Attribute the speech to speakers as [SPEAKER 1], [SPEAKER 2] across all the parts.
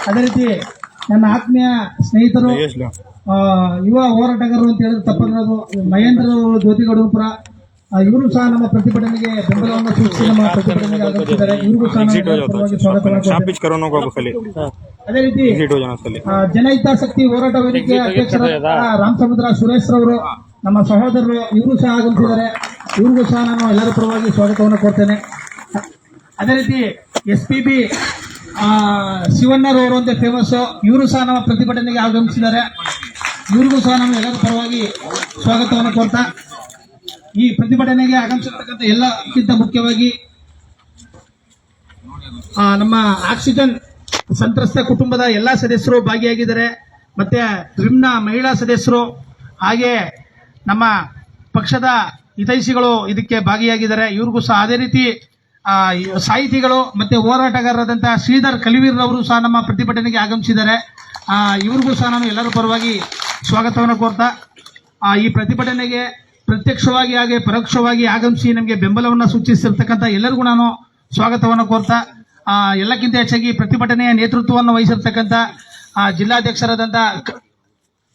[SPEAKER 1] ಅದೇ ರೀತಿ ನನ್ನ ಆತ್ಮೀಯ ಸ್ನೇಹಿತರು ಯುವ ಹೋರಾಟಗಾರರು ಅಂತ ಹೇಳಿದ್ರೆ ತಪ್ಪಾಗಿರೋದು ಮಹೇಂದ್ರ ಜ್ಯೋತಿಗೌಡಪುರ, ಇವರು ಸಹ ನಮ್ಮ ಪ್ರತಿಭಟನೆಗೆ ಬೆಂಬಲವನ್ನು ಸೂಚಿಸಿ ನಮ್ಮ ಪ್ರತಿಭಟನೆಗೆ ಆಗಮಿಸಿದ್ದಾರೆ. ಇವರಿಗೂ ಸಹ ಅದೇ ರೀತಿ ಜನಹಿತಾಸಕ್ತಿ ಹೋರಾಟ ವೇದಿಕೆ ಅಧ್ಯಕ್ಷರಾದ ರಾಮಸಮುದ್ರ ಸುರೇಶ್ ರವರು ನಮ್ಮ ಸಹೋದರರು, ಇವರು ಸಹ ಆಗಮಿಸಿದ್ದಾರೆ. ಇವ್ರಿಗೂ ಸಹ ನಾನು ಎಲ್ಲರ ಪರವಾಗಿ ಸ್ವಾಗತವನ್ನು ಕೊಡ್ತೇನೆ. ಅದೇ ರೀತಿ SPB ಶಿವಣ್ಣರವರು ಅಂತ ಫೇಮಸ್, ಇವರು ಸಹ ನಮ್ಮ ಪ್ರತಿಭಟನೆಗೆ ಆಗಮಿಸಿದ್ದಾರೆ. ಇವ್ರಿಗೂ ಸಹ ನಾನು ಎಲ್ಲರ ಪರವಾಗಿ ಸ್ವಾಗತವನ್ನು ಕೊಡ್ತಾ, ಈ ಪ್ರತಿಭಟನೆಗೆ ಆಗಮಿಸಿರ್ತಕ್ಕಂಥ ಎಲ್ಲಕ್ಕಿಂತ ಮುಖ್ಯವಾಗಿ ನಮ್ಮ ಆಕ್ಸಿಜನ್ ಸಂತ್ರಸ್ತ ಕುಟುಂಬದ ಎಲ್ಲಾ ಸದಸ್ಯರು ಭಾಗಿಯಾಗಿದ್ದಾರೆ. ಮತ್ತೆ ರಿಮ್ನ ಮಹಿಳಾ ಸದಸ್ಯರು, ಹಾಗೆ ನಮ್ಮ ಪಕ್ಷದ ಹಿತೈಷಿಗಳು ಇದಕ್ಕೆ ಭಾಗಿಯಾಗಿದ್ದಾರೆ. ಇವ್ರಿಗೂ ಸಹ ಅದೇ ರೀತಿ ಸಾಹಿತಿಗಳು ಮತ್ತೆ ಹೋರಾಟಗಾರರಾದಂತಹ ಶ್ರೀಧರ್ ಕಲಿವೀರ್ರವರು ಸಹ ನಮ್ಮ ಪ್ರತಿಭಟನೆಗೆ ಆಗಮಿಸಿದ್ದಾರೆ. ಇವ್ರಿಗೂ ಸಹ ನಾನು ಎಲ್ಲರ ಪರವಾಗಿ ಸ್ವಾಗತವನ್ನು ಕೋರ್ತಾ, ಈ ಪ್ರತಿಭಟನೆಗೆ ಪ್ರತ್ಯಕ್ಷವಾಗಿ ಹಾಗೆ ಪರೋಕ್ಷವಾಗಿ ಆಗಮಿಸಿ ನಮಗೆ ಬೆಂಬಲವನ್ನು ಸೂಚಿಸಿರ್ತಕ್ಕಂಥ ಎಲ್ಲರಿಗೂ ನಾನು ಸ್ವಾಗತವನ್ನು ಕೋರ್ತಾ, ಎಲ್ಲಕ್ಕಿಂತ ಹೆಚ್ಚಾಗಿ ಪ್ರತಿಭಟನೆಯ ನೇತೃತ್ವವನ್ನು ವಹಿಸಿರ್ತಕ್ಕಂಥ ಜಿಲ್ಲಾಧ್ಯಕ್ಷರಾದಂಥ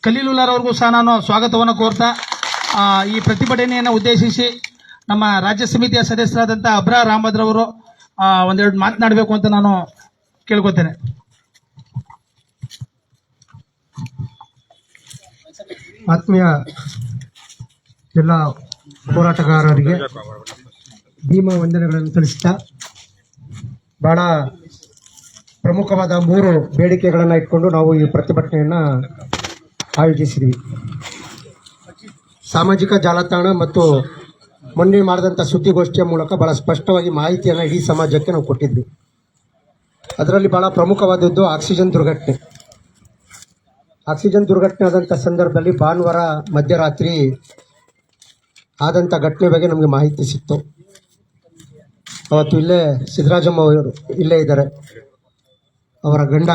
[SPEAKER 1] ಖಲೀಲುಲ್ಲಾರವ್ರಿಗೂ ಸಹ ನಾನು ಸ್ವಾಗತವನ್ನು ಕೋರ್ತಾ, ಈ ಪ್ರತಿಭಟನೆಯನ್ನು ಉದ್ದೇಶಿಸಿ ನಮ್ಮ ರಾಜ್ಯ ಸಮಿತಿಯ ಸದಸ್ಯರಾದಂಥ ಅಬ್ರಾರ್ ಅಹಮದ್ ರವರು ಒಂದೆರಡು ಮಾತನಾಡಬೇಕು ಅಂತ ನಾನು ಕೇಳ್ಕೊತೇನೆ.
[SPEAKER 2] ಆತ್ಮೀಯ ಎಲ್ಲ ಹೋರಾಟಗಾರರಿಗೆ ಭೀಮಾ ವಂದನೆಗಳನ್ನು ತಿಳಿಸುತ್ತಾ, ಬಹಳ ಪ್ರಮುಖವಾದ 3 ಬೇಡಿಕೆಗಳನ್ನು ಇಟ್ಕೊಂಡು ನಾವು ಈ ಪ್ರತಿಭಟನೆಯನ್ನು ಆಯೋಜಿಸಿದ್ವಿ. ಸಾಮಾಜಿಕ ಜಾಲತಾಣ ಮತ್ತು ಮೊನ್ನೆ ಮಾಡಿದಂಥ ಸುದ್ದಿಗೋಷ್ಠಿಯ ಮೂಲಕ ಬಹಳ ಸ್ಪಷ್ಟವಾಗಿ ಮಾಹಿತಿಯನ್ನು ಇಡೀ ಸಮಾಜಕ್ಕೆ ನಾವು ಕೊಟ್ಟಿದ್ವಿ. ಅದರಲ್ಲಿ ಬಹಳ ಪ್ರಮುಖವಾದದ್ದು ಆಕ್ಸಿಜನ್ ದುರ್ಘಟನೆ. ಆಕ್ಸಿಜನ್ ದುರ್ಘಟನೆ ಆದಂಥ ಸಂದರ್ಭದಲ್ಲಿ ಭಾನುವಾರ ಮಧ್ಯರಾತ್ರಿ ಆದಂಥ ಘಟನೆ ಬಗ್ಗೆ ನಮಗೆ ಮಾಹಿತಿ ಸಿಕ್ತು. ಅವತ್ತು ಇಲ್ಲೇ ಸಿದ್ದರಾಜಮ್ಮ ಅವರು ಇಲ್ಲೇ ಇದ್ದಾರೆ. ಅವರ ಗಂಡ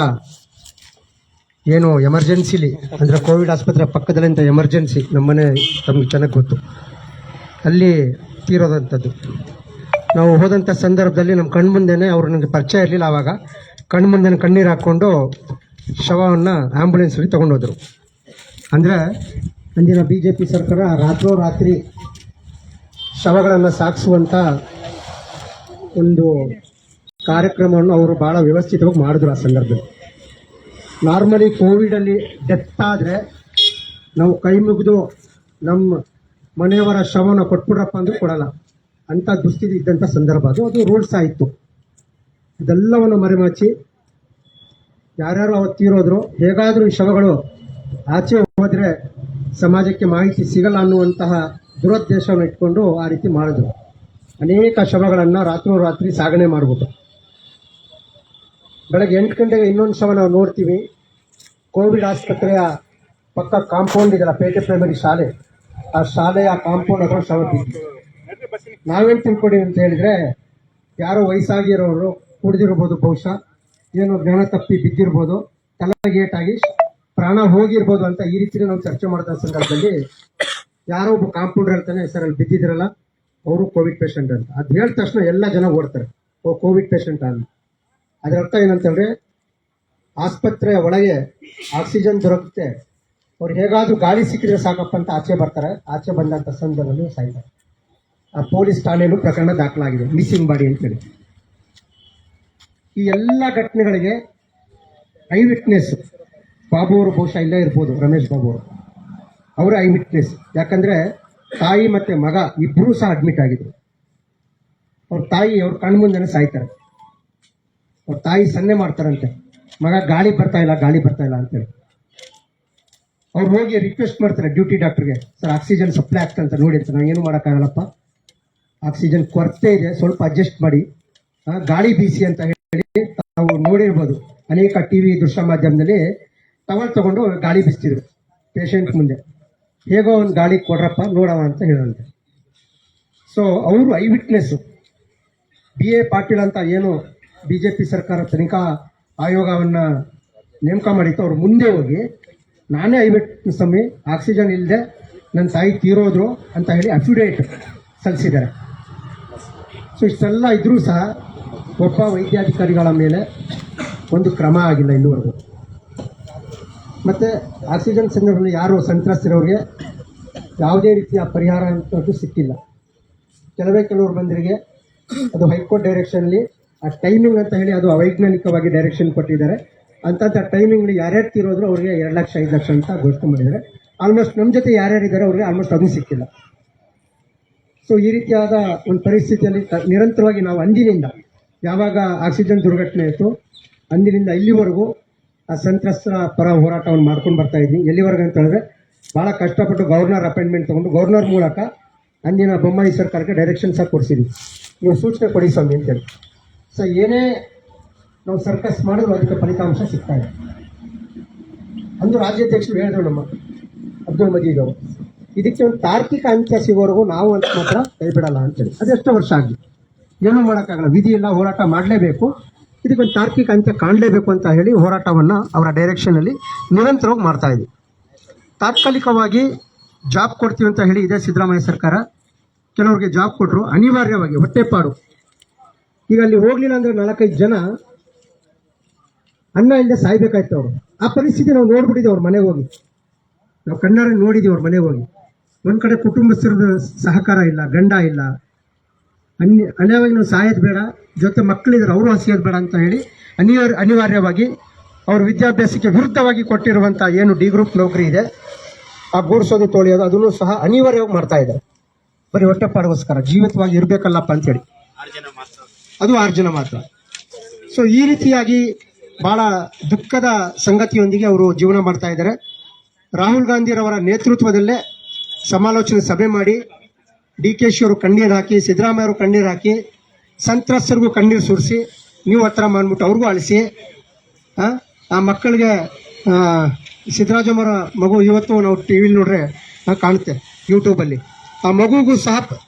[SPEAKER 2] ಏನು ಎಮರ್ಜೆನ್ಸಿಲಿ ಅಂದರೆ ಕೋವಿಡ್ ಆಸ್ಪತ್ರೆ ಪಕ್ಕದಲ್ಲಿಂದ ಎಮರ್ಜೆನ್ಸಿ, ನಮ್ಮನೆ ತಮಗೆ ಚೆನ್ನಾಗಿ ಗೊತ್ತು, ಅಲ್ಲಿ ತೀರೋದಂಥದ್ದು. ನಾವು ಹೋದಂಥ ಸಂದರ್ಭದಲ್ಲಿ ನಮ್ಮ ಕಣ್ಮುಂದೆನೇ, ಅವರು ನನಗೆ ಪರಿಚಯ ಇರಲಿಲ್ಲ ಆವಾಗ, ಕಣ್ಮುಂದೆನೇ ಕಣ್ಣೀರು ಹಾಕ್ಕೊಂಡು ಶವವನ್ನು ಆ್ಯಂಬುಲೆನ್ಸಲ್ಲಿ ತೊಗೊಂಡೋದ್ರು. ಅಂದರೆ ಅಂದಿನ BJP ಸರ್ಕಾರ ರಾತ್ರೋರಾತ್ರಿ ಶವಗಳನ್ನು ಸಾಗಿಸುವಂಥ ಒಂದು ಕಾರ್ಯಕ್ರಮವನ್ನು ಅವರು ಭಾಳ ವ್ಯವಸ್ಥಿತವಾಗಿ ಮಾಡಿದ್ರು. ಆ ಸಂದರ್ಭದಲ್ಲಿ ನಾರ್ಮಲಿ ಕೋವಿಡಲ್ಲಿ ಡೆತ್ ಆದರೆ ನಾವು ಕೈ ಮುಗಿದು ನಮ್ಮ ಮನೆಯವರ ಶವನ ಕೊಟ್ಬಿಡ್ರಪ್ಪ ಅಂದರೂ ಕೊಡಲ್ಲ, ಅಂಥ ದುಸ್ಥಿತಿ ಇದ್ದಂಥ ಸಂದರ್ಭ ಅದು ರೂಲ್ಸ್ ಆಯಿತು. ಇದೆಲ್ಲವನ್ನು ಮರೆಮಾಚಿ ಯಾರ್ಯಾರು ಅವತ್ತು ತೀರೋದ್ರು, ಹೇಗಾದರೂ ಈ ಶವಗಳು ಆಚೆ ಹೋದರೆ ಸಮಾಜಕ್ಕೆ ಮಾಹಿತಿ ಸಿಗಲ್ಲ ಅನ್ನುವಂತಹ ದುರುದ್ದೇಶವನ್ನು ಇಟ್ಕೊಂಡು ಆ ರೀತಿ ಮಾಡಿದ್ರು. ಅನೇಕ ಶವಗಳನ್ನು ರಾತ್ರೋರಾತ್ರಿ ಸಾಗಣೆ ಮಾಡಿಬಿಟ್ಟು ಬೆಳಗ್ಗೆ 8 ಗಂಟೆಗೆ ಇನ್ನೊಂದು ಶವ ನಾವು ನೋಡ್ತೀವಿ. ಕೋವಿಡ್ ಆಸ್ಪತ್ರೆಯ ಪಕ್ಕ ಕಾಂಪೌಂಡ್ ಇದೆಯಲ್ಲ, ಪೇಟೆ ಪ್ರೈಮರಿ ಶಾಲೆ, ಆ ಶಾಲೆಯ ಕಾಂಪೌಂಡ್ ಹತ್ರ ಶವ ಬಿದ್ದು. ನಾವೇನು ತಿಳ್ಕೊಂಡಿ ಅಂತ ಹೇಳಿದ್ರೆ, ಯಾರೋ ವಯಸ್ಸಾಗಿರೋರು ಕುಡಿದಿರ್ಬೋದು, ಬಹುಶಃ ಏನೋ ಜ್ಞಾನ ತಪ್ಪಿ ಬಿದ್ದಿರ್ಬೋದು, ತಲೆಗೇಟಾಗಿ ಪ್ರಾಣ ಹೋಗಿರ್ಬೋದು ಅಂತ ಈ ರೀತಿ ನಾವು ಚರ್ಚೆ ಮಾಡಿದ ಸಂದರ್ಭದಲ್ಲಿ ಯಾರೋ ಒಬ್ಬ ಕಾಂಪೌಂಡರ್ ಹೇಳ್ತಾನೆ, ಸರ್ ಅಲ್ಲಿ ಬಿದ್ದಿದ್ರಲ್ಲ ಅವರು ಕೋವಿಡ್ ಪೇಷಂಟ್ ಅಂತ. ಅದು ಹೇಳಿದ ತಕ್ಷಣ ಎಲ್ಲ ಜನ ಓಡ್ತಾರೆ, ಓ ಕೋವಿಡ್ ಪೇಷಂಟ್ ಅಂತ. ಅದರ ಅರ್ಥ ಏನಂತಂದ್ರೆ, ಆಸ್ಪತ್ರೆಯ ಒಳಗೆ ಆಕ್ಸಿಜನ್ ದೊರಕುತ್ತೆ, ಅವ್ರು ಹೇಗಾದ್ರೂ ಗಾಳಿ ಸಿಕ್ಕಿದ್ರೆ ಸಾಕಪ್ಪ ಅಂತ ಆಚೆ ಬರ್ತಾರೆ. ಆಚೆ ಬಂದಂಥ ಸಂದರ್ಭದಲ್ಲಿ ಸಾಯ್ತಾರೆ. ಆ ಪೊಲೀಸ್ ಠಾಣೆಯಲ್ಲೂ ಪ್ರಕರಣ ದಾಖಲಾಗಿದೆ, ಮಿಸ್ಸಿಂಗ್ ಬಾಡಿ ಅಂತೇಳಿ. ಈ ಎಲ್ಲ ಘಟನೆಗಳಿಗೆ ಐ ವಿಟ್ನೆಸ್ ಬಾಬು ಅವರು, ಬಹುಶಃ ಇಲ್ಲೇ ಇರ್ಬೋದು, ರಮೇಶ್ ಬಾಬು ಅವರು, ಅವರ ಐ ವಿಟ್ನೆಸ್. ಯಾಕಂದರೆ ತಾಯಿ ಮತ್ತು ಮಗ ಇಬ್ಬರೂ ಸಹ ಅಡ್ಮಿಟ್ ಆಗಿದ್ರು. ಅವ್ರ ತಾಯಿ ಅವ್ರ ಕಣ್ಮುಂದೆನೇ ಸಾಯ್ತಾರೆ. ಅವ್ರ ತಾಯಿ ಸನ್ನೆ ಮಾಡ್ತಾರಂತೆ, ಮಗ ಗಾಳಿ ಬರ್ತಾ ಇಲ್ಲ ಅಂತೇಳಿ. ಅವ್ರು ಹೋಗಿ ರಿಕ್ವೆಸ್ಟ್ ಮಾಡ್ತಾರೆ ಡ್ಯೂಟಿ ಡಾಕ್ಟರ್ಗೆ, ಸರ್ ಆಕ್ಸಿಜನ್ ಸಪ್ಲೈ ಆಗ್ತಂತ ನೋಡಿ ಅಂತ. ನಾವೇನು ಮಾಡೋಕ್ಕಾಗಲ್ಲಪ್ಪ, ಆಕ್ಸಿಜನ್ ಕೊರತೆ ಇದೆ, ಸ್ವಲ್ಪ ಅಡ್ಜಸ್ಟ್ ಮಾಡಿ, ಗಾಳಿ ಬೀಸಿ ಅಂತ ಹೇಳಿ. ತಾವು ನೋಡಿರ್ಬೋದು, ಅನೇಕ TV ದೃಶ್ಯ ಮಾಧ್ಯಮದಲ್ಲಿ ಟವಲ್ ತಗೊಂಡು ಗಾಳಿ ಬೀಸ್ತಿದ್ರು ಪೇಷಂಟ್ ಮುಂದೆ. ಹೇಗೋ ಒಂದು ಗಾಳಿ ಕೊಡ್ರಪ್ಪ ನೋಡವ ಅಂತ ಹೇಳಂತೆ. ಸೊ ಅವರು ಐ ವಿಟ್ನೆಸ್ಸು. BA ಪಾಟೀಲ್ ಅಂತ ಏನು BJP ಸರ್ಕಾರ ತನಿಖಾ ಆಯೋಗವನ್ನು ನೇಮಕ ಮಾಡಿತ್ತು, ಅವ್ರು ಮುಂದೆ ಹೋಗಿ ನಾನೇ ಐ ವಿಟ್ನೆಸ್ ಸ್ವಾಮಿ, ಆಕ್ಸಿಜನ್ ಇಲ್ಲದೆ ನನ್ನ ತಾಯಿ ತೀರೋದ್ರು ಅಂತ ಹೇಳಿ ಅಫಿಡೇಟ್ ಸಲ್ಲಿಸಿದ್ದಾರೆ. ಸೊ ಇಷ್ಟೆಲ್ಲ ಇದ್ರೂ ಸಹ ಒಬ್ಬ ವೈದ್ಯಾಧಿಕಾರಿಗಳ ಮೇಲೆ ಒಂದು ಕ್ರಮ ಆಗಿಲ್ಲ ಇಲ್ಲಿವರೆಗೂ. ಮತ್ತು ಆಕ್ಸಿಜನ್ ಸಂದರ್ಭದಲ್ಲಿ ಯಾರು ಸಂತ್ರಸ್ತರವ್ರಿಗೆ ಯಾವುದೇ ರೀತಿಯ ಪರಿಹಾರ ಅಂತದ್ದು ಸಿಕ್ಕಿಲ್ಲ. ಕೆಲವರು ಬಂದರಿಗೆ ಅದು ಹೈಕೋರ್ಟ್ ಡೈರೆಕ್ಷನ್ಲಿ ಆ ಟೈಮಿಂಗ್ ಅಂತ ಹೇಳಿ ಅದು ಅವೈಜ್ಞಾನಿಕವಾಗಿ ಡೈರೆಕ್ಷನ್ ಕೊಟ್ಟಿದ್ದಾರೆ. ಅಂಥ ಟೈಮಿಂಗ್ಲಿ ಯಾರ್ಯಾರು ತೀರೋದ್ರು ಅವ್ರಿಗೆ 2 ಲಕ್ಷ 5 ಲಕ್ಷ ಅಂತ ಘೋಷಣೆ ಮಾಡಿದ್ದಾರೆ. ಆಲ್ಮೋಸ್ಟ್ ನಮ್ಮ ಜೊತೆ ಯಾರ್ಯಾರಿದ್ದಾರೆ ಅವ್ರಿಗೆ ಆಲ್ಮೋಸ್ಟ್ ಅದು ಸಿಕ್ಕಿಲ್ಲ. ಸೊ ಈ ರೀತಿಯಾದ ಒಂದು ಪರಿಸ್ಥಿತಿಯಲ್ಲಿ ನಿರಂತರವಾಗಿ ನಾವು ಅಂದಿನಿಂದ ಯಾವಾಗ ಆಕ್ಸಿಜನ್ ದುರ್ಘಟನೆ ಆಯಿತು ಅಂದಿನಿಂದ ಇಲ್ಲಿವರೆಗೂ ಆ ಸಂತ್ರಸ್ತರ ಪರ ಹೋರಾಟವನ್ನು ಮಾಡ್ಕೊಂಡು ಬರ್ತಾ ಇದ್ವಿ. ಎಲ್ಲಿವರೆಗೆ ಅಂತ ಹೇಳಿದ್ರೆ ಭಾಳ ಕಷ್ಟಪಟ್ಟು ಗವರ್ನರ್ ಅಪಾಯಿಂಟ್ಮೆಂಟ್ ತೊಗೊಂಡು ಗವರ್ನರ್ ಮೂಲಕ ಅಂದಿನ ಬೊಮ್ಮಾಯಿ ಸರ್ಕಾರಕ್ಕೆ ಡೈರೆಕ್ಷನ್ ಸಹ ಕೊಡಿಸಿದ್ವಿ, ನೀವು ಸೂಚನೆ ಕೊಡಿ ಸ್ವಾಮಿ ಅಂತೇಳಿ. ಸೊ ಏನೇ ನಾವು ಸರ್ಕಸ್ ಮಾಡಿದ್ರು ಅದಕ್ಕೆ ಫಲಿತಾಂಶ ಸಿಗ್ತಾ ಇದೆ. ಅಂದು ರಾಜ್ಯಾಧ್ಯಕ್ಷರು ಹೇಳಿದ್ರು ನಮ್ಮ ಅಬ್ದುಲ್ ಮಜೀದ್ ಅವರು, ಇದಕ್ಕೆ ಒಂದು ತಾರ್ಕಿಕ ಅಂತ್ಯ ಸಿಗೋವರೆಗೂ ನಾವು ಅಂತ ಮಾತ್ರ ಕೈ ಬಿಡಲ್ಲ ಅಂತೇಳಿ. ಅದೆಷ್ಟೋ ವರ್ಷ ಆಗಿ ಏನೂ ಮಾಡೋಕ್ಕಾಗಲ್ಲ, ವಿಧಿ ಇಲ್ಲ, ಹೋರಾಟ ಮಾಡಲೇಬೇಕು, ಇದಕ್ಕೊಂದು ತಾರ್ಕಿಕ ಅಂತ್ಯ ಕಾಣಲೇಬೇಕು ಅಂತ ಹೇಳಿ ಹೋರಾಟವನ್ನು ಅವರ ಡೈರೆಕ್ಷನಲ್ಲಿ ನಿರಂತರವಾಗಿ ಮಾಡ್ತಾ ಇದ್ವಿ. ತಾತ್ಕಾಲಿಕವಾಗಿ ಜಾಬ್ ಕೊಡ್ತೀವಿ ಅಂತ ಹೇಳಿ ಇದೇ ಸಿದ್ದರಾಮಯ್ಯ ಸರ್ಕಾರ ಕೆಲವ್ರಿಗೆ ಜಾಬ್ ಕೊಟ್ಟರು, ಅನಿವಾರ್ಯವಾಗಿ ಹೊಟ್ಟೆಪಾಡು. ಈಗ ಅಲ್ಲಿ ಹೋಗಲಿಲ್ಲ ಅಂದರೆ 4-5 ಜನ ಅನ್ನ ಇಲ್ಲದೆ ಸಾಯ್ಬೇಕಾಯ್ತು ಅವರು. ಆ ಪರಿಸ್ಥಿತಿ ನಾವು ನೋಡ್ಬಿಟ್ಟಿದ್ದೀವಿ ಅವ್ರ ಮನೆಗೆ ಹೋಗಿ, ನಾವು ಕಣ್ಣಾರೆ ನೋಡಿದ್ದೀವಿ ಅವ್ರ ಮನೆಗೆ ಹೋಗಿ. ಒಂದು ಕಡೆ ಕುಟುಂಬಸ್ಥರದ ಸಹಕಾರ ಇಲ್ಲ, ಗಂಡ ಇಲ್ಲ, ಅನ್ಯವಾಗಿ ನಾವು ಸಾಯೋದು ಬೇಡ, ಜೊತೆ ಮಕ್ಕಳಿದ್ರೆ ಅವರು ಹಸಿಯೋದು ಬೇಡ ಅಂತ ಹೇಳಿ ಅನಿವಾರ್ಯವಾಗಿ ಅವ್ರ ವಿದ್ಯಾಭ್ಯಾಸಕ್ಕೆ ವಿರುದ್ಧವಾಗಿ ಕೊಟ್ಟಿರುವಂಥ ಏನು ಡಿ ಗ್ರೂಪ್ ನೌಕರಿ ಇದೆ ಆ ಗೂಡ್ಸೋದು ತೊಳೆಯೋದು ಅದನ್ನು ಸಹ ಅನಿವಾರ್ಯವಾಗಿ ಮಾಡ್ತಾ ಇದ್ದಾರೆ. ಬರೀ ಹೊಟ್ಟೆಪಾಡಿಗೋಸ್ಕರ ಜೀವಿತವಾಗಿ ಇರಬೇಕಲ್ಲಪ್ಪ ಅಂತೇಳಿ, ಅದು 6 ಜನ ಮಾತ್ರ. ಸೊ ಈ ರೀತಿಯಾಗಿ ಬಹಳ ದುಃಖದ ಸಂಗತಿಯೊಂದಿಗೆ ಅವರು ಜೀವನ ಮಾಡ್ತಾ ಇದ್ದಾರೆ. ರಾಹುಲ್ ಗಾಂಧಿರವರ ನೇತೃತ್ವದಲ್ಲೇ ಸಮಾಲೋಚನೆ ಸಭೆ ಮಾಡಿ DKಶಿ ಅವರು ಕಣ್ಣೀರು ಹಾಕಿ, ಸಿದ್ದರಾಮಯ್ಯ ಅವರು ಕಣ್ಣೀರು ಹಾಕಿ, ಸಂತ್ರಸ್ತರಿಗೂ ಕಣ್ಣೀರು ಸುರಿಸಿ, ನೀವು ಹತ್ರ ಮಾಡ್ಬಿಟ್ಟು ಅವ್ರಿಗೂ ಅಳಿಸಿ, ಆ ಮಕ್ಕಳಿಗೆ ಸಿದ್ದರಾಮಯ್ಯವರ ಮಗು ಇವತ್ತು ನಾವು ಟಿ ವಿಲಿ ನೋಡ್ರೆ ಕಾಣುತ್ತೆ ಯೂಟ್ಯೂಬಲ್ಲಿ, ಆ ಮಗುಗೂ ಸಹ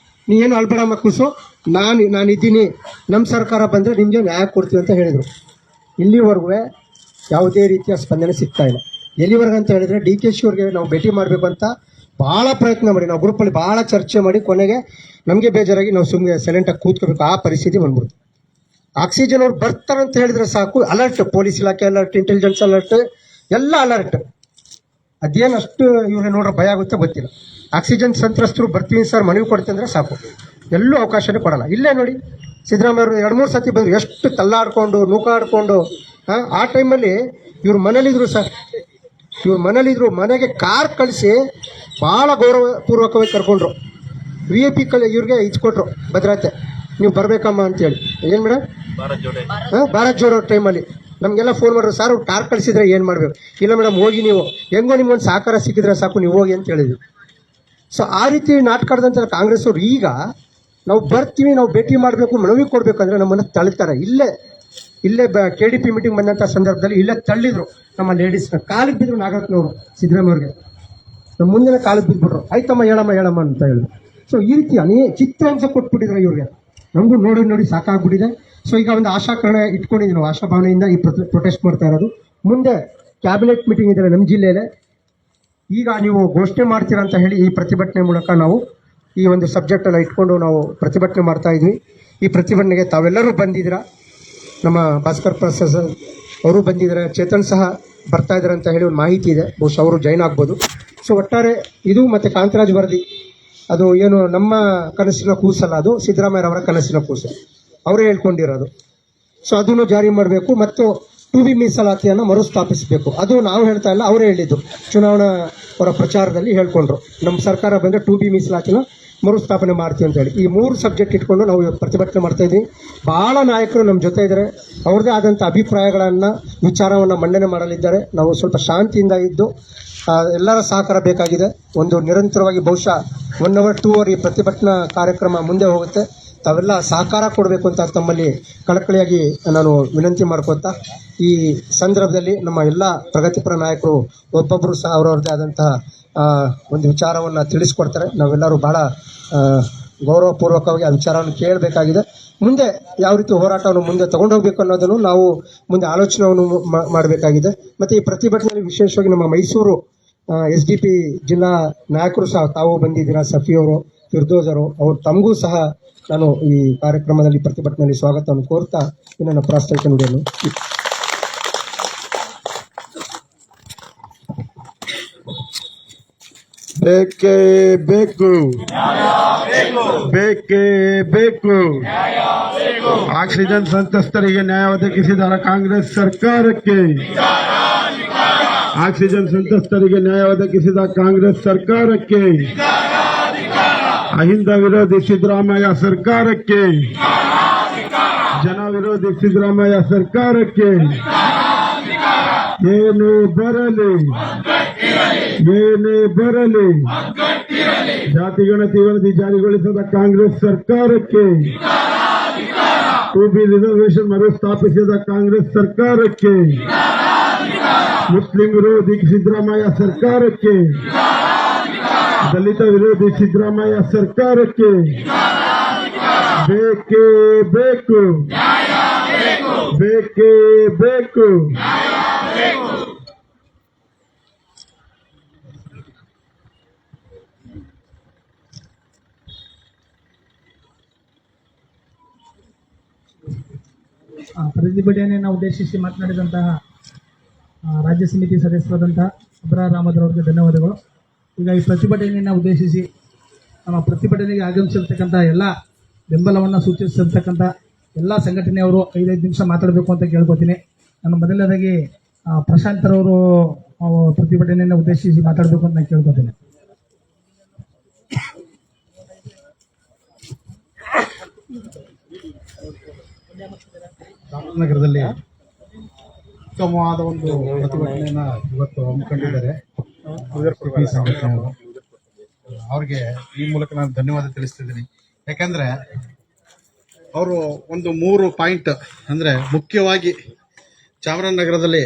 [SPEAKER 2] ನೀನು ಅಲ್ಬೇಡ ಮಕ್ಕಳು, ನಾನಿದ್ದೀನಿ, ನಮ್ಮ ಸರ್ಕಾರ ಬಂದರೆ ನಿಮಗೆ ನ್ಯಾಯ ಕೊಡ್ತೀವಿ ಅಂತ ಹೇಳಿದರು. ಇಲ್ಲಿವರೆಗೂ ಯಾವುದೇ ರೀತಿಯ ಸ್ಪಂದನೆ ಸಿಗ್ತಾ ಇಲ್ಲ. ಎಲ್ಲಿವರೆಗೆ ಅಂತ ಹೇಳಿದರೆ DKಶಿ ಅವ್ರಿಗೆ ನಾವು ಭೇಟಿ ಮಾಡಬೇಕು ಅಂತ ಭಾಳ ಪ್ರಯತ್ನ ಮಾಡಿ, ನಾವು ಗ್ರೂಪಲ್ಲಿ ಭಾಳ ಚರ್ಚೆ ಮಾಡಿ ಕೊನೆಗೆ ನಮಗೆ ಬೇಜಾರಾಗಿ ನಾವು ಸುಮ್ಮನೆ ಸೈಲೆಂಟಾಗಿ ಕೂತ್ಕೋಬೇಕು, ಆ ಪರಿಸ್ಥಿತಿ ಬಂದ್ಬಿಡ್ತು. ಆಕ್ಸಿಜನ್ ಅವ್ರು ಬರ್ತಾರಂತ ಹೇಳಿದ್ರೆ ಸಾಕು ಅಲರ್ಟ್, ಪೊಲೀಸ್ ಇಲಾಖೆ ಅಲರ್ಟ್, ಇಂಟೆಲಿಜೆನ್ಸ್ ಅಲರ್ಟ್, ಎಲ್ಲ ಅಲರ್ಟ್. ಅದೇನು ಅಷ್ಟು ಇವ್ರಿಗೆ ನೋಡ್ರೆ ಭಯ ಆಗುತ್ತೆ ಗೊತ್ತಿಲ್ಲ. ಆಕ್ಸಿಜನ್ ಸಂತ್ರಸ್ತರು ಬರ್ತೀವಿ ಸರ್ ಮನವಿ ಕೊಡ್ತೀನಿ ಅಂದರೆ ಸಾಕು, ಎಲ್ಲೂ ಅವಕಾಶನೇ ಕೊಡಲ್ಲ. ಇಲ್ಲೇ ನೋಡಿ ಸಿದ್ದರಾಮಯ್ಯ ಅವರು 2-3 ಸತಿ ಬಂದರು, ಎಷ್ಟು ತಲ್ಲಾಡ್ಕೊಂಡು ನೂಕಾಡ್ಕೊಂಡು. ಆ ಟೈಮಲ್ಲಿ ಇವ್ರು ಮನೇಲಿದ್ರು ಸರ್, ಮನೆಗೆ ಕಾರ್ ಕಳಿಸಿ ಭಾಳ ಗೌರವಪೂರ್ವಕವಾಗಿ ಕರ್ಕೊಂಡ್ರು. VIP ಇವ್ರಿಗೆ ಇಚ್ಕೊಟ್ರು ಭದ್ರತೆ, ನೀವು ಬರಬೇಕಮ್ಮ ಅಂತೇಳಿ. ಏನು ಮೇಡಮ್, ಭಾರತ್ ಜೋಡೋ ಟೈಮಲ್ಲಿ ನಮಗೆಲ್ಲ ಫೋನ್ ಮಾಡಿದ್ರು, ಸರ್ ಅವ್ರು ಕಾರ್ ಕಳಿಸಿದ್ರೆ ಏನು ಮಾಡಬೇಕು? ಇಲ್ಲ ಮೇಡಮ್ ಹೋಗಿ ನೀವು, ಹೆಂಗೋ ನಿಮ್ಗೊಂದು ಸಹಕಾರ ಸಿಕ್ಕಿದ್ರೆ ಸಾಕು, ನೀವು ಹೋಗಿ ಅಂತ ಹೇಳಿದ್ವಿ. ಸೊ ಆ ರೀತಿ ನಾಟಕ ಆಡಿದಂಥ ಕಾಂಗ್ರೆಸ್ ಅವರು ಈಗ ನಾವು ಬರ್ತೀವಿ, ನಾವು ಭೇಟಿ ಮಾಡಬೇಕು, ಮನವಿ ಕೊಡಬೇಕಂದ್ರೆ ನಮ್ಮನ್ನು ತಳ್ತಾರೆ. ಇಲ್ಲೇ KDP ಮೀಟಿಂಗ್ ಬಂದಂಥ ಸಂದರ್ಭದಲ್ಲಿ ಇಲ್ಲೇ ತಳ್ಳಿದ್ರು ನಮ್ಮ ಲೇಡೀಸ್ನ, ಕಾಲಿಗೆ ಬಿದ್ರು ನಾಗರತ್ನವರು ಸಿದ್ದರಾಮಯ್ಯ ಅವ್ರಿಗೆ, ನಮ್ಮ ಮುಂದಿನ ಕಾಲಿಗೆ ಬಿದ್ದುಬಿಟ್ರು, ಆಯ್ತಮ್ಮ ಹೇಳಮ್ಮ ಅಂತ ಹೇಳಿದ್ರು. ಸೊ ಈ ರೀತಿ ಚಿತ್ರಾಂಶ ಕೊಟ್ಬಿಟ್ಟಿದ್ರು ಇವ್ರಿಗೆ, ನಮಗೂ ನೋಡಿ ಸಾಕಾಗ್ಬಿಟ್ಟಿದೆ. ಸೊ ಈಗ ಒಂದು ಆಶಾಕರಣ ಇಟ್ಕೊಂಡಿದ್ದೀವಿ ನಾವು, ಆಶಾಭಾವನೆಯಿಂದ ಈ ಪ್ರೊಟೆಸ್ಟ್ ಮಾಡ್ತಾ ಇರೋದು. ಮುಂದೆ ಕ್ಯಾಬಿನೆಟ್ ಮೀಟಿಂಗ್ ಇದೆ ನಮ್ಮ ಜಿಲ್ಲೆಯಲ್ಲೇ, ಈಗ ನೀವು ಘೋಷಣೆ ಮಾಡ್ತೀರಾ ಅಂತ ಹೇಳಿ ಈ ಪ್ರತಿಭಟನೆ ಮೂಲಕ ನಾವು ಈ ಒಂದು ಸಬ್ಜೆಕ್ಟನ್ನು ಇಟ್ಕೊಂಡು ನಾವು ಪ್ರತಿಭಟನೆ ಮಾಡ್ತಾ ಇದ್ವಿ. ಈ ಪ್ರತಿಭಟನೆಗೆ ತಾವೆಲ್ಲರೂ ಬಂದಿದ್ದೀರಾ, ನಮ್ಮ ಭಾಸ್ಕರ್ ಪ್ರಸಾದ್ ಅವರು ಬಂದಿದ್ದಾರೆ, ಚೇತನ್ ಸಹ ಬರ್ತಾ ಇದ್ದಾರೆ ಅಂತ ಹೇಳಿ ಒಂದು ಮಾಹಿತಿ ಇದೆ, ಬಹುಶಃ ಅವರು ಜಾಯ್ನ್ ಆಗ್ಬೋದು. ಸೊ ಒಟ್ಟಾರೆ ಇದು ಮತ್ತು ಕಾಂತರಾಜ್ ವರದಿ, ಅದು ಏನು ನಮ್ಮ ಕನಸಿನ ಕೂಸಲ್ಲ, ಅದು ಸಿದ್ದರಾಮಯ್ಯರವರ ಕನಸಿನ ಕೂಸು, ಅವರೇ ಹೇಳ್ಕೊಂಡಿರೋದು. ಸೊ ಅದನ್ನು ಜಾರಿ ಮಾಡಬೇಕು ಮತ್ತು 2B ಮೀಸಲಾತಿಯನ್ನು ಮರುಸ್ಥಾಪಿಸಬೇಕು. ಅದು ನಾವು ಹೇಳ್ತಾ ಇಲ್ಲ, ಅವರೇ ಹೇಳಿದ್ದು, ಚುನಾವಣಾ ಅವರ ಪ್ರಚಾರದಲ್ಲಿ ಹೇಳ್ಕೊಂಡ್ರು, ನಮ್ಮ ಸರ್ಕಾರ ಬಂದರೆ 2B ಮೀಸಲಾತಿನ ಮರುಸ್ಥಾಪನೆ ಮಾಡ್ತೀವಿ ಅಂತ ಹೇಳಿ. ಈ 3 ಸಬ್ಜೆಕ್ಟ್ ಇಟ್ಕೊಂಡು ನಾವು ಪ್ರತಿಭಟನೆ ಮಾಡ್ತಾ ಇದ್ವಿ. ಭಾಳ ನಾಯಕರು ನಮ್ಮ ಜೊತೆ ಇದ್ದಾರೆ, ಅವ್ರದ್ದೇ ಆದಂಥ ಅಭಿಪ್ರಾಯಗಳನ್ನು ವಿಚಾರವನ್ನು ಮಂಡನೆ ಮಾಡಲಿದ್ದಾರೆ. ನಾವು ಸ್ವಲ್ಪ ಶಾಂತಿಯಿಂದ ಇದ್ದು ಎಲ್ಲರ ಸಹಕಾರ ಬೇಕಾಗಿದೆ. ಒಂದು ನಿರಂತರವಾಗಿ ಬಹುಶಃ 1 hour 2 hour ಈ ಪ್ರತಿಭಟನಾ ಕಾರ್ಯಕ್ರಮ ಮುಂದೆ ಹೋಗುತ್ತೆ. ತಾವೆಲ್ಲ ಸಹಕಾರ ಕೊಡಬೇಕು ಅಂತ ತಮ್ಮಲ್ಲಿ ಕಳಕಳಿಯಾಗಿ ನಾನು ವಿನಂತಿ ಮಾಡ್ಕೊತಾ, ಈ ಸಂದರ್ಭದಲ್ಲಿ ನಮ್ಮ ಎಲ್ಲ ಪ್ರಗತಿಪರ ನಾಯಕರು ಒಬ್ಬೊಬ್ಬರು ಸಹ ಅವರವ್ರದ್ದೇ ಆದಂತಹ ಒಂದು ವಿಚಾರವನ್ನು ತಿಳಿಸ್ಕೊಡ್ತಾರೆ. ನಾವೆಲ್ಲರೂ ಬಹಳ ಗೌರವಪೂರ್ವಕವಾಗಿ ಆ ವಿಚಾರವನ್ನು ಕೇಳಬೇಕಾಗಿದೆ. ಮುಂದೆ ಯಾವ ರೀತಿ ಹೋರಾಟವನ್ನು ಮುಂದೆ ತಗೊಂಡು ಹೋಗಬೇಕು ಅನ್ನೋದನ್ನು ನಾವು ಮುಂದೆ ಆಲೋಚನೆಯನ್ನು ಮಾಡಬೇಕಾಗಿದೆ. ಮತ್ತು ಈ ಪ್ರತಿಭಟನೆಯಲ್ಲಿ ವಿಶೇಷವಾಗಿ ನಮ್ಮ ಮೈಸೂರು SDP ಜಿಲ್ಲಾ ನಾಯಕರು ಸಹ ತಾವು ಬಂದಿದ್ದೀರಾ, ಸಫಿಯವರು, ಫಿರ್ದೋಸ್ ಅವರು ತಮಗೂ ಸಹ ನಾನು ಈ ಕಾರ್ಯಕ್ರಮದಲ್ಲಿ ಪ್ರತಿಭಟನೆಯಲ್ಲಿ ಸ್ವಾಗತವನ್ನು ಕೋರ್ತಾ ನನ್ನ ಪ್ರಾಸ್ತಾವಿಕ ನುಡಿಯನ್ನು
[SPEAKER 3] ಬೇಕೇ ಬೇಕು, ಬೇಕೇ ಬೇಕು. ಆಕ್ಸಿಜನ್ ಸಂತ್ರಸ್ತರಿಗೆ ನ್ಯಾಯ ಒದಗಿಸಿದ ಕಾಂಗ್ರೆಸ್ ಸರ್ಕಾರಕ್ಕೆ, ಆಕ್ಸಿಜನ್ ಸಂತ್ರಸ್ತರಿಗೆ ನ್ಯಾಯ ಒದಗಿಸಿದ ಕಾಂಗ್ರೆಸ್ ಸರ್ಕಾರಕ್ಕೆ, ಅಹಿಂದ ವಿರೋಧಿ ಸಿದ್ದರಾಮಯ್ಯ ಸರ್ಕಾರಕ್ಕೆ, ಜನ ವಿರೋಧಿ ಸಿದ್ದರಾಮಯ್ಯ ಸರ್ಕಾರಕ್ಕೆ ಏನೇ ಬರಲಿ, ಏನೇ ಬರಲಿ, ಜಾತಿ ಗಣತಿ ವರದಿ ಜಾರಿಗೊಳಿಸಿದ ಕಾಂಗ್ರೆಸ್ ಸರ್ಕಾರಕ್ಕೆ, ಟು ಬಿ ರಿಸರ್ವೇಶನ್ ಮರುಸ್ಥಾಪಿಸಿದ ಕಾಂಗ್ರೆಸ್ ಸರ್ಕಾರಕ್ಕೆ, ಮುಸ್ಲಿಂ ವಿರೋಧಿ ಸಿದ್ದರಾಮಯ್ಯ ಸರ್ಕಾರಕ್ಕೆ, ದಲಿತ ವಿರೋಧಿ ಸಿದ್ದರಾಮಯ್ಯ ಸರ್ಕಾರಕ್ಕೆ ಬೇಕೇ ಬೇಕು, ಬೇಕೇ ಬೇಕು.
[SPEAKER 1] ಪ್ರತಿಭಟನೆಯನ್ನು ಉದ್ದೇಶಿಸಿ ಮಾತನಾಡಿದಂತಹ ರಾಜ್ಯ ಸಮಿತಿ ಸದಸ್ಯರಾದಂತಹ ಅಬ್ರಾರ್ ಅಹಮದ್ ಅವರಿಗೆ ಧನ್ಯವಾದಗಳು. ಈಗ ಈ ಪ್ರತಿಭಟನೆಯನ್ನು ಉದ್ದೇಶಿಸಿ ನಮ್ಮ ಪ್ರತಿಭಟನೆಗೆ ಆಗಮಿಸಿರ್ತಕ್ಕಂಥ ಎಲ್ಲ ಬೆಂಬಲವನ್ನು ಸೂಚಿಸಿರ್ತಕ್ಕಂಥ ಎಲ್ಲ ಸಂಘಟನೆಯವರು 5 ನಿಮಿಷ ಮಾತಾಡಬೇಕು ಅಂತ ಕೇಳ್ಕೊತೀನಿ. ನಾನು ಮೊದಲನೇದಾಗಿ ಪ್ರಶಾಂತರವರು ಪ್ರತಿಭಟನೆಯನ್ನು ಉದ್ದೇಶಿಸಿ ಮಾತಾಡಬೇಕು ಅಂತ ನಾನು ಕೇಳ್ಕೊತೀನಿ.
[SPEAKER 4] ರಾಮನಗರದಲ್ಲಿ ಉತ್ತಮವಾದ ಒಂದು ಪ್ರತಿಭಟನೆಯನ್ನ ಇವತ್ತು ಹಮ್ಮಿಕೊಂಡಿದ್ದಾರೆ ಈ ಸಂಘಟನೆಯವರು. ಅವ್ರಿಗೆ ಈ ಮೂಲಕ ನಾನು ಧನ್ಯವಾದ ತಿಳಿಸ್ತಿದ್ದೀನಿ. ಯಾಕಂದ್ರೆ ಅವರು ಒಂದು 3 ಪಾಯಿಂಟ್ ಅಂದ್ರೆ ಮುಖ್ಯವಾಗಿ ಚಾಮರಾಜನಗರದಲ್ಲಿ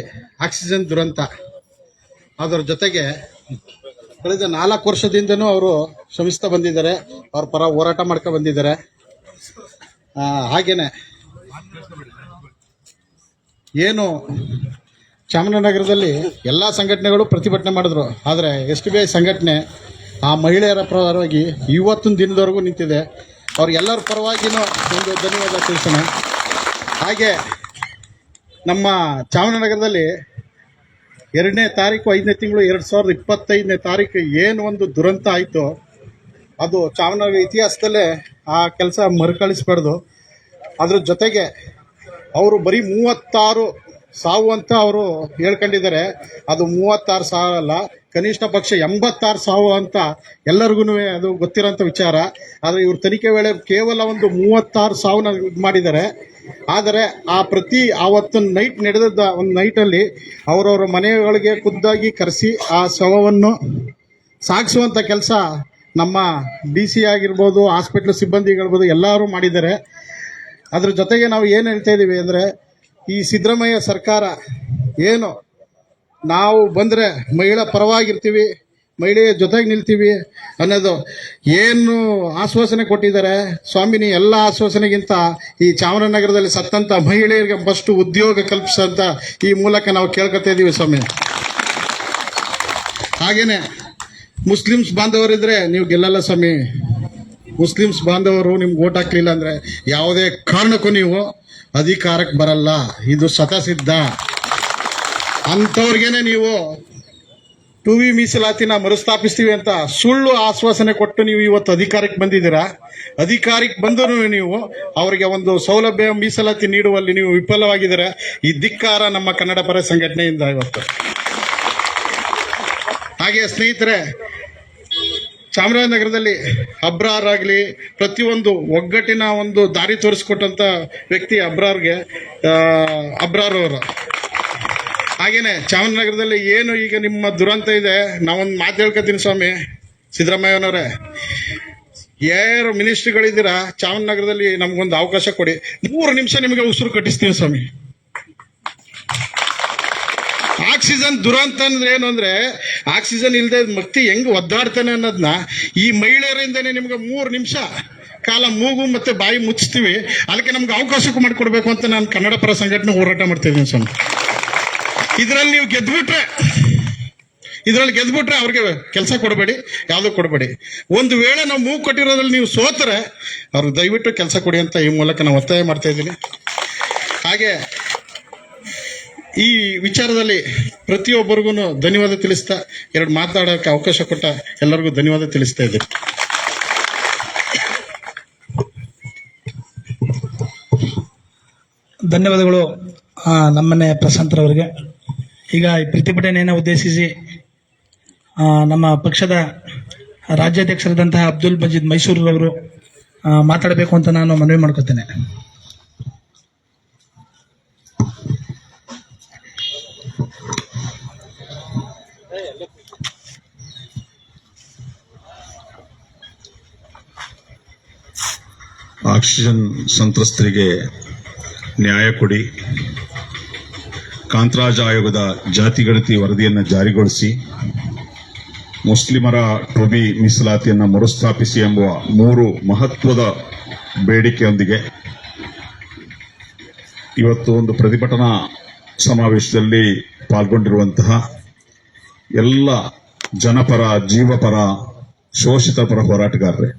[SPEAKER 4] ಆಕ್ಸಿಜನ್ ದುರಂತ, ಅದರ ಜೊತೆಗೆ ಕಳೆದ 4 ವರ್ಷದಿಂದನೂ ಅವರು ಶ್ರಮಿಸ್ತಾ ಬಂದಿದ್ದಾರೆ, ಅವ್ರ ಪರ ಹೋರಾಟ ಮಾಡ್ಕೊಂಡು ಬಂದಿದ್ದಾರೆ. ಹಾಗೇನೆ ಏನು ಚಾಮರಾಜನಗರದಲ್ಲಿ ಎಲ್ಲ ಸಂಘಟನೆಗಳು ಪ್ರತಿಭಟನೆ ಮಾಡಿದ್ರು, ಆದರೆ STBI ಸಂಘಟನೆ ಆ ಮಹಿಳೆಯರ ಪರವಾಗಿ ಇವತ್ತಿನ ದಿನದವರೆಗೂ ನಿಂತಿದೆ. ಅವ್ರಿಗೆಲ್ಲರ ಪರವಾಗಿನೂ ಒಂದು ಧನ್ಯವಾದ ತಿಳಿಸೋಣ. ಹಾಗೆ ನಮ್ಮ ಚಾಮರಾಜನಗರದಲ್ಲಿ 2ನೇ ತಾರೀಕು 5ನೇ ತಿಂಗಳು 2025ನೇ ತಾರೀಕು ಏನು ಒಂದು ದುರಂತ ಆಯಿತು, ಅದು ಚಾಮರಾಜನಗರ ಇತಿಹಾಸದಲ್ಲೇ ಆ ಕೆಲಸ ಮರುಕಳಿಸ್ಬಾರ್ದು. ಅದ್ರ ಜೊತೆಗೆ ಅವರು ಬರೀ 36 ಸಾವು ಅಂತ ಅವರು ಹೇಳ್ಕೊಂಡಿದ್ದಾರೆ. ಅದು 36 ಸಾವು ಅಲ್ಲ, ಕನಿಷ್ಠ ಪಕ್ಷ 86 ಸಾವು ಅಂತ ಎಲ್ಲರಿಗೂ ಅದು ಗೊತ್ತಿರೋಂಥ ವಿಚಾರ. ಆದರೆ ಇವ್ರ ತನಿಖೆ ವೇಳೆ ಕೇವಲ ಒಂದು 36 ಸಾವನ್ನ ಇದು ಮಾಡಿದ್ದಾರೆ. ಆದರೆ ಆವತ್ತು ನೈಟ್ ನಡೆದ ಒಂದು ನೈಟಲ್ಲಿ ಅವರವರ ಮನೆಗಳಿಗೆ ಖುದ್ದಾಗಿ ಕರೆಸಿ ಆ ಶವವನ್ನು ಸಾಗಿಸುವಂಥ ಕೆಲಸ ನಮ್ಮ DC ಆಗಿರ್ಬೋದು, ಹಾಸ್ಪಿಟ್ಲ್ ಸಿಬ್ಬಂದಿಗಳಿರ್ಬೋದು, ಎಲ್ಲರೂ ಮಾಡಿದ್ದಾರೆ. ಅದ್ರ ಜೊತೆಗೆ ನಾವು ಏನು ಹೇಳ್ತಾ ಇದ್ದೀವಿ ಅಂದರೆ, ಈ ಸಿದ್ದರಾಮಯ್ಯ ಸರ್ಕಾರ ಏನು ನಾವು ಬಂದರೆ ಮಹಿಳಾ ಪರವಾಗಿರ್ತೀವಿ, ಮಹಿಳೆಯ ಜೊತೆಗೆ ನಿಲ್ತೀವಿ ಅನ್ನೋದು ಏನು ಆಶ್ವಾಸನೆ ಕೊಟ್ಟಿದ್ದಾರೆ ಸ್ವಾಮಿನಿ, ಎಲ್ಲ ಆಶ್ವಾಸನೆಗಿಂತ ಈ ಚಾಮರಾಜನಗರದಲ್ಲಿ ಸತ್ತಂಥ ಮಹಿಳೆಯರಿಗೆ ಫಸ್ಟ್ ಉದ್ಯೋಗ ಕಲ್ಪಿಸಂತ ಈ ಮೂಲಕ ನಾವು ಕೇಳ್ಕೊತಾ ಇದ್ದೀವಿ ಸ್ವಾಮಿ. ಹಾಗೇನೆ ಮುಸ್ಲಿಮ್ಸ್ ಬಾಂಧವರಿದ್ರೆ ನೀವು ಗೆಲ್ಲಲ್ಲ ಸ್ವಾಮಿ. ಮುಸ್ಲಿಮ್ಸ್ ಬಾಂಧವರು ನಿಮ್ಗೆ ಓಟ್ ಹಾಕ್ಲಿಲ್ಲ ಅಂದ್ರೆ ಯಾವುದೇ ಕಾರಣಕ್ಕೂ ನೀವು ಅಧಿಕಾರಕ್ಕೆ ಬರಲ್ಲ, ಇದು ಸ್ವತಃಸಿದ್ಧ. ಅಂಥವ್ರಿಗೇನೆ ನೀವು 2V ಮೀಸಲಾತಿನ ಮರುಸ್ಥಾಪಿಸ್ತೀವಿ ಅಂತ ಸುಳ್ಳು ಆಶ್ವಾಸನೆ ಕೊಟ್ಟು ನೀವು ಇವತ್ತು ಅಧಿಕಾರಕ್ಕೆ ಬಂದಿದ್ದೀರಾ. ಅಧಿಕಾರಕ್ಕೆ ಬಂದರೂ ನೀವು ಅವರಿಗೆ ಒಂದು ಸೌಲಭ್ಯ ಮೀಸಲಾತಿ ನೀಡುವಲ್ಲಿ ನೀವು ವಿಫಲವಾಗಿದ್ದೀರಾ. ಈ ಧಿಕ್ಕಾರ ನಮ್ಮ ಕನ್ನಡ ಪರ ಸಂಘಟನೆಯಿಂದ ಇವತ್ತು. ಹಾಗೆ ಸ್ನೇಹಿತರೆ, ಚಾಮರಾಜನಗರದಲ್ಲಿ ಅಬ್ರಾರ್ ಆಗಲಿ ಪ್ರತಿಯೊಂದು ಒಗ್ಗಟ್ಟಿನ ಒಂದು ದಾರಿ ತೋರಿಸ್ಕೊಟ್ಟಂತ ವ್ಯಕ್ತಿ ಅಬ್ರಾರ್ ಅವರು. ಹಾಗೇನೆ ಚಾಮರಾಜನಗರದಲ್ಲಿ ಏನು ಈಗ ನಿಮ್ಮ ದುರಂತ ಇದೆ, ನಾವೊಂದು ಮಾತು ಹೇಳ್ಕೊತೀನಿ ಸ್ವಾಮಿ ಸಿದ್ದರಾಮಯ್ಯನವರೇ, ಯಾರು ಮಿನಿಸ್ಟ್ರಿಗಳಿದ್ದೀರಾ ಚಾಮರಾಜನಗರದಲ್ಲಿ ನಮಗೊಂದು ಅವಕಾಶ ಕೊಡಿ, 3 ನಿಮಿಷ ನಿಮಗೆ ಉಸಿರು ಕಟ್ಟಿಸ್ತೀವಿ ಸ್ವಾಮಿ. ಆಕ್ಸಿಜನ್ ದುರಂತ ಅಂದ್ರೆ ಏನು ಅಂದ್ರೆ, ಆಕ್ಸಿಜನ್ ಇಲ್ಲದೆ ವ್ಯಕ್ತಿ ಹೆಂಗ್ ಒದ್ದಾಡ್ತಾನೆ ಅನ್ನೋದನ್ನ ಈ ಮಹಿಳೆಯರಿಂದನೇ ನಿಮ್ಗೆ 3 ನಿಮಿಷ ಕಾಲ ಮೂಗು ಮತ್ತೆ ಬಾಯಿ ಮುಚ್ಚಿಸ್ತೀವಿ. ಅದಕ್ಕೆ ನಮ್ಗೆ ಅವಕಾಶಕ್ಕೂ ಮಾಡಿಕೊಡ್ಬೇಕು ಅಂತ ನಾನು ಕನ್ನಡ ಪರ ಸಂಘಟನೆ ಹೋರಾಟ ಮಾಡ್ತಾ ಇದ್ದೀನಿ ಸ್ವಾಮಿ. ಇದರಲ್ಲಿ ನೀವು ಗೆದ್ಬಿಟ್ರೆ ಅವ್ರಿಗೆ ಕೆಲಸ ಕೊಡಬೇಡಿ, ಯಾವುದೂ ಕೊಡಬೇಡಿ. ಒಂದು ವೇಳೆ ನಾವು ಮೂಗು ಕೊಟ್ಟಿರೋದ್ರಲ್ಲಿ ನೀವು ಸೋತರೆ ಅವ್ರಿಗೆ ದಯವಿಟ್ಟು ಕೆಲಸ ಕೊಡಿ ಅಂತ ಈ ಮೂಲಕ ನಾನು ಒತ್ತಾಯ ಮಾಡ್ತಾ ಇದ್ದೀನಿ. ಹಾಗೆ ಈ ವಿಚಾರದಲ್ಲಿ ಪ್ರತಿಯೊಬ್ಬರಿಗೂ ಧನ್ಯವಾದ ತಿಳಿಸ್ತಾ ಎರಡು ಮಾತಾಡೋಕ್ಕೆ ಅವಕಾಶ ಕೊಟ್ಟ ಎಲ್ಲರಿಗೂ ಧನ್ಯವಾದ ತಿಳಿಸ್ತಾ ಇದ್ದೇನೆ.
[SPEAKER 1] ಧನ್ಯವಾದಗಳು ನಮ್ಮನೆ ಪ್ರಶಾಂತ್ರವರಿಗೆ. ಈಗ ಈ ಪ್ರತಿಭಟನೆಯನ್ನು ಉದ್ದೇಶಿಸಿ ನಮ್ಮ ಪಕ್ಷದ ರಾಜ್ಯಾಧ್ಯಕ್ಷರಾದಂತಹ ಅಬ್ದುಲ್ ಮಜೀದ್ ಮೈಸೂರವರು ಮಾತಾಡಬೇಕು ಅಂತ ನಾನು ಮನವಿ ಮಾಡ್ಕೊತೇನೆ.
[SPEAKER 5] ಆಕ್ಸಿಜನ್ ಸಂತ್ರಸ್ತರಿಗೆ ನ್ಯಾಯ ಕೊಡಿ, ಕಾಂತರಾಜ್ ಆಯೋಗದ ಜಾತಿ ಗಣತಿ ವರದಿಯನ್ನು ಜಾರಿಗೊಳಿಸಿ, ಮುಸ್ಲಿಮರ ಟೋಬಿ ಮೀಸಲಾತಿಯನ್ನು ಮರುಸ್ಥಾಪಿಸಿ ಎಂಬ 3 ಮಹತ್ವದ ಬೇಡಿಕೆಯೊಂದಿಗೆ ಇವತ್ತು ಒಂದು ಪ್ರತಿಭಟನಾ ಸಮಾವೇಶದಲ್ಲಿ ಪಾಲ್ಗೊಂಡಿರುವಂತಹ ಎಲ್ಲ ಜನಪರ, ಜೀವಪರ, ಶೋಷಿತ ಪರ ಹೋರಾಟಗಾರರೇ,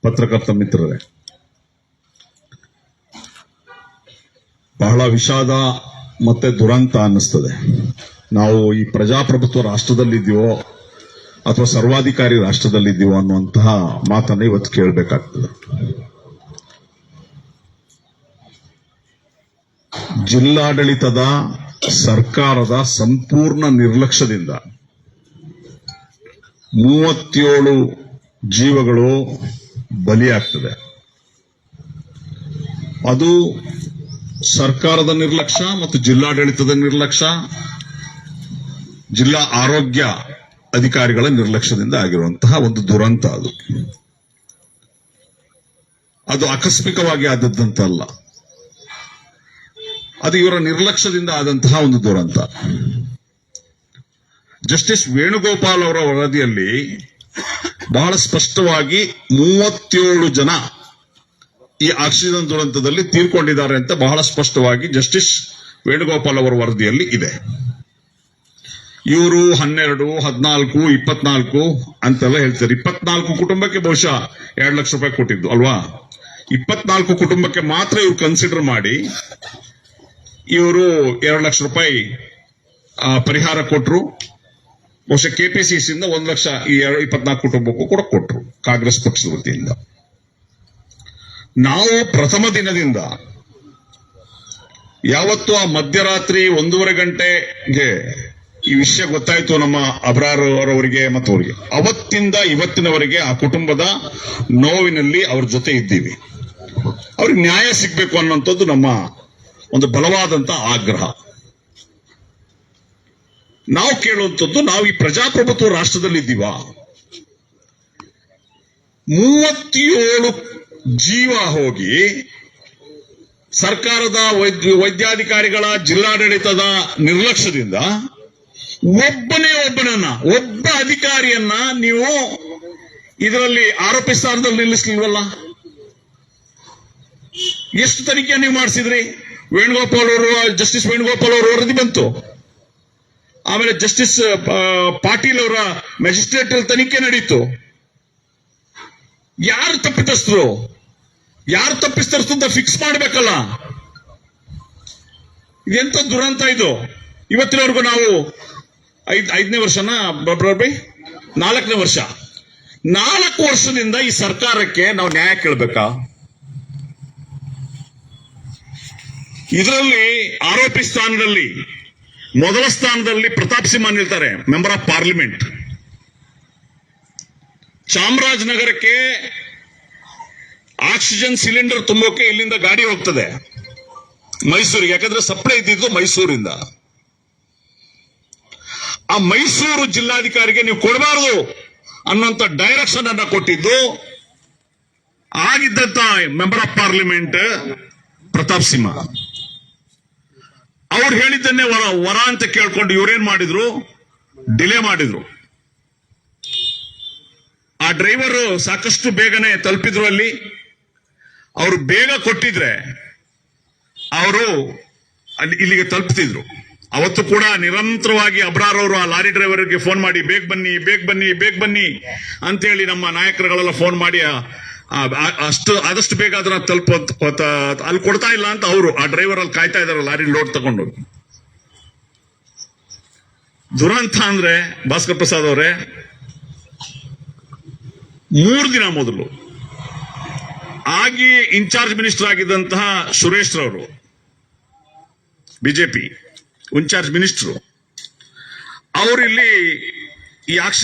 [SPEAKER 5] ಪತ್ರಕರ್ತ ಮಿತ್ರರೇ, ಬಹಳ ವಿಷಾದ ಮತ್ತೆ ದುರಂತ ಅನ್ನಿಸ್ತದೆ. ನಾವು ಈ ಪ್ರಜಾಪ್ರಭುತ್ವ ರಾಷ್ಟ್ರದಲ್ಲಿದ್ದೀವೋ ಅಥವಾ ಸರ್ವಾಧಿಕಾರಿ ರಾಷ್ಟ್ರದಲ್ಲಿದ್ದೀವೋ ಅನ್ನುವಂತಹ ಮಾತನ್ನು ಇವತ್ತು ಕೇಳಬೇಕಾಗ್ತದೆ. ಜಿಲ್ಲಾಡಳಿತದ ಸರ್ಕಾರದ ಸಂಪೂರ್ಣ ನಿರ್ಲಕ್ಷ್ಯದಿಂದ 37 ಜೀವಗಳು ಬಲಿಯಾಗ್ತದೆ. ಅದು ಸರ್ಕಾರದ ನಿರ್ಲಕ್ಷ್ಯ ಮತ್ತು ಜಿಲ್ಲಾಡಳಿತದ ನಿರ್ಲಕ್ಷ್ಯ, ಜಿಲ್ಲಾ ಆರೋಗ್ಯ ಅಧಿಕಾರಿಗಳ ನಿರ್ಲಕ್ಷ್ಯದಿಂದ ಆಗಿರುವಂತಹ ಒಂದು ದುರಂತ. ಅದು ಆಕಸ್ಮಿಕವಾಗಿ ಆದದ್ದಂತಲ್ಲ, ಅದು ಇವರ ನಿರ್ಲಕ್ಷ್ಯದಿಂದ ಆದಂತಹ ಒಂದು ದುರಂತ. ಜಸ್ಟಿಸ್ ವೇಣುಗೋಪಾಲ್ ಅವರ ವರದಿಯಲ್ಲಿ ಬಹಳ ಸ್ಪಷ್ಟವಾಗಿ 37 ಜನ ಈ ಆಕ್ಸಿಜನ್ ದುರಂತದಲ್ಲಿ ತೀರ್ಕೊಂಡಿದ್ದಾರೆ ಅಂತ ಬಹಳ ಸ್ಪಷ್ಟವಾಗಿ ಜಸ್ಟಿಸ್ ವೇಣುಗೋಪಾಲ್ ಅವರ ವರದಿಯಲ್ಲಿ ಇದೆ. ಇವರು 12, 14, 24 ಅಂತೆಲ್ಲ ಹೇಳ್ತಾರೆ. 24 ಕುಟುಂಬಕ್ಕೆ ಬಹುಶಃ 2 ಲಕ್ಷ ರೂಪಾಯಿ ಕೊಟ್ಟಿದ್ದು ಅಲ್ವಾ? 24 ಕುಟುಂಬಕ್ಕೆ ಮಾತ್ರ ಇವ್ರು ಕನ್ಸಿಡರ್ ಮಾಡಿ ಇವರು 2 ಲಕ್ಷ ರೂಪಾಯಿ ಪರಿಹಾರ ಕೊಟ್ಟರು. ಬಹುಶಃ ಕೆಪಿಸಿಸಿಯಿಂದ 1 ಲಕ್ಷ ಈ 24 ಕುಟುಂಬಕ್ಕೂ ಕೂಡ ಕೊಟ್ಟರು ಕಾಂಗ್ರೆಸ್ ಪಕ್ಷದ ವತಿಯಿಂದ. ನಾವು ಪ್ರಥಮ ದಿನದಿಂದ ಯಾವತ್ತು ಆ ಮಧ್ಯರಾತ್ರಿ 1:30 ಗಂಟೆಗೆ ಈ ವಿಷಯ ಗೊತ್ತಾಯ್ತು ನಮ್ಮ ಅಬ್ರಾರ್ ಅವರವರಿಗೆ ಮತ್ತು ಅವರಿಗೆ, ಅವತ್ತಿಂದ ಇವತ್ತಿನವರೆಗೆ ಆ ಕುಟುಂಬದ ನೋವಿನಲ್ಲಿ ಅವ್ರ ಜೊತೆ ಇದ್ದೀವಿ. ಅವ್ರಿಗೆ ನ್ಯಾಯ ಸಿಗ್ಬೇಕು ಅನ್ನುವಂಥದ್ದು ನಮ್ಮ ಒಂದು ಬಲವಾದಂತ ಆಗ್ರಹ. ನಾವು ಕೇಳುವಂಥದ್ದು, ನಾವು ಈ ಪ್ರಜಾಪ್ರಭುತ್ವ ರಾಷ್ಟ್ರದಲ್ಲಿದ್ದೀವ. 37 ಜೀವ ಹೋಗಿ ಸರ್ಕಾರದ ವೈದ್ಯಾಧಿಕಾರಿಗಳ, ಜಿಲ್ಲಾಡಳಿತದ ನಿರ್ಲಕ್ಷ್ಯದಿಂದ ಒಬ್ಬ ಅಧಿಕಾರಿಯನ್ನ ನೀವು ಇದರಲ್ಲಿ ಆರೋಪಿ ಸ್ಥಾನದಲ್ಲಿ ನಿಲ್ಲಿಸಲಿಲ್ವಲ್ಲ? ಎಷ್ಟು ತನಿಖೆ ನೀವು ಮಾಡಿಸಿದ್ರಿ? ವೇಣುಗೋಪಾಲ್ ಅವರು, ಜಸ್ಟಿಸ್ ವೇಣುಗೋಪಾಲ್ ಅವರ ವರದಿ ಬಂತು. ಆಮೇಲೆ ಜಸ್ಟಿಸ್ ಪಾಟೀಲ್ ಅವರ ಮ್ಯಾಜಿಸ್ಟ್ರೇಟ್ ತನಿಖೆ ನಡೀತು. ಯಾರು ತಪ್ಪಿತಸ್ಥರು ಅಂತ ಫಿಕ್ಸ್ ಮಾಡಬೇಕಲ್ಲ. ಇದೆಂತ ದುರಂತ ಇದು. ಇವತ್ತಿನವರೆಗೂ ನಾವು 5ನೇ ವರ್ಷನ 4ನೇ ವರ್ಷ, 4 ವರ್ಷದಿಂದ ಈ ಸರ್ಕಾರಕ್ಕೆ ನಾವು ನ್ಯಾಯ ಕೇಳಬೇಕಾ? ಇದರಲ್ಲಿ ಆರೋಪಿ ಸ್ಥಾನದಲ್ಲಿ ಮೊದಲ ಸ್ಥಾನದಲ್ಲಿ ಪ್ರತಾಪ್ ಸಿಂಹ ನಿಲ್ತಾರೆ, ಮೆಂಬರ್ ಆಫ್ ಪಾರ್ಲಿಮೆಂಟ್. ಚಾಮರಾಜನಗರಕ್ಕೆ ಆಕ್ಸಿಜನ್ ಸಿಲಿಂಡರ್ ತುಂಬೋಕೆ ಇಲ್ಲಿಂದ ಗಾಡಿ ಹೋಗ್ತದೆ ಮೈಸೂರಿಗೆ, ಯಾಕಂದ್ರೆ ಸಪ್ಲೈ ಇದ್ದಿದ್ದು ಮೈಸೂರಿಂದ. ಆ ಮೈಸೂರು ಜಿಲ್ಲಾಧಿಕಾರಿಗೆ ನೀವು ಕೊಡಬಾರದು ಅನ್ನುವಂತ ಡೈರೆಕ್ಷನ್ ಅನ್ನ ಕೊಟ್ಟಿದ್ದು ಆಗಿದ್ದಂತ member of parliament Pratap Simha. ಅವ್ರು ಹೇಳಿದ್ದನ್ನೇ ವರ ಅಂತ ಕೇಳ್ಕೊಂಡು ಇವ್ರೇನ್ ಮಾಡಿದ್ರು, ಡಿಲೇ ಮಾಡಿದ್ರು. ಆ ಡ್ರೈವರ್ ಸಾಕಷ್ಟು ಬೇಗನೆ ತಲುಪಿದ್ರು ಅಲ್ಲಿ. ಅವರು ಬೇಗ ಕೊಟ್ಟಿದ್ರೆ ಅವರು ಇಲ್ಲಿಗೆ ತಲುಪ್ತಿದ್ರು. ಅವತ್ತು ಕೂಡ ನಿರಂತರವಾಗಿ ಅಬ್ರಾರ್ ಅವರು ಆ ಲಾರಿ ಡ್ರೈವರ್ಗೆ ಫೋನ್ ಮಾಡಿ ಬೇಗ ಬನ್ನಿ ಅಂತೇಳಿ ನಮ್ಮ ನಾಯಕರುಗಳೆಲ್ಲ ಫೋನ್ ಮಾಡಿ ಆದಷ್ಟು ಬೇಗ ಅದನ್ನ ಅಲ್ಲಿ ಕೊಡ್ತಾ ಇಲ್ಲ ಅಂತ ಅವರು ಆ ಡ್ರೈವರ್ ಅಲ್ಲಿ ಕಾಯ್ತಾ ಇದಾರೆ ಲಾರಿ ಲೋಡ್ ತಗೊಂಡು. ದುರಂತ ಅಂದ್ರೆ ಭಾಸ್ಕರ್ ಪ್ರಸಾದ್ ಅವರೇ, 3 ದಿನ ಮೊದಲು ಆಗಿ ಇನ್ಚಾರ್ಜ್ ಮಿನಿಸ್ಟರ್ ಆಗಿದ್ದಂತಹ ಸುರೇಶ್ ರವರು, ಬಿಜೆಪಿ ಇನ್ಚಾರ್ಜ್ ಮಿನಿಸ್ಟರ್, ಅವರಿಲ್ಲಿ ಈ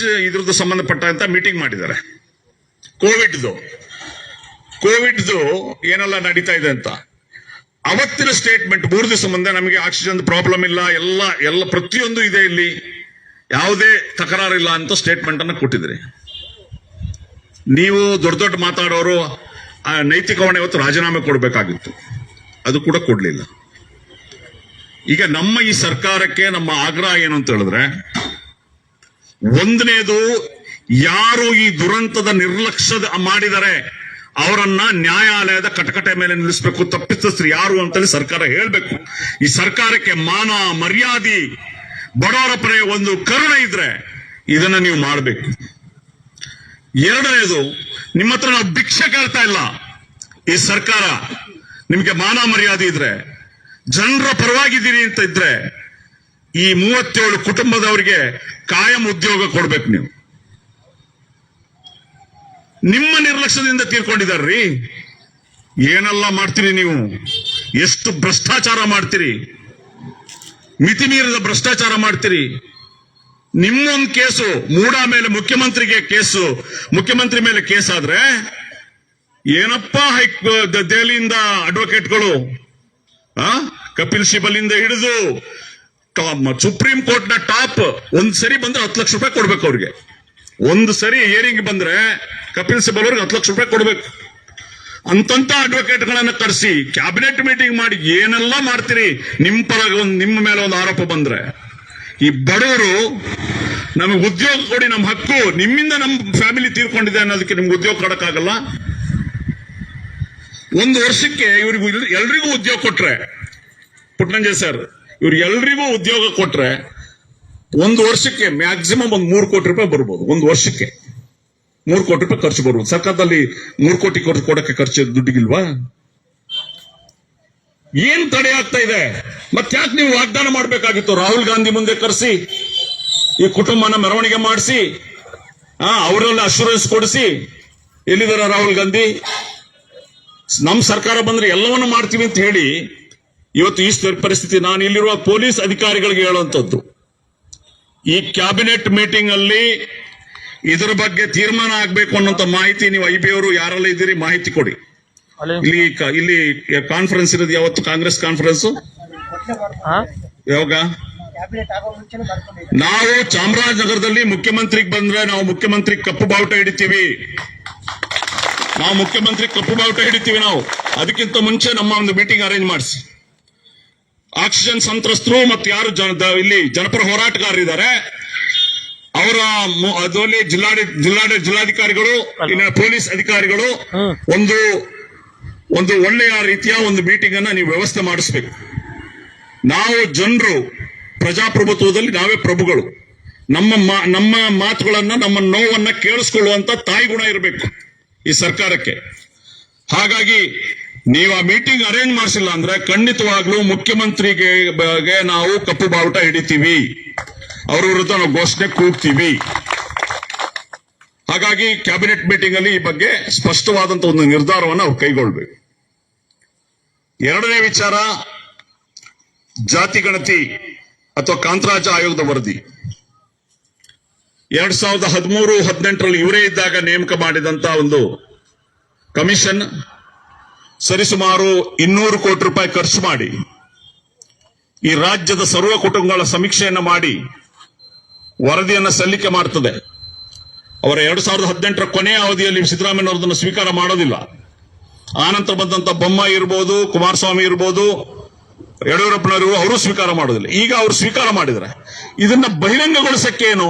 [SPEAKER 5] ಇದ್ರದ್ದು ಸಂಬಂಧಪಟ್ಟಂತ ಮೀಟಿಂಗ್ ಮಾಡಿದ್ದಾರೆ. ಕೋವಿಡ್ದು ಏನೆಲ್ಲ ನಡೀತಾ ಇದೆ ಅಂತ. ಅವತ್ತಿನ ಸ್ಟೇಟ್ಮೆಂಟ್ 3 ದಿವಸ ಮುಂದೆ ನಮಗೆ ಆಕ್ಸಿಜನ್ ಪ್ರಾಬ್ಲಮ್ ಇಲ್ಲ, ಎಲ್ಲ ಪ್ರತಿಯೊಂದು ಇದೆ, ಇಲ್ಲಿ ಯಾವುದೇ ತಕರಾರಿಲ್ಲ ಅಂತ ಸ್ಟೇಟ್ಮೆಂಟ್ ಅನ್ನು ಕೊಟ್ಟಿದ್ರಿ. ನೀವು ದೊಡ್ಡ ಮಾತಾಡೋರು ನೈತಿಕ ಹೊಣೆ ಇವತ್ತು ರಾಜೀನಾಮೆ ಕೊಡಬೇಕಾಗಿತ್ತು, ಅದು ಕೂಡ ಕೊಡ್ಲಿಲ್ಲ. ಈಗ ನಮ್ಮ ಈ ಸರ್ಕಾರಕ್ಕೆ ನಮ್ಮ ಆಗ್ರಹ ಏನು ಅಂತ ಹೇಳಿದ್ರೆ, ಒಂದನೇದು, ಯಾರು ಈ ದುರಂತದ ನಿರ್ಲಕ್ಷ್ಯ ಮಾಡಿದರೆ ಅವರನ್ನ ನ್ಯಾಯಾಲಯದ ಕಟಕಟೆ ಮೇಲೆ ನಿಲ್ಲಿಸಬೇಕು. ತಪ್ಪಿತಸ್ಥರು ಯಾರು ಅಂತೇಳಿ ಸರ್ಕಾರ ಹೇಳ್ಬೇಕು. ಈ ಸರ್ಕಾರಕ್ಕೆ ಮಾನ ಮರ್ಯಾದೆ, ಬಡವರ ಪರ ಒಂದು ಕರುಣೆ ಇದ್ರೆ ಇದನ್ನ ನೀವು ಮಾಡಬೇಕು. ಎರಡನೇದು, ನಿಮ್ಮ ಹತ್ರ ನಾವು ಭಿಕ್ಷೆ ಕೇಳ್ತಾ ಇಲ್ಲ. ಈ ಸರ್ಕಾರ ನಿಮಗೆ ಮಾನ ಮರ್ಯಾದೆ ಇದ್ರೆ, ಜನರ ಪರವಾಗಿದ್ದೀರಿ ಅಂತ ಇದ್ರೆ, ಈ 37 ಕುಟುಂಬದವರಿಗೆ ಕಾಯಂ ಉದ್ಯೋಗ ಕೊಡ್ಬೇಕು. ನೀವು ನಿಮ್ಮ ನಿರ್ಲಕ್ಷ್ಯದಿಂದ ತೀರ್ಕೊಂಡಿದಾರ್ರಿ. ಏನೆಲ್ಲ ಮಾಡ್ತೀರಿ ನೀವು, ಎಷ್ಟು ಭ್ರಷ್ಟಾಚಾರ ಮಾಡ್ತೀರಿ, ಮಿತಿ ಮೀರಿದ ಭ್ರಷ್ಟಾಚಾರ ಮಾಡ್ತೀರಿ. ನಿಮ್ಮೊಂದು ಕೇಸು ಮೂಡಾ ಮೇಲೆ ಮುಖ್ಯಮಂತ್ರಿ ಮೇಲೆ ಕೇಸ್ ಆದ್ರೆ ಏನಪ್ಪ ದೆಹಲಿಯಿಂದ ಅಡ್ವೊಕೇಟ್ಗಳು ಕಪಿಲ್ ಸಿಬಲಿಂದ ಹಿಡಿದು ಸುಪ್ರೀಂ ಕೋರ್ಟ್ ನ ಟಾಪ್, ಒಂದ್ ಸರಿ ಬಂದ್ರೆ 10 ಲಕ್ಷ ರೂಪಾಯಿ ಕೊಡ್ಬೇಕು ಅವ್ರಿಗೆ. ಒಂದು ಸರಿ ಹಿಯರಿಂಗ್ ಬಂದ್ರೆ ಕಪಿಲ್ ಸಿಬಲ್ ಅವ್ರಿಗೆ 10 ಲಕ್ಷ ರೂಪಾಯಿ ಕೊಡ್ಬೇಕು. ಅಂತಂತ ಅಡ್ವೊಕೇಟ್ ಗಳನ್ನ ಕರೆಸಿ ಕ್ಯಾಬಿನೆಟ್ ಮೀಟಿಂಗ್ ಮಾಡಿ ಏನೆಲ್ಲ ಮಾಡ್ತೀರಿ. ನಿಮ್ಮ ಮೇಲೆ ಒಂದು ಆರೋಪ ಬಂದ್ರೆ, ಈ ಬಡವರು ನಮಗೆ ಉದ್ಯೋಗ ಕೊಡಿ, ನಮ್ಮ ಹಕ್ಕು, ನಿಮ್ಮಿಂದ ನಮ್ಮ ಫ್ಯಾಮಿಲಿ ತೀರ್ಕೊಂಡಿದೆ ಅನ್ನೋದಕ್ಕೆ ನಿಮ್ಗೆ ಉದ್ಯೋಗ ಕೊಡಕ್ಕಾಗಲ್ಲ. 1 ವರ್ಷಕ್ಕೆ ಇವ್ರಿಗೂ ಎಲ್ರಿಗೂ ಉದ್ಯೋಗ ಕೊಟ್ರೆ, ಪುಟ್ಟಣಂಜಯ್ ಸರ್, ಇವ್ರು ಎಲ್ರಿಗೂ ಉದ್ಯೋಗ ಕೊಟ್ರೆ 1 ವರ್ಷಕ್ಕೆ ಮ್ಯಾಕ್ಸಿಮಮ್ 3 ಕೋಟಿ ರೂಪಾಯಿ ಬರ್ಬೋದು. 1 ವರ್ಷಕ್ಕೆ 3 ಕೋಟಿ ರೂಪಾಯಿ ಖರ್ಚು ಬರ್ಬೋದು. ಸರ್ಕಾರದಲ್ಲಿ 3 ಕೋಟಿ ಕೊಡಕ್ಕೆ ಖರ್ಚು ದುಡ್ಡಿಗಿಲ್ವಾ? ಏನ್ ತಡೆ ಆಗ್ತಾ ಇದೆ? ಮತ್ತ್ಯಾಕೆ ನೀವು ವಾಗ್ದಾನ ಮಾಡಬೇಕಾಗಿತ್ತು? ರಾಹುಲ್ ಗಾಂಧಿ ಮುಂದೆ ಕರೆಸಿ ಈ ಕುಟುಂಬನ ಮೆರವಣಿಗೆ ಮಾಡಿಸಿ, ಅವರೆಲ್ಲ ಅಶ್ಯೂರೆನ್ಸ್ ಕೊಡಿಸಿ. ಎಲ್ಲಿದ್ದಾರೆ ರಾಹುಲ್ ಗಾಂಧಿ? ನಮ್ ಸರ್ಕಾರ ಬಂದ್ರೆ ಎಲ್ಲವನ್ನೂ ಮಾಡ್ತೀವಿ ಅಂತ ಹೇಳಿ ಇವತ್ತು ಈ ಪರಿಸ್ಥಿತಿ. ನಾನು ಇಲ್ಲಿರುವ ಪೊಲೀಸ್ ಅಧಿಕಾರಿಗಳಿಗೆ ಹೇಳುವಂತದ್ದು, ಈ ಕ್ಯಾಬಿನೆಟ್ ಮೀಟಿಂಗ್ ಅಲ್ಲಿ ಇದರ ಬಗ್ಗೆ ತೀರ್ಮಾನ ಆಗ್ಬೇಕು ಅನ್ನೋಂತ ಮಾಹಿತಿ ನೀವು IB ಅವರು ಯಾರೆಲ್ಲ ಇದ್ದೀರಿ ಮಾಹಿತಿ ಕೊಡಿ. ಇಲ್ಲಿ ಕಾನ್ಫರೆನ್ಸ್ ಇರೋದು ಯಾವತ್ತು? ಕಾಂಗ್ರೆಸ್ ಕಾನ್ಫರೆನ್ಸ್ ಯಾವಾಗ? ನಾವು ಚಾಮರಾಜನಗರದಲ್ಲಿ ಮುಖ್ಯಮಂತ್ರಿಗೆ ಬಂದ್ರೆ ನಾವು ಮುಖ್ಯಮಂತ್ರಿ ಕಪ್ಪು ಬಾವುಟ ಹಿಡಿತೀವಿ. ನಾವು ಅದಕ್ಕಿಂತ ಮುಂಚೆ ನಮ್ಮ ಒಂದು ಮೀಟಿಂಗ್ ಅರೇಂಜ್ ಮಾಡಿಸಿ. ಆಕ್ಸಿಜನ್ ಸಂತ್ರಸ್ತರು ಮತ್ತು ಯಾರು ಇಲ್ಲಿ ಜನಪರ ಹೋರಾಟಗಾರರಿದ್ದಾರೆ ಅವರ ಅದರಲ್ಲಿ ಜಿಲ್ಲಾಧಿಕಾರಿಗಳು, ಪೊಲೀಸ್ ಅಧಿಕಾರಿಗಳು ಒಂದು ಒಳ್ಳೆಯ ರೀತಿಯ ಒಂದು ಮೀಟಿಂಗ್ ಅನ್ನ ನೀವು ವ್ಯವಸ್ಥೆ ಮಾಡಿಸ್ಬೇಕು. ನಾವು ಜನರು ಪ್ರಜಾಪ್ರಭುತ್ವದಲ್ಲಿ ನಾವೇ ಪ್ರಭುಗಳು. ನಮ್ಮ ಮಾತುಗಳನ್ನ, ನಮ್ಮ ನೋವನ್ನ ಕೇಳಿಸ್ಕೊಳ್ಳುವಂತ ತಾಯಿ ಗುಣ ಇರಬೇಕು ಈ ಸರ್ಕಾರಕ್ಕೆ. ಹಾಗಾಗಿ ನೀವು ಆ ಮೀಟಿಂಗ್ ಅರೇಂಜ್ ಮಾಡಿಸಿಲ್ಲ ಅಂದ್ರೆ ಖಂಡಿತವಾಗ್ಲೂ ಮುಖ್ಯಮಂತ್ರಿಗೆ ನಾವು ಕಪ್ಪು ಬಾವುಟ ಹಿಡಿತೀವಿ, ಅವ್ರ ವಿರುದ್ಧ ನಾವು ಘೋಷಣೆ ಕೂಗ್ತೀವಿ. ಹಾಗಾಗಿ ಕ್ಯಾಬಿನೆಟ್ ಮೀಟಿಂಗ್ ಅಲ್ಲಿ ಈ ಬಗ್ಗೆ ಸ್ಪಷ್ಟವಾದಂತಹ ಒಂದು ನಿರ್ಧಾರವನ್ನು ಅವ್ರು ಕೈಗೊಳ್ಬೇಕು. ಎರಡನೇ ವಿಚಾರ, ಜಾತಿ ಗಣತಿ ಅಥವಾ ಕಾಂತರಾಜ ಆಯೋಗದ ವರದಿ. 2013-18ರಲ್ಲಿ ಇವರೇ ಇದ್ದಾಗ ನೇಮಕ ಮಾಡಿದಂತ ಒಂದು ಕಮಿಷನ್ ಸರಿಸುಮಾರು 200 ಕೋಟಿ ರೂಪಾಯಿ ಖರ್ಚು ಮಾಡಿ ಈ ರಾಜ್ಯದ ಸರ್ವ ಕುಟುಂಬಗಳ ಸಮೀಕ್ಷೆಯನ್ನು ಮಾಡಿ ವರದಿಯನ್ನು ಸಲ್ಲಿಕೆ ಮಾಡ್ತದೆ. ಅವರ 2018ರ ಕೊನೆಯ ಅವಧಿಯಲ್ಲಿ ಸಿದ್ದರಾಮಯ್ಯನವರದನ್ನು ಸ್ವೀಕಾರ ಮಾಡೋದಿಲ್ಲ. ಆನಂತರ ಬಂದಂತ ಬೊಮ್ಮಾಯಿ ಇರ್ಬೋದು, ಕುಮಾರಸ್ವಾಮಿ ಇರ್ಬೋದು, ಯಡಿಯೂರಪ್ಪನವರು ಅವರು ಸ್ವೀಕಾರ ಮಾಡೋದಿಲ್ಲ. ಈಗ ಅವರು ಸ್ವೀಕಾರ ಮಾಡಿದ್ರೆ ಇದನ್ನ ಬಹಿರಂಗಗೊಳಿಸಕ್ಕೆ ಏನು?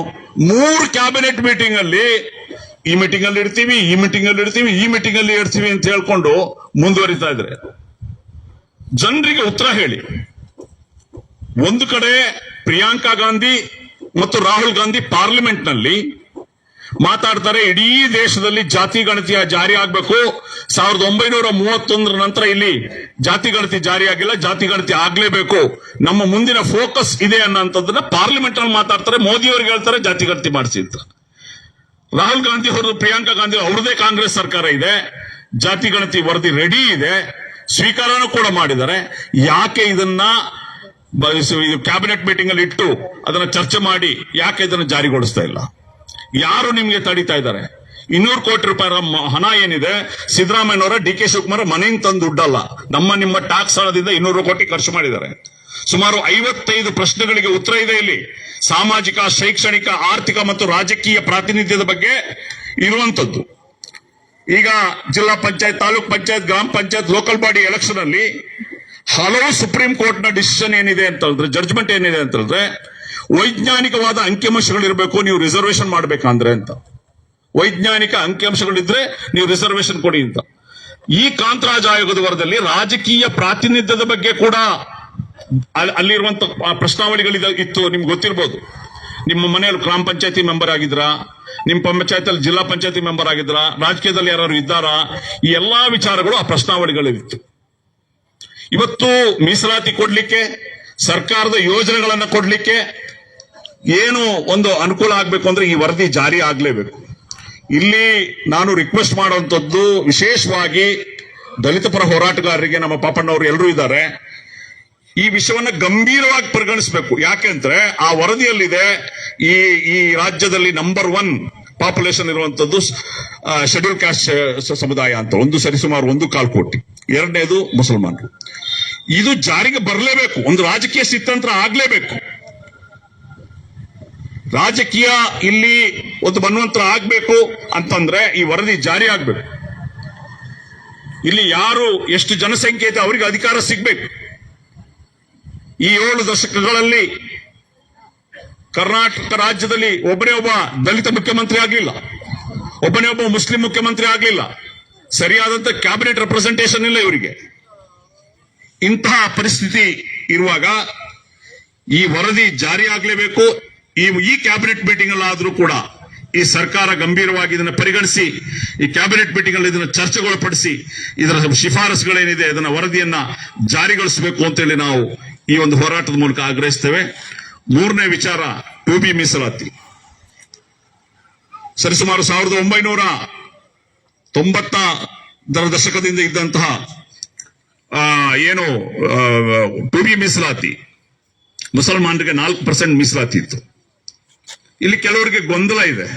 [SPEAKER 5] 3 ಕ್ಯಾಬಿನೆಟ್ ಮೀಟಿಂಗ್ ಅಲ್ಲಿ ಈ ಮೀಟಿಂಗ್ ಅಲ್ಲಿ ಇಡ್ತೀವಿ, ಈ ಮೀಟಿಂಗ್ ಅಲ್ಲಿ ಇಡ್ತೀವಿ, ಈ ಮೀಟಿಂಗ್ ಅಲ್ಲಿ ಇಡ್ತೀವಿ ಅಂತ ಹೇಳ್ಕೊಂಡು ಮುಂದುವರಿತಾ ಇದ್ರೆ ಜನರಿಗೆ ಉತ್ತರ ಹೇಳಿ. ಒಂದು ಕಡೆ ಪ್ರಿಯಾಂಕಾ ಗಾಂಧಿ ಮತ್ತು ರಾಹುಲ್ ಗಾಂಧಿ ಪಾರ್ಲಿಮೆಂಟ್ ನಲ್ಲಿ ಮಾತಾಡ್ತಾರೆ ಇಡೀ ದೇಶದಲ್ಲಿ ಜಾತಿ ಗಣತಿಯ ಜಾರಿ ಆಗ್ಬೇಕು. 1931 ನಂತರ ಇಲ್ಲಿ ಜಾತಿ ಗಣತಿ ಜಾರಿ ಆಗಿಲ್ಲ, ಜಾತಿ ಗಣತಿ ಆಗ್ಲೇಬೇಕು, ನಮ್ಮ ಮುಂದಿನ ಫೋಕಸ್ ಇದೆ ಅನ್ನೋಂಥದ್ದನ್ನ ಪಾರ್ಲಿಮೆಂಟ್ ಅಲ್ಲಿ ಮಾತಾಡ್ತಾರೆ. ಮೋದಿ ಅವ್ರಿಗೆ ಹೇಳ್ತಾರೆ ಜಾತಿ ಗಣತಿ ಮಾಡಿಸಿ ಅಂತ. ರಾಹುಲ್ ಗಾಂಧಿ ಅವರು, ಪ್ರಿಯಾಂಕಾ ಗಾಂಧಿ ಅವ್ರದೇ ಕಾಂಗ್ರೆಸ್ ಸರ್ಕಾರ ಇದೆ, ಜಾತಿ ಗಣತಿ ವರದಿ ರೆಡಿ ಇದೆ, ಸ್ವೀಕಾರನೂ ಕೂಡ ಮಾಡಿದ್ದಾರೆ. ಯಾಕೆ ಇದನ್ನ ಕ್ಯಾಬಿನೆಟ್ ಮೀಟಿಂಗ್ ಅಲ್ಲಿ ಇಟ್ಟು ಅದನ್ನ ಚರ್ಚೆ ಮಾಡಿ ಯಾಕೆ ಇದನ್ನು ಜಾರಿಗೊಳಿಸ್ತಾ ಇಲ್ಲ? ಯಾರು ನಿಮ್ಗೆ ತಡೀತಾ ಇದ್ದಾರೆ? 200 ಕೋಟಿ ರೂಪಾಯಿ ಹಣ ಏನಿದೆ ಸಿದ್ದರಾಮಯ್ಯನವರ, ಡಿ ಕೆ ಶಿವಕುಮಾರ್ ಮನೆಯಿಂದ ತಂದು ದುಡ್ಡಲ್ಲ, ನಿಮ್ಮ ಟ್ಯಾಕ್ಸ್ ಹಣದಿಂದ 200 ಕೋಟಿ ಖರ್ಚು ಮಾಡಿದ್ದಾರೆ. ಸುಮಾರು 55 ಪ್ರಶ್ನೆಗಳಿಗೆ ಉತ್ತರ ಇದೆ ಇಲ್ಲಿ. ಸಾಮಾಜಿಕ, ಶೈಕ್ಷಣಿಕ, ಆರ್ಥಿಕ ಮತ್ತು ರಾಜಕೀಯ ಪ್ರಾತಿನಿಧ್ಯದ ಬಗ್ಗೆ ಇರುವಂತದ್ದು. ಈಗ ಜಿಲ್ಲಾ ಪಂಚಾಯತ್, ತಾಲೂಕ್ ಪಂಚಾಯತ್, ಗ್ರಾಮ ಪಂಚಾಯತ್, ಲೋಕಲ್ ಬಾಡಿ ಎಲೆಕ್ಷನ್ ಅಲ್ಲಿ ಹಲವು ಸುಪ್ರೀಂ ಕೋರ್ಟ್ ನ ಡಿಸಿಷನ್ ಏನಿದೆ ಅಂತ ಹೇಳಿದ್ರೆ, ಜಡ್ಜ್ಮೆಂಟ್ ಏನಿದೆ ಅಂತ ಹೇಳಿದ್ರೆ, ವೈಜ್ಞಾನಿಕವಾದ ಅಂಕಿಅಂಶಗಳಿರಬೇಕು ನೀವು ರಿಸರ್ವೇಶನ್ ಮಾಡ್ಬೇಕಂದ್ರೆ ಅಂತ. ವೈಜ್ಞಾನಿಕ ಅಂಕಿಅಂಶಗಳಿದ್ರೆ ನೀವು ರಿಸರ್ವೇಶನ್ ಕೊಡಿ ಅಂತ. ಈ ಕಾಂತರಾಜ್ ಆಯೋಗದ ವರದಿಯಲ್ಲಿ ರಾಜಕೀಯ ಪ್ರಾತಿನಿಧ್ಯದ ಬಗ್ಗೆ ಕೂಡ ಅಲ್ಲಿರುವಂತ ಪ್ರಶ್ನಾವಳಿಗಳಿದೆ ಇತ್ತು. ನಿಮ್ಗೆ ಗೊತ್ತಿರ್ಬೋದು. ನಿಮ್ಮ ಮನೆಯಲ್ಲಿ ಗ್ರಾಮ ಪಂಚಾಯತಿ ಮೆಂಬರ್ ಆಗಿದ್ರಾ, ನಿಮ್ಮ ಪಂಚಾಯತ್ ಜಿಲ್ಲಾ ಪಂಚಾಯತಿ ಮೆಂಬರ್ ಆಗಿದ್ರಾ, ರಾಜಕೀಯದಲ್ಲಿ ಯಾರು ಇದ್ದಾರಾ, ಈ ಎಲ್ಲಾ ವಿಚಾರಗಳು ಆ ಪ್ರಶ್ನಾವಳಿಗಳಿತ್ತು. ಇವತ್ತು ಮೀಸಲಾತಿ ಕೊಡ್ಲಿಕ್ಕೆ, ಸರ್ಕಾರದ ಯೋಜನೆಗಳನ್ನ ಕೊಡ್ಲಿಕ್ಕೆ ಏನು ಒಂದು ಅನುಕೂಲ ಆಗ್ಬೇಕು ಅಂದ್ರೆ ಈ ವರದಿ ಜಾರಿ ಆಗ್ಲೇಬೇಕು. ಇಲ್ಲಿ ನಾನು ರಿಕ್ವೆಸ್ಟ್ ಮಾಡುವಂತದ್ದು ವಿಶೇಷವಾಗಿ ದಲಿತ ಪರ ಹೋರಾಟಗಾರರಿಗೆ, ನಮ್ಮ ಪಾಪಣ್ಣವರು ಎಲ್ಲರೂ ಇದ್ದಾರೆ, ಈ ವಿಷಯವನ್ನ ಗಂಭೀರವಾಗಿ ಪರಿಗಣಿಸಬೇಕು. ಯಾಕೆಂದ್ರೆ ಆ ವರದಿಯಲ್ಲಿದೆ ಈ ರಾಜ್ಯದಲ್ಲಿ ನಂಬರ್ 1 ಪಾಪ್ಯುಲೇಷನ್ ಇರುವಂತದ್ದು ಶೆಡ್ಯೂಲ್ ಕಾಸ್ಟ್ ಸಮುದಾಯ ಅಂತ, ಒಂದು ಸರಿಸುಮಾರು 1.25 ಕೋಟಿ. ಎರಡನೇದು ಮುಸಲ್ಮಾನರು. ಇದು ಜಾರಿಗೆ ಬರಲೇಬೇಕು, ಒಂದು ರಾಜಕೀಯ ಸ್ಥಿತ್ಯಂತರ ಆಗ್ಲೇಬೇಕು. ರಾಜಕೀಯ ಇಲ್ಲಿ ಒಂದು ಮನ್ವಂತರ ಆಗ್ಬೇಕು ಅಂತಂದ್ರೆ ಈ ವರದಿ ಜಾರಿ ಆಗ್ಬೇಕು. ಇಲ್ಲಿ ಯಾರು ಎಷ್ಟು ಜನಸಂಖ್ಯೆ ಇದೆ ಅವರಿಗೆ ಅಧಿಕಾರ ಸಿಗ್ಬೇಕು. ಈ 7 ದಶಕಗಳಲ್ಲಿ ಕರ್ನಾಟಕ ರಾಜ್ಯದಲ್ಲಿ ಒಬ್ಬನೇ ಒಬ್ಬ ದಲಿತ ಮುಖ್ಯಮಂತ್ರಿ ಆಗಲಿಲ್ಲ, ಒಬ್ಬನೇ ಒಬ್ಬ ಮುಸ್ಲಿಂ ಮುಖ್ಯಮಂತ್ರಿ ಆಗಲಿಲ್ಲ, ಸರಿಯಾದಂತ ಕ್ಯಾಬಿನೆಟ್ ರೆಪ್ರೆಸೆಂಟೇಷನ್ ಇಲ್ಲ ಇವರಿಗೆ. ಇಂತಹ ಪರಿಸ್ಥಿತಿ ಇರುವಾಗ ಈ ವರದಿ ಜಾರಿ ಆಗಲೇಬೇಕು. ಈ ಕ್ಯಾಬಿನೆಟ್ ಮೀಟಿಂಗ್ ಅಲ್ಲಾದ್ರೂ ಕೂಡ ಈ ಸರ್ಕಾರ ಗಂಭೀರವಾಗಿ ಇದನ್ನು ಪರಿಗಣಿಸಿ, ಈ ಕ್ಯಾಬಿನೆಟ್ ಮೀಟಿಂಗ್ ಅಲ್ಲಿ ಇದನ್ನು ಚರ್ಚೆಗೊಳಪಡಿಸಿ, ಇದರ ಶಿಫಾರಸುಗಳೇನಿದೆ ಅದನ್ನ ವರದಿಯನ್ನ ಜಾರಿಗೊಳಿಸಬೇಕು ಅಂತೇಳಿ ನಾವು ಈ ಒಂದು ಹೋರಾಟದ ಮೂಲಕ ಆಗ್ರಹಿಸ್ತೇವೆ. 3ನೇ ವಿಚಾರ 2B ಮೀಸಲಾತಿ. ಸರಿಸುಮಾರು 1990 ದಶಕದಿಂದ ಇದ್ದಂತಹ ಏನು 2B ಮೀಸಲಾತಿ, ಮುಸಲ್ಮಾನರಿಗೆ 4% ಮೀಸಲಾತಿ ಇತ್ತು. ಇಲ್ಲಿ ಕೆಲವರಿಗೆ ಗೊಂದಲ ಇದೆ.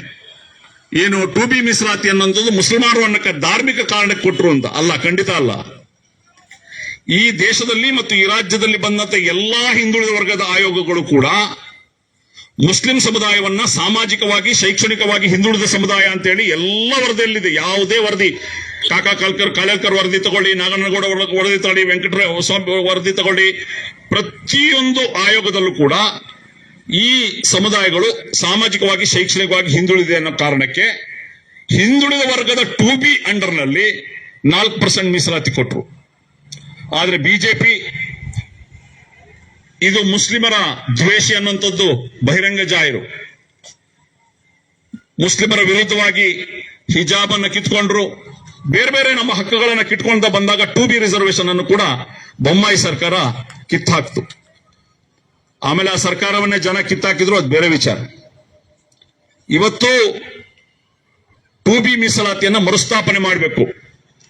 [SPEAKER 5] ಏನು 2B ಮೀಸಲಾತಿ ಅನ್ನೋದು ಮುಸಲ್ಮಾನರು ಅನ್ನಕ್ಕೆ ಧಾರ್ಮಿಕ ಕಾರಣಕ್ಕೆ ಕೊಟ್ಟರು ಅಂತ ಅಲ್ಲ, ಖಂಡಿತ ಅಲ್ಲ. ಈ ದೇಶದಲ್ಲಿ ಮತ್ತು ಈ ರಾಜ್ಯದಲ್ಲಿ ಬಂದಂತ ಎಲ್ಲಾ ಹಿಂದುಳಿದ ವರ್ಗದ ಆಯೋಗಗಳು ಕೂಡ ಮುಸ್ಲಿಂ ಸಮುದಾಯವನ್ನ ಸಾಮಾಜಿಕವಾಗಿ, ಶೈಕ್ಷಣಿಕವಾಗಿ ಹಿಂದುಳಿದ ಸಮುದಾಯ ಅಂತೇಳಿ ಎಲ್ಲ ವರದಿಯಲ್ಲಿದೆ. ಯಾವುದೇ ವರದಿ, ಕಾಕಾ ಕಾಲೇಲ್ಕರ್ ವರದಿ ತಗೊಳ್ಳಿ, ನಾಗನಗೌಡ ವರದಿ ತಗೊಳ್ಳಿ, ವೆಂಕಟಸ್ವಾಮಿ ವರದಿ ತಗೊಳ್ಳಿ, ಪ್ರತಿಯೊಂದು ಆಯೋಗದಲ್ಲೂ ಕೂಡ ಈ ಸಮುದಾಯಗಳು ಸಾಮಾಜಿಕವಾಗಿ, ಶೈಕ್ಷಣಿಕವಾಗಿ ಹಿಂದುಳಿದೆ ಅನ್ನೋ ಕಾರಣಕ್ಕೆ ಹಿಂದುಳಿದ ವರ್ಗದ 2B ಅಂಡರ್ನಲ್ಲಿ 4% ಮೀಸಲಾತಿ ಕೊಟ್ಟರು. ಆದ್ರೆ ಬಿಜೆಪಿ ಇದು ಮುಸ್ಲಿಮರ ದ್ವೇಷಿ ಅನ್ನುವಂಥದ್ದು ಬಹಿರಂಗ ಜಾಹಿರು. ಮುಸ್ಲಿಮರ ವಿರುದ್ಧವಾಗಿ ಹಿಜಾಬ್ ಅನ್ನು ಕಿತ್ಕೊಂಡ್ರು, ಬೇರೆ ಬೇರೆ ನಮ್ಮ ಹಕ್ಕುಗಳನ್ನ ಕಿತ್ಕೊಂಡ ಬಂದಾಗ 2B ರಿಸರ್ವೇಶನ್ ಅನ್ನು ಕೂಡ ಬೊಮ್ಮಾಯಿ ಸರ್ಕಾರ ಕಿತ್ತಾಕ್ತು. ಆಮೇಲೆ ಆ ಸರ್ಕಾರವನ್ನೇ ಜನ ಕಿತ್ತಾಕಿದ್ರು, ಅದು ಬೇರೆ ವಿಚಾರ. ಇವತ್ತು 2B ಮೀಸಲಾತಿಯನ್ನ ಮರುಸ್ಥಾಪನೆ ಮಾಡಬೇಕು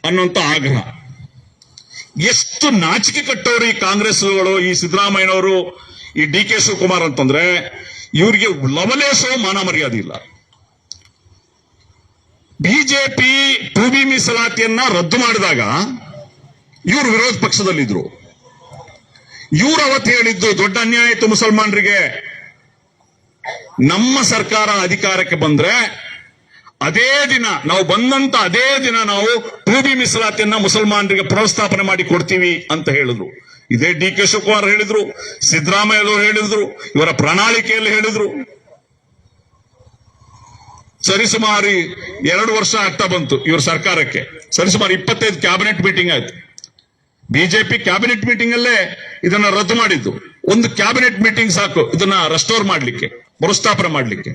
[SPEAKER 5] ಅನ್ನುವಂತ ಆಗ್ರಹ. ಎಷ್ಟು ನಾಚಿಕೆ ಕಟ್ಟೋರು ಈ ಕಾಂಗ್ರೆಸ್ಗಳು, ಈ ಸಿದ್ದರಾಮಯ್ಯನವರು, ಈ ಡಿ ಕೆ ಶಿವಕುಮಾರ್ ಅಂತಂದ್ರೆ ಇವರಿಗೆ ಲವಲೇಶೋ ಮಾನ ಮರ್ಯಾದೆ ಇಲ್ಲ. ಬಿಜೆಪಿ 2B ಮೀಸಲಾತಿಯನ್ನ ರದ್ದು ಮಾಡಿದಾಗ ಇವರು ವಿರೋಧ ಪಕ್ಷದಲ್ಲಿದ್ರು. ಇವರು ಅವತ್ತು ಹೇಳಿದ್ದು ದೊಡ್ಡ ಅನ್ಯಾಯ ಇತ್ತು ಮುಸಲ್ಮಾನರಿಗೆ. ನಮ್ಮ ಸರ್ಕಾರ ಅಧಿಕಾರಕ್ಕೆ ಬಂದ್ರೆ ಅದೇ ದಿನ, ನಾವು ಬಂದಂತ ಅದೇ ದಿನ ನಾವು 2B ಮೀಸಲಾತಿಯನ್ನ ಮುಸಲ್ಮಾನರಿಗೆ ಪುನರ್ಸ್ಥಾಪನೆ ಮಾಡಿ ಕೊಡ್ತೀವಿ ಅಂತ ಹೇಳಿದ್ರು. ಇದೇ ಡಿ ಕೆ ಶಿವಕುಮಾರ್ ಹೇಳಿದ್ರು, ಸಿದ್ದರಾಮಯ್ಯವರು ಹೇಳಿದ್ರು, ಇವರ ಪ್ರಣಾಳಿಕೆಯಲ್ಲಿ ಹೇಳಿದ್ರು. ಸರಿಸುಮಾರು 2 ವರ್ಷ ಆಗ್ತಾ ಬಂತು ಇವ್ರ ಸರ್ಕಾರಕ್ಕೆ. ಸರಿಸುಮಾರು 25 ಕ್ಯಾಬಿನೆಟ್ ಮೀಟಿಂಗ್ ಆಯ್ತು. ಬಿಜೆಪಿ ಕ್ಯಾಬಿನೆಟ್ ಮೀಟಿಂಗ್ ಅಲ್ಲೇ ಇದನ್ನ ರದ್ದು ಮಾಡಿದ್ದು. ಒಂದು ಕ್ಯಾಬಿನೆಟ್ ಮೀಟಿಂಗ್ ಸಾಕು ಇದನ್ನ ರೆಸ್ಟೋರ್ ಮಾಡ್ಲಿಕ್ಕೆ, ಮರುಸ್ಥಾಪನೆ ಮಾಡ್ಲಿಕ್ಕೆ.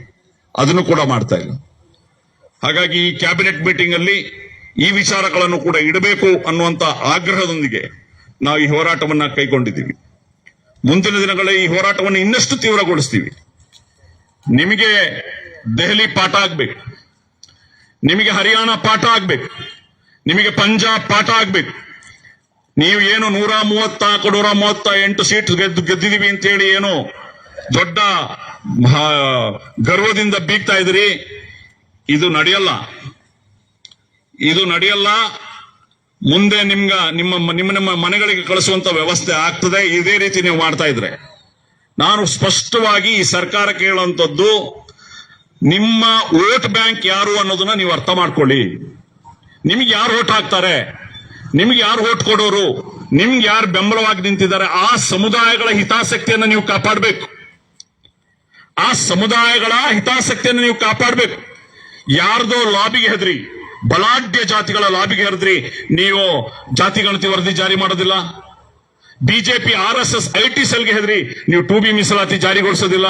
[SPEAKER 5] ಅದನ್ನು ಕೂಡ ಮಾಡ್ತಾ ಇಲ್ಲ. ಹಾಗಾಗಿ ಈ ಕ್ಯಾಬಿನೆಟ್ ಮೀಟಿಂಗ್ ಅಲ್ಲಿ ಈ ವಿಚಾರಗಳನ್ನು ಕೂಡ ಇಡಬೇಕು ಅನ್ನುವಂತ ಆಗ್ರಹದೊಂದಿಗೆ ನಾವು ಈ ಹೋರಾಟವನ್ನ ಕೈಗೊಂಡಿದ್ದೀವಿ. ಮುಂದಿನ ದಿನಗಳಲ್ಲಿ ಈ ಹೋರಾಟವನ್ನು ಇನ್ನಷ್ಟು ತೀವ್ರಗೊಳಿಸ್ತೀವಿ. ನಿಮಗೆ ದೆಹಲಿ ಪಾಠ ಆಗ್ಬೇಕು, ನಿಮಗೆ ಹರಿಯಾಣ ಪಾಠ ಆಗ್ಬೇಕು, ನಿಮಗೆ ಪಂಜಾಬ್ ಪಾಠ ಆಗ್ಬೇಕು. ನೀವು ಏನು 134 138 ಸೀಟ್ ಗೆದ್ದಿದೀವಿ ಅಂತೇಳಿ ಏನು ದೊಡ್ಡ ಗರ್ವದಿಂದ ಬೀಗ್ತಾ ಇದ್ರಿ. ಇದು ನಡೆಯಲ್ಲ, ಇದು ನಡೆಯಲ್ಲ. ಮುಂದೆ ನಿಮ್ಮ ಮನೆಗಳಿಗೆ ಕಳಿಸುವಂತ ವ್ಯವಸ್ಥೆ ಆಗ್ತದೆ ಇದೇ ರೀತಿ ನೀವು ಮಾಡ್ತಾ ಇದ್ರೆ. ನಾನು ಸ್ಪಷ್ಟವಾಗಿ ಈ ಸರ್ಕಾರಕ್ಕೆ ಹೇಳುವಂತದ್ದು, ನಿಮ್ಮ ವೋಟ್ ಬ್ಯಾಂಕ್ ಯಾರು ಅನ್ನೋದನ್ನ ನೀವು ಅರ್ಥ ಮಾಡ್ಕೊಳ್ಳಿ. ನಿಮ್ಗೆ ಯಾರು ವೋಟ್ ಹಾಕ್ತಾರೆ, ನಿಮ್ಗೆ ಯಾರು ವೋಟ್ ಕೊಡೋರು, ನಿಮ್ಗೆ ಯಾರು ಬೆಂಬಲವಾಗಿ ನಿಂತಿದ್ದಾರೆ, ಆ ಸಮುದಾಯಗಳ ಹಿತಾಸಕ್ತಿಯನ್ನು ನೀವು ಕಾಪಾಡಬೇಕು. ಆ ಸಮುದಾಯಗಳ ಹಿತಾಸಕ್ತಿಯನ್ನು ನೀವು ಕಾಪಾಡಬೇಕು. ಯಾರ್ದೋ ಲಾಬಿಗೆ ಹೆದರಿ, ಬಲಾಢ್ಯ ಜಾತಿಗಳ ಲಾಬಿಗೆ ಹೆದರಿ ನೀವು ಜಾತಿ ಗಣತಿ ವರದಿ ಜಾರಿ ಮಾಡೋದಿಲ್ಲ. ಬಿಜೆಪಿ RSS IT ಸೆಲ್ಗೆ ಹೆದರಿ ನೀವು 2B ಮೀಸಲಾತಿ ಜಾರಿಗೊಳಿಸೋದಿಲ್ಲ.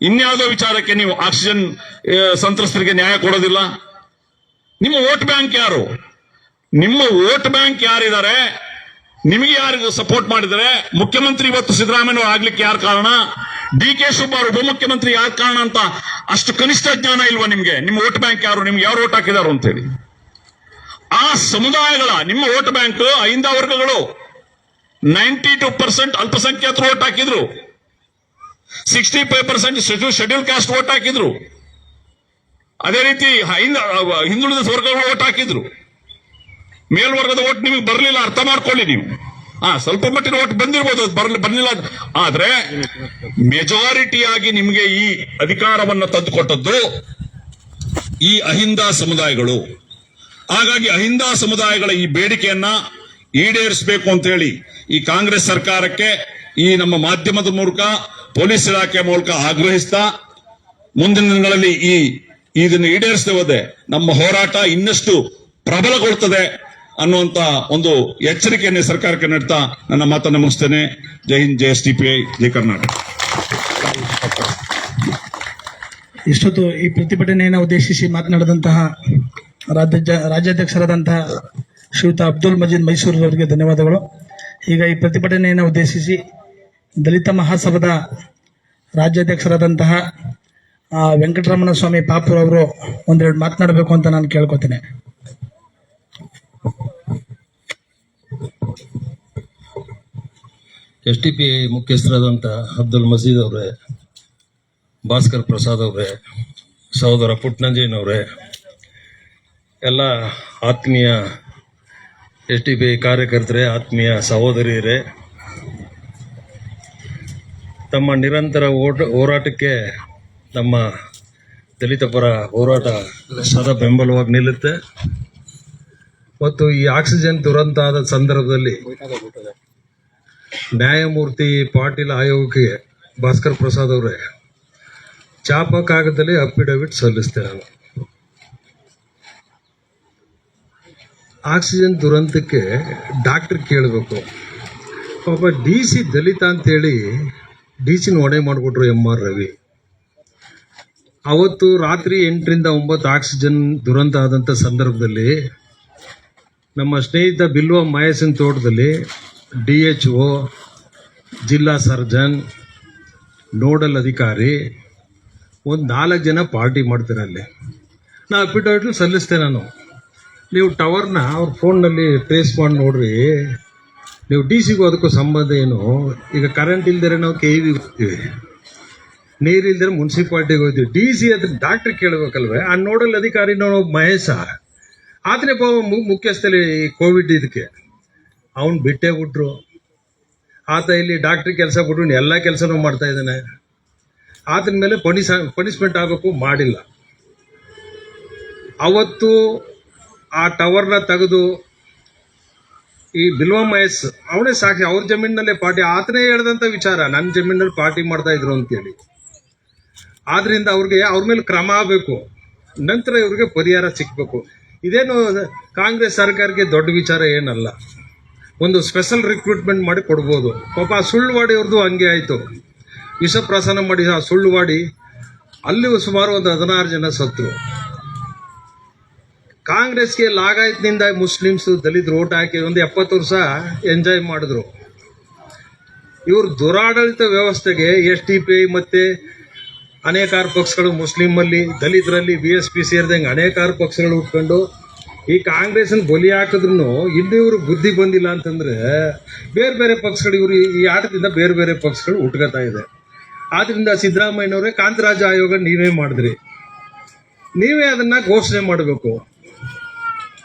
[SPEAKER 5] ಇನ್ಯಾವುದೋ ವಿಚಾರಕ್ಕೆ ನೀವು ಆಕ್ಸಿಜನ್ ಸಂತ್ರಸ್ತರಿಗೆ ನ್ಯಾಯ ಕೊಡೋದಿಲ್ಲ. ನಿಮ್ಮ ವೋಟ್ ಬ್ಯಾಂಕ್ ಯಾರು? ನಿಮ್ಮ ವೋಟ್ ಬ್ಯಾಂಕ್ ಯಾರಿದ್ದಾರೆ? ನಿಮಗೆ ಯಾರು ಸಪೋರ್ಟ್ ಮಾಡಿದರೆ? ಮುಖ್ಯಮಂತ್ರಿ ಇವತ್ತು ಸಿದ್ದರಾಮಯ್ಯ ಆಗ್ಲಿಕ್ಕೆ ಯಾರು ಕಾರಣ? DK ಶಿವಕುಮಾರ್ ಉಪಮುಖ್ಯಮಂತ್ರಿ ಯಾರು ಕಾರಣ ಅಂತ ಅಷ್ಟು ಕನಿಷ್ಠ ಜ್ಞಾನ ಇಲ್ವಾ ನಿಮ್ಗೆ? ನಿಮ್ಮ ವೋಟ್ ಬ್ಯಾಂಕ್ ಯಾರು, ನಿಮ್ಗೆ ಯಾರು ವೋಟ್ ಹಾಕಿದಾರು ಅಂತೇಳಿ. ಆ ಸಮುದಾಯಗಳ ನಿಮ್ಮ ವೋಟ್ ಬ್ಯಾಂಕ್ ಅಹಿಂದ ವರ್ಗಗಳು 92% ಅಲ್ಪಸಂಖ್ಯಾತರು ವೋಟ್ ಹಾಕಿದ್ರು, 65% ಶೆಡ್ಯೂಲ್ ಕಾಸ್ಟ್ ವೋಟ್ ಹಾಕಿದ್ರು, ಅದೇ ರೀತಿ ಹಿಂದುಳಿದ ವರ್ಗಗಳು ವೋಟ್ ಹಾಕಿದ್ರು. ಮೇಲ್ವರ್ಗದ ವೋಟ್ ನಿಮಗೆ ಬರಲಿಲ್ಲ, ಅರ್ಥ ಮಾಡ್ಕೊಳ್ಳಿ ನೀವು. ಸ್ವಲ್ಪ ಮಟ್ಟಿನ ವೋಟ್ ಬಂದಿರಬಹುದು, ಬರಲಿಲ್ಲ. ಆದ್ರೆ ಮೆಜಾರಿಟಿಯಾಗಿ ನಿಮಗೆ ಈ ಅಧಿಕಾರವನ್ನು ತಂದುಕೊಟ್ಟದ್ದು ಈ ಅಹಿಂದ ಸಮುದಾಯಗಳು. ಹಾಗಾಗಿ ಅಹಿಂದ ಸಮುದಾಯಗಳ ಈ ಬೇಡಿಕೆಯನ್ನ ಈಡೇರಿಸಬೇಕು ಅಂತ ಹೇಳಿ ಈ ಕಾಂಗ್ರೆಸ್ ಸರ್ಕಾರಕ್ಕೆ ಈ ನಮ್ಮ ಮಾಧ್ಯಮದ ಮೂಲಕ, ಪೊಲೀಸ್ ಇಲಾಖೆ ಮೂಲಕ ಆಗ್ರಹಿಸ್ತಾ, ಮುಂದಿನ ದಿನಗಳಲ್ಲಿ ಇದನ್ನು ಈಡೇರಿಸದೆ ಹೋದೆ ನಮ್ಮ ಹೋರಾಟ ಇನ್ನಷ್ಟು ಪ್ರಬಲಗೊಳ್ಳುತ್ತದೆ ಅನ್ನುವಂತ ಒಂದು ಎಚ್ಚರಿಕೆಯನ್ನು ಸರ್ಕಾರಕ್ಕೆ ನೀಡ್ತಾ ನನ್ನ ಮಾತನ್ನು ಮುಗಿಸ್ತೇನೆ. ಜೈ ಹಿಂದ್, ಜೈ SDPI, ಜೈ ಕರ್ನಾಟಕ.
[SPEAKER 1] ಇಷ್ಟೊತ್ತು ಈ ಪ್ರತಿಭಟನೆಯನ್ನು ಉದ್ದೇಶಿಸಿ ಮಾತನಾಡಿದಂತಹ ರಾಜ್ಯಾಧ್ಯಕ್ಷರಾದಂತಹ ಶ್ರೀಯುತ ಅಬ್ದುಲ್ ಮಜೀದ್ ಮೈಸೂರು ಅವರಿಗೆ ಧನ್ಯವಾದಗಳು. ಈಗ ಈ ಪ್ರತಿಭಟನೆಯನ್ನು ಉದ್ದೇಶಿಸಿ ದಲಿತ ಮಹಾಸಭಾದ ರಾಜ್ಯಾಧ್ಯಕ್ಷರಾದಂತಹ ವೆಂಕಟರಮಣ ಸ್ವಾಮಿ ಪಾಪೂರ್ ಅವರು ಒಂದೆರಡು ಮಾತನಾಡಬೇಕು ಅಂತ ನಾನು ಕೇಳ್ಕೊತೇನೆ.
[SPEAKER 6] SDPI ಮುಖ್ಯಸ್ಥರಾದಂಥ ಅಬ್ದುಲ್ ಮಜೀದ್ ಅವರೇ, ಭಾಸ್ಕರ್ ಪ್ರಸಾದ್ ಅವರೇ, ಸಹೋದರ ಪುಟ್ನಂಜಯ್ಯನವರೇ, ಎಲ್ಲ ಆತ್ಮೀಯ SDPI ಕಾರ್ಯಕರ್ತರೇ, ಆತ್ಮೀಯ ಸಹೋದರಿಯರೇ, ತಮ್ಮ ನಿರಂತರ ಹೋರಾಟಕ್ಕೆ ನಮ್ಮ ದಲಿತ ಪರ ಹೋರಾಟ ಸದಾ ಬೆಂಬಲವಾಗಿ ನಿಲ್ಲುತ್ತೆ. ಮತ್ತು ಈ ಆಕ್ಸಿಜನ್ ದುರಂತ ಆದ ಸಂದರ್ಭದಲ್ಲಿ ನ್ಯಾಯಮೂರ್ತಿ ಪಾಟೀಲ್ ಆಯೋಗಕ್ಕೆ ಭಾಸ್ಕರ್ ಪ್ರಸಾದ್ ಅವರೇ ಚಾಪ ಕಾಗದದಲ್ಲಿ ಅಫಿಡವಿಟ್ ಸಲ್ಲಿಸ್ತೇನೆ. ನಾನು ಆಕ್ಸಿಜನ್ ದುರಂತಕ್ಕೆ ಡಾಕ್ಟರ್ ಕೇಳಬೇಕು. ಪಾಪ DC ದಲಿತ ಅಂತೇಳಿ DC ಹೊಣೆ ಮಾಡಿಕೊಟ್ರು MR ರವಿ. ಅವತ್ತು ರಾತ್ರಿ 8 ರಿಂದ 9 ಆಕ್ಸಿಜನ್ ದುರಂತ ಆದಂಥ ಸಂದರ್ಭದಲ್ಲಿ ನಮ್ಮ ಸ್ನೇಹಿತ ಬಿಲ್ವ ಮಹೇಶನ್ ತೋಟದಲ್ಲಿ DHO, ಜಿಲ್ಲಾ ಸರ್ಜನ್, ನೋಡಲ್ ಅಧಿಕಾರಿ ಒಂದು 4 ಜನ ಪಾರ್ಟಿ ಮಾಡ್ತಾರೆ. ಅಲ್ಲಿ ನಾ ಅಫಿಡವಿಟ್ ಸಲ್ಲಿಸ್ತೇನೆ. ನೀವು ಟವರ್ನ ಅವ್ರ ಫೋನ್ನಲ್ಲಿ ಟ್ರೇಸ್ ಮಾಡಿ ನೋಡ್ರಿ. ನೀವು DCಗೂ ಅದಕ್ಕೂ ಸಂಬಂಧ ಏನು? ಈಗ ಕರೆಂಟ್ ಇಲ್ದರೆ ನಾವು KV ಹೋಗ್ತೀವಿ, ನೀರು ಇಲ್ದರೆ ಮುನ್ಸಿಪಾಲ್ಟಿಗೆ ಹೋಗ್ತೀವಿ. DC ಅದ್ರ ಡಾಕ್ಟರ್ ಕೇಳಬೇಕಲ್ವೇ? ಆ ನೋಡಲ್ ಅಧಿಕಾರಿ ಮಹೇಶ ಆತನೇ ಮುಖ್ಯಸ್ಥಲಿ ಕೋವಿಡ್ ಇದಕ್ಕೆ ಅವನು ಬಿಟ್ಟೇ ಬಿಟ್ರು. ಆತ ಇಲ್ಲಿ ಡಾಕ್ಟ್ರ್ ಕೆಲಸ ಬಿಟ್ಟು ಎಲ್ಲ ಕೆಲಸನೂ ಮಾಡ್ತಾ ಇದ್ದಾನೆ. ಆತನ ಮೇಲೆ ಪನಿಷ್ಮೆಂಟ್ ಆಗಬೇಕು, ಮಾಡಿಲ್ಲ. ಅವತ್ತು ಆ ಟವರ್ನ ತೆಗೆದು ಈ ಬಿಲ್ವ ಮಹೇಶ್ ಅವನೇ ಸಾಕ್ಷಿ, ಅವ್ರ ಜಮೀನಿನಲ್ಲೇ ಪಾರ್ಟಿ, ಆತನೇ ಹೇಳ್ದಂಥ ವಿಚಾರ, ನನ್ನ ಜಮೀನಲ್ಲಿ ಪಾರ್ಟಿ ಮಾಡ್ತಾ ಇದ್ರು ಅಂತೇಳಿ. ಆದ್ರಿಂದ ಅವ್ರಿಗೆ ಅವ್ರ ಮೇಲೆ ಕ್ರಮ ಆಗಬೇಕು, ನಂತರ ಇವ್ರಿಗೆ ಪರಿಹಾರ ಸಿಕ್ಬೇಕು. ಇದೇನು ಕಾಂಗ್ರೆಸ್ ಸರ್ಕಾರಕ್ಕೆ ದೊಡ್ಡ ವಿಚಾರ ಏನಲ್ಲ. ಒಂದು ಸ್ಪೆಷಲ್ ರಿಕ್ರೂಟ್ಮೆಂಟ್ ಮಾಡಿ ಕೊಡ್ಬೋದು. ಪಾಪ ಸುಳ್ಳುವಾಡಿ ಅವ್ರದ್ದು ಹಂಗೆ ಆಯಿತು. ವಿಷಪ್ರಾಶನ ಮಾಡಿ ಆ ಸುಳ್ಳುವಾಡಿ ಅಲ್ಲಿ ಸುಮಾರು ಒಂದು 16 ಜನ ಸತ್ರು. ಕಾಂಗ್ರೆಸ್ಗೆ ಲಾಗಾಯತ್ನಿಂದ ಮುಸ್ಲಿಮ್ಸ್ ದಲಿತರು ಓಟ್ ಹಾಕಿ ಒಂದು 70 ವರ್ಷ ಎಂಜಾಯ್ ಮಾಡಿದ್ರು. ಇವರು ದುರಾಡಳಿತ ವ್ಯವಸ್ಥೆಗೆ SDPI ಮತ್ತೆ ಅನೇಕಾರು ಪಕ್ಷಗಳು, ಮುಸ್ಲಿಮಲ್ಲಿ, ದಲಿತರಲ್ಲಿ BSP ಸೇರಿದಂಗೆ ಅನೇಕಾರು ಪಕ್ಷಗಳು ಉಟ್ಕೊಂಡು ಈ ಕಾಂಗ್ರೆಸ್ನ ಬಲಿ ಹಾಕಿದ್ರು ಇಲ್ಲಿ ಇವರು ಬುದ್ಧಿ ಬಂದಿಲ್ಲ ಅಂತಂದ್ರೆ ಬೇರೆ ಬೇರೆ ಪಕ್ಷಗಳು, ಇವರು ಈ ಆಟದಿಂದ ಬೇರೆ ಬೇರೆ ಪಕ್ಷಗಳು ಹುಟ್ಕೋತಾ ಇದೆ. ಆದ್ರಿಂದ ಸಿದ್ದರಾಮಯ್ಯನವರೇ ಕಾಂತರಾಜ ಆಯೋಗ ನೀವೇ ಮಾಡಿದ್ರಿ, ನೀವೇ ಅದನ್ನ ಘೋಷಣೆ ಮಾಡಬೇಕು.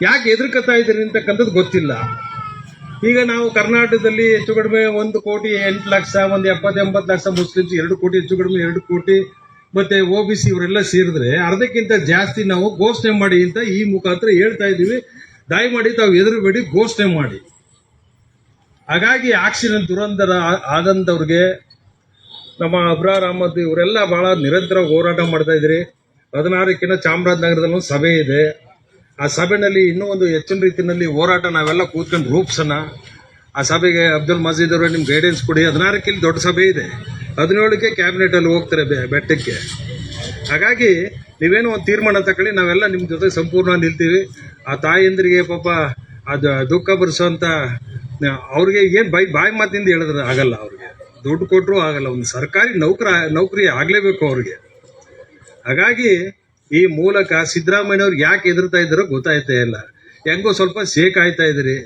[SPEAKER 6] ಯಾಕೆ ಎದುರ್ಕತಾ ಇದ್ದೀರಿ ಅಂತಕ್ಕಂಥದ್ದು ಗೊತ್ತಿಲ್ಲ. ಈಗ ನಾವು ಕರ್ನಾಟಕದಲ್ಲಿ ಹೆಚ್ಚು ಕಡಿಮೆ 1,08,00,000, ಒಂದು 70-80 ಲಕ್ಷ ಮುಸ್ಲಿಮ್ಸ್, 2 ಕೋಟಿ, ಹೆಚ್ಚು ಕಡಿಮೆ 2 ಕೋಟಿ, ಮತ್ತೆ OBC ಇವರೆಲ್ಲ ಸೇರಿದ್ರೆ ಅರ್ಧಕ್ಕಿಂತ ಜಾಸ್ತಿ ನಾವು ಘೋಷಣೆ ಮಾಡಿ ಅಂತ ಈ ಮುಖಾಂತರ ಹೇಳ್ತಾ ಇದ್ದೀವಿ. ದಯಮಾಡಿ ತಾವು ಎದುರುಬೇಡಿ, ಘೋಷಣೆ ಮಾಡಿ. ಹಾಗಾಗಿ ಆಕ್ಸಿಡೆಂಟ್ ದುರಂತರ ಆದಂತವ್ರಿಗೆ ನಮ್ಮ ಅಬ್ರಾರ್ ಅಹಮದ್ ಇವರೆಲ್ಲ ಬಹಳ ನಿರಂತರ ಹೋರಾಟ ಮಾಡ್ತಾ ಇದ್ರಿ. 16ಕ್ಕೆ ಚಾಮರಾಜನಗರದಲ್ಲಿ ಒಂದು ಸಭೆ ಇದೆ. ಆ ಸಭೆಯಲ್ಲಿ ಇನ್ನೂ ಒಂದು ಹೆಚ್ಚಿನ ರೀತಿಯಲ್ಲಿ ಹೋರಾಟ ನಾವೆಲ್ಲ ಕೂತ್ಕೊಂಡು ರೂಪಿಸೋಣ. ಆ ಸಭೆಗೆ ಅಬ್ದುಲ್ ಮಜೀದ್ ಅವರು ನಿಮ್ಗೆ ಗೈಡೆನ್ಸ್ ಕೊಡಿ. 16ಕ್ಕೆ ಇಲ್ಲಿ ದೊಡ್ಡ ಸಭೆ ಇದೆ, 17ಕ್ಕೆ ಕ್ಯಾಬಿನೆಟ್ ಅಲ್ಲಿ ಹೋಗ್ತಾರೆ ಬೆಟ್ಟಕ್ಕೆ. ಹಾಗಾಗಿ ನೀವೇನೋ ಒಂದು ತೀರ್ಮಾನ ತಗೊಳ್ಳಿ, ನಾವೆಲ್ಲ ನಿಮ್ಮ ಜೊತೆ ಸಂಪೂರ್ಣ ನಿಲ್ತೀವಿ. ಆ ತಾಯಂದ್ರಿಗೆ ಪಾಪ ಅದು ದುಃಖ ಭರಿಸುವಂತ ಅವ್ರಿಗೆ ಏನ್ ಬಾಯಿ ಮಾತಿಂದ ಹೇಳಿದ್ರೆ ಆಗಲ್ಲ, ಅವ್ರಿಗೆ ದುಡ್ಡು ಕೊಟ್ಟರು ಆಗಲ್ಲ, ಒಂದು ಸರ್ಕಾರಿ ನೌಕರಿ ಆಗ್ಲೇಬೇಕು ಅವ್ರಿಗೆ. ಹಾಗಾಗಿ ಈ ಮೂಲಕ ಸಿದ್ದರಾಮಯ್ಯನವ್ರು ಯಾಕೆ ಎದುರ್ತಾ ಇದ್ದಾರೋ ಗೊತ್ತಾಯ್ತಾ ಇಲ್ಲ. ಹೆಂಗೋ ಸ್ವಲ್ಪ ಸೇಕ್ ಆಯ್ತಾ ಇದ್ರಿ,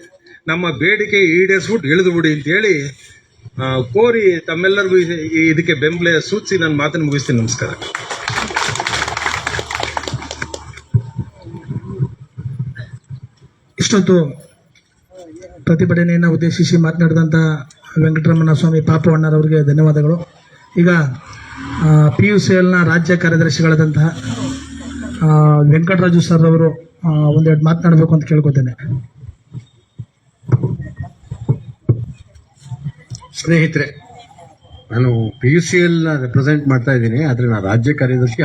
[SPEAKER 6] ನಮ್ಮ ಬೇಡಿಕೆ ಈಡೇರಿಸ್ಬಿಟ್ಟು ಇಳಿದು ಬಿಡಿ ಅಂತ ಹೇಳಿ ಕೋರಿ ತಮ್ಮೆಲ್ಲರಿಗೂ ಇದಕ್ಕೆ ಬೆಂಬಲ ಸೂಚಿಸಿ ನನ್ನ ಮಾತನ್ನು ಮುಗಿಸ್ತೀನಿ. ನಮಸ್ಕಾರ.
[SPEAKER 1] ಇಷ್ಟೊತ್ತು ಪ್ರತಿಭಟನೆಯನ್ನು ಉದ್ದೇಶಿಸಿ ಮಾತನಾಡಿದಂಥ ವೆಂಕಟರಮಣ ಸ್ವಾಮಿ ಪಾಪವಣ್ಣರವರಿಗೆ ಧನ್ಯವಾದಗಳು. ಈಗ PUCLನ ರಾಜ್ಯ ಕಾರ್ಯದರ್ಶಿಗಳಾದಂತಹ ವೆಂಕಟರಾಜು ಸರ್ ಅವರು ಒಂದೆರಡು ಮಾತನಾಡಬೇಕು ಅಂತ ಕೇಳ್ಕೊತೇನೆ.
[SPEAKER 7] ಸ್ನೇಹಿತರೆ, ನಾನು PUCLನ ರೆಪ್ರೆಸೆಂಟ್ ಮಾಡ್ತಾ ಇದ್ದೀನಿ, ಆದರೆ ನಾನು ರಾಜ್ಯ ಕಾರ್ಯದರ್ಶಿ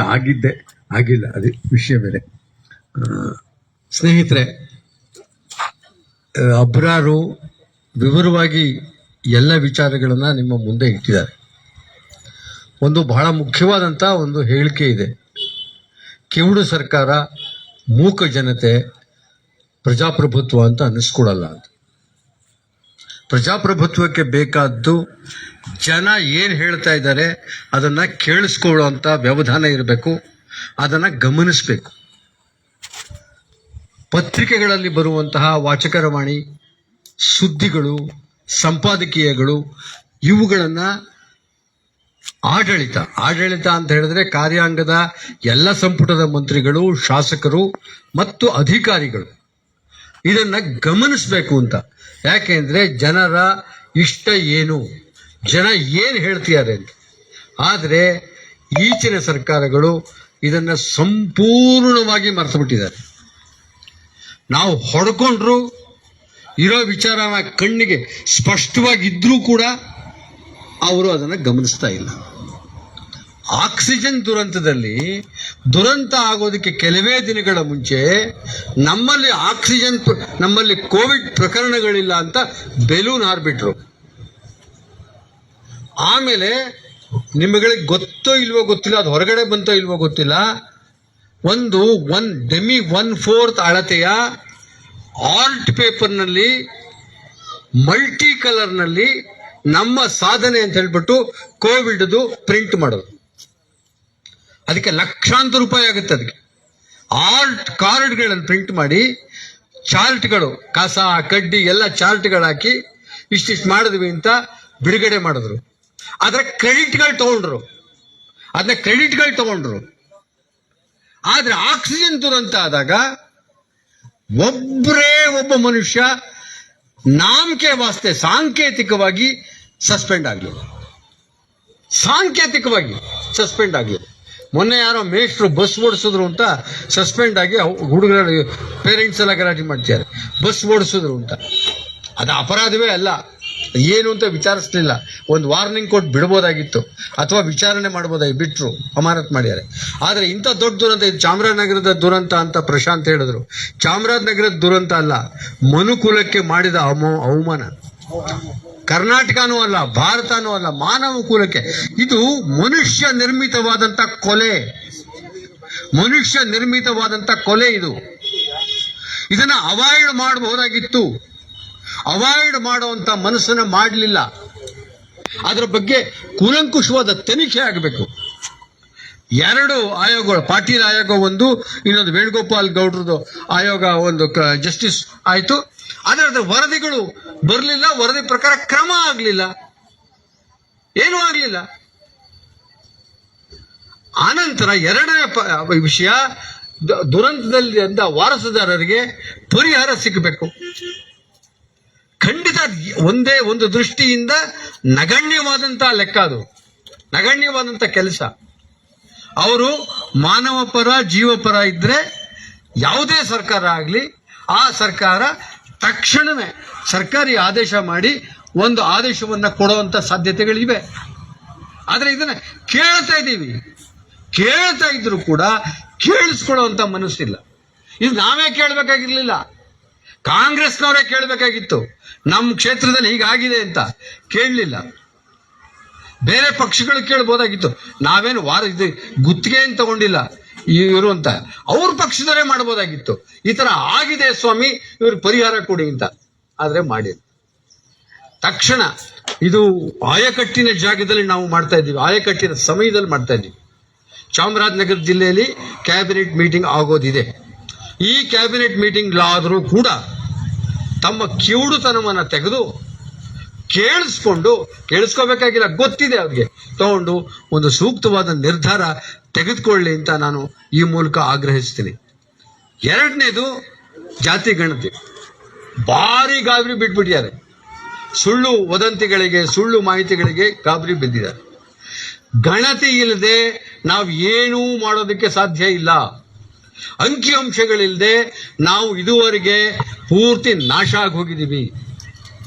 [SPEAKER 7] ಆಗಿಲ್ಲ, ಅದು ವಿಷಯ ಬೇರೆ. ಸ್ನೇಹಿತರೆ, ಅಬ್ರಾರು ವಿವರವಾಗಿ ಎಲ್ಲ ವಿಚಾರಗಳನ್ನ ನಿಮ್ಮ ಮುಂದೆ ಇಟ್ಟಿದ್ದಾರೆ. ಒಂದು ಬಹಳ ಮುಖ್ಯವಾದಂಥ ಒಂದು ಹೇಳಿಕೆ ಇದೆ. ಕಿವುಡು ಸರ್ಕಾರ, ಮೂಕ ಜನತೆ, ಪ್ರಜಾಪ್ರಭುತ್ವ ಅಂತ ಅನ್ನಿಸ್ಕೊಡಲ್ಲ ಅಂತ. ಪ್ರಜಾಪ್ರಭುತ್ವಕ್ಕೆ ಬೇಕಾದ್ದು ಜನ ಏನು ಹೇಳ್ತಾ ಇದ್ದಾರೆ ಅದನ್ನ ಕೇಳಿಸ್ಕೊಳ್ಳುವಂಥ ವ್ಯವಧಾನ ಇರಬೇಕು, ಅದನ್ನ ಗಮನಿಸಬೇಕು. ಪತ್ರಿಕೆಗಳಲ್ಲಿ ಬರುವಂತಹ ವಾಚಕರವಾಣಿ, ಸುದ್ದಿಗಳು, ಸಂಪಾದಕೀಯಗಳು, ಇವುಗಳನ್ನ ಆಡಳಿತ ಅಂತ ಹೇಳಿದ್ರೆ ಕಾರ್ಯಾಂಗದ ಎಲ್ಲ ಸಂಪುಟದ ಮಂತ್ರಿಗಳು, ಶಾಸಕರು ಮತ್ತು ಅಧಿಕಾರಿಗಳು ಇದನ್ನ ಗಮನಿಸಬೇಕು ಅಂತ. ಯಾಕೆಂದ್ರೆ ಜನರ ಇಷ್ಟ ಏನು, ಜನ ಏನು ಹೇಳ್ತಿದ್ದಾರೆ ಅಂತ. ಆದರೆ ಈಚಿನ ಸರ್ಕಾರಗಳು ಇದನ್ನ ಸಂಪೂರ್ಣವಾಗಿ ಮರೆತು ಬಿಟ್ಟಿದ್ದಾರೆ. ನಾವು ಹೊಡ್ಕೊಂಡ್ರು ಇರೋ ವಿಚಾರನ ಕಣ್ಣಿಗೆ ಸ್ಪಷ್ಟವಾಗಿದ್ರೂ ಕೂಡ ಅವರು ಅದನ್ನು ಗಮನಿಸ್ತಾ ಇಲ್ಲ. ಆಕ್ಸಿಜನ್ ದುರಂತ ಆಗೋದಕ್ಕೆ ಕೆಲವೇ ದಿನಗಳ ಮುಂಚೆ ನಮ್ಮಲ್ಲಿ ಕೋವಿಡ್ ಪ್ರಕರಣಗಳಿಲ್ಲ ಅಂತ ಬೆಲೂನ್ ಹಾರ್ಬಿಟ್ರು. ಆಮೇಲೆ ನಿಮಗೆ ಗೊತ್ತೋ ಇಲ್ವೋ ಗೊತ್ತಿಲ್ಲ, ಅದು ಹೊರಗಡೆ ಬಂತೋ ಇಲ್ವೋ ಗೊತ್ತಿಲ್ಲ, ಒಂದು 1/4 ಅಳತೆಯ ಆರ್ಟ್ ಪೇಪರ್ನಲ್ಲಿ ಮಲ್ಟಿ ಕಲರ್ನಲ್ಲಿ ನಮ್ಮ ಸಾಧನೆ ಅಂತ ಹೇಳ್ಬಿಟ್ಟು ಕೋವಿಡ್ದು ಪ್ರಿಂಟ್ ಮಾಡೋದು. ಅದಕ್ಕೆ ಲಕ್ಷಾಂತರ ರೂಪಾಯಿ ಆಗುತ್ತೆ. ಅದಕ್ಕೆ ಆರ್ಟ್ ಕಾರ್ಡ್ಗಳನ್ನು ಪ್ರಿಂಟ್ ಮಾಡಿ, ಚಾರ್ಟ್ಗಳು, ಕಸ ಕಡ್ಡಿ ಎಲ್ಲ ಚಾರ್ಟ್ಗಳು ಹಾಕಿ ಇಷ್ಟಿಷ್ಟು ಮಾಡಿದ್ವಿ ಅಂತ ಬಿಡುಗಡೆ ಮಾಡಿದ್ರು. ಅದರ ಕ್ರೆಡಿಟ್ಗಳು ತಗೊಂಡ್ರು. ಆದ್ರೆ ಆಕ್ಸಿಜನ್ ದುರಂತ ಆದಾಗ ಒಬ್ಬ ಮನುಷ್ಯ ನಾಮಕೆ ವಾಸ್ತೆ ಸಾಂಕೇತಿಕವಾಗಿ ಸಸ್ಪೆಂಡ್ ಆಗಲಿಲ್ಲ. ಮೊನ್ನೆ ಯಾರೋ ಮೇಷ್ಟ್ರು ಬಸ್ ಓಡಿಸಿದ್ರು ಅಂತ ಸಸ್ಪೆಂಡ್ ಆಗಿ ಹುಡುಗರ ಪೇರೆಂಟ್ಸ್ ಎಲ್ಲ ಗಲಾಟೆ ಮಾಡ್ತಿದ್ದಾರೆ. ಬಸ್ ಓಡಿಸಿದ್ರು ಅಂತ ಅದು ಅಪರಾಧವೇ ಅಲ್ಲ, ಏನು ಅಂತ ವಿಚಾರಿಸಲಿಲ್ಲ. ಒಂದು ವಾರ್ನಿಂಗ್ ಕೊಟ್ಟು ಬಿಡ್ಬೋದಾಗಿತ್ತು, ಅಥವಾ ವಿಚಾರಣೆ ಮಾಡ್ಬೋದಾಗಿ ಬಿಟ್ರು, ಅಮಾನತ್ ಮಾಡ್ಯಾರೆ. ಆದರೆ ಇಂಥ ದೊಡ್ಡ ದುರಂತ, ಇದು ಚಾಮರಾಜನಗರದ ದುರಂತ ಅಂತ ಪ್ರಶಾಂತ್ ಹೇಳಿದ್ರು. ಚಾಮರಾಜನಗರದ ದುರಂತ ಅಲ್ಲ, ಮನುಕುಲಕ್ಕೆ ಮಾಡಿದ ಅವಮಾನ. ಕರ್ನಾಟಕನೂ ಅಲ್ಲ, ಭಾರತನೂ ಅಲ್ಲ, ಮಾನವ ಕುಲಕ್ಕೆ. ಇದು ಮನುಷ್ಯ ನಿರ್ಮಿತವಾದಂಥ ಕೊಲೆ ಇದು. ಇದನ್ನ ಅವಾಯ್ಡ್ ಮಾಡಬಹುದಾಗಿತ್ತು. ಅವಾಯ್ಡ್ ಮಾಡುವಂತ ಮನಸ್ಸನ್ನ ಮಾಡಲಿಲ್ಲ. ಅದರ ಬಗ್ಗೆ ಕೂಲಂಕುಷವಾದ ತನಿಖೆ ಆಗಬೇಕು. 2 ಆಯೋಗಗಳು, ಪಾಟೀಲ್ ಆಯೋಗ ಒಂದು, ಇನ್ನೊಂದು ವೇಣುಗೋಪಾಲ್ ಗೌಡ್ರದ್ದು ಆಯೋಗ ಒಂದು ಜಸ್ಟಿಸ್ ಆಯಿತು. ಅದರ ವರದಿಗಳು ಬರಲಿಲ್ಲ, ವರದಿ ಪ್ರಕಾರ ಕ್ರಮ ಆಗಲಿಲ್ಲ, ಏನೂ ಆಗಲಿಲ್ಲ. ಆನಂತರ 2ನೇ ವಿಷಯ, ದುರಂತದಲ್ಲಿ ಅಂದ ವಾರಸುದಾರರಿಗೆ ಪರಿಹಾರ ಸಿಗಬೇಕು. ಖಂಡಿತ ಒಂದೇ ಒಂದು ದೃಷ್ಟಿಯಿಂದ ನಗಣ್ಯವಾದಂತ ಲೆಕ್ಕ, ಅದು ನಗಣ್ಯವಾದಂತ ಕೆಲಸ. ಅವರು ಮಾನವ ಪರ, ಜೀವ ಪರ ಇದ್ರೆ ಯಾವುದೇ ಸರ್ಕಾರ ಆಗಲಿ, ಆ ಸರ್ಕಾರ ತಕ್ಷಣವೇ ಸರ್ಕಾರಿ ಆದೇಶ ಮಾಡಿ ಒಂದು ಆದೇಶವನ್ನ ಕೊಡುವಂತ ಸಾಧ್ಯತೆಗಳಿವೆ. ಆದ್ರೆ ಇದನ್ನ ಕೇಳ್ತಾ ಇದ್ರು ಕೂಡ ಕೇಳಿಸ್ಕೊಳ್ಳುವಂತ ಮನಸ್ಸಿಲ್ಲ. ಇದು ನಾವೇ ಕೇಳಬೇಕಾಗಿರ್ಲಿಲ್ಲ, ಕಾಂಗ್ರೆಸ್ನವರೇ ಕೇಳಬೇಕಾಗಿತ್ತು. ನಮ್ಮ ಕ್ಷೇತ್ರದಲ್ಲಿ ಹೀಗಾಗಿದೆ ಅಂತ ಕೇಳಲಿಲ್ಲ. ಬೇರೆ ಪಕ್ಷಗಳು ಕೇಳ್ಬೋದಾಗಿತ್ತು. ನಾವೇನು ಇದು ಗುತ್ತಿಗೆ ಏನು ತಗೊಂಡಿಲ್ಲ ಇವರು ಅಂತ, ಅವ್ರ ಪಕ್ಷದವರೇ ಮಾಡ್ಬೋದಾಗಿತ್ತು. ಈ ತರ ಆಗಿದೆ ಸ್ವಾಮಿ, ಇವ್ರಿಗೆ ಪರಿಹಾರ ಕೊಡಿ ಅಂತ. ಆದ್ರೆ ಮಾಡಿಲ್ಲ. ತಕ್ಷಣ ಇದು ಆಯಕಟ್ಟಿನ ಜಾಗದಲ್ಲಿ ನಾವು ಮಾಡ್ತಾ ಇದ್ದೀವಿ, ಆಯಕಟ್ಟಿನ ಸಮಯದಲ್ಲಿ ಮಾಡ್ತಾ ಇದ್ದೀವಿ. ಚಾಮರಾಜನಗರ ಜಿಲ್ಲೆಯಲ್ಲಿ ಕ್ಯಾಬಿನೆಟ್ ಮೀಟಿಂಗ್ ಆಗೋದಿದೆ. ಈ ಕ್ಯಾಬಿನೆಟ್ ಮೀಟಿಂಗ್ ಆದರೂ ಕೂಡ ತಮ್ಮ ಕಿವುಡುತನವನ್ನು ತೆಗೆದು ಕೇಳಿಸ್ಕೋಬೇಕಾಗಿಲ್ಲ, ಗೊತ್ತಿದೆ ಅವ್ರಿಗೆ, ತಗೊಂಡು ಒಂದು ಸೂಕ್ತವಾದ ನಿರ್ಧಾರ ತೆಗೆದುಕೊಳ್ಳಿ ಅಂತ ನಾನು ಈ ಮೂಲಕ ಆಗ್ರಹಿಸ್ತೀನಿ. 2ನೇದು ಜಾತಿ ಗಣತಿ. ಭಾರಿ ಗಾಬರಿ ಬಿಟ್ಬಿಟ್ಟಿದ್ದಾರೆ. ಸುಳ್ಳು ವದಂತಿಗಳಿಗೆ, ಸುಳ್ಳು ಮಾಹಿತಿಗಳಿಗೆ ಗಾಬರಿ ಬಿದ್ದಿದ್ದಾರೆ. ಗಣತಿ ಇಲ್ಲದೆ ನಾವು ಏನೂ ಮಾಡೋದಕ್ಕೆ ಸಾಧ್ಯ ಇಲ್ಲ. ಅಂಕಿಅಂಶಗಳಿಲ್ಲದೆ ನಾವು ಇದುವರೆಗೆ ಪೂರ್ತಿ ನಾಶ ಆಗಿ ಹೋಗಿದ್ದೀವಿ.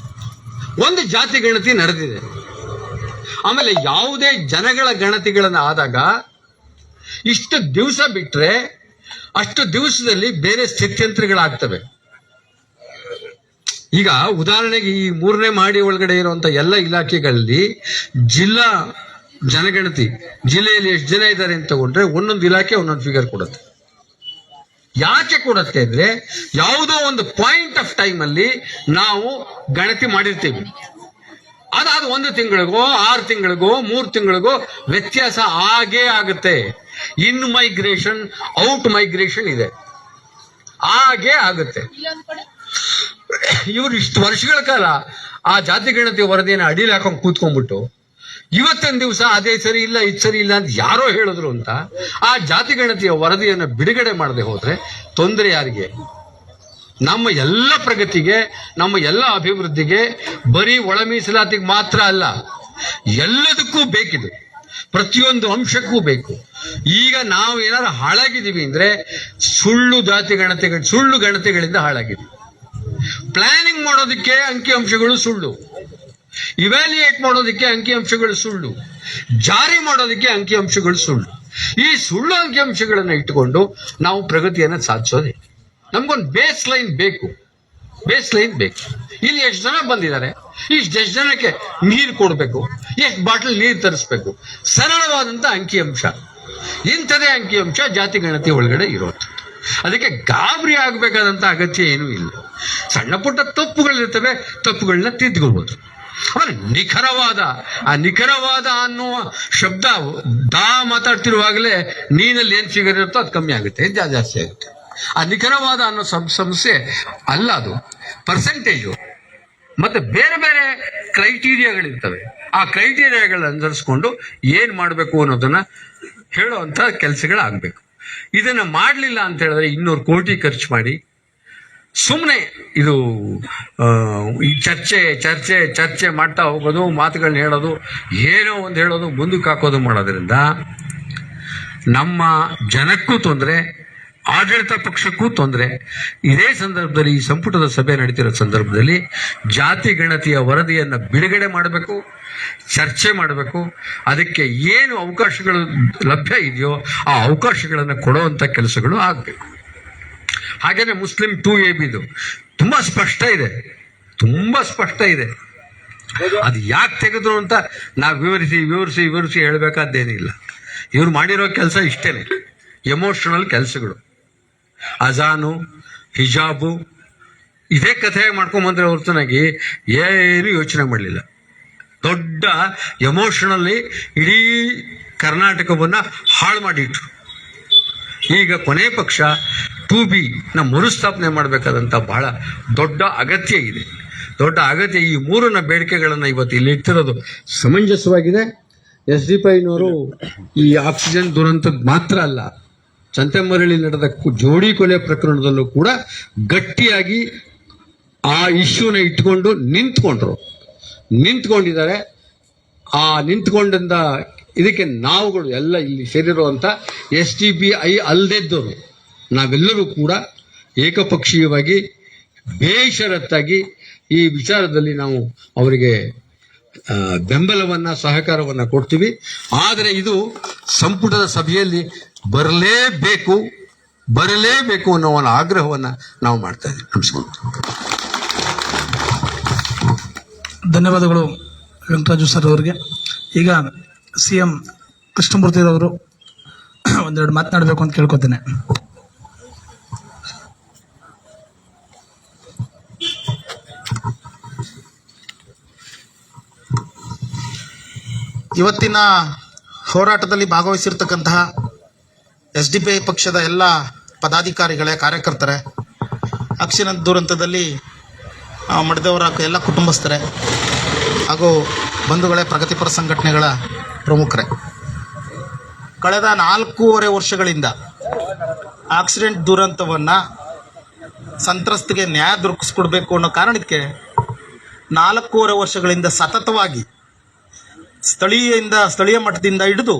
[SPEAKER 7] ಒಂದು ಜಾತಿ ಗಣತಿ ನಡೆದಿದೆ. ಆಮೇಲೆ ಯಾವುದೇ ಜನಗಳ ಗಣತಿಗಳನ್ನು ಆದಾಗ ಇಷ್ಟು ದಿವಸ ಬಿಟ್ರೆ ಅಷ್ಟು ದಿವಸದಲ್ಲಿ ಬೇರೆ ಸ್ಥಿತ್ಯಂತರಗಳಾಗ್ತವೆ. ಈಗ ಉದಾಹರಣೆಗೆ ಈ 3ನೇ ಮಹಡಿ ಒಳಗಡೆ ಇರುವಂತ ಎಲ್ಲ ಇಲಾಖೆಗಳಲ್ಲಿ ಜಿಲ್ಲಾ ಜನಗಣತಿ, ಜಿಲ್ಲೆಯಲ್ಲಿ ಎಷ್ಟು ಜನ ಇದ್ದಾರೆ ಅಂತ ತಗೊಂಡ್ರೆ ಒಂದೊಂದು ಇಲಾಖೆ ಒಂದೊಂದು ಫಿಗರ್ ಕೊಡುತ್ತೆ. ಯಾಕೆ ಕೊಡುತ್ತೆ ಅಂದ್ರೆ, ಯಾವುದೋ ಒಂದು ಪಾಯಿಂಟ್ ಆಫ್ ಟೈಮ್ ಅಲ್ಲಿ ನಾವು ಗಣತಿ ಮಾಡಿರ್ತೀವಿ. ಅದಾದ 1 ತಿಂಗಳಿಗೋ 6 ತಿಂಗಳಿಗೋ 3 ತಿಂಗಳಿಗೋ ವ್ಯತ್ಯಾಸ ಆಗೇ ಆಗುತ್ತೆ. ಇನ್ ಮೈಗ್ರೇಷನ್, ಔಟ್ ಮೈಗ್ರೇಷನ್ ಇದೆ, ಹಾಗೇ ಆಗುತ್ತೆ. ಇವರು ಇಷ್ಟು ವರ್ಷಗಳ ಕಾಲ ಆ ಜಾತಿ ಗಣತಿ ವರದಿಯನ್ನು ಅಡಿಯಲ್ಲಿ ಹಾಕೊಂಡು ಕೂತ್ಕೊಂಡ್ಬಿಟ್ಟು ಇವತ್ತೊಂದು ದಿವಸ ಅದೇ ಸರಿ ಇಲ್ಲ, ಇದು ಸರಿ ಇಲ್ಲ ಅಂತ ಯಾರೋ ಹೇಳಿದ್ರು ಅಂತ ಆ ಜಾತಿ ಗಣತಿಯ ವರದಿಯನ್ನು ಬಿಡುಗಡೆ ಮಾಡದೆ ಹೋದ್ರೆ ತೊಂದರೆ ಯಾರಿಗೆ? ನಮ್ಮ ಎಲ್ಲ ಪ್ರಗತಿಗೆ, ನಮ್ಮ ಎಲ್ಲ ಅಭಿವೃದ್ಧಿಗೆ, ಬರೀ ಒಳ ಮೀಸಲಾತಿಗೆ ಮಾತ್ರ ಅಲ್ಲ, ಎಲ್ಲದಕ್ಕೂ ಬೇಕಿದೆ, ಪ್ರತಿಯೊಂದು ಅಂಶಕ್ಕೂ ಬೇಕು. ಈಗ ನಾವು ಏನಾದ್ರು ಹಾಳಾಗಿದ್ದೀವಿ ಅಂದ್ರೆ ಸುಳ್ಳು ಗಣತಿಗಳಿಂದ ಹಾಳಾಗಿದ್ದೀವಿ. ಪ್ಲಾನಿಂಗ್ ಮಾಡೋದಕ್ಕೆ ಅಂಕಿಅಂಶಗಳು ಸುಳ್ಳು, ಇವ್ಯಾಲ್ಯೂಯೇಟ್ ಮಾಡೋದಕ್ಕೆ ಅಂಕಿಅಂಶಗಳು ಸುಳ್ಳು, ಜಾರಿ ಮಾಡೋದಕ್ಕೆ ಅಂಕಿಅಂಶಗಳು ಸುಳ್ಳು. ಈ ಸುಳ್ಳು ಅಂಕಿಅಂಶಗಳನ್ನು ಇಟ್ಟುಕೊಂಡು ನಾವು ಪ್ರಗತಿಯನ್ನು ಸಾಧಿಸೋದೇ. ನಮ್ಗೊಂದು ಬೇಸ್ ಲೈನ್ ಬೇಕು. ಇಲ್ಲಿ ಎಷ್ಟು ಜನ ಬಂದಿದ್ದಾರೆ, ಎಷ್ಟು ಜನಕ್ಕೆ ನೀರು ಕೊಡಬೇಕು, ಎಷ್ಟು ಬಾಟಲ್ ನೀರು ತರಿಸ್ಬೇಕು, ಸರಳವಾದಂತ ಅಂಕಿಅಂಶ. ಇಂಥದೇ ಅಂಕಿಅಂಶ ಜಾತಿ ಗಣತಿ ಒಳಗಡೆ ಇರೋದು. ಅದಕ್ಕೆ ಗಾಬರಿ ಆಗಬೇಕಾದಂತ ಅಗತ್ಯ ಏನೂ ಇಲ್ಲ. ಸಣ್ಣ ಪುಟ್ಟ ತಪ್ಪುಗಳಿರ್ತವೆ, ತಪ್ಪುಗಳನ್ನ ತಿದ್ದುಕೊಳ್ಬೋದು. ಆಮೇಲೆ ನಿಖರವಾದ ಅನ್ನುವ ಶಬ್ದ ಮಾತಾಡ್ತಿರುವಾಗಲೇ ನೀನಲ್ಲಿ ಏನ್ ಫಿಗರ್ ಇರುತ್ತೋ ಅದು ಕಮ್ಮಿ ಆಗುತ್ತೆ, ಜಾಸ್ತಿ ಆಗುತ್ತೆ. ಆ ನಿಖರವಾದ ಅನ್ನೋ ಸಮಸ್ಯೆ ಅಲ್ಲ, ಅದು ಪರ್ಸೆಂಟೇಜು. ಮತ್ತೆ ಬೇರೆ ಬೇರೆ ಕ್ರೈಟೀರಿಯಾಗಳಿರ್ತವೆ. ಆ ಕ್ರೈಟೀರಿಯಾಗಳನ್ನ ಅನುಸರಿಸ್ಕೊಂಡು ಏನ್ ಮಾಡಬೇಕು ಅನ್ನೋದನ್ನ ಹೇಳುವಂತ ಕೆಲಸಗಳಾಗಬೇಕು. ಇದನ್ನ ಮಾಡಲಿಲ್ಲ ಅಂತ ಹೇಳಿದ್ರೆ 200 ಕೋಟಿ ಖರ್ಚು ಮಾಡಿ ಸುಮ್ಮನೆ ಇದು ಈ ಚರ್ಚೆ ಮಾಡ್ತಾ ಹೋಗೋದು, ಮಾತುಗಳನ್ನ ಹೇಳೋದು, ಏನೋ ಒಂದು ಹೇಳೋದು, ಮುಂದಕ್ಕೆ ಹಾಕೋದು ಮಾಡೋದ್ರಿಂದ ನಮ್ಮ ಜನಕ್ಕೂ ತೊಂದರೆ, ಆಡಳಿತ ಪಕ್ಷಕ್ಕೂ ತೊಂದರೆ. ಇದೇ ಸಂದರ್ಭದಲ್ಲಿ, ಈ ಸಂಪುಟದ ಸಭೆ ನಡೀತಿರೋ ಸಂದರ್ಭದಲ್ಲಿ ಜಾತಿ ಗಣತಿಯ ವರದಿಯನ್ನು ಬಿಡುಗಡೆ ಮಾಡಬೇಕು, ಚರ್ಚೆ ಮಾಡಬೇಕು. ಅದಕ್ಕೆ ಏನು ಅವಕಾಶಗಳು ಲಭ್ಯ ಇದೆಯೋ ಆ ಅವಕಾಶಗಳನ್ನು ಕೊಡುವಂತ ಕೆಲಸಗಳು ಆಗಬೇಕು. ಹಾಗೇನೆ ಮುಸ್ಲಿಂ 2AB ತುಂಬಾ ಸ್ಪಷ್ಟ ಇದೆ. ಅದು ಯಾಕೆ ತೆಗೆದ್ರು ಅಂತ ನಾವು ವಿವರಿಸಿ ಹೇಳಬೇಕಾದ್ದೇನಿಲ್ಲ. ಇವ್ರು ಮಾಡಿರೋ ಕೆಲಸ ಇಷ್ಟೇನೆ, ಎಮೋಷನಲ್ ಕೆಲಸಗಳು. ಅಜಾನು, ಹಿಜಾಬು ಇದೇ ಕಥೆ ಮಾಡ್ಕೊಂಬಂದ್ರೆ ಹೊರತುನಾಗಿ ಏನು ಯೋಚನೆ ಮಾಡಲಿಲ್ಲ. ದೊಡ್ಡ ಎಮೋಷನಲ್ಲಿ ಇಡೀ ಕರ್ನಾಟಕವನ್ನು ಹಾಳು ಮಾಡಿಟ್ರು. ಈಗ ಕೊನೆ ಪಕ್ಷ 2B ನ ಮರುಸ್ಥಾಪನೆ ಮಾಡಬೇಕಾದಂಥ ಬಹಳ ದೊಡ್ಡ ಅಗತ್ಯ ಇದೆ. ಈ ಮೂರನ್ನ ಬೇಡಿಕೆಗಳನ್ನು ಇವತ್ತು ಇಲ್ಲಿ ಇಟ್ಟಿರೋದು ಸಮಂಜಸವಾಗಿದೆ. SDPIನವರು ಈ ಆಕ್ಸಿಜನ್ ದುರಂತದ ಮಾತ್ರ ಅಲ್ಲ, ಸಂತೆಮರಳಿ ನಡೆದ ಜೋಡಿ ಕೊಲೆ ಪ್ರಕರಣದಲ್ಲೂ ಕೂಡ ಗಟ್ಟಿಯಾಗಿ ಆ ಇಶ್ಯೂನ ಇಟ್ಕೊಂಡು ನಿಂತ್ಕೊಂಡಿದ್ದಾರೆ. ಆ ನಿಂತ್ಕೊಂಡಿಂದ ಇದಕ್ಕೆ ನಾವುಗಳು ಎಲ್ಲ ಇಲ್ಲಿ ಸೇರಿರುವಂಥ SDPI ಅಲ್ಲದಿದ್ದವರು ನಾವೆಲ್ಲರೂ ಕೂಡ ಏಕಪಕ್ಷೀಯವಾಗಿ ಬೇಷರತ್ತಾಗಿ ಈ ವಿಚಾರದಲ್ಲಿ ನಾವು ಅವರಿಗೆ ಬೆಂಬಲವನ್ನು ಸಹಕಾರವನ್ನು ಕೊಡ್ತೀವಿ. ಆದರೆ ಇದು ಸಂಪುಟದ ಸಭೆಯಲ್ಲಿ ಬರಲೇಬೇಕು ಅನ್ನೋ ಒಂದು ಆಗ್ರಹವನ್ನು ನಾವು ಮಾಡ್ತಾ ಇದ್ದೀವಿ. ನಮಸ್ಕಾರ.
[SPEAKER 1] ಧನ್ಯವಾದಗಳು ವೆಂಕಟರಾಜು ಸರ್ ಅವರಿಗೆ. ಈಗ CM ಕೃಷ್ಣಮೂರ್ತಿರವರು ಒಂದೆರಡು ಮಾತನಾಡಬೇಕು ಅಂತ ಕೇಳ್ಕೊತೇನೆ.
[SPEAKER 8] ಇವತ್ತಿನ ಹೋರಾಟದಲ್ಲಿ ಭಾಗವಹಿಸಿರ್ತಕ್ಕಂತಹ SDPI ಪಕ್ಷದ ಎಲ್ಲ ಪದಾಧಿಕಾರಿಗಳೇ, ಕಾರ್ಯಕರ್ತರೇ, ಆಕ್ಸಿಜನ್ ದುರಂತದಲ್ಲಿ ಮಡಿದವರ ಎಲ್ಲ ಕುಟುಂಬಸ್ಥರೇ ಹಾಗೂ ಬಂಧುಗಳೇ, ಪ್ರಗತಿಪರ ಸಂಘಟನೆಗಳ ಪ್ರಮುಖರೇ, ಕಳೆದ 4.5 ವರ್ಷಗಳಿಂದ ಆಕ್ಸಿಡೆಂಟ್ ದುರಂತವನ್ನು ಸಂತ್ರಸ್ತಿಗೆ ನ್ಯಾಯ ದೊರಕಿಸ್ಕೊಡ್ಬೇಕು ಅನ್ನೋ ಕಾರಣಕ್ಕೆ 4.5 ವರ್ಷಗಳಿಂದ ಸತತವಾಗಿ ಸ್ಥಳೀಯ ಮಟ್ಟದಿಂದ ಹಿಡಿದು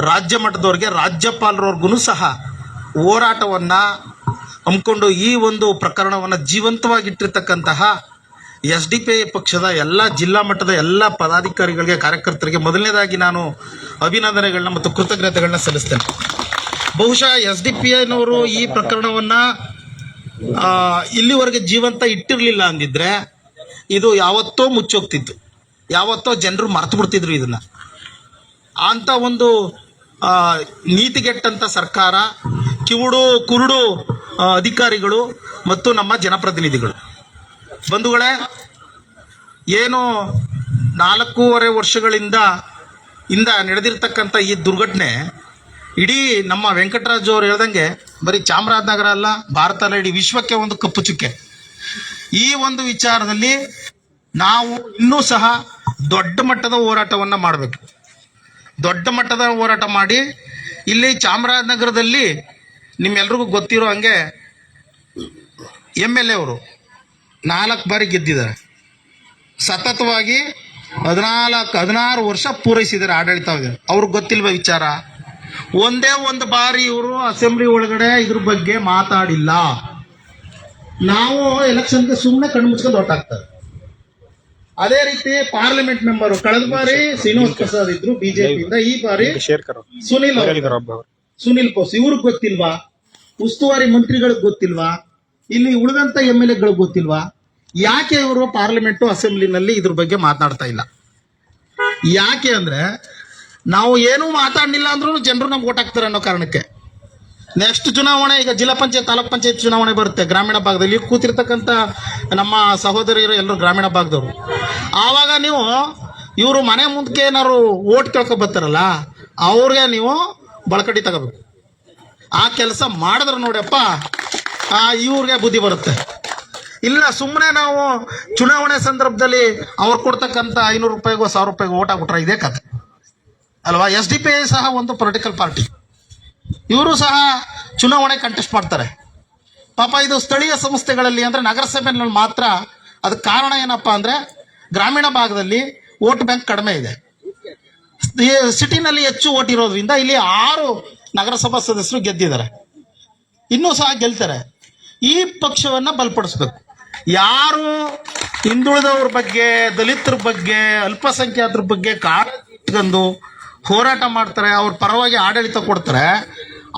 [SPEAKER 8] ರಾಜ್ಯ ಮಟ್ಟದವರೆಗೆ, ರಾಜ್ಯಪಾಲರವರೆಗೂ ಸಹ ಹೋರಾಟವನ್ನು ಹಮ್ಮಿಕೊಂಡು ಈ ಒಂದು ಪ್ರಕರಣವನ್ನು ಜೀವಂತವಾಗಿಟ್ಟಿರ್ತಕ್ಕಂತಹ SDPI ಪಕ್ಷದ ಎಲ್ಲ ಜಿಲ್ಲಾ ಮಟ್ಟದ ಎಲ್ಲ ಪದಾಧಿಕಾರಿಗಳಿಗೆ, ಕಾರ್ಯಕರ್ತರಿಗೆ ಮೊದಲನೇದಾಗಿ ನಾನು ಅಭಿನಂದನೆಗಳನ್ನ ಮತ್ತು ಕೃತಜ್ಞತೆಗಳನ್ನ ಸಲ್ಲಿಸ್ತೇನೆ. ಬಹುಶಃ SDPIನವರು ಈ ಪ್ರಕರಣವನ್ನು ಇಲ್ಲಿವರೆಗೆ ಜೀವಂತ ಇಟ್ಟಿರಲಿಲ್ಲ ಅಂದಿದ್ರೆ ಇದು ಯಾವತ್ತೋ ಮುಚ್ಚೋಗ್ತಿತ್ತು, ಯಾವತ್ತೋ ಜನರು ಮರ್ತು ಬಿಡ್ತಿದ್ರು ಇದನ್ನು. ಅಂಥ ಒಂದು ನೀತಿಗೆಟ್ಟಂಥ ಸರ್ಕಾರ, ಕುರುಡು ಅಧಿಕಾರಿಗಳು ಮತ್ತು ನಮ್ಮ ಜನಪ್ರತಿನಿಧಿಗಳು. ಬಂಧುಗಳೇ, ಏನು 4.5 ವರ್ಷಗಳಿಂದ ನಡೆದಿರ್ತಕ್ಕಂಥ ಈ ದುರ್ಘಟನೆ ಇಡೀ ನಮ್ಮ ವೆಂಕಟರಾಜು ಅವರು ಹೇಳ್ದಂಗೆ ಬರೀ ಚಾಮರಾಜನಗರ ಅಲ್ಲ, ಭಾರತ ಅಲ್ಲ, ಇಡೀ ವಿಶ್ವಕ್ಕೆ ಒಂದು ಕಪ್ಪು ಚುಕ್ಕೆ. ಈ ಒಂದು ವಿಚಾರದಲ್ಲಿ ನಾವು ಇನ್ನೂ ಸಹ ದೊಡ್ಡ ಮಟ್ಟದ ಹೋರಾಟವನ್ನು ಮಾಡಬೇಕು. ದೊಡ್ಡ ಮಟ್ಟದ ಹೋರಾಟ ಮಾಡಿ ಇಲ್ಲಿ ಚಾಮರಾಜನಗರದಲ್ಲಿ ನಿಮ್ಮೆಲ್ರಿಗೂ ಗೊತ್ತಿರೋ ಹಂಗೆ MLA ಅವರು 4 ಬಾರಿ ಗೆದ್ದಿದ್ದಾರೆ. ಸತತವಾಗಿ 16 ವರ್ಷ ಪೂರೈಸಿದ್ದಾರೆ ಆಡಳಿತವಾಗಿ. ಅವ್ರಿಗೆ ಗೊತ್ತಿಲ್ವ ವಿಚಾರ? ಒಂದೇ ಒಂದು ಬಾರಿ ಇವರು ಅಸೆಂಬ್ಲಿ ಒಳಗಡೆ ಇದ್ರ ಬಗ್ಗೆ ಮಾತಾಡಿಲ್ಲ. ನಾವು ಎಲೆಕ್ಷನ್ಗೆ ಸುಮ್ಮನೆ ಕಣ್ಣು ಮುಚ್ಕೊಂಡು ಓಟ್ ಹಾಕ್ತಾರೆ. ಅದೇ ರೀತಿ ಪಾರ್ಲಿಮೆಂಟ್ ಮೆಂಬರು ಕಳೆದ ಬಾರಿ ಶ್ರೀನಿವಾಸ್ ಪ್ರಸಾದ್ ಇದ್ರು ಬಿಜೆಪಿಯಿಂದ, ಈ ಬಾರಿ ಸುನಿಲ್ ಬೋಸ್. ಇವ್ರಿಗೆ ಗೊತ್ತಿಲ್ವಾ? ಉಸ್ತುವಾರಿ ಮಂತ್ರಿಗಳಿಗೆ ಗೊತ್ತಿಲ್ವಾ? ಇಲ್ಲಿ ಉಳಿದಂತ MLAಗಳಿಗೆ ಗೊತ್ತಿಲ್ವಾ? ಯಾಕೆ ಇವರು ಪಾರ್ಲಿಮೆಂಟು ಅಸೆಂಬ್ಲಿನಲ್ಲಿ ಇದ್ರ ಬಗ್ಗೆ ಮಾತನಾಡ್ತಾ ಇಲ್ಲ? ಯಾಕೆ ಅಂದ್ರೆ ನಾವು ಏನೂ ಮಾತಾಡಲಿಲ್ಲ ಅಂದ್ರೂ ಜನರು ನಮ್ಗೆ ಓಟ್ ಹಾಕ್ತಾರೆ ಅನ್ನೋ ಕಾರಣಕ್ಕೆ. ನೆಕ್ಸ್ಟ್ ಚುನಾವಣೆ, ಈಗ ಜಿಲ್ಲಾ ಪಂಚಾಯತ್, ತಾಲೂಕ್ ಪಂಚಾಯತ್ ಚುನಾವಣೆ ಬರುತ್ತೆ ಗ್ರಾಮೀಣ ಭಾಗದಲ್ಲಿ. ಕೂತಿರ್ತಕ್ಕಂಥ ನಮ್ಮ ಸಹೋದರಿಯರು ಎಲ್ಲರೂ ಗ್ರಾಮೀಣ ಭಾಗದವರು. ಆವಾಗ ನೀವು ಇವರು ಮನೆ ಮುಂದಕ್ಕೆ ಏನಾದ್ರು ಓಟ್ ಕೇಳ್ಕೊ ಬರ್ತಾರಲ್ಲ, ಅವ್ರಿಗೆ ನೀವು ಬಳಕಡಿ ತಗೋಬೇಕು. ಆ ಕೆಲಸ ಮಾಡಿದ್ರೆ ನೋಡಪ್ಪ ಇವ್ರಿಗೆ ಬುದ್ಧಿ ಬರುತ್ತೆ. ಇಲ್ಲ ಸುಮ್ಮನೆ ನಾವು ಚುನಾವಣೆ ಸಂದರ್ಭದಲ್ಲಿ ಅವ್ರು ಕೊಡ್ತಕ್ಕಂಥ 500 ರೂಪಾಯಿಗೋ 1000 ರೂಪಾಯಿಗೋ ಓಟ್ ಆಗ್ಬಿಟ್ರೆ ಇದೇ ಕಥೆ ಅಲ್ವಾ? SDPI ಸಹ ಒಂದು ಪೊಲಿಟಿಕಲ್ ಪಾರ್ಟಿ. ಇವರು ಸಹ ಚುನಾವಣೆ ಕಂಟೆಸ್ಟ್ ಮಾಡ್ತಾರೆ. ಪಾಪ ಇದು ಸ್ಥಳೀಯ ಸಂಸ್ಥೆಗಳಲ್ಲಿ ಅಂದರೆ ನಗರಸಭೆಯಲ್ಲಿ ಮಾತ್ರ. ಅದಕ್ಕೆ ಕಾರಣ ಏನಪ್ಪ ಅಂದರೆ ಗ್ರಾಮೀಣ ಭಾಗದಲ್ಲಿ ವೋಟ್ ಬ್ಯಾಂಕ್ ಕಡಿಮೆ ಇದೆ. ಸಿಟಿನಲ್ಲಿ ಹೆಚ್ಚು ಓಟ್ ಇರೋದ್ರಿಂದ ಇಲ್ಲಿ 6 ನಗರಸಭಾ ಸದಸ್ಯರು ಗೆದ್ದಿದ್ದಾರೆ, ಇನ್ನೂ ಸಹ ಗೆಲ್ತಾರೆ. ಈ ಪಕ್ಷವನ್ನು ಬಲಪಡಿಸ್ಬೇಕು. ಯಾರು ಹಿಂದುಳಿದವ್ರ ಬಗ್ಗೆ, ದಲಿತರ ಬಗ್ಗೆ, ಅಲ್ಪಸಂಖ್ಯಾತರ ಬಗ್ಗೆ ಕಾಳಜಿಕೊಂಡು ಹೋರಾಟ ಮಾಡ್ತಾರೆ, ಅವ್ರ ಪರವಾಗಿ ಆಡಳಿತ ಕೊಡ್ತಾರೆ,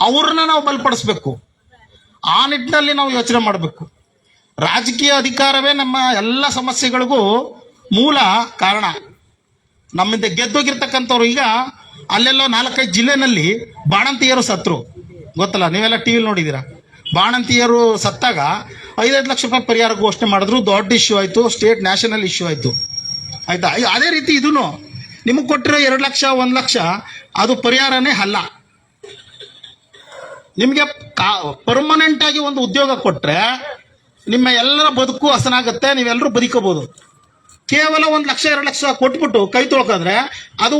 [SPEAKER 8] ಅವ್ರನ್ನ ನಾವು ಬಲಪಡಿಸ್ಬೇಕು. ಆ ನಿಟ್ಟಿನಲ್ಲಿ ನಾವು ಯೋಚನೆ ಮಾಡಬೇಕು. ರಾಜಕೀಯ ಅಧಿಕಾರವೇ ನಮ್ಮ ಎಲ್ಲ ಸಮಸ್ಯೆಗಳಿಗೂ ಮೂಲ ಕಾರಣ. ನಮ್ಮಿಂದ ಗೆದ್ದೋಗಿರ್ತಕ್ಕಂಥವ್ರು ಈಗ ಅಲ್ಲೆಲ್ಲೋ 4-5 ಜಿಲ್ಲೆನಲ್ಲಿ ಬಾಣಂತಿಯರು ಸತ್ರು, ಗೊತ್ತಲ್ಲ, ನೀವೆಲ್ಲ TV ನೋಡಿದ್ದೀರಾ. ಬಾಣಂತಿಯರು ಸತ್ತಾಗ 5 ಲಕ್ಷ ರೂಪಾಯಿ ಪರಿಹಾರ ಘೋಷಣೆ ಮಾಡಿದ್ರು, ದೊಡ್ಡ ಇಶ್ಯೂ ಆಯಿತು, ಸ್ಟೇಟ್ ನ್ಯಾಷನಲ್ ಇಶ್ಯೂ ಆಯಿತು. ಆಯ್ತಾ? ಅದೇ ರೀತಿ ಇದೂ ನಿಮಗೆ ಕೊಟ್ಟಿರೋ 2 ಲಕ್ಷ 1 ಲಕ್ಷ ಅದು ಪರಿಹಾರನೇ ಅಲ್ಲ. ನಿಮಗೆ ಪರ್ಮನೆಂಟ್ ಆಗಿ ಒಂದು ಉದ್ಯೋಗ ಕೊಟ್ಟರೆ ನಿಮ್ಮ ಎಲ್ಲರ ಬದುಕು ಹಸನಾಗುತ್ತೆ, ನೀವೆಲ್ಲರೂ ಬದುಕೋಬಹುದು. ಕೇವಲ 1 ಲಕ್ಷ 2 ಲಕ್ಷ ಕೊಟ್ಬಿಟ್ಟು ಕೈ ತೊಳ್ಕೊಂಡ್ರೆ ಅದು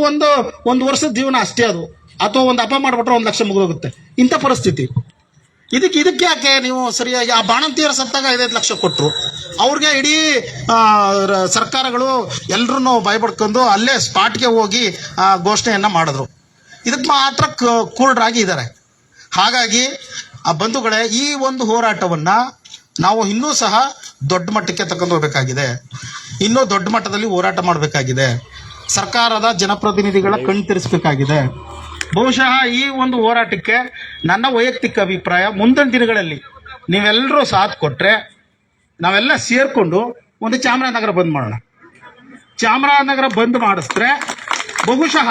[SPEAKER 8] ಒಂದು ವರ್ಷದ ಜೀವನ ಅಷ್ಟೇ ಅದು, ಅಥವಾ ಒಂದು ಅಪ ಮಾಡಿಬಿಟ್ರೆ 1 ಲಕ್ಷ ಮುಗಿದೋಗುತ್ತೆ. ಇಂಥ ಪರಿಸ್ಥಿತಿ. ಇದಕ್ಕೆ ಯಾಕೆ ನೀವು ಸರಿಯಾಗಿ ಆ ಬಾಣಂತಿಯರ ಸತ್ತಾಗ 5 ಲಕ್ಷ ಕೊಟ್ಟರು, ಅವ್ರಿಗೆ ಇಡೀ ಸರ್ಕಾರಗಳು ಎಲ್ಲರೂ ಭಯಪಡ್ಕೊಂಡು ಅಲ್ಲೇ ಸ್ಪಾಟ್ಗೆ ಹೋಗಿ ಘೋಷಣೆಯನ್ನು ಮಾಡಿದ್ರು. ಇದಕ್ಕೆ ಮಾತ್ರ ಕುರುಡರಾಗಿ ಇದ್ದಾರೆ. ಹಾಗಾಗಿ ಆ ಬಂಧುಗಳೇ, ಈ ಒಂದು ಹೋರಾಟವನ್ನು ನಾವು ಇನ್ನೂ ಸಹ ದೊಡ್ಡ ಮಟ್ಟಕ್ಕೆ ತಗೊಂಡು ಹೋಗಬೇಕಾಗಿದೆ. ಇನ್ನೂ ದೊಡ್ಡ ಮಟ್ಟದಲ್ಲಿ ಹೋರಾಟ ಮಾಡಬೇಕಾಗಿದೆ. ಸರ್ಕಾರದ ಜನಪ್ರತಿನಿಧಿಗಳ ಕಣ್ಣು ತೆರೆಸಬೇಕಾಗಿದೆ. ಬಹುಶಃ ಈ ಒಂದು ಹೋರಾಟಕ್ಕೆ ನನ್ನ ವೈಯಕ್ತಿಕ ಅಭಿಪ್ರಾಯ, ಮುಂದಿನ ದಿನಗಳಲ್ಲಿ ನೀವೆಲ್ಲರೂ ಸಾಥ್ ಕೊಟ್ಟರೆ ನಾವೆಲ್ಲ ಸೇರಿಕೊಂಡು ಒಂದು ಚಾಮರಾಜನಗರ ಬಂದ್ ಮಾಡೋಣ. ಚಾಮರಾಜನಗರ ಬಂದ್ ಮಾಡಿಸಿದ್ರೆ ಬಹುಶಃ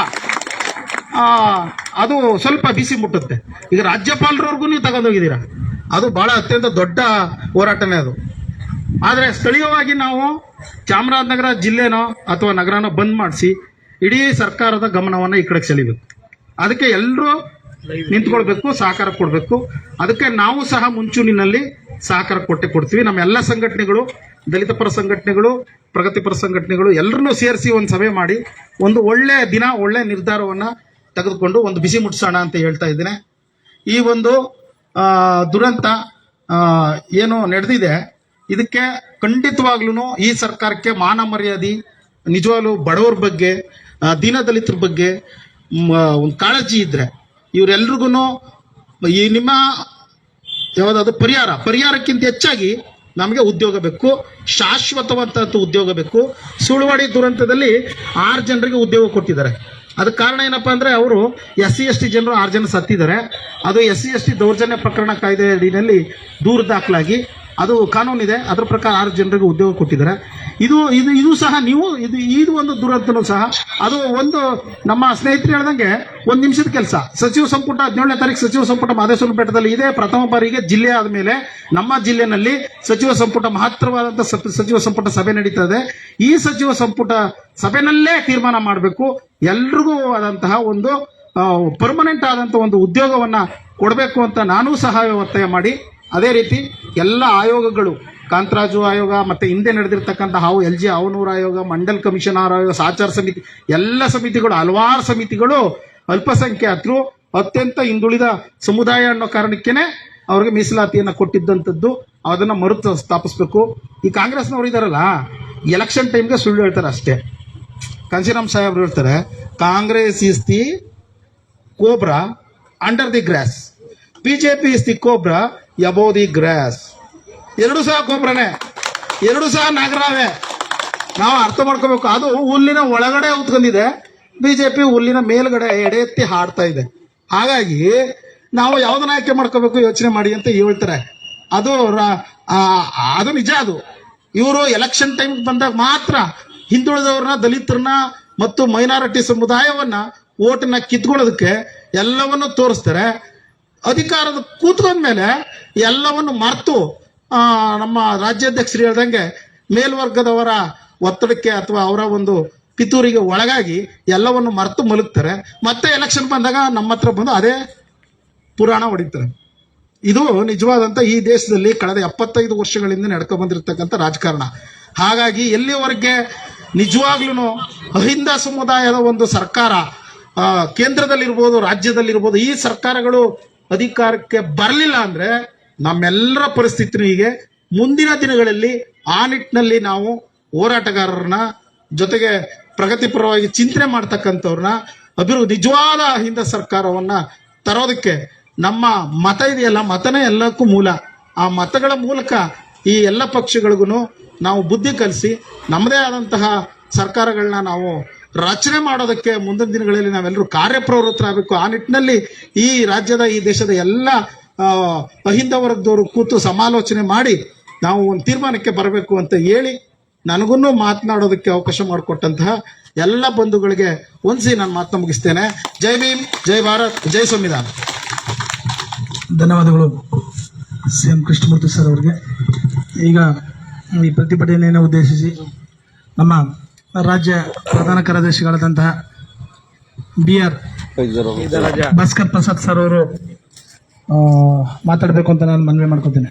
[SPEAKER 8] ಅದು ಸ್ವಲ್ಪ ಬಿಸಿ ಮುಟ್ಟುತ್ತೆ. ಈಗ ರಾಜ್ಯಪಾಲರವರೆಗೂ ನೀವು ತಗೊಂಡೋಗಿದ್ದೀರಾ, ಅದು ಬಹಳ ಅತ್ಯಂತ ದೊಡ್ಡ ಹೋರಾಟನೇ ಅದು. ಆದರೆ ಸ್ಥಳೀಯವಾಗಿ ನಾವು ಚಾಮರಾಜನಗರ ಜಿಲ್ಲೆನೋ ಅಥವಾ ನಗರನೋ ಬಂದ್ ಮಾಡಿಸಿ ಇಡೀ ಸರ್ಕಾರದ ಗಮನವನ್ನು ಈ ಕಡೆಗೆ ಸೆಳಿಬೇಕು. ಅದಕ್ಕೆ ಎಲ್ಲರೂ ನಿಂತ್ಕೊಳ್ಬೇಕು, ಸಹಕಾರ ಕೊಡಬೇಕು. ಅದಕ್ಕೆ ನಾವು ಸಹ ಮುಂಚೂಣಿನಲ್ಲಿ ಸಹಕಾರ ಕೊಡ್ತೀವಿ. ನಮ್ಮ ಎಲ್ಲ ಸಂಘಟನೆಗಳು, ದಲಿತ ಪರ ಸಂಘಟನೆಗಳು, ಪ್ರಗತಿಪರ ಸಂಘಟನೆಗಳು ಎಲ್ಲರನ್ನೂ ಸೇರಿಸಿ ಒಂದು ಸಭೆ ಮಾಡಿ ಒಂದು ಒಳ್ಳೆ ದಿನ, ಒಳ್ಳೆ ನಿರ್ಧಾರವನ್ನು ತೆಗೆದುಕೊಂಡು ಒಂದು ಬಿಸಿ ಮುಟ್ಟಿಸೋಣ ಅಂತ ಹೇಳ್ತಾ ಇದ್ದೇನೆ. ಈ ಒಂದು ದುರಂತ ಏನು ನಡೆದಿದೆ, ಇದಕ್ಕೆ ಖಂಡಿತವಾಗ್ಲೂ ಈ ಸರ್ಕಾರಕ್ಕೆ ಮಾನ ಮರ್ಯಾದೆ, ನಿಜವಾಗ್ಲೂ ಬಡವರ ಬಗ್ಗೆ, ದೀನದಲಿತರ ಬಗ್ಗೆ ಒಂದು ಕಾಳಜಿ ಇದ್ರೆ ಇವರೆಲ್ರಿಗೂ ಈ ನಿಮ್ಮ ಯಾವುದಾದ್ರು ಪರಿಹಾರಕ್ಕಿಂತ ಹೆಚ್ಚಾಗಿ ನಮಗೆ ಉದ್ಯೋಗ ಬೇಕು, ಶಾಶ್ವತವಾದಂಥ ಉದ್ಯೋಗ ಬೇಕು. ಸುಳ್ವಾಡಿ ದುರಂತದಲ್ಲಿ 6 ಜನರಿಗೆ ಉದ್ಯೋಗ ಕೊಟ್ಟಿದ್ದಾರೆ. ಅದಕ್ಕೆ ಕಾರಣ ಏನಪ್ಪಾ ಅಂದರೆ ಅವರು SC/ST ಜನರು 6 ಜನ ಸತ್ತಿದ್ದಾರೆ. ಅದು SC/ST ದೌರ್ಜನ್ಯ ಪ್ರಕರಣ ಕಾಯ್ದೆ ಅಡಿಯಲ್ಲಿ ದೂರು ದಾಖಲಾಗಿ ಅದು ಕಾನೂನಿದೆ, ಅದರ ಪ್ರಕಾರ 6 ಜನರಿಗೆ ಉದ್ಯೋಗ ಕೊಟ್ಟಿದ್ದಾರೆ. ಇದು ಸಹ ನೀವು ಇದು ಒಂದು ದುರಂತನೂ ಸಹ ಅದು ಒಂದು ನಮ್ಮ ಸ್ನೇಹಿತರು ಹೇಳ್ದಂಗೆ 1 ನಿಮಿಷದ ಕೆಲಸ. ಸಚಿವ ಸಂಪುಟ 17ನೇ ತಾರೀಕು ಸಚಿವ ಸಂಪುಟ ಮಹದೇಶ್ವರ ಬೆಟ್ಟದಲ್ಲಿ ಇದೆ. ಪ್ರಥಮ ಬಾರಿಗೆ ಜಿಲ್ಲೆ ಆದಮೇಲೆ ನಮ್ಮ ಜಿಲ್ಲೆನಲ್ಲಿ ಸಚಿವ ಸಂಪುಟ ಮಹತ್ತರವಾದಂಥ ಸಚಿವ ಸಂಪುಟ ಸಭೆ ನಡೀತಾ ಇದೆ. ಈ ಸಚಿವ ಸಂಪುಟ ಸಭೆನಲ್ಲೇ ತೀರ್ಮಾನ ಮಾಡಬೇಕು, ಎಲ್ರಿಗೂ ಆದಂತಹ ಒಂದು ಪರ್ಮನೆಂಟ್ ಆದಂಥ ಒಂದು ಉದ್ಯೋಗವನ್ನ ಕೊಡಬೇಕು ಅಂತ ನಾನೂ ಸಹ ಒತ್ತಾಯ ಮಾಡಿ, ಅದೇ ರೀತಿ ಎಲ್ಲ ಆಯೋಗಗಳು, ಕಾಂತರಾಜು ಆಯೋಗ, ಮತ್ತೆ ಹಿಂದೆ ನಡೆದಿರ್ತಕ್ಕಂಥ LG ಅವನೂರು ಆಯೋಗ, ಮಂಡಲ್ ಕಮಿಷನ್ ಆಯೋಗ, ಸಹಚಾರ ಸಮಿತಿ, ಎಲ್ಲ ಸಮಿತಿಗಳು, ಹಲವಾರು ಸಮಿತಿಗಳು ಅಲ್ಪಸಂಖ್ಯಾತರು, ಅತ್ಯಂತ ಹಿಂದುಳಿದ ಸಮುದಾಯ ಅನ್ನೋ ಕಾರಣಕ್ಕೇನೆ ಅವ್ರಿಗೆ ಮೀಸಲಾತಿಯನ್ನು ಕೊಟ್ಟಿದ್ದಂಥದ್ದು. ಅದನ್ನು ಮರುತು ಸ್ಥಾಪಿಸಬೇಕು. ಈ ಕಾಂಗ್ರೆಸ್ನವ್ರು ಇದಾರಲ್ಲ, ಎಲೆಕ್ಷನ್ ಟೈಮ್ಗೆ ಸುಳ್ಳು ಹೇಳ್ತಾರೆ ಅಷ್ಟೇ. ಕಾಂಶಿರಾಮ್ ಸಾಹೇಬ್ರು ಹೇಳ್ತಾರೆ, Congress is the cobra under the grass, BJP is the cobra above the grass. ಎರಡು ಸಹ ಕೋಬ್ರನೇ, ಎರಡು ಸಹ ನಾಗರಾವೇ. ನಾವು ಅರ್ಥ ಮಾಡ್ಕೋಬೇಕು. ಅದು ಹುಲ್ಲಿನ ಒಳಗಡೆ ಉತ್ಕೊಂಡಿದೆ, BJP ಹುಲ್ಲಿನ ಮೇಲ್ಗಡೆ ಎಡೆ ಎತ್ತಿ ಹಾಡ್ತಾ ಇದೆ. ಹಾಗಾಗಿ ನಾವು ಯಾವ್ದನ್ನ ಆಯ್ಕೆ ಮಾಡ್ಕೋಬೇಕು ಯೋಚನೆ ಮಾಡಿ ಅಂತ ಹೇಳ್ತಾರೆ. ಅದು ನಿಜ. ಅದು ಇವರು ಎಲೆಕ್ಷನ್ ಟೈಮ್ ಬಂದಾಗ ಮಾತ್ರ ಹಿಂದುಳಿದವ್ರನ್ನ, ದಲಿತರನ್ನ ಮತ್ತು ಮೈನಾರಿಟಿ ಸಮುದಾಯವನ್ನ ಓಟನ್ನ ಕಿತ್ಕೊಳ್ಳೋದಕ್ಕೆ ಎಲ್ಲವನ್ನು ತೋರಿಸ್ತಾರೆ. ಅಧಿಕಾರದ ಕೂತ್ಕೊಂಡ್ಮೇಲೆ ಎಲ್ಲವನ್ನು ಮರೆತು ನಮ್ಮ ರಾಜ್ಯಾಧ್ಯಕ್ಷರು ಹೇಳ್ದಂಗೆ ಮೇಲ್ವರ್ಗದವರ ಒತ್ತಡಕ್ಕೆ ಅಥವಾ ಅವರ ಒಂದು ಪಿತೂರಿಗೆ ಒಳಗಾಗಿ ಎಲ್ಲವನ್ನು ಮರೆತು ಮಲಗ್ತಾರೆ. ಮತ್ತೆ ಎಲೆಕ್ಷನ್ ಬಂದಾಗ ನಮ್ಮ ಹತ್ರ ಬಂದು ಅದೇ ಪುರಾಣ ಹೊಡಿತಾರೆ. ಇದು ನಿಜವಾದಂಥ ಈ ದೇಶದಲ್ಲಿ ಕಳೆದ 75 ವರ್ಷಗಳಿಂದ ನಡ್ಕೊ ಬಂದಿರತಕ್ಕಂಥ ರಾಜಕಾರಣ. ಹಾಗಾಗಿ ಎಲ್ಲಿವರೆಗೆ ನಿಜವಾಗ್ಲೂ ಅಹಿಂದ ಸಮುದಾಯದ ಒಂದು ಸರ್ಕಾರ ಕೇಂದ್ರದಲ್ಲಿರ್ಬೋದು, ರಾಜ್ಯದಲ್ಲಿರ್ಬೋದು, ಈ ಸರ್ಕಾರಗಳು ಅಧಿಕಾರಕ್ಕೆ ಬರಲಿಲ್ಲ ಅಂದ್ರೆ ನಮ್ಮೆಲ್ಲರ ಪರಿಸ್ಥಿತಿ ಹೀಗೆ. ಮುಂದಿನ ದಿನಗಳಲ್ಲಿ ಆ ನಿಟ್ಟಿನಲ್ಲಿ ನಾವು ಹೋರಾಟಗಾರರನ್ನ, ಜೊತೆಗೆ ಪ್ರಗತಿಪರವಾಗಿ ಚಿಂತನೆ ಮಾಡ್ತಕ್ಕಂಥವ್ರನ್ನ, ನಿಜವಾದ ಅಹಿಂದ ಸರ್ಕಾರವನ್ನ ತರೋದಕ್ಕೆ ನಮ್ಮ ಮತ ಇದೆಯಲ್ಲ, ಮತನೇ ಎಲ್ಲಕ್ಕೂ ಮೂಲ. ಆ ಮತಗಳ ಮೂಲಕ ಈ ಎಲ್ಲ ಪಕ್ಷಗಳಿಗೂ ನಾವು ಬುದ್ಧಿ ಕಲಿಸಿ ನಮ್ಮದೇ ಆದಂತಹ ಸರ್ಕಾರಗಳನ್ನ ನಾವು ರಚನೆ ಮಾಡೋದಕ್ಕೆ ಮುಂದಿನ ದಿನಗಳಲ್ಲಿ ನಾವೆಲ್ಲರೂ ಕಾರ್ಯಪ್ರವೃತ್ತರಾಗಬೇಕು. ಆ ನಿಟ್ಟಿನಲ್ಲಿ ಈ ರಾಜ್ಯದ, ಈ ದೇಶದ ಎಲ್ಲ ಅಹಿಂದ ವರ್ಗದವರು ಕೂತು ಸಮಾಲೋಚನೆ ಮಾಡಿ ನಾವು ಒಂದು ತೀರ್ಮಾನಕ್ಕೆ ಬರಬೇಕು ಅಂತ ಹೇಳಿ, ನನಗೂ ಮಾತನಾಡೋದಕ್ಕೆ ಅವಕಾಶ ಮಾಡಿಕೊಟ್ಟಂತಹ ಎಲ್ಲ ಬಂಧುಗಳಿಗೆ ಒಂದ್ಸಿ ನಾನು ಮಾತನ್ನ ಮುಗಿಸ್ತೇನೆ. ಜೈ ಭೀಮ್, ಜೈ ಭಾರತ್, ಜೈ ಸಂವಿಧಾನ.
[SPEAKER 1] ಧನ್ಯವಾದಗಳು. ಸಿ.ಎಂ. ಕೃಷ್ಣಮೂರ್ತಿ ಸರ್ ಅವರಿಗೆ. ಈಗ ಈ ಪ್ರತಿಭಟನೆಯನ್ನು ಉದ್ದೇಶಿಸಿ ನಮ್ಮ ರಾಜ್ಯ ಪ್ರಧಾನ ಕಾರ್ಯದರ್ಶಿಗಳಾದಂತಹ BR ಭಾಸ್ಕರ್ ಪ್ರಸಾದ್ ಸರ್ ಅವರು ಮಾತಾಡಬೇಕು ಅಂತ ನಾನು ಮನವಿ ಮಾಡ್ಕೊತೇನೆ.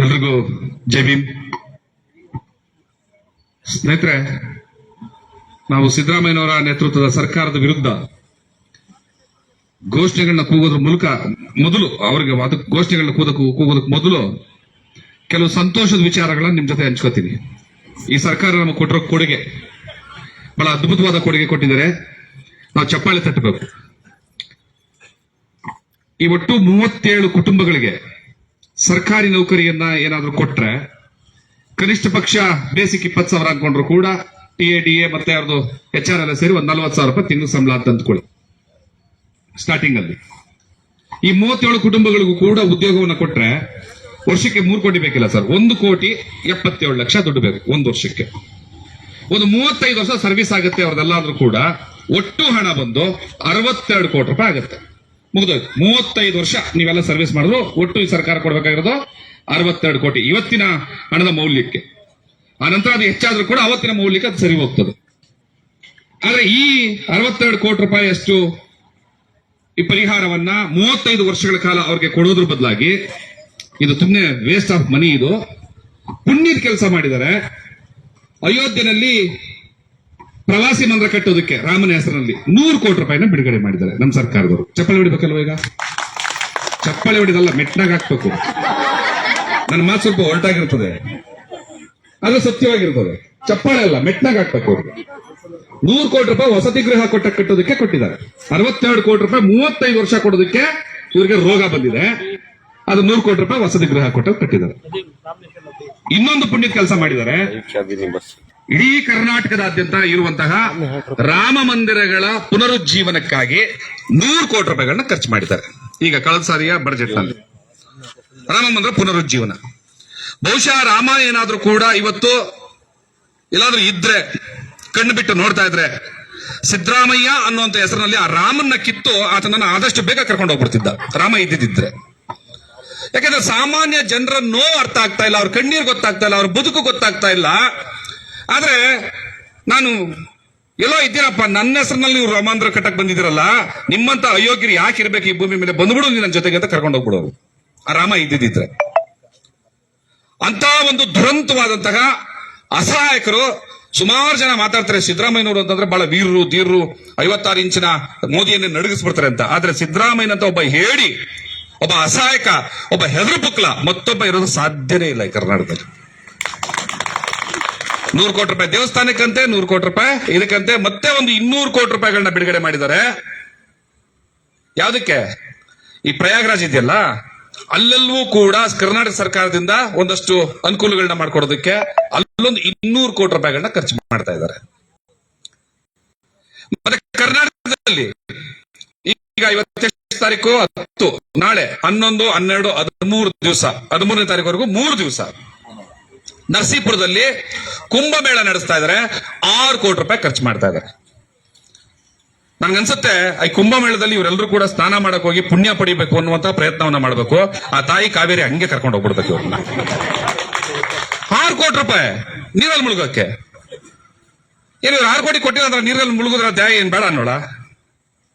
[SPEAKER 5] ಎಲ್ರಿಗೂ ಜೈ ಭೀಮ್. ಸ್ನೇಹಿತರೆ, ನಾವು ಸಿದ್ದರಾಮಯ್ಯನವರ ನೇತೃತ್ವದ ಸರ್ಕಾರದ ವಿರುದ್ಧ ಘೋಷಣೆಗಳನ್ನ ಕೂಗೋದ್ರ ಮೂಲಕ ಮೊದಲು ಅವರಿಗೆ ಘೋಷಣೆಗಳನ್ನ ಕೂಗೋದಕ್ಕೆ ಮೊದಲು ಕೆಲವು ಸಂತೋಷದ ವಿಚಾರಗಳನ್ನ ನಿಮ್ ಜೊತೆ ಹಂಚ್ಕೋತೀನಿ. ಈ ಸರ್ಕಾರ ನಮಗೆ ಕೊಟ್ಟಿರೋ ಕೊಡುಗೆ ಬಹಳ ಅದ್ಭುತವಾದ ಕೊಡುಗೆ ಕೊಟ್ಟಿದ್ದಾರೆ. ನಾವು ಚಪ್ಪಾಳೆ ತಟ್ಟಬೇಕು. ಈ ಒಟ್ಟು 37 ಕುಟುಂಬಗಳಿಗೆ ಸರ್ಕಾರಿ ನೌಕರಿಯನ್ನ ಏನಾದ್ರೂ ಕೊಟ್ರೆ, ಕನಿಷ್ಠ ಪಕ್ಷ ಬೇಸಿಕ್ 20,000 ಅನ್ಕೊಂಡ್ರು ಕೂಡ TADA ಮತ್ತೆ ಅವ್ರದ್ದು HR ಎಲ್ಲ ಸೇರಿ ಒಂದು 40,000 ರೂಪಾಯಿ ತಿಂಗಳು ಸಂಬಳ ಅಂತ ಅಂದ್ಕೊಳ್ಳಿ. ಸ್ಟಾರ್ಟಿಂಗ್ ಅಲ್ಲಿ ಈ 37 ಕುಟುಂಬಗಳಿಗೂ ಕೂಡ ಉದ್ಯೋಗವನ್ನು ಕೊಟ್ರೆ ವರ್ಷಕ್ಕೆ 3 ಕೋಟಿ ಬೇಕಿಲ್ಲ ಸರ್, 1,77,00,000 ದುಡ್ಡು ಬೇಕು ಒಂದು ವರ್ಷಕ್ಕೆ. ಒಂದು 35 ವರ್ಷ ಸರ್ವಿಸ್ ಆಗುತ್ತೆ ಅವ್ರದೆಲ್ಲಾದ್ರೂ ಕೂಡ. ಒಟ್ಟು ಹಣ ಬಂದು 62 ಕೋಟಿ ರೂಪಾಯಿ ಆಗುತ್ತೆ. ಮುಗಿದೋಯ್ತು. 35 ವರ್ಷ ನೀವೆಲ್ಲ ಸರ್ವಿಸ್ ಮಾಡಿದ್ರು ಒಟ್ಟು ಈ ಸರ್ಕಾರ ಕೊಡಬೇಕಾಗಿರೋದು 62 ಕೋಟಿ ಇವತ್ತಿನ ಹಣದ ಮೌಲ್ಯಕ್ಕೆ. ಆ ನಂತರ ಅದು ಹೆಚ್ಚಾದ್ರೂ ಕೂಡ ಅವತ್ತಿನ ಮೌಲ್ಯಕ್ಕೆ ಅದು ಸರಿ ಹೋಗ್ತದೆ. ಆದ್ರೆ ಈ 62 ಕೋಟಿ ರೂಪಾಯಿ ಅಷ್ಟು ಈ ಪರಿಹಾರವನ್ನ 35 ವರ್ಷಗಳ ಕಾಲ ಅವ್ರಿಗೆ ಕೊಡೋದ್ರ ಬದಲಾಗಿ ಇದು ಸುಮ್ಮನೆ ವೇಸ್ಟ್ ಆಫ್ ಮನಿ. ಇದು ಪುಣ್ಯದ ಕೆಲಸ ಮಾಡಿದ್ದಾರೆ. ಅಯೋಧ್ಯೆಯಲ್ಲಿ ಪ್ರವಾಸಿ ಮಂದಿರ ಕಟ್ಟೋದಕ್ಕೆ ರಾಮನ ಹೆಸರಿನಲ್ಲಿ 100 ಕೋಟಿ ರೂಪಾಯಿನ ಬಿಡುಗಡೆ ಮಾಡಿದ್ದಾರೆ ನಮ್ಮ ಸರ್ಕಾರದವರು. ಚಪ್ಪಾಳೆ ಹೊಡಿಬೇಕಲ್ವ? ಈಗ ಚಪ್ಪಾಳೆ ಹೊಡಿದಲ್ಲ, ಮೆಟ್ನಾಗ ಹಾಕ್ಬೇಕು. ನನ್ನ ಮಾತು ಸ್ವಲ್ಪ ಹೊರಟಾಗಿರ್ತದೆ, ಅದು ಸತ್ಯವಾಗಿರ್ತದೆ. ಚಪ್ಪಾಳೆ ಅಲ್ಲ, ಮೆಟ್ನಾಗ ಹಾಕ್ಬೇಕು. ಅವ್ರಿಗೆ 100 ಕೋಟಿ ರೂಪಾಯಿ ವಸತಿ ಗೃಹ ಕಟ್ಟೋದಕ್ಕೆ ಕೊಟ್ಟಿದ್ದಾರೆ. 62 ಕೋಟಿ ರೂಪಾಯಿ 35 ವರ್ಷ ಕೊಡೋದಕ್ಕೆ ಇವರಿಗೆ ರೋಗ ಬಂದಿದೆ. ಅದು 100 ಕೋಟಿ ರೂಪಾಯಿ ವಸತಿ ಗೃಹ ಕಟ್ಟಿದ್ದಾರೆ. ಇನ್ನೊಂದು ಪುಣ್ಯದ ಕೆಲಸ ಮಾಡಿದ್ದಾರೆ. ಇಡೀ ಕರ್ನಾಟಕದಾದ್ಯಂತ ಇರುವಂತಹ ರಾಮ ಮಂದಿರಗಳ ಪುನರುಜ್ಜೀವನಕ್ಕಾಗಿ 100 ಕೋಟಿ ರೂಪಾಯಿಗಳನ್ನ ಖರ್ಚು ಮಾಡಿದ್ದಾರೆ. ಈಗ ಕಳೆದ ಸಾರಿಯ ಬಜೆಟ್ ನಲ್ಲಿ ರಾಮ ಮಂದಿರ ಪುನರುಜ್ಜೀವನ. ಬಹುಶಃ ರಾಮ ಏನಾದ್ರೂ ಕೂಡ ಇವತ್ತು ಎಲ್ಲಾದ್ರೂ ಇದ್ರೆ, ಕಣ್ಣು ಬಿಟ್ಟು ನೋಡ್ತಾ ಇದ್ರೆ, ಸಿದ್ದರಾಮಯ್ಯ ಅನ್ನುವಂತ ಹೆಸರಿನಲ್ಲಿ ಆ ರಾಮನ್ನ ಕಿತ್ತು ಆತನನ್ನ ಆದಷ್ಟು ಬೇಗ ಕರ್ಕೊಂಡು ಹೋಗ್ಬಿಡ್ತಿದ್ದ ರಾಮ ಇದ್ದಿದ್ರೆ. ಯಾಕಂದ್ರೆ ಸಾಮಾನ್ಯ ಜನರ ನೋವು ಅರ್ಥ ಆಗ್ತಾ ಇಲ್ಲ, ಅವ್ರ ಕಣ್ಣೀರು ಗೊತ್ತಾಗ್ತಾ ಇಲ್ಲ, ಅವ್ರ ಬದುಕು ಗೊತ್ತಾಗ್ತಾ ಇಲ್ಲ. ಆದ್ರೆ ನಾನು ಎಲ್ಲೋ ಇದ್ದೀರಪ್ಪ, ನನ್ನ ಹೆಸರಿನಲ್ಲಿ ನೀವು ರಾಮಾಂಧ್ರ ಕಟ್ಟಕ್ ಬಂದಿದ್ದೀರಲ್ಲ, ನಿಮ್ಮಂತ ಅಯೋಗ್ಯರು ಯಾಕೆ ಇರ್ಬೇಕು ಈ ಭೂಮಿ ಮೇಲೆ, ಬಂದ್ಬಿಡು ನನ್ನ ಜೊತೆಗೆ ಅಂತ ಕರ್ಕೊಂಡು ಹೋಗ್ಬಿಡೋರು ಆ ರಾಮ ಇದ್ದಿದ್ರೆ. ಅಂತ ಒಂದು ದುರಂತವಾದಂತಹ ಅಸಹಾಯಕರು ಸುಮಾರು ಜನ ಮಾತಾಡ್ತಾರೆ. ಸಿದ್ದರಾಮಯ್ಯನವರು ಅಂತಂದ್ರೆ ಬಹಳ ವೀರರು ಧೀರರು, 56 ಇಂಚಿನ ಮೋದಿಯನ್ನೇ ನಡಗಿಸ್ಬಿಡ್ತಾರೆ ಅಂತ. ಆದ್ರೆ ಸಿದ್ದರಾಮಯ್ಯನಂತ ಒಬ್ಬ ಹೇಳಿ, ಒಬ್ಬ ಅಸಹಾಯಕ, ಒಬ್ಬ ಹೆದರು ಬುಕ್ಲ ಮತ್ತೊಬ್ಬ ಇರೋದು ಸಾಧ್ಯನೇ ಇಲ್ಲ ಈ ಕರ್ನಾಟಕದಲ್ಲಿ. 100 ಕೋಟಿ ರೂಪಾಯಿ ದೇವಸ್ಥಾನಕ್ಕಂತೆ, 100 ಕೋಟಿ ರೂಪಾಯಿ ಇದಕ್ಕಂತೆ, ಮತ್ತೆ ಒಂದು 200 ಕೋಟಿ ರೂಪಾಯಿಗಳನ್ನ ಬಿಡುಗಡೆ ಮಾಡಿದ್ದಾರೆ. ಯಾವುದಕ್ಕೆ? ಈ ಪ್ರಯಾಗ್ರಾಜ್ ಇದೆಯಲ್ಲ, ಅಲ್ಲೆಲ್ಲವೂ ಕೂಡ ಕರ್ನಾಟಕ ಸರ್ಕಾರದಿಂದ ಒಂದಷ್ಟು ಅನುಕೂಲಗಳನ್ನ ಮಾಡ್ಕೊಡೋದಕ್ಕೆ ಅಲ್ಲೊಂದು 200 ಕೋಟಿ ರೂಪಾಯಿಗಳನ್ನ ಖರ್ಚು ಮಾಡ್ತಾ ಇದ್ದಾರೆ. ಮತ್ತೆ ಕರ್ನಾಟಕದಲ್ಲಿ ಈಗ 28 ತಾರೀಕು 10, ನಾಳೆ 11, 12, 13 ದಿವಸ, 13ನೇ ತಾರೀಕುವರೆಗೂ 3 ದಿವಸ ನರಸೀಪುರದಲ್ಲಿ ಕುಂಭಮೇಳ ನಡೆಸ್ತಾ ಇದ್ದಾರೆ. 6 ಕೋಟಿ ರೂಪಾಯಿ ಖರ್ಚು ಮಾಡ್ತಾ ಇದ್ದಾರೆ. ನನ್ಗನ್ಸುತ್ತೆ ಈ ಕುಂಭಮೇಳದಲ್ಲಿ ಇವರೆಲ್ಲರೂ ಕೂಡ ಸ್ನಾನ ಮಾಡಕ್ ಹೋಗಿ ಪುಣ್ಯ ಪಡಿಬೇಕು ಅನ್ನುವಂತ ಪ್ರಯತ್ನವನ್ನ ಮಾಡಬೇಕು. ಆ ತಾಯಿ ಕಾವೇರಿ ಹಂಗೆ ಕರ್ಕೊಂಡು ಹೋಗ್ಬಿಡ್ಬೇಕು ಇವ್ರನ್ನ. 6 ಕೋಟಿ ರೂಪಾಯಿ ನೀರಲ್ಲಿ ಮುಳುಗೋಕೆ. ಏನು 6 ಕೋಟಿ ಕೊಟ್ಟಿಲ್ಲ ನೀರಲ್ಲಿ ಮುಳುಗುದ್ರ ದ್ಯಾಯ ಏನ್ ಬೇಡ ಅನ್ನೋಳ?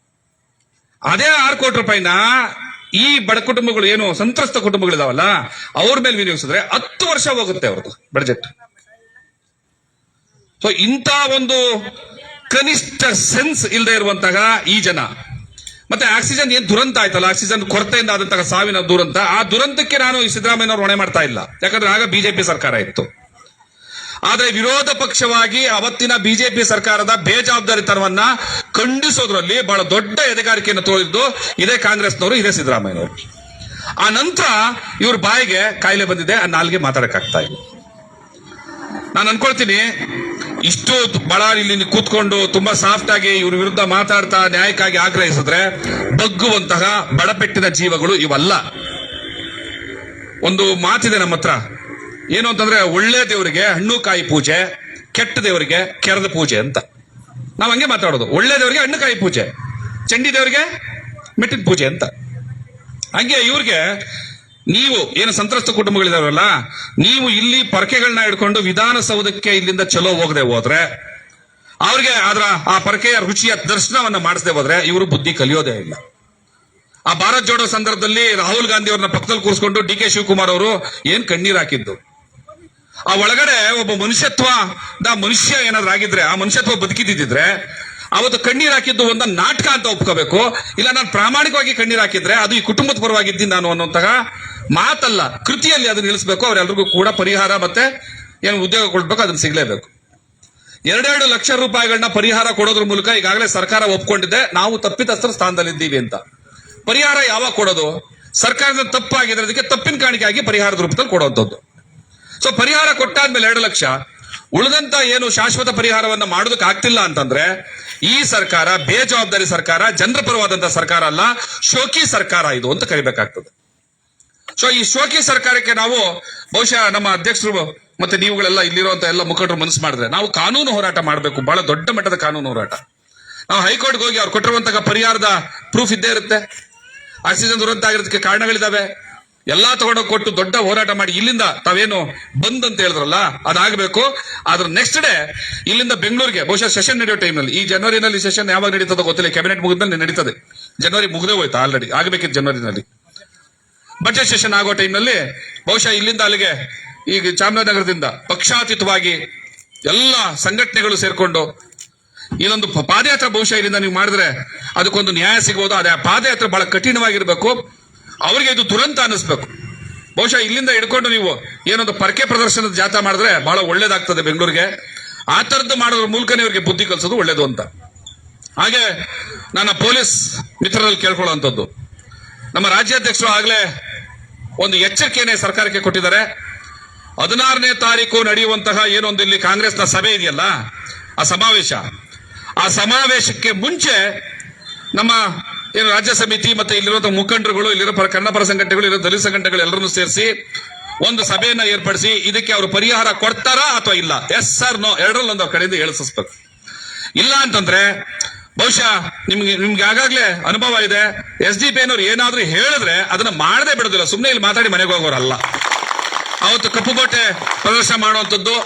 [SPEAKER 5] ಅದೇ 6 ಕೋಟಿ ರೂಪಾಯಿನ ಈ ಬಡ ಕುಟುಂಬಗಳು, ಏನು ಸಂತ್ರಸ್ತ ಕುಟುಂಬಗಳಿದಾವಲ್ಲ, ಅವ್ರ ಮೇಲೆ ವಿನಿಯೋಗಿಸಿದ್ರೆ 10 ವರ್ಷ ಹೋಗುತ್ತೆ ಅವ್ರದ್ದು ಬಡ್ಜೆಟ್. ಸೊ ಇಂಥ ಒಂದು ಕನಿಷ್ಠ ಸೆನ್ಸ್ ಇಲ್ಲದೆ ಇರುವಂತಹ ಈ ಜನ, ಮತ್ತೆ ಆಕ್ಸಿಜನ್ ಏನ್ ದುರಂತ ಆಯ್ತಲ್ಲ, ಆಕ್ಸಿಜನ್ ಕೊರತೆಯಿಂದ ಆದಂತಹ ಸಾವಿನ ದುರಂತ, ಆ ದುರಂತಕ್ಕೆ ನಾನು ಈ ಸಿದ್ದರಾಮಯ್ಯನವರು ಹೊಣೆ ಮಾಡ್ತಾ ಇಲ್ಲ. ಯಾಕಂದ್ರೆ ಆಗ ಬಿಜೆಪಿ ಸರ್ಕಾರ ಇತ್ತು. ಆದ್ರೆ ವಿರೋಧ ಪಕ್ಷವಾಗಿ ಅವತ್ತಿನ ಬಿಜೆಪಿ ಸರ್ಕಾರದ ಬೇಜವಾಬ್ದಾರಿತನವನ್ನ ಖಂಡಿಸೋದ್ರಲ್ಲಿ ಬಹಳ ದೊಡ್ಡ ಎದೆಗಾರಿಕೆಯನ್ನು ತೋರಿದ್ದು ಇದೇ ಕಾಂಗ್ರೆಸ್ನವರು, ಇದೇ ಸಿದ್ದರಾಮಯ್ಯನವರು. ಆ ನಂತರ ಇವ್ರ ಬಾಯಿಗೆ ಕಾಯಿಲೆ ಬಂದಿದೆ, ಆ ನಾಲ್ಗೆ ಮಾತಾಡಕ್ಕಾಗ್ತಾ ಇಲ್ಲ. ನಾನು ಅನ್ಕೊಳ್ತೀನಿ
[SPEAKER 9] ಇಷ್ಟು ಬಹಳ ಇಲ್ಲಿ ಕೂತ್ಕೊಂಡು ತುಂಬಾ ಸಾಫ್ಟ್ ಆಗಿ ಇವ್ರ ವಿರುದ್ಧ ಮಾತಾಡ್ತಾ ನ್ಯಾಯಕ್ಕಾಗಿ ಆಗ್ರಹಿಸಿದ್ರೆ ಬಗ್ಗುವಂತಹ ಬಡಪೆಟ್ಟಿನ ಜೀವಗಳು ಇವಲ್ಲ. ಒಂದು ಮಾತಿದೆ ನಮ್ಮ ಹತ್ರ, ಏನು ಅಂತಂದ್ರೆ ಒಳ್ಳೆ ದೇವರಿಗೆ ಹಣ್ಣು ಕಾಯಿ ಪೂಜೆ, ಕೆಟ್ಟ ದೇವರಿಗೆ ಕೆರದ ಪೂಜೆ ಅಂತ. ನಾವ್ ಹಂಗೆ ಮಾತಾಡೋದು. ಒಳ್ಳೆ ದೇವರಿಗೆ ಹಣ್ಣು ಕಾಯಿ ಪೂಜೆ, ಚಂಡಿ ದೇವರಿಗೆ ಮೆಟ್ಟಿನ ಪೂಜೆ ಅಂತ. ಹಂಗೆ ಇವ್ರಿಗೆ ನೀವು ಏನು ಸಂತ್ರಸ್ತ ಕುಟುಂಬಗಳಿದಾರಲ್ಲ, ನೀವು ಇಲ್ಲಿ ಪರಕೆಗಳನ್ನ ಹಿಡ್ಕೊಂಡು ವಿಧಾನಸೌಧಕ್ಕೆ ಇಲ್ಲಿಂದ ಚಲೋ ಹೋಗದೆ ಹೋದ್ರೆ, ಅವ್ರಿಗೆ ಆ ಪರಕೆಯ ರುಚಿಯ ದರ್ಶನವನ್ನ ಮಾಡಿಸದೆ ಹೋದ್ರೆ ಇವರು ಬುದ್ಧಿ ಕಲಿಯೋದೇ ಇಲ್ಲ. ಆ ಭಾರತ್ ಜೋಡೋ ಸಂದರ್ಭದಲ್ಲಿ ರಾಹುಲ್ ಗಾಂಧಿ ಅವ್ರನ್ನ ಪಕ್ಕದಲ್ಲಿ ಕೂರಿಸ್ಕೊಂಡು ಡಿ ಕೆ ಶಿವಕುಮಾರ್ ಅವರು ಏನ್ ಕಣ್ಣೀರ್ ಹಾಕಿದ್ದು. ಆ ಒಳಗಡೆ ಒಬ್ಬ ಮನುಷ್ಯ ಏನಾದ್ರೂ ಆಗಿದ್ರೆ, ಆ ಮನುಷ್ಯತ್ವ ಬದುಕಿದ್ದಿದ್ರೆ ಅವತ್ತು ಕಣ್ಣೀರ್ ಹಾಕಿದ್ದು ಒಂದ ನಾಟಕ ಅಂತ ಒಪ್ಕೋಬೇಕು. ಇಲ್ಲ ನಾನು ಪ್ರಾಮಾಣಿಕವಾಗಿ ಕಣ್ಣೀರ್ ಹಾಕಿದ್ರೆ ಅದು ಈ ಕುಟುಂಬದ ಪರವಾಗಿದ್ದೀನಿ ನಾನು ಅನ್ನುವಂತಹ ಮಾತಲ್ಲ, ಕೃತಿಯಲ್ಲಿ ಅದನ್ನ ನಿಲ್ಲಿಸಬೇಕು. ಅವರೆಲ್ಲರಿಗೂ ಕೂಡ ಪರಿಹಾರ ಮತ್ತೆ ಏನು ಉದ್ಯೋಗ ಕೊಡ್ಬೇಕು ಅದನ್ನ ಸಿಗ್ಲೇಬೇಕು. 2 ಲಕ್ಷ ರೂಪಾಯಿಗಳನ್ನ ಪರಿಹಾರ ಕೊಡೋದ್ರ ಮೂಲಕ ಈಗಾಗಲೇ ಸರ್ಕಾರ ಒಪ್ಕೊಂಡಿದೆ ನಾವು ತಪ್ಪಿತಸ್ಥರ ಸ್ಥಾನದಲ್ಲಿದ್ದೀವಿ ಅಂತ. ಪರಿಹಾರ ಯಾವಾಗ ಕೊಡೋದು? ಸರ್ಕಾರದ ತಪ್ಪಾಗಿದ್ರೆ ಅದಕ್ಕೆ ತಪ್ಪಿನ ಕಾಣಿಕೆಯಾಗಿ ಪರಿಹಾರದ ರೂಪದಲ್ಲಿ ಕೊಡುವಂಥದ್ದು. ಸೊ ಪರಿಹಾರ ಕೊಟ್ಟಾದ್ಮೇಲೆ 2 ಲಕ್ಷ ಉಳಿದಂತ ಏನು ಶಾಶ್ವತ ಪರಿಹಾರವನ್ನ ಮಾಡೋದಕ್ಕೆ ಆಗ್ತಿಲ್ಲ ಅಂತಂದ್ರೆ ಈ ಸರ್ಕಾರ ಬೇಜವಾಬ್ದಾರಿ ಸರ್ಕಾರ, ಜನರ ಪರವಾದಂತಹ ಸರ್ಕಾರ ಅಲ್ಲ, ಶೋಕಿ ಸರ್ಕಾರ ಇದು ಅಂತ ಕರಿಬೇಕಾಗ್ತದೆ. ಸೊ ಈ ಶೋಕಿ ಸರ್ಕಾರಕ್ಕೆ ನಾವು ಬಹುಶಃ ನಮ್ಮ ಅಧ್ಯಕ್ಷರು ಮತ್ತೆ ನೀವುಗಳೆಲ್ಲ ಇಲ್ಲಿರುವಂತ ಎಲ್ಲ ಮುಖಂಡರು ಮನಸ್ಸು ಮಾಡಿದ್ರೆ ನಾವು ಕಾನೂನು ಹೋರಾಟ ಮಾಡಬೇಕು, ಬಹಳ ದೊಡ್ಡ ಮಟ್ಟದ ಕಾನೂನು ಹೋರಾಟ. ನಾವು ಹೈಕೋರ್ಟ್ಗೆ ಹೋಗಿ ಅವ್ರು ಕೊಟ್ಟಿರುವಂತಹ ಪರಿಹಾರದ ಪ್ರೂಫ್ ಇದ್ದೇ ಇರುತ್ತೆ. ಆಕ್ಸಿಜನ್ ದುರಂತ ಆಗಿರೋದಕ್ಕೆ ಕಾರಣಗಳಿದಾವೆ, ಎಲ್ಲಾ ತಗೊಂಡೋಗಿ ಕೊಟ್ಟು ದೊಡ್ಡ ಹೋರಾಟ ಮಾಡಿ ಇಲ್ಲಿಂದ ತಾವೇನು ಬಂದ್ ಅಂತ ಹೇಳಿದ್ರಲ್ಲ ಅದಾಗಬೇಕು. ಅದ್ರ ನೆಕ್ಸ್ಟ್ ಡೇ ಇಲ್ಲಿಂದ ಬೆಂಗಳೂರಿಗೆ ಬಹುಶಃ ಸೆಷನ್ ನಡೆಯೋ ಟೈಮ್ನಲ್ಲಿ, ಈ ಜನವರಿನಲ್ಲಿ ಸೆಷನ್ ಯಾವಾಗ ನಡೀತದೋ ಗೊತ್ತಿಲ್ಲ, ಕ್ಯಾಬಿನೆಟ್ ಮುಗಿದ್ಮೇಲೆ ನಡೀತದೆ. ಜನವರಿ ಮುಗ್ದೇ ಹೋಯ್ತು, ಆಲ್ರೆಡಿ ಆಗಬೇಕಿತ್ತು ಜನವರಿನಲ್ಲಿ. ಬಜೆಟ್ ಸೆಷನ್ ಆಗೋ ಟೈಮ್ನಲ್ಲಿ ಬಹುಶಃ ಇಲ್ಲಿಂದ ಅಲ್ಲಿಗೆ ಈಗ ಚಾಮರಾಜನಗರದಿಂದ ಪಕ್ಷಾತೀತವಾಗಿ ಎಲ್ಲ ಸಂಘಟನೆಗಳು ಸೇರ್ಕೊಂಡು ಇದೊಂದು ಪಾದಯಾತ್ರೆ ಬಹುಶಃ ಇಲ್ಲಿಂದ ನೀವು ಮಾಡಿದ್ರೆ ಅದಕ್ಕೊಂದು ನ್ಯಾಯ ಸಿಗಬಹುದು. ಅದೇ ಪಾದಯಾತ್ರೆ ಬಹಳ ಕಠಿಣವಾಗಿರ್ಬೇಕು, ಅವರಿಗೆ ಇದು ದುರಂತ ಅನ್ನಿಸ್ಬೇಕು. ಬಹುಶಃ ಇಲ್ಲಿಂದ ಹಿಡ್ಕೊಂಡು ನೀವು ಏನೊಂದು ಪರಕೆ ಪ್ರದರ್ಶನದ ಜಾಥಾ ಮಾಡಿದ್ರೆ ಬಹಳ ಒಳ್ಳೇದಾಗ್ತದೆ ಬೆಂಗಳೂರಿಗೆ. ಆ ತರದ್ದು ಮಾಡೋದ್ರ ಮೂಲಕನೇ ಇವರಿಗೆ ಬುದ್ಧಿ ಕಲಿಸೋದು ಒಳ್ಳೇದು ಅಂತ. ಹಾಗೆ ನನ್ನ ಪೊಲೀಸ್ ಮಿತ್ರರಲ್ಲಿ ಕೇಳ್ಕೊಳ್ಳುವಂಥದ್ದು, ನಮ್ಮ ರಾಜ್ಯಾಧ್ಯಕ್ಷರು ಆಗ್ಲೇ ಒಂದು ಎಚ್ಚರಿಕೆಯನ್ನೇ ಸರ್ಕಾರಕ್ಕೆ ಕೊಟ್ಟಿದ್ದಾರೆ. 16ನೇ ತಾರೀಕು ನಡೆಯುವಂತಹ ಏನೊಂದು ಇಲ್ಲಿ ಕಾಂಗ್ರೆಸ್ನ ಸಭೆ ಇದೆಯಲ್ಲ, ಆ ಸಮಾವೇಶಕ್ಕೆ ಮುಂಚೆ ನಮ್ಮ ಏನು ರಾಜ್ಯ ಸಮಿತಿ ಮತ್ತೆ ಇಲ್ಲಿರುವಂತಹ ಮುಖಂಡರುಗಳು, ಇಲ್ಲಿರೋ ಕನ್ನಡ ಪರ ಸಂಘಟನೆಗಳು, ಇರೋ ದಲಿತ ಸಂಘಟನೆಗಳು ಎಲ್ಲರನ್ನು ಸೇರಿಸಿ ಒಂದು ಸಭೆಯನ್ನ ಏರ್ಪಡಿಸಿ ಇದಕ್ಕೆ ಅವರು ಪರಿಹಾರ ಕೊಡ್ತಾರಾ ಅಥವಾ ಇಲ್ಲ, ಎಸ್ ಸರ್ ನೋ ಎರಡರಲ್ಲಿ ಒಂದು ಅವ್ರ ಕಡೆಯಿಂದ ಹೇಳಿಸ್ಬೇಕು. ಇಲ್ಲ ಅಂತಂದ್ರೆ ಬಹುಶಃ ನಿಮ್ಗೆ ಆಗಾಗ್ಲೇ ಅನುಭವ ಇದೆ, SDP ಅವರು ಏನಾದ್ರೂ ಹೇಳಿದ್ರೆ ಅದನ್ನ ಮಾಡದೆ ಬಿಡೋದಿಲ್ಲ, ಸುಮ್ಮನೆ ಇಲ್ಲಿ ಮಾತಾಡಿ ಮನೆಗೆ ಹೋಗೋರಲ್ಲ. ಅವತ್ತು ಕಪ್ಪು ಬಟ್ಟೆ ಪ್ರದರ್ಶನ ಮಾಡುವಂಥದ್ದು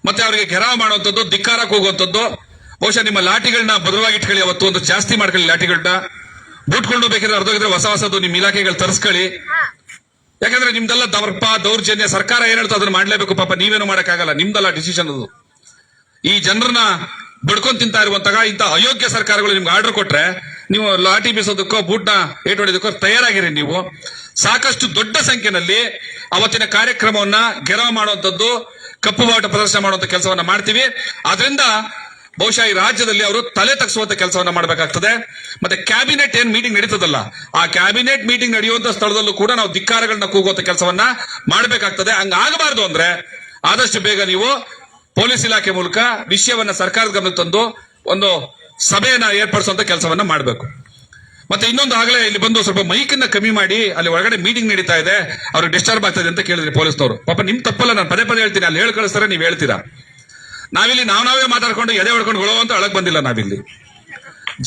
[SPEAKER 9] ಮತ್ತೆ ಅವರಿಗೆ ಘೆರಾವ್ ಮಾಡುವಂಥದ್ದು, ಧಿಕ್ಕಾರಕ್ಕೆ ಹೋಗುವಂಥದ್ದು. ಬಹುಶಃ ನಿಮ್ಮ ಲಾಠಿಗಳನ್ನ ಭದ್ರವಾಗಿ ಇಟ್ಕೊಳ್ಳಿ, ಅವತ್ತು ಒಂದು ಜಾಸ್ತಿ ಮಾಡ್ಕೊಳ್ಳಿ ಲಾಠಿಗಳನ್ನ. ಬೂಟ್ಕೊಂಡು ಬೇಕಿದ್ರೆ ಅರ್ಧೋಗಿದ್ರೆ ಹೊಸದು ನಿಮ್ಮ ಇಲಾಖೆಗಳು ತರಿಸ್ಕೊಳ್ಳಿ. ಯಾಕಂದ್ರೆ ನಿಮ್ದೆಲ್ಲ ದೌರ್ಜನ್ಯ ಸರ್ಕಾರ ಏನ್ ಹೇಳ್ತೋ ಅದನ್ನ ಮಾಡ್ಲೇಬೇಕು. ಪಾಪ ನೀವೇನು ಮಾಡಕ್ಕಾಗಲ್ಲ, ನಿಮ್ದಲ್ಲ ಡಿಸಿಷನ್ ಅದು. ಈ ಜನರನ್ನ ಬಡ್ಕೊಂಡ್ ತಿಂತಾ ಇರುವಂತಹ ಇಂಥ ಅಯೋಗ್ಯ ಸರ್ಕಾರಗಳು ನಿಮ್ಗೆ ಆರ್ಡರ್ ಕೊಟ್ರೆ ನೀವು ಲಾಠಿ ಬೀಸೋದಕ್ಕೋ ಬೂಟ್ನ ಏಟ್ ಹೊಡೆಯೋದಕ್ಕೋ ತಯಾರಾಗಿರಿ. ನೀವು ಸಾಕಷ್ಟು ದೊಡ್ಡ ಸಂಖ್ಯೆಯಲ್ಲಿ ಅವತ್ತಿನ ಕಾರ್ಯಕ್ರಮವನ್ನ ಗೆರಾವ್ ಮಾಡುವಂಥದ್ದು, ಕಪ್ಪು ಬಾವುಟ ಪ್ರದರ್ಶನ ಮಾಡುವಂತ ಕೆಲಸವನ್ನ ಮಾಡ್ತೀವಿ. ಆದ್ರಿಂದ ಬಹುಶಃ ಈ ರಾಜ್ಯದಲ್ಲಿ ಅವರು ತಲೆ ತಗ್ಸುವಂತ ಕೆಲಸವನ್ನ ಮಾಡಬೇಕಾಗ್ತದೆ. ಮತ್ತೆ ಕ್ಯಾಬಿನೆಟ್ ಏನ್ ಮೀಟಿಂಗ್ ನಡೀತದಲ್ಲ, ಆ ಕ್ಯಾಬಿನೆಟ್ ಮೀಟಿಂಗ್ ನಡೆಯುವಂತ ಸ್ಥಳದಲ್ಲೂ ಕೂಡ ನಾವು ಧಿಕ್ಕಾರಗಳನ್ನ ಕೂಗುವಂತ ಕೆಲಸವನ್ನ ಮಾಡಬೇಕಾಗ್ತದೆ. ಹಂಗಾಗಬಾರ್ದು ಅಂದ್ರೆ ಆದಷ್ಟು ಬೇಗ ನೀವು ಪೊಲೀಸ್ ಇಲಾಖೆ ಮೂಲಕ ವಿಷಯವನ್ನ ಸರ್ಕಾರದ ಗಮನಕ್ಕೆ ತಂದು ಒಂದು ಸಭೆಯನ್ನ ಏರ್ಪಡಿಸುವಂತ ಕೆಲಸವನ್ನ ಮಾಡಬೇಕು. ಮತ್ತೆ ಇನ್ನೊಂದು ಆಗಲೇ ಇಲ್ಲಿ ಬಂದು ಸ್ವಲ್ಪ ಮೈಕನ್ನ ಕಮ್ಮಿ ಮಾಡಿ, ಅಲ್ಲಿ ಒಳಗಡೆ ಮೀಟಿಂಗ್ ನಡೀತಾ ಇದೆ, ಅವ್ರಿಗೆ ಡಿಸ್ಟರ್ಬ್ ಆಗ್ತದೆ ಅಂತ ಕೇಳಿದ್ರಿ ಪೊಲೀಸ್ನವರು. ಪಾಪ ನಿಮ್ ತಪ್ಪಲ್ಲ, ನಾನು ಪದೇ ಹೇಳ್ತೀನಿ, ಅಲ್ಲಿ ಹೇಳಿ ಕಳಿಸ್ತಾರೆ, ನೀವು ಹೇಳ್ತೀರಾ. ನಾವಿಲ್ಲಿ ನಾವೇ ಮಾತಾಡ್ಕೊಂಡು ಎದೆ ಹೊಡ್ಕೊಂಡು ಅಂತ ಅಳಕ್ ಬಂದಿಲ್ಲ. ನಾವಿಲ್ಲಿ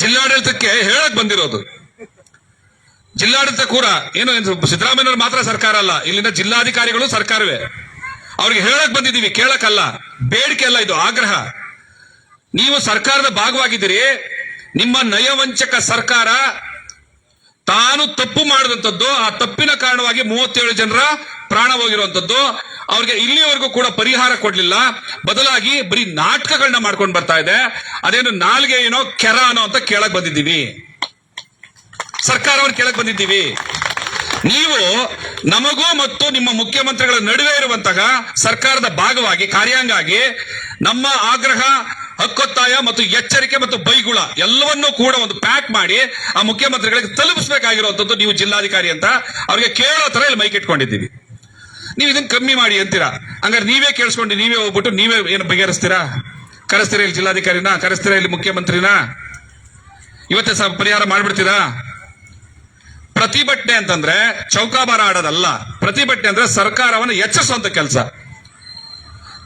[SPEAKER 9] ಜಿಲ್ಲಾಡಳಿತಕ್ಕೆ ಹೇಳಕ್ ಬಂದಿರೋದು. ಜಿಲ್ಲಾಡಳಿತ ಕೂಡ ಏನು ಸಿದ್ದರಾಮಯ್ಯನವರು ಮಾತ್ರ ಸರ್ಕಾರ ಅಲ್ಲ, ಇಲ್ಲಿನ ಜಿಲ್ಲಾಧಿಕಾರಿಗಳು ಸರ್ಕಾರವೇ. ಅವ್ರಿಗೆ ಹೇಳಕ್ ಬಂದಿದ್ದೀವಿ, ಕೇಳಕ್ಕಲ್ಲ, ಬೇಡಿಕೆ ಅಲ್ಲ, ಇದು ಆಗ್ರಹ. ನೀವು ಸರ್ಕಾರದ ಭಾಗವಾಗಿದ್ದೀರಿ, ನಿಮ್ಮ ನಯವಂಚಕ ಸರ್ಕಾರ ತಾನು ತಪ್ಪು ಮಾಡಿದಂಥದ್ದು, ಆ ತಪ್ಪಿನ ಕಾರಣವಾಗಿ 37 ಜನರ ಪ್ರಾಣ ಹೋಗಿರುವಂತದ್ದು, ಅವ್ರಿಗೆ ಇಲ್ಲಿವರೆಗೂ ಕೂಡ ಪರಿಹಾರ ಕೊಡ್ಲಿಲ್ಲ, ಬದಲಾಗಿ ಬರೀ ನಾಟಕಗಳನ್ನ ಮಾಡ್ಕೊಂಡು ಬರ್ತಾ ಇದೆ. ಅದೇನು ನಾಲ್ಗೆ ಏನೋ ಕೆರಾನೋ ಅಂತ ಕೇಳಕ್ ಬಂದಿದ್ದೀವಿ, ಸರ್ಕಾರವನ್ನು ಕೇಳಕ್ ಬಂದಿದ್ದೀವಿ. ನೀವು ನಮಗೂ ಮತ್ತು ನಿಮ್ಮ ಮುಖ್ಯಮಂತ್ರಿಗಳ ನಡುವೆ ಇರುವಂತಹ ಸರ್ಕಾರದ ಭಾಗವಾಗಿ ಕಾರ್ಯಾಂಗ ಆಗಿ ನಮ್ಮ ಆಗ್ರಹ, ಹಕ್ಕೊತ್ತಾಯ ಮತ್ತು ಎಚ್ಚರಿಕೆ ಮತ್ತು ಬೈಗುಳ ಎಲ್ಲವನ್ನೂ ಕೂಡ ಒಂದು ಪ್ಯಾಕ್ ಮಾಡಿ ಆ ಮುಖ್ಯಮಂತ್ರಿಗಳಿಗೆ ತಲುಪಿಸಬೇಕಾಗಿರುವಂತದ್ದು ನೀವು ಜಿಲ್ಲಾಧಿಕಾರಿ ಅಂತ ಅವ್ರಿಗೆ ಕೇಳೋ ತರ ಇಲ್ಲಿ ಮೈಕ್ ಇಟ್ಕೊಂಡಿದ್ದೀವಿ. ನೀವು ಇದನ್ನ ಕಮ್ಮಿ ಮಾಡಿ ಅಂತೀರಾ, ಹಂಗಾರೆ ನೀವೇ ಕೇಳಿಸ್ಕೊಂಡು ನೀವೇ ಹೋಗ್ಬಿಟ್ಟು ನೀವೇ ಏನು ಬಗೆಹರಿಸ್ತೀರಾ? ಕರೆಸ್ತೀರಾ ಇಲ್ಲಿ ಜಿಲ್ಲಾಧಿಕಾರಿನ, ಕರೆಸ್ತೀರಾ ಇಲ್ಲಿ ಮುಖ್ಯಮಂತ್ರಿನ? ಇವತ್ತೇ ಪರಿಹಾರ ಮಾಡ್ಬಿಡ್ತೀರಾ? ಪ್ರತಿಭಟನೆ ಅಂತಂದ್ರೆ ಚೌಕಾಬಾರ ಆಡೋದಲ್ಲ. ಪ್ರತಿಭಟನೆ ಅಂದ್ರೆ ಸರ್ಕಾರವನ್ನು ಎಚ್ಚರಿಸುವಂತ ಕೆಲಸ.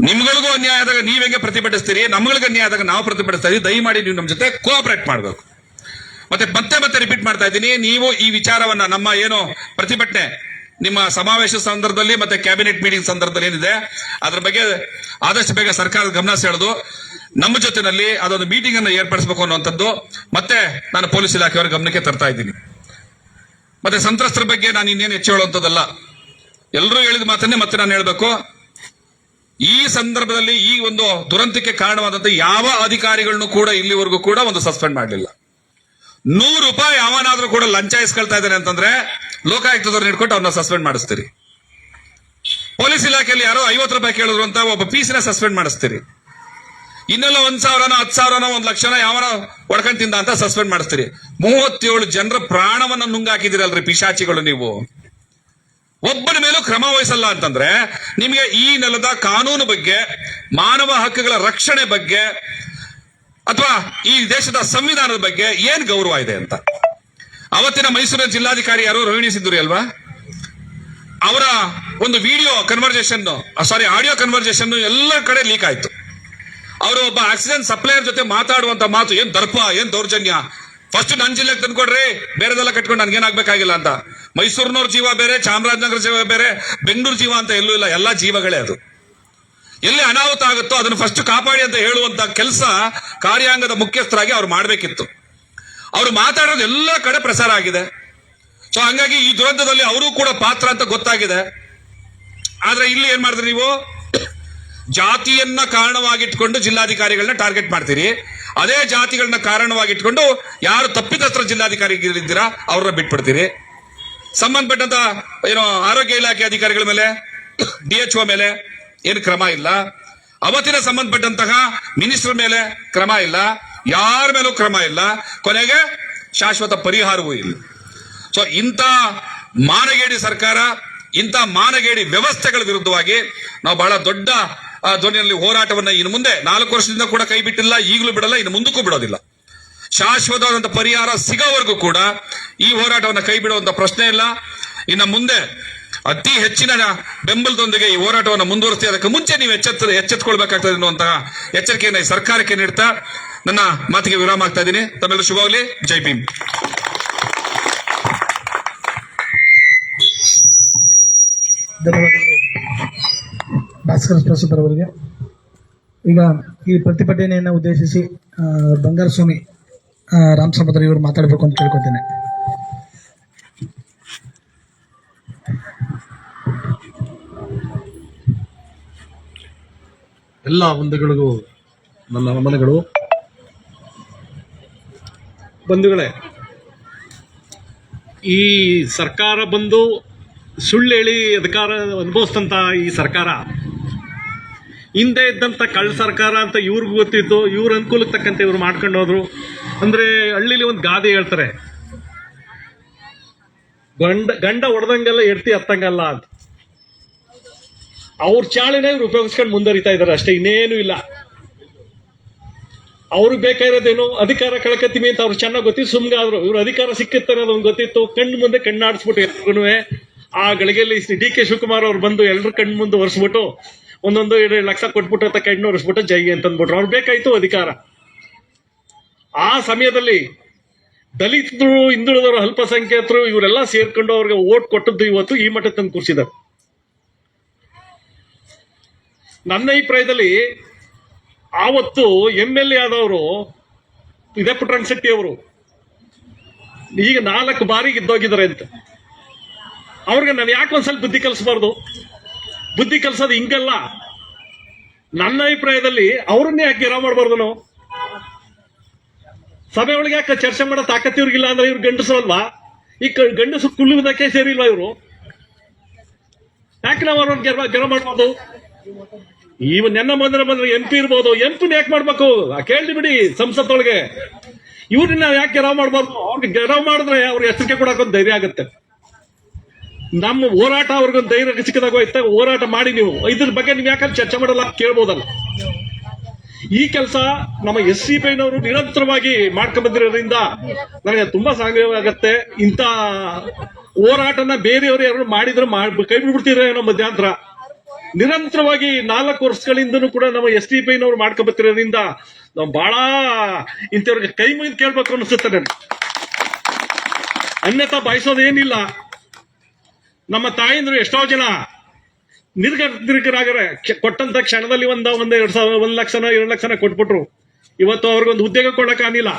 [SPEAKER 9] ನಿಮ್ಗಳಿಗೂ ಅನ್ಯಾಯ ಆದಾಗ ನೀವ್ ಹೆಂಗೆ ಪ್ರತಿಭಟಿಸ್ತೀರಿ, ನಮ್ಗಳಿಗೆ ಅನ್ಯಾಯ ಆದಾಗ ನಾವು ಪ್ರತಿಭಟಿಸ್ತಾ ಇದೀವಿ. ದಯಮಾಡಿ ನೀವು ನಮ್ಮ ಜೊತೆ ಕೋಆಪರೇಟ್ ಮಾಡಬೇಕು. ಮತ್ತೆ ಮತ್ತೆ ರಿಪೀಟ್ ಮಾಡ್ತಾ ಇದ್ದೀನಿ, ನೀವು ಈ ವಿಚಾರವನ್ನ ನಮ್ಮ ಏನು ಪ್ರತಿಭಟನೆ ನಿಮ್ಮ ಸಮಾವೇಶ ಸಂದರ್ಭದಲ್ಲಿ ಮತ್ತೆ ಕ್ಯಾಬಿನೆಟ್ ಮೀಟಿಂಗ್ ಸಂದರ್ಭದಲ್ಲಿ ಏನಿದೆ ಅದ್ರ ಬಗ್ಗೆ ಆದಷ್ಟು ಬೇಗ ಸರ್ಕಾರದ ಗಮನ ಸೆಳೆದು ನಮ್ಮ ಜೊತೆನಲ್ಲಿ ಅದೊಂದು ಮೀಟಿಂಗ್ ಅನ್ನು ಏರ್ಪಡಿಸಬೇಕು ಅನ್ನುವಂಥದ್ದು ಮತ್ತೆ ನಾನು ಪೊಲೀಸ್ ಇಲಾಖೆಯವರ ಗಮನಕ್ಕೆ ತರ್ತಾ ಇದ್ದೀನಿ. ಮತ್ತೆ ಸಂತ್ರಸ್ತರ ಬಗ್ಗೆ ನಾನು ಇನ್ನೇನು ಹೆಚ್ಚು ಹೇಳುವಂಥದ್ದಲ್ಲ, ಎಲ್ಲರೂ ಹೇಳಿದ ಮಾತನ್ನೇ ಮತ್ತೆ ನಾನು ಹೇಳ್ಬೇಕು. ಈ ಸಂದರ್ಭದಲ್ಲಿ ಈ ಒಂದು ದುರಂತಕ್ಕೆ ಕಾರಣವಾದಂತ ಯಾವ ಅಧಿಕಾರಿಗಳನ್ನು ಕೂಡ ಇಲ್ಲಿವರೆಗೂ ಕೂಡ ಒಂದು ಸಸ್ಪೆಂಡ್ ಮಾಡಲಿಲ್ಲ. 100 ರೂಪಾಯಿ ಯಾವನಾದ್ರೂ ಕೂಡ ಲಂಚ ಇಸ್ಕೊಳ್ತಾ ಇದ್ದಾನೆ ಅಂತಂದ್ರೆ ಲೋಕಾಯುಕ್ತದವ್ರನ್ನ ಹಿಡ್ಕೊಂಡು ಅವ್ರನ್ನ ಸಸ್ಪೆಂಡ್ ಮಾಡಿಸ್ತೀರಿ. ಪೊಲೀಸ್ ಇಲಾಖೆಯಲ್ಲಿ ಯಾರೋ 50 ರೂಪಾಯಿ ಕೇಳಿದ್ರು ಅಂತ ಒಬ್ಬ ಪೀಸಿನ ಸಸ್ಪೆಂಡ್ ಮಾಡಿಸ್ತೀರಿ. ಇನ್ನೆಲ್ಲ 1,000ನೋ 10,000ನೋ 1,00,000ನೋ ಯಾವನ ಒಡ್ಕೊಂಡ್ ತಿಂದ ಅಂತ ಸಸ್ಪೆಂಡ್ ಮಾಡಿಸ್ತೀರಿ. 37 ಜನರ ಪ್ರಾಣವನ್ನ ನುಂಗಾಕಿದಿರಲ್ರಿ ಪಿಶಾಚಿಗಳು ನೀವು. ಒಬ್ಬನ ಮೇಲೂ ಕ್ರಮ ವಹಿಸಲ್ಲ ಅಂತಂದ್ರೆ ನಿಮಗೆ ಈ ನೆಲದ ಕಾನೂನು ಬಗ್ಗೆ, ಮಾನವ ಹಕ್ಕುಗಳ ರಕ್ಷಣೆ ಬಗ್ಗೆ ಅಥವಾ ಈ ದೇಶದ ಸಂವಿಧಾನದ ಬಗ್ಗೆ ಏನ್ ಗೌರವ ಇದೆ ಅಂತ. ಅವತ್ತಿನ ಮೈಸೂರಿನ ಜಿಲ್ಲಾಧಿಕಾರಿ ಯಾರು, ರೋಹಿಣಿ ಸಿಂಧೂರಿ ಅಲ್ವಾ, ಅವರ ಒಂದು ಆಡಿಯೋ ಕನ್ವರ್ಸೇಷನ್ ಎಲ್ಲ ಕಡೆ ಲೀಕ್ ಆಯ್ತು. ಅವರು ಒಬ್ಬ ಆಕ್ಸಿಜನ್ ಸಪ್ಲೈಯರ್ ಜೊತೆ ಮಾತಾಡುವಂತ ಮಾತು ಏನ್ ದರ್ಪ, ಏನ್ ದೌರ್ಜನ್ಯ. ಫಸ್ಟ್ ನನ್ನ ಜಿಲ್ಲೆಗೆ ತಂದ್ಕೊಡ್ರಿ, ಬೇರೆದೆಲ್ಲ ಕಟ್ಕೊಂಡು ನನ್ಗೇನಾಗ್ಬೇಕಾಗಿಲ್ಲ ಅಂತ. ಮೈಸೂರಿನವ್ರ ಜೀವ ಬೇರೆ, ಚಾಮರಾಜನಗರ ಜೀವ ಬೇರೆ, ಬೆಂಗಳೂರು ಜೀವ ಅಂತ ಎಲ್ಲೂ ಇಲ್ಲ, ಎಲ್ಲಾ ಜೀವಗಳೇ. ಅದು ಎಲ್ಲಿ ಅನಾಹುತ ಆಗುತ್ತೋ ಅದನ್ನು ಫಸ್ಟ್ ಕಾಪಾಡಿ ಅಂತ ಹೇಳುವಂತ ಕೆಲಸ ಕಾರ್ಯಾಂಗದ ಮುಖ್ಯಸ್ಥರಾಗಿ ಅವ್ರು ಮಾಡಬೇಕಿತ್ತು. ಅವರು ಮಾತಾಡೋದು ಎಲ್ಲ ಕಡೆ ಪ್ರಸಾರ ಆಗಿದೆ. ಸೊ ಹಂಗಾಗಿ ಈ ದುರಂತದಲ್ಲಿ ಅವರು ಕೂಡ ಪಾತ್ರ ಅಂತ ಗೊತ್ತಾಗಿದೆ. ಆದ್ರೆ ಇಲ್ಲಿ ಏನ್ ಮಾಡಿದ್ರಿ ನೀವು, ಜಾತಿಯನ್ನ ಕಾರಣವಾಗಿಟ್ಕೊಂಡು ಜಿಲ್ಲಾಧಿಕಾರಿಗಳನ್ನ ಟಾರ್ಗೆಟ್ ಮಾಡ್ತೀರಿ. ಅದೇ ಜಾತಿಗಳನ್ನ ಕಾರಣವಾಗಿಟ್ಕೊಂಡು ಯಾರು ತಪ್ಪಿತಸ್ಥರ ಜಿಲ್ಲಾಧಿಕಾರಿಗಳಿದ್ದೀರಾ ಅವ್ರನ್ನ ಬಿಟ್ಬಿಡ್ತೀರಿ. ಸಂಬಂಧಪಟ್ಟಂತ ಏನು ಆರೋಗ್ಯ ಇಲಾಖೆ ಅಧಿಕಾರಿಗಳ ಮೇಲೆ, DHO ಮೇಲೆ ಏನು ಕ್ರಮ ಇಲ್ಲ. ಅವತ್ತಿನ ಸಂಬಂಧಪಟ್ಟಂತಹ ಮಿನಿಸ್ಟರ್ ಮೇಲೆ ಕ್ರಮ ಇಲ್ಲ, ಯಾರ ಮೇಲೂ ಕ್ರಮ ಇಲ್ಲ, ಕೊನೆಗೆ ಶಾಶ್ವತ ಪರಿಹಾರವೂ ಇಲ್ಲ. ಸೊ ಇಂಥ ಮಾನಗೇಡಿ ಸರ್ಕಾರ, ಇಂಥ ಮಾನಗೇಡಿ ವ್ಯವಸ್ಥೆಗಳ ವಿರುದ್ಧವಾಗಿ ನಾವು ಬಹಳ ದೊಡ್ಡ ಧ್ವನಿಯಲ್ಲಿ ಹೋರಾಟವನ್ನ ಇನ್ನು ಮುಂದೆ 4 ವರ್ಷದಿಂದ ಕೂಡ ಕೈ ಬಿಟ್ಟಿಲ್ಲ, ಈಗಲೂ ಬಿಡಲ್ಲ, ಇನ್ನು ಮುಂದಕ್ಕೂ ಬಿಡೋದಿಲ್ಲ. ಶಾಶ್ವತವಾದಂತ ಪರಿಹಾರ ಸಿಗೋವರೆಗೂ ಕೂಡ ಈ ಹೋರಾಟವನ್ನು ಕೈ ಬಿಡುವಂತ ಪ್ರಶ್ನೆ ಇಲ್ಲ. ಇನ್ನು ಮುಂದೆ ಅತಿ ಹೆಚ್ಚಿನ ಬೆಂಬಲದೊಂದಿಗೆ ಈ ಹೋರಾಟವನ್ನು ಮುಂದುವರಿಸ್ತೀವಿ. ಅದಕ್ಕೆ ಮುಂಚೆ ನೀವು ಎಚ್ಚೆತ್ತುಕೊಳ್ಬೇಕಾಗ್ತದೆ ಅನ್ನುವಂತಹ ಎಚ್ಚರಿಕೆಯನ್ನು ಈ ಸರ್ಕಾರಕ್ಕೆ ನೀಡ್ತಾ ನನ್ನ ಮಾತಿಗೆ ವಿರಾಮ ಆಗ್ತಾ ಇದ್ದೀನಿ. ತಮ್ಮೆಲ್ಲರೂ ಶುಭವಾಗಲಿ. ಜೈ ಭೀಮ್.
[SPEAKER 1] ಧನ್ಯವಾದಗಳು ಭಾಸ್ಕರ್ ಪ್ರಸಾದ್ ಅವರಿಗೆ. ಈಗ ಈ ಪ್ರತಿಭಟನೆಯನ್ನು ಉದ್ದೇಶಿಸಿ ಬಂಗಾರಸ್ವಾಮಿ ರಾಮಸಮುದ್ರ ಇವರು ಮಾತಾಡಬೇಕು ಅಂತ ಕೇಳ್ಕೊತೇನೆ.
[SPEAKER 6] ಎಲ್ಲ ಬಂಧುಗಳಿಗೂ ನನ್ನ ನಮನಗಳು. ಬಂಧುಗಳೇ, ಈ ಸರ್ಕಾರ ಬಂದು ಸುಳ್ಳು ಹೇಳಿ ಅಧಿಕಾರ ಅನುಭವಿಸ್ತಂತ ಈ ಸರ್ಕಾರ, ಹಿಂದೆ ಇದ್ದಂಥ ಕಳ್ಳ ಸರ್ಕಾರ ಅಂತ ಇವ್ರಿಗೂ ಗೊತ್ತಿತ್ತು, ಇವ್ರ ಅನುಕೂಲಕ್ಕೆ ತಕ್ಕಂತೆ ಇವ್ರು ಮಾಡ್ಕೊಂಡು ಹೋದ್ರು. ಅಂದ್ರೆ ಹಳ್ಳಿಲಿ ಒಂದು ಗಾದೆ ಹೇಳ್ತಾರೆ, ಗಂಡ ಹೊಡೆದಂಗೆಲ್ಲ ಎಡ್ತಿ ಹತ್ತಂಗಲ್ಲ ಅಂತ. ಅವ್ರ ಚಾಳಿನ ಇವ್ರು ಉಪಯೋಗಿಸ್ಕೊಂಡು ಮುಂದುವರಿತಾ ಇದಾರೆ ಅಷ್ಟೇ, ಇನ್ನೇನು ಇಲ್ಲ. ಅವ್ರಿಗೆ ಬೇಕಾಗಿರೋದೇನು, ಅಧಿಕಾರ ಕಳ್ಕತ್ತೀವಿ ಅಂತ ಅವ್ರು ಚೆನ್ನಾಗಿ ಗೊತ್ತಿತ್ತು, ಸುಮ್ಗಾದ್ರು. ಇವ್ರು ಅಧಿಕಾರ ಸಿಕ್ಕುತ್ತೆ ಅನ್ನೋದು ಗೊತ್ತಿತ್ತು. ಕಣ್ಣು ಮುಂದೆ ಕಣ್ಣಾಡಿಸ್ಬಿಟ್ಟು ಎಲ್ರಿಗೂ ಆ ಗಳಿಗೆಯಲ್ಲಿ DK ಶಿವಕುಮಾರ್ ಅವ್ರು ಬಂದು ಎಲ್ರ ಕಣ್ಣು ಮುಂದೆ ಒರೆಸ್ಬಿಟ್ಟು ಒಂದೊಂದು 2 ಲಕ್ಷ ಕೊಟ್ಬಿಟ್ಟು ಅಂತ ಕಣ್ಣು ಒರೆಸ್ಬಿಟ್ಟು ಜೈ ಅಂತಂದ್ಬಿಟ್ರು. ಅವ್ರು ಬೇಕಾಯ್ತು ಅಧಿಕಾರ. ಆ ಸಮಯದಲ್ಲಿ ದಲಿತರು, ಹಿಂದುಳಿದವರು, ಅಲ್ಪಸಂಖ್ಯಾತರು ಇವರೆಲ್ಲ ಸೇರ್ಕೊಂಡು ಅವ್ರಿಗೆ ಓಟ್ ಕೊಟ್ಟದ್ದು ಇವತ್ತು ಈ ಮಟ್ಟ ತಂದು ಕೂರಿಸಿದ್ದಾರೆ. ನನ್ನ ಅಭಿಪ್ರಾಯದಲ್ಲಿ ಆವತ್ತು MLA ಆದವರು ಇದೇ ಪುಟ್ಟರಂಗ ಶೆಟ್ಟಿ ಅವರು ಈಗ 4 ಬಾರಿ ಗೆದ್ದೋಗಿದ್ದಾರೆ ಅಂತ. ಅವ್ರಿಗೆ ನಾನು ಯಾಕೆ ಒಂದ್ಸಲ ಬುದ್ಧಿ ಕಲಿಸಬಾರ್ದು? ಬುದ್ಧಿ ಕಲಿಸೋದು ಹಿಂಗಲ್ಲ. ನನ್ನ ಅಭಿಪ್ರಾಯದಲ್ಲಿ ಅವ್ರನ್ನೇ ಯಾಕೆ ಗಿರ ಮಾಡಬಾರ್ದು ನಾವು? ಸಭೆ ಒಳಗೆ ಯಾಕೆ ಚರ್ಚೆ ಮಾಡೋ ತಾಕತ್ತು ಇವ್ರಿಗಿಲ್ಲ ಅಂದ್ರೆ ಇವ್ರು ಗಂಡಸರಲ್ವಾ? ಈ ಗಂಡಸರು ಕುಳ್ಳುವುದಕ್ಕೆ ಸೇರಿಲ್ವಾ ಇವರು? ಯಾಕೆ ನಾವು ಅವ್ರನ್ನ ಗಿರ ಮಾಡಬಾರ್ದು? ನೆನ್ನ ಬಂದ್ರೆ MP ಇರ್ಬೋದು, MP ಯಾಕೆ ಮಾಡ್ಬೇಕು ಕೇಳಿ ಬಿಡಿ ಸಂಸತ್ತೊಳಗೆ. ಇವ್ರನ್ನ ಯಾಕೆ ಗೆರವ್ ಮಾಡಬಾರ್ದು? ಅವ್ರಿಗೆ ಗೆರವ್ ಮಾಡಿದ್ರೆ ಅವ್ರಿಗೆ ಎಚ್ಚರಿಕೆ ಕೊಡಕ್ಕೊಂದು ಧೈರ್ಯ ಆಗುತ್ತೆ. ನಮ್ಮ ಹೋರಾಟ ಅವ್ರಿಗೊಂದು ಧೈರ್ಯ ಸಿಕ್ಕಿದಾಗ ಹೋರಾಟ ಮಾಡಿ ನೀವು ಇದ್ರ ಬಗ್ಗೆ ನೀವು ಯಾಕಂದ್ರೆ ಚರ್ಚೆ ಮಾಡಲ್ಲ ಕೇಳ್ಬೋದಲ್ಲ.
[SPEAKER 10] ಈ ಕೆಲಸ ನಮ್ಮ SCPI ನವರು ನಿರಂತರವಾಗಿ ಮಾಡ್ಕೊಂಡ್ ಬಂದಿರೋದ್ರಿಂದ ನನಗೆ ತುಂಬಾ ಸಾಧ್ಯವಾಗತ್ತೆ. ಇಂಥ ಹೋರಾಟನ ಬೇರೆಯವರು ಯಾರು ಮಾಡಿದ್ರೆ ಕೈ ಬಿಡ್ಬಿಡ್ತಿದ್ರೆ ಏನೋ ಮಧ್ಯಂತರ. ನಿರಂತರವಾಗಿ 4 ವರ್ಷಗಳಿಂದನೂ ಕೂಡ ನಮ್ಮ SDPI ನವರು ಮಾಡ್ಕೊಂಡ್ ಬರ್ತಿರೋದ್ರಿಂದ ನಾವು ಬಹಳ ಇಂಥವ್ರಿಗೆ ಕೈ ಮುಗಿದು ಕೇಳ್ಬೇಕು ಅನಿಸುತ್ತೆ ನನಗೆ. ಅನ್ಯತಾ ಬಯಸೋದೇನಿಲ್ಲ. ನಮ್ಮ ತಾಯಂದ್ರು ಎಷ್ಟೋ ಜನ ನಿರ್ಗರಾಗರೆ ಕೊಟ್ಟಂತ ಕ್ಷಣದಲ್ಲಿ ಒಂದ್ 1 ಲಕ್ಷನ 2 ಲಕ್ಷನ ಕೊಟ್ಬಿಟ್ರು. ಇವತ್ತು ಅವ್ರಿಗೊಂದು ಉದ್ಯೋಗ ಕೊಡಕ್ ಆಗಿಲ್ಲ.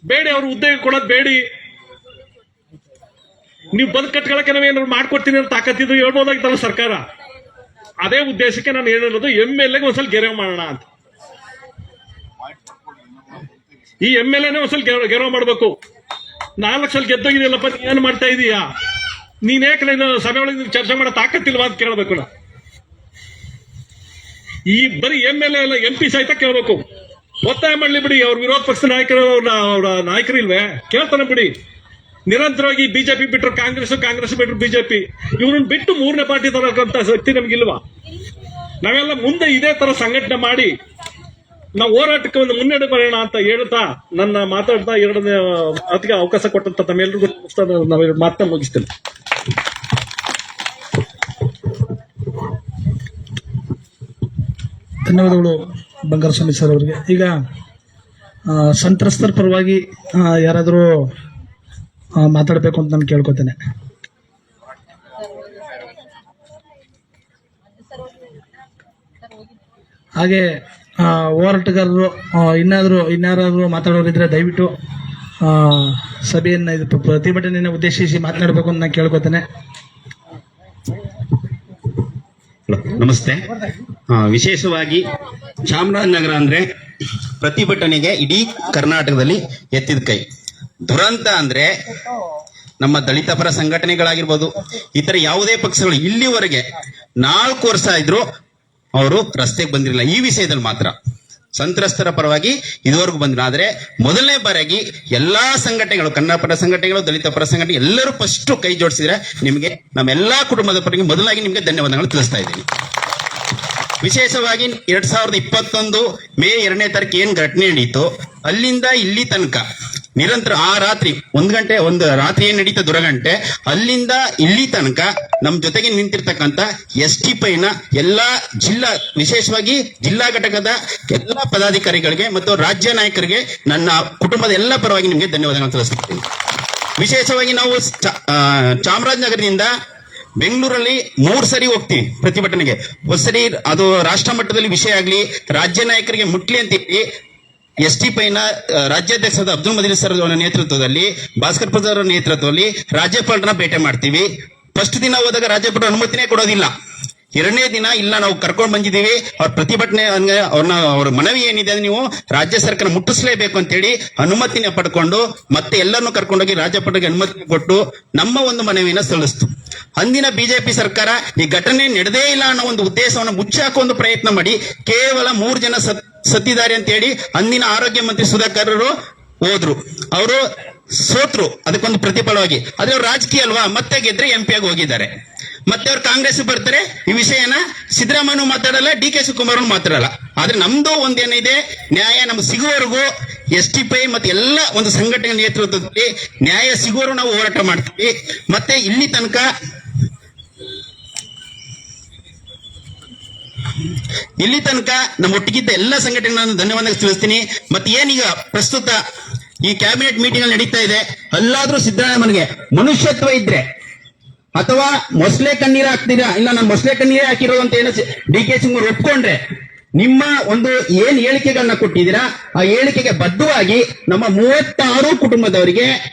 [SPEAKER 10] ಬೇಡಿ, ಅವ್ರು ಉದ್ಯೋಗ ಕೊಡೋದ್ ಬೇಡಿ, ನೀವು ಬದುಕು ಕಟ್ಕೊಳಕ್ಕೆ ನಾವೇನಾದ್ರು ಮಾಡ್ಕೊಡ್ತೀನಿ ಅಂತ ತಾಕತ್ತಿದ್ರು ಹೇಳ್ಬೋದಾಗಿತ್ತಲ್ಲ ಸರ್ಕಾರ. ಅದೇ ಉದ್ದೇಶಕ್ಕೆ ನಾನು ಹೇಳಿರೋದು MLA ಒಂದ್ಸಲ ಗೆರವ್ ಮಾಡೋಣ ಅಂತ. ಈ MLAನೇ ಒಂದ್ಸಲ ಗೆರವ್ ಮಾಡ್ಬೇಕು. 4 ಸಲ ಗೆದ್ದೋಗಿದೆಯಲ್ಲಪ್ಪ, ಏನ್ ಮಾಡ್ತಾ ಇದೀಯಾ, ನೀನೇಕೆ ಸಭೆ ಒಳಗೆ ಚರ್ಚೆ ಮಾಡೋ ತಾಕತ್ತಿಲ್ವಾ ಅಂತ ಕೇಳಬೇಕು. ಈ ಬರೀ MLA ಅಲ್ಲ, MP ಸಹಿತ ಕೇಳಬೇಕು. ಒತ್ತಾಯ ಮಾಡ್ಲಿ ಬಿಡಿ. ಅವ್ರ ವಿರೋಧ ಪಕ್ಷದ ನಾಯಕರು, ಅವ್ರ ನಾಯಕರು ಇಲ್ವೇ, ಕೇಳ್ತಾನೆ ಬಿಡಿ. ನಿರಂತರವಾಗಿ ಬಿಜೆಪಿ ಬಿಟ್ಟರು ಕಾಂಗ್ರೆಸ್, ಕಾಂಗ್ರೆಸ್ ಬಿಟ್ಟರು ಬಿಜೆಪಿ, ಇವ್ರನ್ನ ಬಿಟ್ಟು 3ನೇ ಪಾರ್ಟಿ ತರಕಂತ ಶಕ್ತಿ ನಮ್ಗಿಲ್ವಾ? ನಾವೆಲ್ಲ ಮುಂದೆ ಇದೇ ತರ ಸಂಘಟನೆ ಮಾಡಿ ನಾವು ಹೋರಾಟಕ್ಕೆ ಒಂದು ಮುನ್ನಡೆ ಬರೋಣ ಅಂತ ಹೇಳ್ತಾ ನನ್ನ ಮಾತಾಡ್ತಾ 2ನೇ ಮಾತಿಗೆ ಅವಕಾಶ ಕೊಟ್ಟಂತ ತಮ್ಮೆಲ್ಲರಿಗೂ ನಾವು ಮಾತನ್ನ ಮುಗಿಸ್ತೇನೆ.
[SPEAKER 1] ಧನ್ಯವಾದಗಳು ಬಂಗಾರಸ್ವಾಮಿ ಸರ್ ಅವರಿಗೆ. ಈಗ ಸಂತ್ರಸ್ತರ ಪರವಾಗಿ ಯಾರಾದರೂ ಮಾತಾಡಬೇಕು ಅಂತ ನಾನು ಕೇಳ್ಕೊತೇನೆ. ಹಾಗೆ ಹೋರಾಟಗಾರರು ಇನ್ನಾರಾದ್ರೂ ಮಾತಾಡೋರಿದ್ರೆ ದಯವಿಟ್ಟು ಸಭೆಯನ್ನ, ಇದು ಪ್ರತಿಭಟನೆಯನ್ನು ಉದ್ದೇಶಿಸಿ ಮಾತನಾಡಬೇಕು ಅಂತ ನಾನು ಕೇಳ್ಕೊತೇನೆ.
[SPEAKER 11] ನಮಸ್ತೆ. ವಿಶೇಷವಾಗಿ ಚಾಮರಾಜನಗರ ಅಂದ್ರೆ ಪ್ರತಿಭಟನೆಗೆ ಇಡೀ ಕರ್ನಾಟಕದಲ್ಲಿ ಎತ್ತಿದ ಕೈ. ದುರಂತ ಅಂದ್ರೆ ನಮ್ಮ ದಲಿತ ಪರ ಸಂಘಟನೆಗಳಾಗಿರ್ಬೋದು, ಇತರ ಯಾವುದೇ ಪಕ್ಷಗಳು ಇಲ್ಲಿವರೆಗೆ 4 ವರ್ಷ ಇದ್ರು ಅವರು ರಸ್ತೆಗೆ ಬಂದಿರಲಿಲ್ಲ. ಈ ವಿಷಯದಲ್ಲಿ ಮಾತ್ರ ಸಂತ್ರಸ್ತರ ಪರವಾಗಿ ಇದುವರೆಗೂ ಬಂದಿಲ್ಲ. ಆದ್ರೆ ಮೊದಲನೇ ಬಾರಿಗೆ ಎಲ್ಲಾ ಸಂಘಟನೆಗಳು, ಕನ್ನಡ ಪರ ಸಂಘಟನೆಗಳು, ದಲಿತ ಪರ ಸಂಘಟನೆ ಎಲ್ಲರೂ ಫಸ್ಟ್ ಕೈ ಜೋಡಿಸಿದ್ರೆ ನಿಮಗೆ ನಮ್ಮೆಲ್ಲಾ ಕುಟುಂಬದ ಪರವಾಗಿ ಮೊದಲಾಗಿ ನಿಮಗೆ ಧನ್ಯವಾದಗಳು ತಿಳಿಸ್ತಾ ಇದ್ದೀನಿ. ವಿಶೇಷವಾಗಿ 2021 ಮೇ 2ನೇ ತಾರೀಕು ಏನ್ ಘಟನೆ ನಡೀತು, ಅಲ್ಲಿಂದ ಇಲ್ಲಿ ತನಕ ನಿರಂತರ ಆ ರಾತ್ರಿ ಒಂದು ರಾತ್ರಿ ಏನ್ ನಡೀತ ದುರಗಂಟೆ, ಅಲ್ಲಿಂದ ಇಲ್ಲಿ ತನಕ ನಮ್ ಜೊತೆಗೆ ನಿಂತಿರ್ತಕ್ಕಂಥ SDPI ನ ಎಲ್ಲಾ ವಿಶೇಷವಾಗಿ ಜಿಲ್ಲಾ ಘಟಕದ ಎಲ್ಲಾ ಪದಾಧಿಕಾರಿಗಳಿಗೆ ಮತ್ತು ರಾಜ್ಯ ನಾಯಕರಿಗೆ ನನ್ನ ಕುಟುಂಬದ ಎಲ್ಲ ಪರವಾಗಿ ನಿಮಗೆ ಧನ್ಯವಾದಗಳನ್ನು ತಿಳಿಸುತ್ತೀನಿ. ವಿಶೇಷವಾಗಿ ನಾವು ಚಾಮರಾಜನಗರದಿಂದ ಬೆಂಗಳೂರಲ್ಲಿ 3 ಸರಿ ಹೋಗ್ತೀವಿ ಪ್ರತಿಭಟನೆಗೆ. ಒಂದ್ಸರಿ ಅದು ರಾಷ್ಟ್ರ ಮಟ್ಟದಲ್ಲಿ ವಿಷಯ ಆಗ್ಲಿ, ರಾಜ್ಯ ನಾಯಕರಿಗೆ ಮುಟ್ಲಿ ಅಂತ ಹೇಳಿ SDPI ನ ರಾಜ್ಯಾಧ್ಯಕ್ಷರಾದ ಅಬ್ದುಲ್ ಮದೀನ್ ಸರ್ ಅವರ ನೇತೃತ್ವದಲ್ಲಿ, ಭಾಸ್ಕರ್ ಪ್ರಸಾದ್ ಅವರ ನೇತೃತ್ವದಲ್ಲಿ ರಾಜ್ಯಪಾಲರನ್ನ ಭೇಟಿ ಮಾಡ್ತೀವಿ. ಫಸ್ಟ್ ದಿನ ಹೋದಾಗ ರಾಜ್ಯಪಾಲರು ಅನುಮತಿನೇ ಕೊಡೋದಿಲ್ಲ. 2ನೇ ದಿನ ಇಲ್ಲ, ನಾವು ಕರ್ಕೊಂಡು ಬಂದಿದ್ದೀವಿ, ಅವ್ರ ಪ್ರತಿಭಟನೆ ಅವ್ರ ಮನವಿ ಏನಿದೆ ನೀವು ರಾಜ್ಯ ಸರ್ಕಾರ ಮುಟ್ಟಿಸಲೇಬೇಕು ಅಂತ ಹೇಳಿ ಅನುಮತಿನ ಪಡ್ಕೊಂಡು ಮತ್ತೆ ಎಲ್ಲರನ್ನು ಕರ್ಕೊಂಡೋಗಿ ರಾಜ್ಯಪಾಲರಿಗೆ ಅನುಮತಿ ಕೊಟ್ಟು ನಮ್ಮ ಒಂದು ಮನವಿಯನ್ನ ಸಲ್ಲಿಸ್ತು. ಅಂದಿನ ಬಿಜೆಪಿ ಸರ್ಕಾರ ಈ ಘಟನೆ ನಡೆದೇ ಇಲ್ಲ ಅನ್ನೋ ಒಂದು ಉದ್ದೇಶವನ್ನು ಮುಚ್ಚಾಕೋ ಒಂದು ಪ್ರಯತ್ನ ಮಾಡಿ ಕೇವಲ 3 ಜನ ಸತ್ತಿದ್ದಾರೆ ಅಂತ ಹೇಳಿ ಅಂದಿನ ಆರೋಗ್ಯ ಮಂತ್ರಿ ಸುಧಾಕರ್ ಅವರು ಹೋದ್ರು, ಅವರು ಸೋತ್ರು. ಅದಕ್ಕೊಂದು ಪ್ರತಿಫಲವಾಗಿ ಅದ್ರ ರಾಜಕೀಯ ಅಲ್ವಾ, ಮತ್ತೆ ಗೆದ್ರೆ MP ಆಗಿ ಹೋಗಿದ್ದಾರೆ. ಮತ್ತೆ ಅವ್ರು ಕಾಂಗ್ರೆಸ್ ಬರ್ತಾರೆ, ಈ ವಿಷಯನ ಸಿದ್ದರಾಮಯ್ಯ ಮಾತಾಡಲ್ಲ, DK ಶಿವಕುಮಾರ್ ಮಾತಾಡಲ್ಲ. ಆದ್ರೆ ನಮ್ದು ಒಂದೇನಿದೆ, ನ್ಯಾಯ ನಮ್ಗೆ ಸಿಗುವವರೆಗೂ SDPI ಮತ್ತೆ ಎಲ್ಲ ಒಂದು ಸಂಘಟನೆ ನೇತೃತ್ವದಲ್ಲಿ ನ್ಯಾಯ ಸಿಗುವವರೆಗೂ ನಾವು ಹೋರಾಟ ಮಾಡ್ತೀವಿ. ಮತ್ತೆ ಇಲ್ಲಿ ತನಕ ನಮ್ಮ ಒಟ್ಟಿಗಿದ್ದ ಎಲ್ಲ ಸಂಘಟನೆಗಳನ್ನು ಧನ್ಯವಾದ ತಿಳಿಸ್ತೀನಿ. ಮತ್ತೆ ಏನೀಗ ಪ್ರಸ್ತುತ ಈ ಕ್ಯಾಬಿನೆಟ್ ಮೀಟಿಂಗ್ ಅಲ್ಲಿ ನಡೀತಾ ಇದೆ, ಅಲ್ಲಾದ್ರೂ ಸಿದ್ದರಾಮಯ್ಯನಿಗೆ ಮನುಷ್ಯತ್ವ ಇದ್ರೆ ಅಥವಾ ಮೊಸಳೆ ಕಣ್ಣೀರು ಹಾಕ್ತೀರಾ, ಇಲ್ಲ ನಾನು ಮೊಸಳೆ ಕಣ್ಣೀರೇ ಹಾಕಿರೋದು ಅಂತ ಏನು DK ಶಿವಕುಮಾರ್ ಒಪ್ಕೊಂಡ್ರೆ, ನಿಮ್ಮ ಒಂದು ಏನ್ ಹೇಳಿಕೆಗಳನ್ನ ಕೊಟ್ಟಿದ್ದೀರಾ ಆ ಹೇಳಿಕೆಗೆ ಬದ್ಧವಾಗಿ ನಮ್ಮ 36 ಕುಟುಂಬದವರಿಗೆ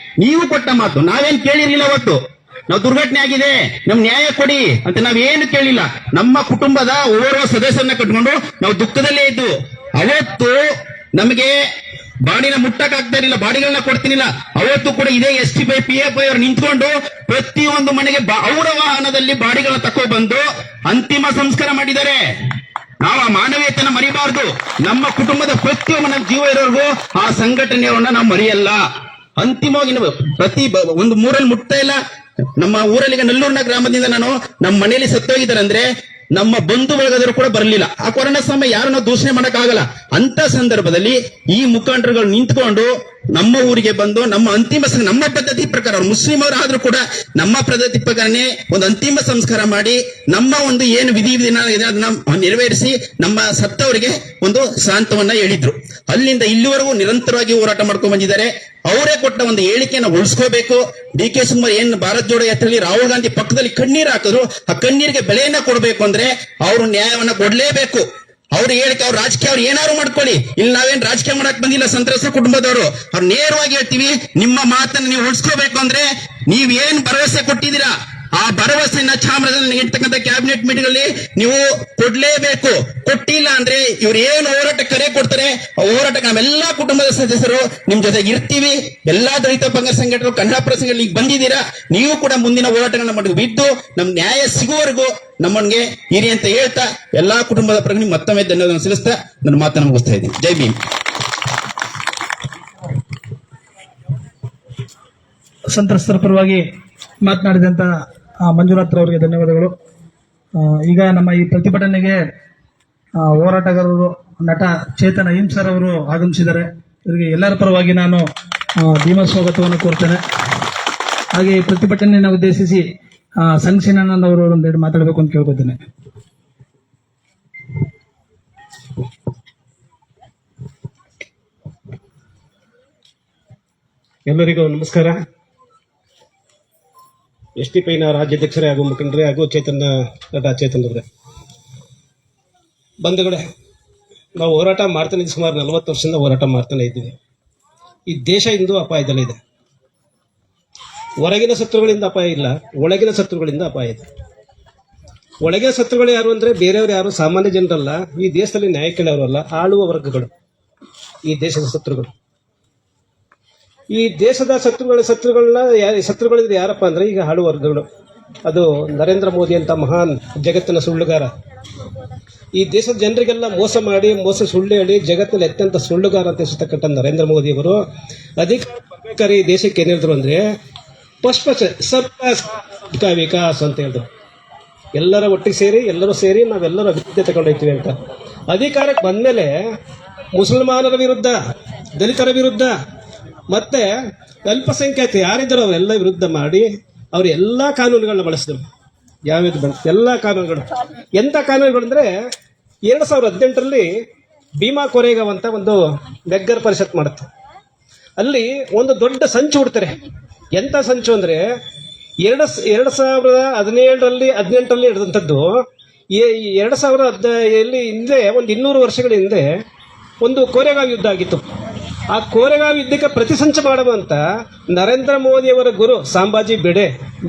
[SPEAKER 11] ನೀವು ಕೊಟ್ಟ ಮಾತು ನಾವೇನ್ ಕೇಳಿರ್ಲಿಲ್ಲ. ಅವತ್ತು ನಾವು ದುರ್ಘಟನೆ ಆಗಿದೆ, ನಮ್ ನ್ಯಾಯ ಕೊಡಿ ಅಂತ ನಾವೇನು ಕೇಳಿಲ್ಲ. ನಮ್ಮ ಕುಟುಂಬದ ಓರ್ವ ಸದಸ್ಯರನ್ನ ಕಟ್ಕೊಂಡು ನಾವು ದುಃಖದಲ್ಲೇ ಇದ್ದು, ಅವತ್ತು ನಮಗೆ ಬಾಡಿನ ಮುಟ್ಟಕ್ ಆಗ್ತಾ ಇರಲಿಲ್ಲ, ಬಾಡಿಗಳನ್ನ ಕೊಡ್ತೀನಿಲ್ಲ. ಅವತ್ತು ಕೂಡ ಇದೇ SDPI PFI ಅವರು ನಿಂತ್ಕೊಂಡು ಪ್ರತಿಯೊಂದು ಮನೆಗೆ ಅವರ ವಾಹನದಲ್ಲಿ ಬಾಡಿಗಳನ್ನ ತಕೊಂಡ್ಬಂದು ಅಂತಿಮ ಸಂಸ್ಕಾರ ಮಾಡಿದ್ದಾರೆ. ನಾವು ಆ ಮಾನವೀಯತೆನ ಮರಿಬಾರ್ದು. ನಮ್ಮ ಕುಟುಂಬದ ಪ್ರತಿಯೊಬ್ಬ ಜೀವ ಇರೋರ್ಗೂ ಆ ಸಂಘಟನೆಯನ್ನ ನಾವು ಮರೆಯಲ್ಲ. ಅಂತಿಮವಾಗಿ ಒಂದು 3ರಲ್ಲಿ ಮುಟ್ತಾ ಇಲ್ಲ. ನಮ್ಮ ಊರಲ್ಲಿ ನಲ್ಲೂರಿನ ಗ್ರಾಮದಿಂದ ನಮ್ಮ ಮನೆಯಲ್ಲಿ ಸತ್ತೋಗಿದ್ದಾರೆ ಅಂದ್ರೆ ನಮ್ಮ ಬಂಧು ಬಳಗದವರು ಕೂಡ ಬರಲಿಲ್ಲ. ಆ ಕೊರೋನಾ ಸಮಯ ಯಾರನ್ನ ದೂಷಣೆ ಮಾಡಕ್ಕಾಗಲ್ಲ. ಅಂತ ಸಂದರ್ಭದಲ್ಲಿ ಈ ಮುಖಂಡರುಗಳು ನಿಂತ್ಕೊಂಡು ನಮ್ಮ ಊರಿಗೆ ಬಂದು ನಮ್ಮ ಅಂತಿಮ ನಮ್ಮ ಪದ್ಧತಿ ಪ್ರಕಾರ ಮುಸ್ಲಿಂ ಅವರಾದ್ರೂ ಕೂಡ ನಮ್ಮ ಪದ್ಧತಿ ಪ್ರಕಾರನೇ ಒಂದು ಅಂತಿಮ ಸಂಸ್ಕಾರ ಮಾಡಿ ನಮ್ಮ ಒಂದು ಏನು ವಿಧಿವಿಧಾನ ಇದೆ ಅದನ್ನ ನೆರವೇರಿಸಿ ನಮ್ಮ ಸತ್ತವರಿಗೆ ಒಂದು ಸಾಂತ್ವನ ಹೇಳಿದ್ರು. ಅಲ್ಲಿಂದ ಇಲ್ಲಿವರೆಗೂ ನಿರಂತರವಾಗಿ ಹೋರಾಟ ಮಾಡ್ಕೊಂಡು ಬಂದಿದ್ದಾರೆ. ಅವರೇ ಕೊಟ್ಟ ಒಂದು ಹೇಳಿಕೆಯನ್ನು ಉಳಿಸ್ಕೋಬೇಕು. DK ಶಿವಕುಮಾರ್ ಏನ್ ಭಾರತ್ ಜೋಡೋ ಯಾತ್ರೆಯಲ್ಲಿ ರಾಹುಲ್ ಗಾಂಧಿ ಪಕ್ಕದಲ್ಲಿ ಕಣ್ಣೀರು ಹಾಕಿದ್ರು, ಆ ಕಣ್ಣೀರಿಗೆ ಬೆಲೆಯನ್ನ ಕೊಡಬೇಕು ಅಂದ್ರೆ ಅವರು ನ್ಯಾಯವನ್ನ ಕೊಡ್ಲೇಬೇಕು. ಅವ್ರು ಹೇಳಿಕೆ ಅವ್ರ ರಾಜಕೀಯ ಅವ್ರು ಏನಾದ್ರು ಮಾಡ್ಕೊಳ್ಳಿ, ಇಲ್ಲಿ ನಾವೇನ್ ರಾಜಕೀಯ ಮಾಡಕ್ ಬಂದಿಲ್ಲ. ಸಂತ್ರಸ್ತ ಕುಟುಂಬದವರು ಅವ್ರು ನೇರವಾಗಿ ಹೇಳ್ತೀವಿ, ನಿಮ್ಮ ಮಾತನ್ನ ನೀವು ಉಳಿಸ್ಕೋಬೇಕು ಅಂದ್ರೆ ನೀವ್ ಏನ್ ಭರವಸೆ ಕೊಟ್ಟಿದ್ದೀರಾ ಆ ಭರವಸೆಯನ್ನ ಚಾಮರಾಜನಗರದಲ್ಲಿ ಇರ್ತಕ್ಕಂಥ ಕ್ಯಾಬಿನೆಟ್ ಮೀಟಿಂಗ್ ಅಲ್ಲಿ ನೀವು ಕೊಡ್ಲೇಬೇಕು. ಕೊಟ್ಟಿಲ್ಲ ಅಂದ್ರೆ ಇವ್ರು ಏನು ಹೋರಾಟ ಕರೆ ಕೊಡ್ತಾರೆ ಆ ಹೋರಾಟಕ್ಕೆ ನಾವೆಲ್ಲಾ ಕುಟುಂಬದ ಸದಸ್ಯರು ನಿಮ್ ಜೊತೆಗೆ ಇರ್ತೀವಿ. ಎಲ್ಲಾ ದಲಿತ ಪಂಗಡ ಸಂಘಟನೆಗಳು ಕನ್ನಡ ಸಂಘಟನೆ ಈಗ ಬಂದಿದ್ದೀರಾ, ನೀವು ಕೂಡ ಮುಂದಿನ ಹೋರಾಟಗಳನ್ನ ಮಾಡಿ ಬಿದ್ದು ನಮ್ ನ್ಯಾಯ ಸಿಗುವವರೆಗೂ ನಮ್ಮನ್ಗೆ ಇರಿ ಅಂತ ಹೇಳ್ತಾ ಎಲ್ಲಾ ಕುಟುಂಬದ ಪರವಾಗಿ ಮತ್ತೊಮ್ಮೆ ಧನ್ಯವಾದ ಸಲ್ಲಿಸ್ತಾ ನನ್ನ ಮಾತನ್ನು ಮುಗಿಸ್ತಾ ಇದ್ದೀನಿ. ಜೈ ಭೀಮ್.
[SPEAKER 1] ಸಂತ್ರಸ್ತರ ಪರವಾಗಿ ಮಾತನಾಡಿದಂತ ಮಂಜುನಾಥ್ ಅವರಿಗೆ ಧನ್ಯವಾದಗಳು. ಈಗ ನಮ್ಮ ಈ ಪ್ರತಿಭಟನೆಗೆ ಹೋರಾಟಗಾರರು ನಟ ಚೇತನ್ ಅಹಿಂಸರ್ ಅವರು ಆಗಮಿಸಿದ್ದಾರೆ. ಇವರಿಗೆ ಎಲ್ಲರ ಪರವಾಗಿ ನಾನು ಭೀಮ ಸ್ವಾಗತವನ್ನು ಕೋರ್ತೇನೆ. ಹಾಗೆ ಈ ಪ್ರತಿಭಟನೆಯನ್ನು ಉದ್ದೇಶಿಸಿ ಸಂಕ್ಷೇನಾನಂದ್ ಅವರು ಒಂದೆರಡು ಮಾತಾಡಬೇಕು ಅಂತ ಕೇಳ್ಕೊತೇನೆ.
[SPEAKER 12] ಎಲ್ಲರಿಗೂ ನಮಸ್ಕಾರ. SDPIನ ರಾಜ್ಯಾಧ್ಯಕ್ಷರೇ ಹಾಗೂ ಮುಖಂಡರೇ ಹಾಗೂ ನಟ ಚೇತನ್ ಅವರೇ, ಬಂಧುಗಳೇ, ನಾವು ಹೋರಾಟ ಮಾಡ್ತಾನೆ ಸುಮಾರು 40 ವರ್ಷದಿಂದ ಹೋರಾಟ ಮಾಡ್ತಾನೆ ಇದ್ದೀವಿ. ಈ ದೇಶ ಇಂದು ಅಪಾಯದಲ್ಲಿದೆ. ಹೊರಗಿನ ಶತ್ರುಗಳಿಂದ ಅಪಾಯ ಇಲ್ಲ, ಒಳಗಿನ ಶತ್ರುಗಳಿಂದ ಅಪಾಯ ಇದೆ. ಒಳಗಿನ ಶತ್ರುಗಳು ಯಾರು ಅಂದ್ರೆ ಬೇರೆಯವರು ಯಾರು ಸಾಮಾನ್ಯ ಜನರಲ್ಲ, ಈ ದೇಶದಲ್ಲಿ ನ್ಯಾಯ ಕೇಳೋರಲ್ಲ, ಆಳುವ ವರ್ಗಗಳು ಈ ದೇಶದ ಶತ್ರುಗಳು. ಈ ದೇಶದ ಶತ್ರುಗಳಿದ್ರೆ ಯಾರಪ್ಪ ಅಂದ್ರೆ ಈಗ ಆಳುವ ವರ್ಗಗಳು. ಅದು ನರೇಂದ್ರ ಮೋದಿ ಅಂತ ಮಹಾನ್ ಜಗತ್ತಿನ ಸುಳ್ಳುಗಾರ, ಈ ದೇಶದ ಜನರಿಗೆಲ್ಲ ಮೋಸ ಸುಳ್ಳು ಹೇಳಿ ಜಗತ್ತಿನಲ್ಲಿ ಅತ್ಯಂತ ಸುಳ್ಳುಗಾರ ಅಂತ ಹೆಸರ್ತಕ್ಕಂಥ ನರೇಂದ್ರ ಮೋದಿ ಅವರು ಅಧಿಕಾರ ಈ ದೇಶಕ್ಕೆ ಏನ್ ಹೇಳಿದ್ರು ಅಂದ್ರೆ ಸಬ್ಕಾ ವಿಕಾಸ್ ಅಂತ ಹೇಳಿದ್ರು. ಎಲ್ಲರ ಒಟ್ಟಿಗೆ ಎಲ್ಲರೂ ಸೇರಿ ನಾವೆಲ್ಲರೂ ಅಭಿವೃದ್ಧಿ ತಗೊಂಡೋಗ್ತೀವಿ ಅಂತ. ಅಧಿಕಾರಕ್ಕೆ ಬಂದ್ಮೇಲೆ ಮುಸಲ್ಮಾನರ ವಿರುದ್ಧ, ದಲಿತರ ವಿರುದ್ಧ ಮತ್ತೆ ಅಲ್ಪಸಂಖ್ಯಾತ ಯಾರಿದ್ದಾರೋ ಅವರೆಲ್ಲ ವಿರುದ್ಧ ಮಾಡಿ ಅವ್ರ ಎಲ್ಲಾ ಕಾನೂನುಗಳನ್ನ ಬಳಸಿದ್ರು. ಯಾವ್ದು ಬಂತು ಎಲ್ಲಾ ಕಾನೂನುಗಳು. ಎಂತ ಕಾನೂನುಗಳು ಅಂದ್ರೆ 2018ರಲ್ಲಿ ಭೀಮಾ ಕೊರೆಗಾಂವ್ ಅಂತ ಒಂದು ಬೆಗ್ಗರ್ ಪರಿಷತ್ ಮಾಡುತ್ತೆ. ಅಲ್ಲಿ ಒಂದು ದೊಡ್ಡ ಸಂಚು ಹುಡ್ತಾರೆ. ಎಂತ ಸಂಚು ಅಂದ್ರೆ 2017ರಲ್ಲಿ 18ರಲ್ಲಿ ಹಿಡಿದಂಥದ್ದು 2010 ಹಿಂದೆ ಒಂದು 200 ವರ್ಷಗಳ ಹಿಂದೆ ಒಂದು ಕೋರೆಗಾಂವ್ ಯುದ್ಧ ಆಗಿತ್ತು. ಆ ಕೋರೆಗಾಂವ್ ಯುದ್ಧಕ್ಕೆ ಪ್ರತಿಸಂಚು ಮಾಡುವಂತ ನರೇಂದ್ರ ಮೋದಿ ಅವರ ಗುರು ಸಂಭಾಜಿ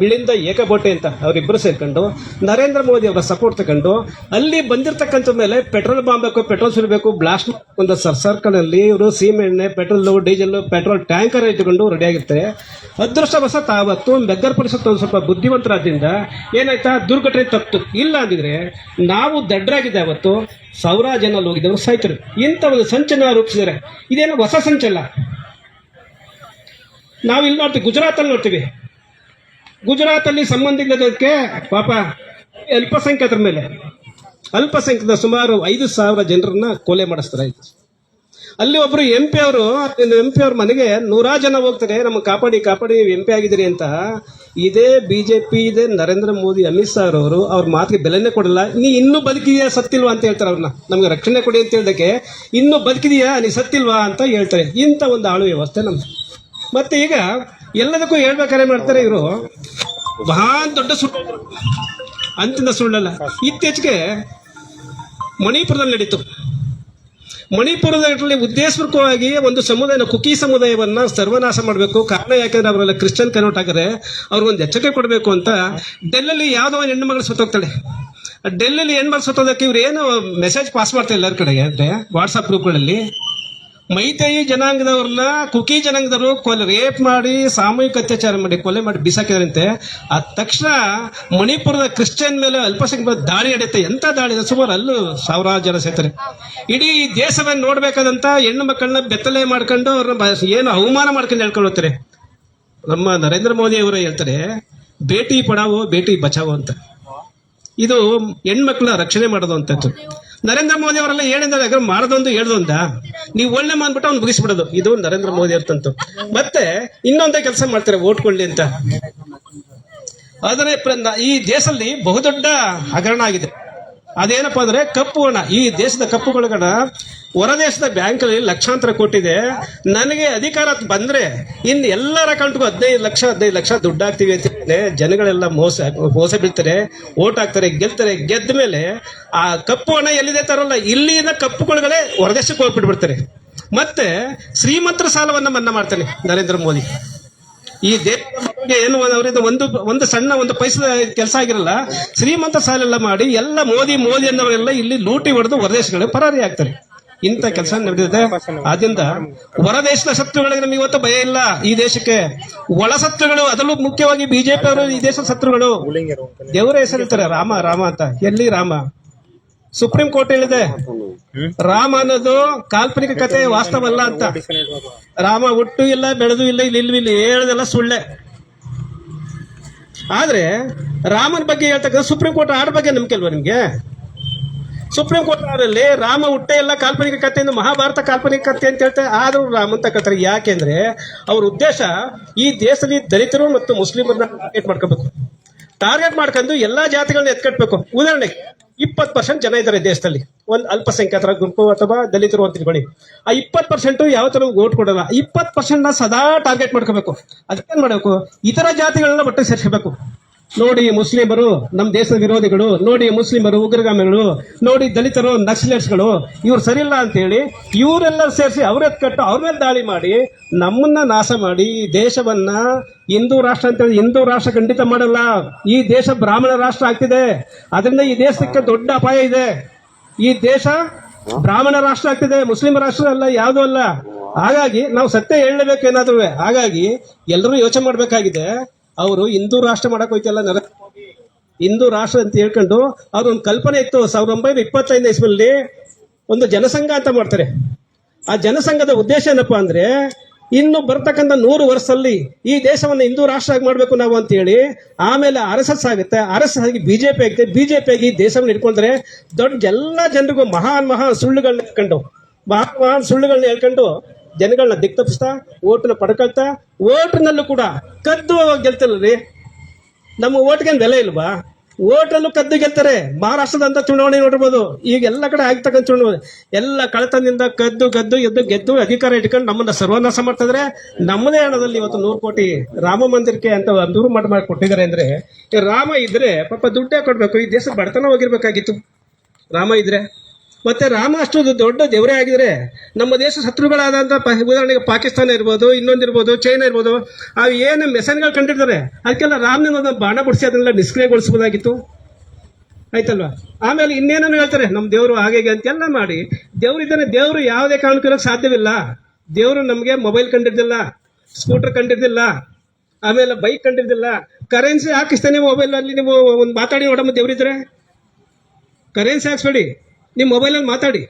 [SPEAKER 12] ಬಿಳಿಂದ ಏಕಬೋಟೆ ಅಂತ ಅವರಿಬ್ಬರು ಸೇರ್ಕೊಂಡು ನರೇಂದ್ರ ಮೋದಿ ಅವರ ಸಪೋರ್ಟ್ ತಗೊಂಡು ಅಲ್ಲಿ ಬಂದಿರತಕ್ಕಂಥ ಮೇಲೆ ಪೆಟ್ರೋಲ್ ಬಾಂಬ್ ಬೇಕು, ಪೆಟ್ರೋಲ್ ಸುಡಬೇಕು, ಬ್ಲಾಸ್ಟ್ ಒಂದು ಸರ್ಕಲ್ ಅಲ್ಲಿ ಇವರು ಸೀಮೆ ಎಣ್ಣೆ, ಪೆಟ್ರೋಲ್, ಡೀಸೆಲ್, ಪೆಟ್ರೋಲ್ ಟ್ಯಾಂಕರ್ ಇಟ್ಟುಕೊಂಡು ರೆಡಿ ಆಗಿರ್ತಾರೆ. ಅದೃಷ್ಟವಶಾತ್ ಆವತ್ತು ಬೆಗ್ಗರ್ ಪರಿಷತ್ ಒಂದು ಸ್ವಲ್ಪ ಬುದ್ಧಿವಂತರಾದ್ರಿಂದ ಏನಾಯ್ತಾ ದುರ್ಘಟನೆ ತಪ್ಪಿತು. ಇಲ್ಲ ಅಂದಿದ್ರೆ ನಾವು ದಡ್ಡರಾಗಿದ್ದೆ ಅವತ್ತು ಸಾವಿರಾರು ಜನ ಹೋಗಿದ್ದವರು ಸಾಯ್ತರು. ಇಂಥ ಒಂದು ಸಂಚನ ರೂಪಿಸಿದ್ದಾರೆ. ಇದೇನು ಹೊಸ ಸಂಚಲ್ಲ. ನಾವು ಇಲ್ಲಿ ನೋಡ್ತೀವಿ, ಗುಜರಾತಲ್ಲಿ ನೋಡ್ತೀವಿ. ಗುಜರಾತಲ್ಲಿ ಸಂಬಂಧಿಸಿದಕ್ಕೆ ಪಾಪ ಅಲ್ಪಸಂಖ್ಯಾತರ ಮೇಲೆ ಅಲ್ಪಸಂಖ್ಯಾತ ಸುಮಾರು 5,000 ಜನರನ್ನ ಕೊಲೆ ಮಾಡಿಸ್ತಾರೆ. ಅಲ್ಲಿ ಒಬ್ರು MP ಅವರು ಮನೆಗೆ 100 ಜನ ಹೋಗ್ತಾರೆ, ನಮ್ಗೆ ಕಾಪಾಡಿ MP ಆಗಿದ್ದೀರಿ ಅಂತ. ಇದೇ BJP, ಇದೇ ನರೇಂದ್ರ ಮೋದಿ, ಅಮಿತ್ ಶಾ ಅವರು ಅವ್ರ ಮಾತಿಗೆ ಬೆಲೆನೇ ಕೊಡಲ್ಲ. ನೀ ಇನ್ನೂ ಬದುಕಿದೆಯಾ ಸತ್ತಿಲ್ವಾ ಅಂತ ಹೇಳ್ತಾರೆ. ಅವ್ರನ್ನ ನಮ್ಗೆ ರಕ್ಷಣೆ ಕೊಡಿ ಅಂತ ಹೇಳಿದಕ್ಕೆ ಇನ್ನೂ ಬದುಕಿದೆಯಾ ನೀ ಸತ್ತಿಲ್ವಾ ಅಂತ ಹೇಳ್ತಾರೆ. ಇಂಥ ಒಂದು ಆಳು ವ್ಯವಸ್ಥೆ ನಮ್ದು. ಮತ್ತೆ ಈಗ ಎಲ್ಲದಕ್ಕೂ ಹೇಳ್ಬೇಕಾರೆ ಮಾಡ್ತಾರೆ ಇವರು ಮಹಾನ್ ದೊಡ್ಡ ಸುಳ್ಳು, ಅಂತಿನ ಸುಳ್ಳಲ್ಲ. ಇತ್ತೀಚೆಗೆ ಮಣಿಪುರದಲ್ಲಿ ನಡೀತು. ಮಣಿಪುರದಲ್ಲಿ ಉದ್ದೇಶಪೂರ್ವಕವಾಗಿ ಒಂದು ಸಮುದಾಯ, ಕುಕಿ ಸಮುದಾಯವನ್ನ ಸರ್ವನಾಶ ಮಾಡಬೇಕು. ಕಾರಣ ಯಾಕಂದ್ರೆ ಅವರೆಲ್ಲ ಕ್ರಿಶ್ಚಿಯನ್ ಕನ್ವರ್ಟ್ ಆಗಿದ್ರೆ ಅವ್ರಿಗೊಂದು ಎಚ್ಚರಿಕೆ ಕೊಡಬೇಕು ಅಂತ ಡೆಲ್ಲಿಯಲ್ಲಿ ಯಾವುದೋ ಒಂದು ಹೆಣ್ಣು ಮಗಳು ಸತ್ತೋಗ್ತಾಳೆ. ಡೆಲ್ಲಿಯಲ್ಲಿ ಹೆಣ್ಮಗಳು ಸತ್ತೋದಕ್ಕೆ ಇವ್ರು ಏನು ಮೆಸೇಜ್ ಪಾಸ್ ಮಾಡ್ತಾರೆ ಎಲ್ಲರ ಕಡೆಗೆ ಅಂದ್ರೆ ವಾಟ್ಸಾಪ್ ಗ್ರೂಪ್ಗಳಲ್ಲಿ ಮೈತೈ ಜನಾಂಗದವ್ರನ್ನ ಕುಕಿ ಜನಾಂಗದವರು ರೇಪ್ ಮಾಡಿ, ಸಾಮೂಹಿಕ ಅತ್ಯಾಚಾರ ಮಾಡಿ, ಕೊಲೆ ಮಾಡಿ ಬಿಸಾಕಿದಾರಂತೆ. ಆ ತಕ್ಷಣ ಮಣಿಪುರದ ಕ್ರಿಶ್ಚಿಯನ್ ಮೇಲೆ ಅಲ್ಪಸಂಖ್ಯಾತ ದಾಳಿ ನಡೆಯುತ್ತೆ. ಎಂತ ದಾಳಿ? ಸುಮಾರು ಅಲ್ಲೂ ಸಾವಿರಾರು ಜನ ಸೇರ್ತಾರೆ. ಇಡೀ ದೇಶವನ್ನು ನೋಡ್ಬೇಕಾದಂತ ಹೆಣ್ಣು ಮಕ್ಕಳನ್ನ ಬೆತ್ತಲೆ ಮಾಡ್ಕೊಂಡು ಅವ್ರನ್ನ ಏನು ಅವಮಾನ ಮಾಡ್ಕೊಂಡು ಹೇಳ್ಕೊಂಡು ಹೋಗ್ತಾರೆ. ನಮ್ಮ ನರೇಂದ್ರ ಮೋದಿ ಅವರು ಹೇಳ್ತಾರೆ ಬೇಟಿ ಪಡಾವೋ ಬೇಟಿ ಬಚಾವೋ ಅಂತ. ಇದು ಹೆಣ್ಮಕ್ಳ ರಕ್ಷಣೆ ಮಾಡೋದು ಅಂತದ್ದು. ನರೇಂದ್ರ ಮೋದಿ ಅವರೆಲ್ಲ ಹೇಳಿದ್ರೆ ಮಾಡೋದೊಂದು ಹೇಳ್ದೊಂದ, ನೀವು ಒಳ್ಳೆ ಮಾಡ್ಬಿಟ್ಟು ಅವ್ನು ಮುಗಿಸ್ಬಿಡೋದು. ಇದು ನರೇಂದ್ರ ಮೋದಿ ಅವ್ರಂತೂ. ಮತ್ತೆ ಇನ್ನೊಂದೇ ಕೆಲಸ ಮಾಡ್ತಾರೆ, ಓಟ್ ಕೊಳ್ಳಿ ಅಂತ. ಆದರೆ ಈ ದೇಶದಲ್ಲಿ ಬಹುದೊಡ್ಡ ಹಗರಣ ಆಗಿದೆ. ಅದೇನಪ್ಪ ಅಂದ್ರೆ ಕಪ್ಪು ಹಣ. ಈ ದೇಶದ ಕಪ್ಪುಗಳ ಹಣ ಹೊರ ದೇಶದ ಬ್ಯಾಂಕ್ ಅಲ್ಲಿ ಲಕ್ಷಾಂತರ ಕೊಟ್ಟಿದೆ. ನನಗೆ ಅಧಿಕಾರ ಬಂದ್ರೆ ಇನ್ನು ಎಲ್ಲರ ಅಕೌಂಟ್ಗೂ 15 ಲಕ್ಷ ದುಡ್ಡು ಹಾಕ್ತಿವಿ ಅಂತ ಜನಗಳೆಲ್ಲ ಮೋಸ ಬೀಳ್ತಾರೆ, ಓಟ್ ಹಾಕ್ತಾರೆ, ಗೆಲ್ತಾರೆ. ಗೆದ್ದ ಮೇಲೆ ಆ ಕಪ್ಪು ಹಣ ಎಲ್ಲಿದೆ ತರಲ್ಲ, ಇಲ್ಲಿನ ಕಪ್ಪುಗಳೇ ಹೊರದೇಶಕ್ಕೆ ಹೋಗ್ಬಿಟ್ಬಿಡ್ತಾರೆ. ಮತ್ತೆ ಶ್ರೀಮಂತರ ಸಾಲವನ್ನ ಮನ್ನಾ ಮಾಡ್ತಾನೆ ನರೇಂದ್ರ ಮೋದಿ. ಈ ದೇಶಕ್ಕೆ ಏನು ಅವರಿಂದ ಒಂದು ಸಣ್ಣ ಒಂದು ಪೈಸದ ಕೆಲಸ ಆಗಿರಲ್ಲ. ಶ್ರೀಮಂತ ಸಾಲ ಎಲ್ಲ ಮಾಡಿ ಎಲ್ಲ ಮೋದಿ ಅನ್ನೋರೆಲ್ಲ ಇಲ್ಲಿ ಲೂಟಿ ಹೊಡೆದು ಹೊರದೇಶಗಳು ಪರಾರಿ ಆಗ್ತಾರೆ. ಇಂಥ ಕೆಲಸ ನಡೆದಿದೆ. ಆದ್ರಿಂದ ಹೊರದೇಶದ ಶತ್ರುಗಳಿಗೆ ನಮಗೆ ಇವತ್ತು ಭಯ ಇಲ್ಲ. ಈ ದೇಶಕ್ಕೆ ಒಳ ಶತ್ರುಗಳು, ಅದರಲ್ಲೂ ಮುಖ್ಯವಾಗಿ ಬಿಜೆಪಿ ಅವರು ಈ ದೇಶದ ಶತ್ರುಗಳು. ದೇವರ ಹೆಸರಿರ್ತಾರೆ ರಾಮ ರಾಮ ಅಂತ. ಎಲ್ಲಿ ರಾಮ? ಸುಪ್ರೀಂ ಕೋರ್ಟ್ ಹೇಳಿದೆ ರಾಮ ಅನ್ನೋದು ಕಾಲ್ಪನಿಕ ಕಥೆ, ವಾಸ್ತವಲ್ಲ ಅಂತ. ರಾಮ ಹುಟ್ಟು ಇಲ್ಲ, ಬೆಳೆದು ಇಲ್ಲ, ಇಲ್ಲಿ ಹೇಳದೆಲ್ಲ ಸುಳ್ಳೆ. ಆದ್ರೆ ರಾಮನ ಬಗ್ಗೆ ಹೇಳ್ತಕ್ಕಂಥ ಸುಪ್ರೀಂ ಕೋರ್ಟ್ ಆರ್ಡರ್ ಬಗ್ಗೆ ನಂಬಿಕೆ ಅಲ್ವಾ ನಿಮ್ಗೆ? ಸುಪ್ರೀಂ ಕೋರ್ಟ್ ಆರ್ಡರಲ್ಲಿ ರಾಮ ಹುಟ್ಟೆ ಎಲ್ಲ ಕಾಲ್ಪನಿಕ ಕಥೆ, ಮಹಾಭಾರತ ಕಾಲ್ಪನಿಕ ಕಥೆ ಅಂತ ಹೇಳ್ತಾರೆ. ಆದ್ರೂ ರಾಮ ಅಂತ ಕಥೆ. ಯಾಕೆಂದ್ರೆ ಅವ್ರ ಉದ್ದೇಶ ಈ ದೇಶದಲ್ಲಿ ದಲಿತರು ಮತ್ತು ಮುಸ್ಲಿಮರನ್ನ ಟಾರ್ಗೆಟ್ ಮಾಡ್ಕೋಬೇಕು. ಟಾರ್ಗೆಟ್ ಮಾಡ್ಕೊಂಡು ಎಲ್ಲಾ ಜಾತಿಗಳನ್ನ ಎತ್ಕಟ್ಬೇಕು. ಉದಾಹರಣೆಗೆ 20% ಜನ ಇದ್ದಾರೆ ದೇಶದಲ್ಲಿ, ಒಂದು ಅಲ್ಪಸಂಖ್ಯಾತರ ಗುಂಪು ಅಥವಾ ದಲಿತರು ಅಂತ ತಿಳ್ಕೊಳ್ಳಿ. ಆ 20% ಯಾವ ತರ ಓಟ್ ಕೊಡಲ್ಲ. 20% ಸದಾ ಟಾರ್ಗೆಟ್ ಮಾಡ್ಕೋಬೇಕು. ಅದಕ್ಕೇನ್ ಮಾಡಬೇಕು? ಇತರ ಜಾತಿಗಳನ್ನ ಒಟ್ಟಿಗೆ ಸೇರಿಸಬೇಕು. ನೋಡಿ ಮುಸ್ಲಿಮರು ನಮ್ಮ ದೇಶದ ವಿರೋಧಿಗಳು, ನೋಡಿ ಮುಸ್ಲಿಮರು ಉಗ್ರಗಾಮಿಗಳು, ನೋಡಿ ದಲಿತರು ನಕ್ಸಲೈಟ್ಸ್ಗಳು, ಇವ್ರು ಸರಿಯಿಲ್ಲ ಅಂತ ಹೇಳಿ ಇವರೆಲ್ಲ ಸೇರಿಸಿ ಅವ್ರ ಎತ್ಕಟ್ಟು ಅವ್ರ ಮೇಲೆ ದಾಳಿ ಮಾಡಿ ನಮ್ಮನ್ನ ನಾಶ ಮಾಡಿ ದೇಶವನ್ನ ಹಿಂದೂ ರಾಷ್ಟ್ರ ಅಂತ ಹೇಳಿ ಹಿಂದೂ ರಾಷ್ಟ್ರ ಖಂಡಿತ ಮಾಡಲ್ಲ. ಈ ದೇಶ ಬ್ರಾಹ್ಮಣ ರಾಷ್ಟ್ರ ಆಗ್ತಿದೆ. ಅದರಿಂದ ಈ ದೇಶಕ್ಕೆ ದೊಡ್ಡ ಅಪಾಯ ಇದೆ. ಈ ದೇಶ ಬ್ರಾಹ್ಮಣ ರಾಷ್ಟ್ರ ಆಗ್ತಿದೆ, ಮುಸ್ಲಿಂ ರಾಷ್ಟ್ರ ಅಲ್ಲ, ಯಾವುದೂ ಅಲ್ಲ. ಹಾಗಾಗಿ ನಾವು ಸತ್ಯ ಹೇಳಲೇಬೇಕು ಏನಾದ್ರು. ಹಾಗಾಗಿ ಎಲ್ಲರೂ ಯೋಚನೆ ಮಾಡಬೇಕಾಗಿದೆ. ಅವರು ಹಿಂದೂ ರಾಷ್ಟ್ರ ಮಾಡಕ್ ಹೋಯ್ತಲ್ಲ ನರೇಂದ್ರ ಮೋದಿ, ಹಿಂದೂ ರಾಷ್ಟ್ರ ಅಂತ ಹೇಳ್ಕೊಂಡು ಅವ್ರೊಂದು ಕಲ್ಪನೆ ಇತ್ತು. 1925 ಇಸ್ವಿಯಲ್ಲಿ ಒಂದು ಜನಸಂಘ ಅಂತ ಮಾಡ್ತಾರೆ. ಆ ಜನಸಂಘದ ಉದ್ದೇಶ ಏನಪ್ಪಾ ಅಂದ್ರೆ ಇನ್ನು ಬರ್ತಕ್ಕಂಥ 100 ವರ್ಷದಲ್ಲಿ ಈ ದೇಶವನ್ನು ಹಿಂದೂ ರಾಷ್ಟ್ರ ಆಗಿ ಮಾಡ್ಬೇಕು ನಾವು ಅಂತ ಹೇಳಿ. ಆಮೇಲೆ RSS ಆಗುತ್ತೆ, RSS ಆಗಿ ಬಿಜೆಪಿ ಆಗುತ್ತೆ, ಬಿಜೆಪಿ ಆಗಿ ದೇಶವನ್ನು ಇಟ್ಕೊಂಡ್ರೆ ದೊಡ್ಡ ಎಲ್ಲ ಜನರಿಗೂ ಮಹಾನ್ ಸುಳ್ಳುಗಳನ್ನ ಹೇಳ್ಕೊಂಡು ಜನಗಳನ್ನ ದಿಕ್ತಪ್ಪಿಸ್ತಾ ಓಟನ್ನ ಪಡ್ಕೊಳ್ತಾ, ಓಟ್ನಲ್ಲೂ ಕೂಡ ಕದ್ದು ಗೆಲ್ತಿಲ್ಲರಿ. ನಮ್ಮ ಓಟ್ಗೇನು ಬೆಲೆ ಇಲ್ವಾ? ಓಟಲ್ಲೂ ಕದ್ದು ಗೆಲ್ತಾರೆ. ಮಹಾರಾಷ್ಟ್ರದಂತ ಚುನಾವಣೆ ನೋಡಿರ್ಬೋದು. ಈಗ ಎಲ್ಲ ಕಡೆ ಆಗ್ತಕ್ಕಂಥ ಚುನಾವಣೆ ಎಲ್ಲ ಕಳತನದಿಂದ ಗೆದ್ದು ಅಧಿಕಾರ ಇಟ್ಕೊಂಡು ನಮ್ಮನ್ನ ಸರ್ವನಾಶ ಮಾಡ್ತಿದ್ರೆ. ನಮ್ಮದೇ ಹಣದಲ್ಲಿ ಇವತ್ತು 100 ಕೋಟಿ ರಾಮ ಮಂದಿರಕ್ಕೆ ಅಂತ 100 ಮಠ ಮಾಡಿ ಕೊಟ್ಟಿದ್ದಾರೆ. ಅಂದ್ರೆ ರಾಮ ಇದ್ರೆ ಪಾಪ ದುಡ್ಡೇ ಕೊಡ್ಬೇಕು. ಈ ದೇಶ ಬಡತನ ಹೋಗಿರ್ಬೇಕಾಗಿತ್ತು ರಾಮ ಇದ್ರೆ. ಮತ್ತೆ ರಾಮ ಅಷ್ಟು ದೊಡ್ಡ ದೇವರೇ ಆಗಿದ್ರೆ ನಮ್ಮ ದೇಶ ಶತ್ರುಗಳಾದಂತ ಉದಾಹರಣೆಗೆ ಪಾಕಿಸ್ತಾನ ಇರ್ಬೋದು, ಇನ್ನೊಂದಿರ್ಬೋದು, ಚೈನಾ ಇರ್ಬೋದು, ಅವು ಏನು ಮೆಸನ್ಗಳು ಕಂಡಿರ್ತಾರೆ ಅದಕ್ಕೆಲ್ಲ ರಾಮನ ಒಂದು ಬಾಣ ಬಿಡಿಸಿ ಅದನ್ನೆಲ್ಲ ನಿಷ್ಕ್ರಿಯಗೊಳಿಸಬಹುದಾಗಿತ್ತು. ಆಯ್ತಲ್ವಾ? ಆಮೇಲೆ ಇನ್ನೇನನ್ನು ಹೇಳ್ತಾರೆ ನಮ್ಮ ದೇವರು ಹಾಗೆ ಅಂತೆಲ್ಲ ಮಾಡಿ ದೇವರಿದ್ದಾನೆ. ದೇವರು ಯಾವುದೇ ಕಾರಣಕ್ಕೂ ಇರೋಕ್ಕೆ ಸಾಧ್ಯವಿಲ್ಲ. ದೇವರು ನಮಗೆ ಮೊಬೈಲ್ ಕಂಡಿರ್ದಿಲ್ಲ, ಸ್ಕೂಟರ್ ಕಂಡಿರ್ದಿಲ್ಲ, ಆಮೇಲೆ ಬೈಕ್ ಕಂಡಿರ್ದಿಲ್ಲ. ಕರೆನ್ಸಿ ಹಾಕಿಸ್ತಾನೆ ಮೊಬೈಲ್ ಅಲ್ಲಿ. ನೀವು ಒಂದು ಮಾತಾಡಿ ನೋಡಮ್ಮ, ದೇವರಿದ್ರೆ ಕರೆನ್ಸಿ ಹಾಕ್ಸ್ಬೇಡಿ, ನಿಮ್ಮ ಮೊಬೈಲಲ್ಲಿ ಮಾತಾಡಿ.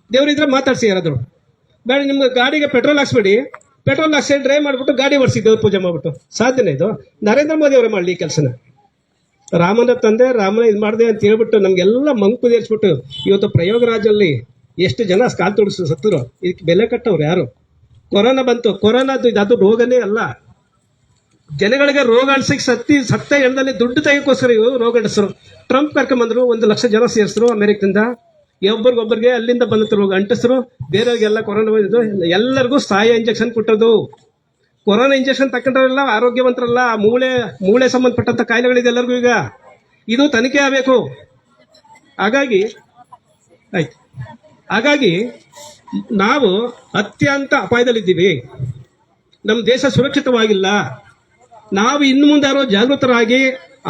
[SPEAKER 12] ದೇವರಿದ್ರೆ ಮಾತಾಡ್ಸಿ ಯಾರಾದ್ರು. ಬೇಡ ನಿಮ್ಮ ಗಾಡಿಗೆ ಪೆಟ್ರೋಲ್ ಹಾಕ್ಸ್ಬೇಡಿ, ಪೆಟ್ರೋಲ್ ಹಾಕ್ಸಿ ಡ್ರೈವ್ ಮಾಡ್ಬಿಟ್ಟು ಗಾಡಿ ಓಡಿಸಿ ದೇವ್ರ ಪೂಜೆ ಮಾಡ್ಬಿಟ್ಟು. ಸಾಧ್ಯನೇ ಇದು? ನರೇಂದ್ರ ಮೋದಿ ಅವರೇ ಮಾಡಲಿ ಈ ಕೆಲಸನ. ರಾಮನ ತಂದೆ, ರಾಮನ ಇದು ಮಾಡಿದೆ ಅಂತ ಹೇಳ್ಬಿಟ್ಟು ನಮ್ಗೆಲ್ಲ ಮಂಕುದೇರಿಸ್ಬಿಟ್ಟು ಇವತ್ತು ಪ್ರಯೋಗರಾಜಲ್ಲಿ ಎಷ್ಟು ಜನ ಕಾಲು ತೊಡಿಸ್ ಸತ್ತರು. ಇದಕ್ಕೆ ಬೆಲೆ ಕಟ್ಟವ್ರು ಯಾರು? ಕೊರೋನಾ ಬಂತು. ಕೊರೋನಾದು ಅದು ರೋಗನೇ ಅಲ್ಲ. ಜನಗಳಿಗೆ ರೋಗ ಅನ್ಸಕ್ಕೆ ಸತ್ಯ ಹೇಳ್ದಲ್ಲಿ ದುಡ್ಡು ತೆಗೋಸ್ಕರ ಇವರು ರೋಗ ಅಂಟಿಸ್ರು. ಟ್ರಂಪ್ ಕರ್ಕೊಂಬಂದ್ರು, 1 ಲಕ್ಷ ಜನ ಸೇರಿಸಿದ್ರು ಅಮೆರಿಕದಿಂದ. ಒಬ್ಬರಿಗೊಬ್ಬರಿಗೆ ಅಲ್ಲಿಂದ ಬಂದ ರೋಗ ಅಂಟಿಸ್ರು. ಬೇರೆಯವ್ರಿಗೆಲ್ಲ ಕೊರೋನಾ ಬಂದಿದ್ದು. ಎಲ್ಲರಿಗೂ ಸಾಯ ಇಂಜೆಕ್ಷನ್ ಕೊಟ್ಟದ್ದು. ಕೊರೋನಾ ಇಂಜೆಕ್ಷನ್ ತಕೊಂಡ್ರಲ್ಲ ಆರೋಗ್ಯವಂತರಲ್ಲ. ಮೂಳೆ ಸಂಬಂಧಪಟ್ಟಂತ ಕಾಯಿಲೆಗಳಿದೆ ಎಲ್ಲರಿಗೂ. ಈಗ ಇದು ತನಿಖೆ ಆಗಬೇಕು. ಹಾಗಾಗಿ ನಾವು ಅತ್ಯಂತ ಅಪಾಯದಲ್ಲಿದ್ದೀವಿ. ನಮ್ಮ ದೇಶ ಸುರಕ್ಷಿತವಾಗಿಲ್ಲ. ನಾವು ಇನ್ನು ಮುಂದೆ ಯಾರೋ ಜಾಗೃತರಾಗಿ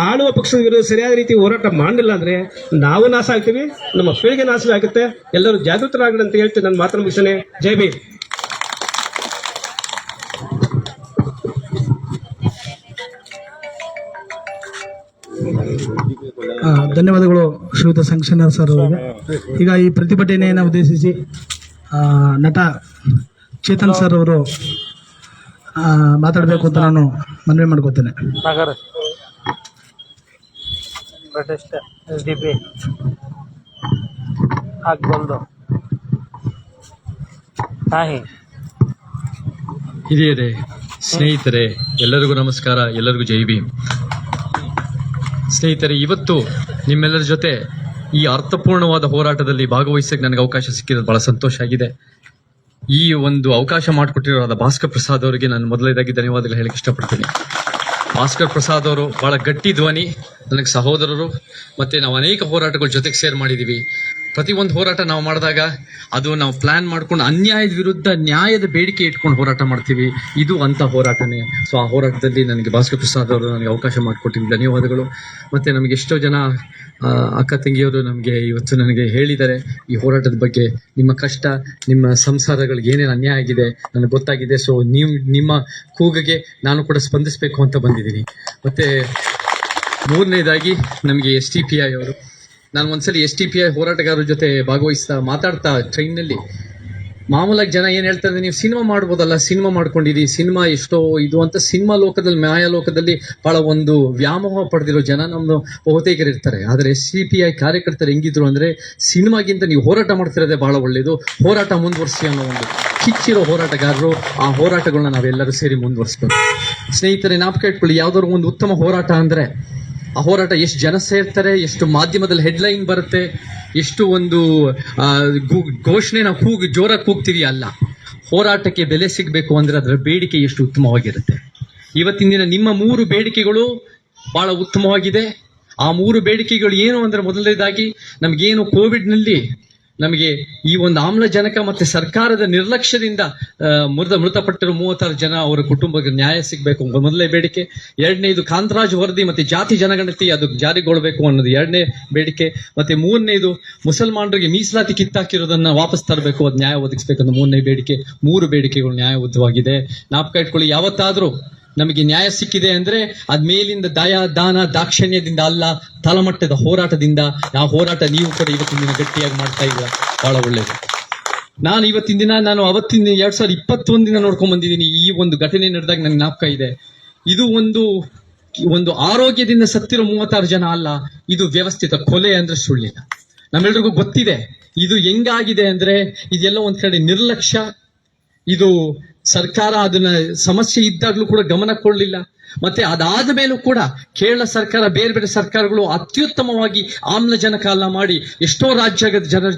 [SPEAKER 12] ಆಳುವ ಪಕ್ಷದ ವಿರುದ್ಧ ಸರಿಯಾದ ರೀತಿ ಹೋರಾಟ ಮಾಡಲಿಲ್ಲ ಅಂದ್ರೆ ನಾವು ನಾಶ ಆಗ್ತೀವಿ, ನಮ್ಮ ಪೀಳಿಗೆ ನಾಶ ಆಗುತ್ತೆ. ಎಲ್ಲರೂ ಜಾಗೃತರಾಗಲಿ ಅಂತ ಹೇಳ್ತೀನಿ. ನನ್ನ ಮಾತನ್ನು ಮುಗಿಸ್ತೇನೆ. ಜೈ ಭೀಮ್.
[SPEAKER 1] ಧನ್ಯವಾದಗಳು ಶ್ರೀಯುತ ಸಂಕ್ಷೇನ ಸರ್ ಅವರಿಗೆ. ಈಗ ಈ ಪ್ರತಿಭಟನೆಯನ್ನು ಉದ್ದೇಶಿಸಿ ನಟ ಚೇತನ್ ಸರ್ ಅವರು ಮಾತಾಡಬೇಕು ಅಂತ ನಾನು ಮನವಿ ಮಾಡ್ಕೋತೇನೆ.
[SPEAKER 2] ಪ್ರತಿಷ್ಠೆ SDP ಆಗ್ಬಂದು ಹಾಯ್
[SPEAKER 6] ಹಿರಿಯರೇ, ಸ್ನೇಹಿತರೆ, ಎಲ್ಲರಿಗೂ ನಮಸ್ಕಾರ, ಎಲ್ಲರಿಗೂ ಜೈ ಭೀಮ್. ಸ್ನೇಹಿತರೆ, ಇವತ್ತು ನಿಮ್ಮೆಲ್ಲರ ಜೊತೆ ಈ ಅರ್ಥಪೂರ್ಣವಾದ ಹೋರಾಟದಲ್ಲಿ ಭಾಗವಹಿಸಕ್ಕೆ ನನಗೆ ಅವಕಾಶ ಸಿಕ್ಕಿರೋದು ಬಹಳ ಸಂತೋಷ ಆಗಿದೆ. ಈ ಒಂದು ಅವಕಾಶ ಮಾಡಿಕೊಟ್ಟಿರೋದ ಭಾಸ್ಕರ್ ಪ್ರಸಾದ್ ಅವರಿಗೆ ನಾನು ಮೊದಲನೇದಾಗಿ ಧನ್ಯವಾದಗಳು ಹೇಳಕ್ಕೆ ಇಷ್ಟಪಡ್ತೀನಿ. ಭಾಸ್ಕರ್ ಪ್ರಸಾದ್ ಅವರು ಬಹಳ ಗಟ್ಟಿ ಧ್ವನಿ, ನನಗೆ ಸಹೋದರರು, ಮತ್ತೆ ನಾವು ಅನೇಕ ಹೋರಾಟಗಳ ಜೊತೆಗೆ ಸೇರ್ ಮಾಡಿದೀವಿ. ಪ್ರತಿಯೊಂದು ಹೋರಾಟ ನಾವು ಮಾಡಿದಾಗ ಅದು ನಾವು ಪ್ಲಾನ್ ಮಾಡ್ಕೊಂಡು ಅನ್ಯಾಯದ ವಿರುದ್ಧ ನ್ಯಾಯದ ಬೇಡಿಕೆ ಇಟ್ಕೊಂಡು ಹೋರಾಟ ಮಾಡ್ತೀವಿ. ಇದು ಅಂತ ಹೋರಾಟನೇ. ಸೊ ಆ ಹೋರಾಟದಲ್ಲಿ ನನಗೆ ಭಾಸ್ಕರ್ ಪ್ರಸಾದ್ ಅವರು ನನಗೆ ಅವಕಾಶ ಮಾಡಿಕೊಟ್ಟಿದ್ದು ಧನ್ಯವಾದಗಳು. ಮತ್ತೆ ನಮಗೆ ಎಷ್ಟೋ ಜನ ಅಕ್ಕ ತಂಗಿಯವರು ನಮಗೆ ಇವತ್ತು ನನಗೆ ಹೇಳಿದ್ದಾರೆ ಈ ಹೋರಾಟದ ಬಗ್ಗೆ, ನಿಮ್ಮ ಕಷ್ಟ, ನಿಮ್ಮ ಸಂಸಾರಗಳಿಗೆ ಏನೇನು ಅನ್ಯಾಯ ಆಗಿದೆ ನನಗೆ ಗೊತ್ತಾಗಿದೆ. ಸೊ ನಿಮ್ಮ ಕೂಗಿಗೆ ನಾನು ಕೂಡ ಸ್ಪಂದಿಸಬೇಕು ಅಂತ ಬಂದಿದ್ದೀನಿ. ಮತ್ತೆ ಮೂರನೇದಾಗಿ ನಮಗೆ STPI ಅವರು, ನಾನು ಒಂದ್ಸಲಿ STPI ಹೋರಾಟಗಾರರ ಜೊತೆ ಮಾತಾಡ್ತಾ ಟ್ರೈನ್ನಲ್ಲಿ ಮಾಮೂಲಾಗಿ ಜನ ಏನ್ ಹೇಳ್ತಾರೆ, ನೀವು ಸಿನಿಮಾ ಮಾಡ್ಬೋದಲ್ಲ, ಸಿನಿಮಾ ಮಾಡ್ಕೊಂಡಿರಿ, ಸಿನಿಮಾ ಎಷ್ಟೋ ಇದು ಅಂತ. ಸಿನಿಮಾ ಲೋಕದಲ್ಲಿ, ಮಾಯಾ ಲೋಕದಲ್ಲಿ ಬಹಳ ಒಂದು ವ್ಯಾಮೋಹ ಪಡೆದಿರೋ ಜನ ನಮ್ದು ಬಹುತೇಕರು ಇರ್ತಾರೆ. ಆದರೆ STPI ಕಾರ್ಯಕರ್ತರು ಹೆಂಗಿದ್ರು ಅಂದ್ರೆ, ಸಿನಿಮಾಗಿಂತ ನೀವು ಹೋರಾಟ ಮಾಡ್ತಿರೋದೇ ಬಹಳ ಒಳ್ಳೇದು, ಹೋರಾಟ ಮುಂದುವರಿಸಿ ಅನ್ನೋ ಒಂದು ಕಿಚ್ಚಿರೋ ಹೋರಾಟಗಾರರು. ಆ ಹೋರಾಟಗಳನ್ನ ನಾವೆಲ್ಲರೂ ಸೇರಿ ಮುಂದುವರಿಸ್ಬೇಕು. ಸ್ನೇಹಿತರೆ, ಜ್ಞಾಪಕ ಇಟ್ಕೊಳ್ಳಿ, ಯಾವ್ದಾದ್ರು ಒಂದು ಉತ್ತಮ ಹೋರಾಟ ಅಂದ್ರೆ ಆ ಹೋರಾಟ ಎಷ್ಟು ಜನ ಸೇರ್ತಾರೆ, ಎಷ್ಟು ಮಾಧ್ಯಮದಲ್ಲಿ ಹೆಡ್ಲೈನ್ ಬರುತ್ತೆ, ಎಷ್ಟು ಒಂದು ಘೋಷಣೆ ನಾವು ಜೋರಾಗಿ ಕೂಗ್ತೀವಿ ಅಲ್ಲ. ಹೋರಾಟಕ್ಕೆ ಬೆಲೆ ಸಿಗಬೇಕು ಅಂದ್ರೆ ಅದರ ಬೇಡಿಕೆ ಎಷ್ಟು ಉತ್ತಮವಾಗಿರುತ್ತೆ. ಇವತ್ತಿನ ದಿನ ನಿಮ್ಮ 3 ಬೇಡಿಕೆಗಳು ಬಹಳ ಉತ್ತಮವಾಗಿದೆ. ಆ 3 ಬೇಡಿಕೆಗಳು ಏನು ಅಂದ್ರೆ, ಮೊದಲನೇದಾಗಿ ನಮಗೇನು ಕೋವಿಡ್ನಲ್ಲಿ ನಮಗೆ ಈ ಒಂದು ಆಮ್ಲಜನಕ ಮತ್ತೆ ಸರ್ಕಾರದ ನಿರ್ಲಕ್ಷ್ಯದಿಂದ ಮೃತಪಟ್ಟಿರೋ 36 ಜನ ಅವರ ಕುಟುಂಬಕ್ಕೆ ನ್ಯಾಯ ಸಿಗಬೇಕು, ಮೊದಲನೇ ಬೇಡಿಕೆ. ಎರಡನೇದು ಕಾಂತರಾಜ್ ವರದಿ ಮತ್ತೆ ಜಾತಿ ಜನಗಣತಿ ಅದು ಜಾರಿಗೊಳ್ಳಬೇಕು ಅನ್ನೋದು ಎರಡನೇ ಬೇಡಿಕೆ. ಮತ್ತೆ ಮೂರನೇದು ಮುಸಲ್ಮಾನರಿಗೆ ಮೀಸಲಾತಿ ಕಿತ್ತಾಕಿರೋದನ್ನ ವಾಪಸ್ ತರಬೇಕು, ಅದು ನ್ಯಾಯ ಒದಗಿಸಬೇಕು ಅನ್ನೋ ಮೂರನೇ ಬೇಡಿಕೆ. 3 ಬೇಡಿಕೆಗಳು ನ್ಯಾಯಬದ್ಧವಾಗಿದೆ. ಜ್ಞಾಪಕ ಇಟ್ಕೊಳ್ಳಿ, ಯಾವತ್ತಾದ್ರೂ ನಮಗೆ ನ್ಯಾಯ ಸಿಕ್ಕಿದೆ ಅಂದ್ರೆ ಅದ್ ಮೇಲಿಂದ ದಾನ ದಾಕ್ಷಣ್ಯದಿಂದ ಅಲ್ಲ, ತಳಮಟ್ಟದ ಹೋರಾಟದಿಂದ. ಆ ಹೋರಾಟ ನೀವು ಕೂಡ ಇವತ್ತಿನ ದಿನ ಗಟ್ಟಿಯಾಗಿ ಮಾಡ್ತಾ ಇದ್ದೀರಾ, ಬಹಳ ಒಳ್ಳೇದು. ನಾನು ಇವತ್ತಿನ ದಿನ, ನಾನು ಅವತ್ತಿನ 2021 ನೋಡ್ಕೊಂಡ್ ಬಂದಿದ್ದೀನಿ. ಈ ಒಂದು ಘಟನೆ ನಡೆದಾಗ ನನ್ಗೆ ಜ್ಞಾಪಕ ಇದೆ, ಇದು ಒಂದು ಆರೋಗ್ಯದಿಂದ ಸತ್ತಿರೋ 36 ಜನ ಅಲ್ಲ, ಇದು ವ್ಯವಸ್ಥಿತ ಕೊಲೆ ಅಂದ್ರೆ ಸುಳ್ಳಿಲ್ಲ. ನಮ್ಮೆಲ್ರಿಗೂ ಗೊತ್ತಿದೆ ಇದು ಹೆಂಗಾಗಿದೆ ಅಂದ್ರೆ, ಇದೆಲ್ಲ ಒಂದ್ ಕಡೆ ನಿರ್ಲಕ್ಷ್ಯ. ಇದು ಸರ್ಕಾರ ಅದನ್ನ ಸಮಸ್ಯೆ ಇದ್ದಾಗ್ಲೂ ಕೂಡ ಗಮನ ಕೊಡಲಿಲ್ಲ. ಮತ್ತೆ ಅದಾದ ಮೇಲೂ ಕೂಡ ಕೇರಳ ಸರ್ಕಾರ, ಬೇರೆ ಬೇರೆ ಸರ್ಕಾರಗಳು ಅತ್ಯುತ್ತಮವಾಗಿ ಆಮ್ಲಜನಕ ಎಲ್ಲ ಮಾಡಿ ಎಷ್ಟೋ ರಾಜ್ಯದ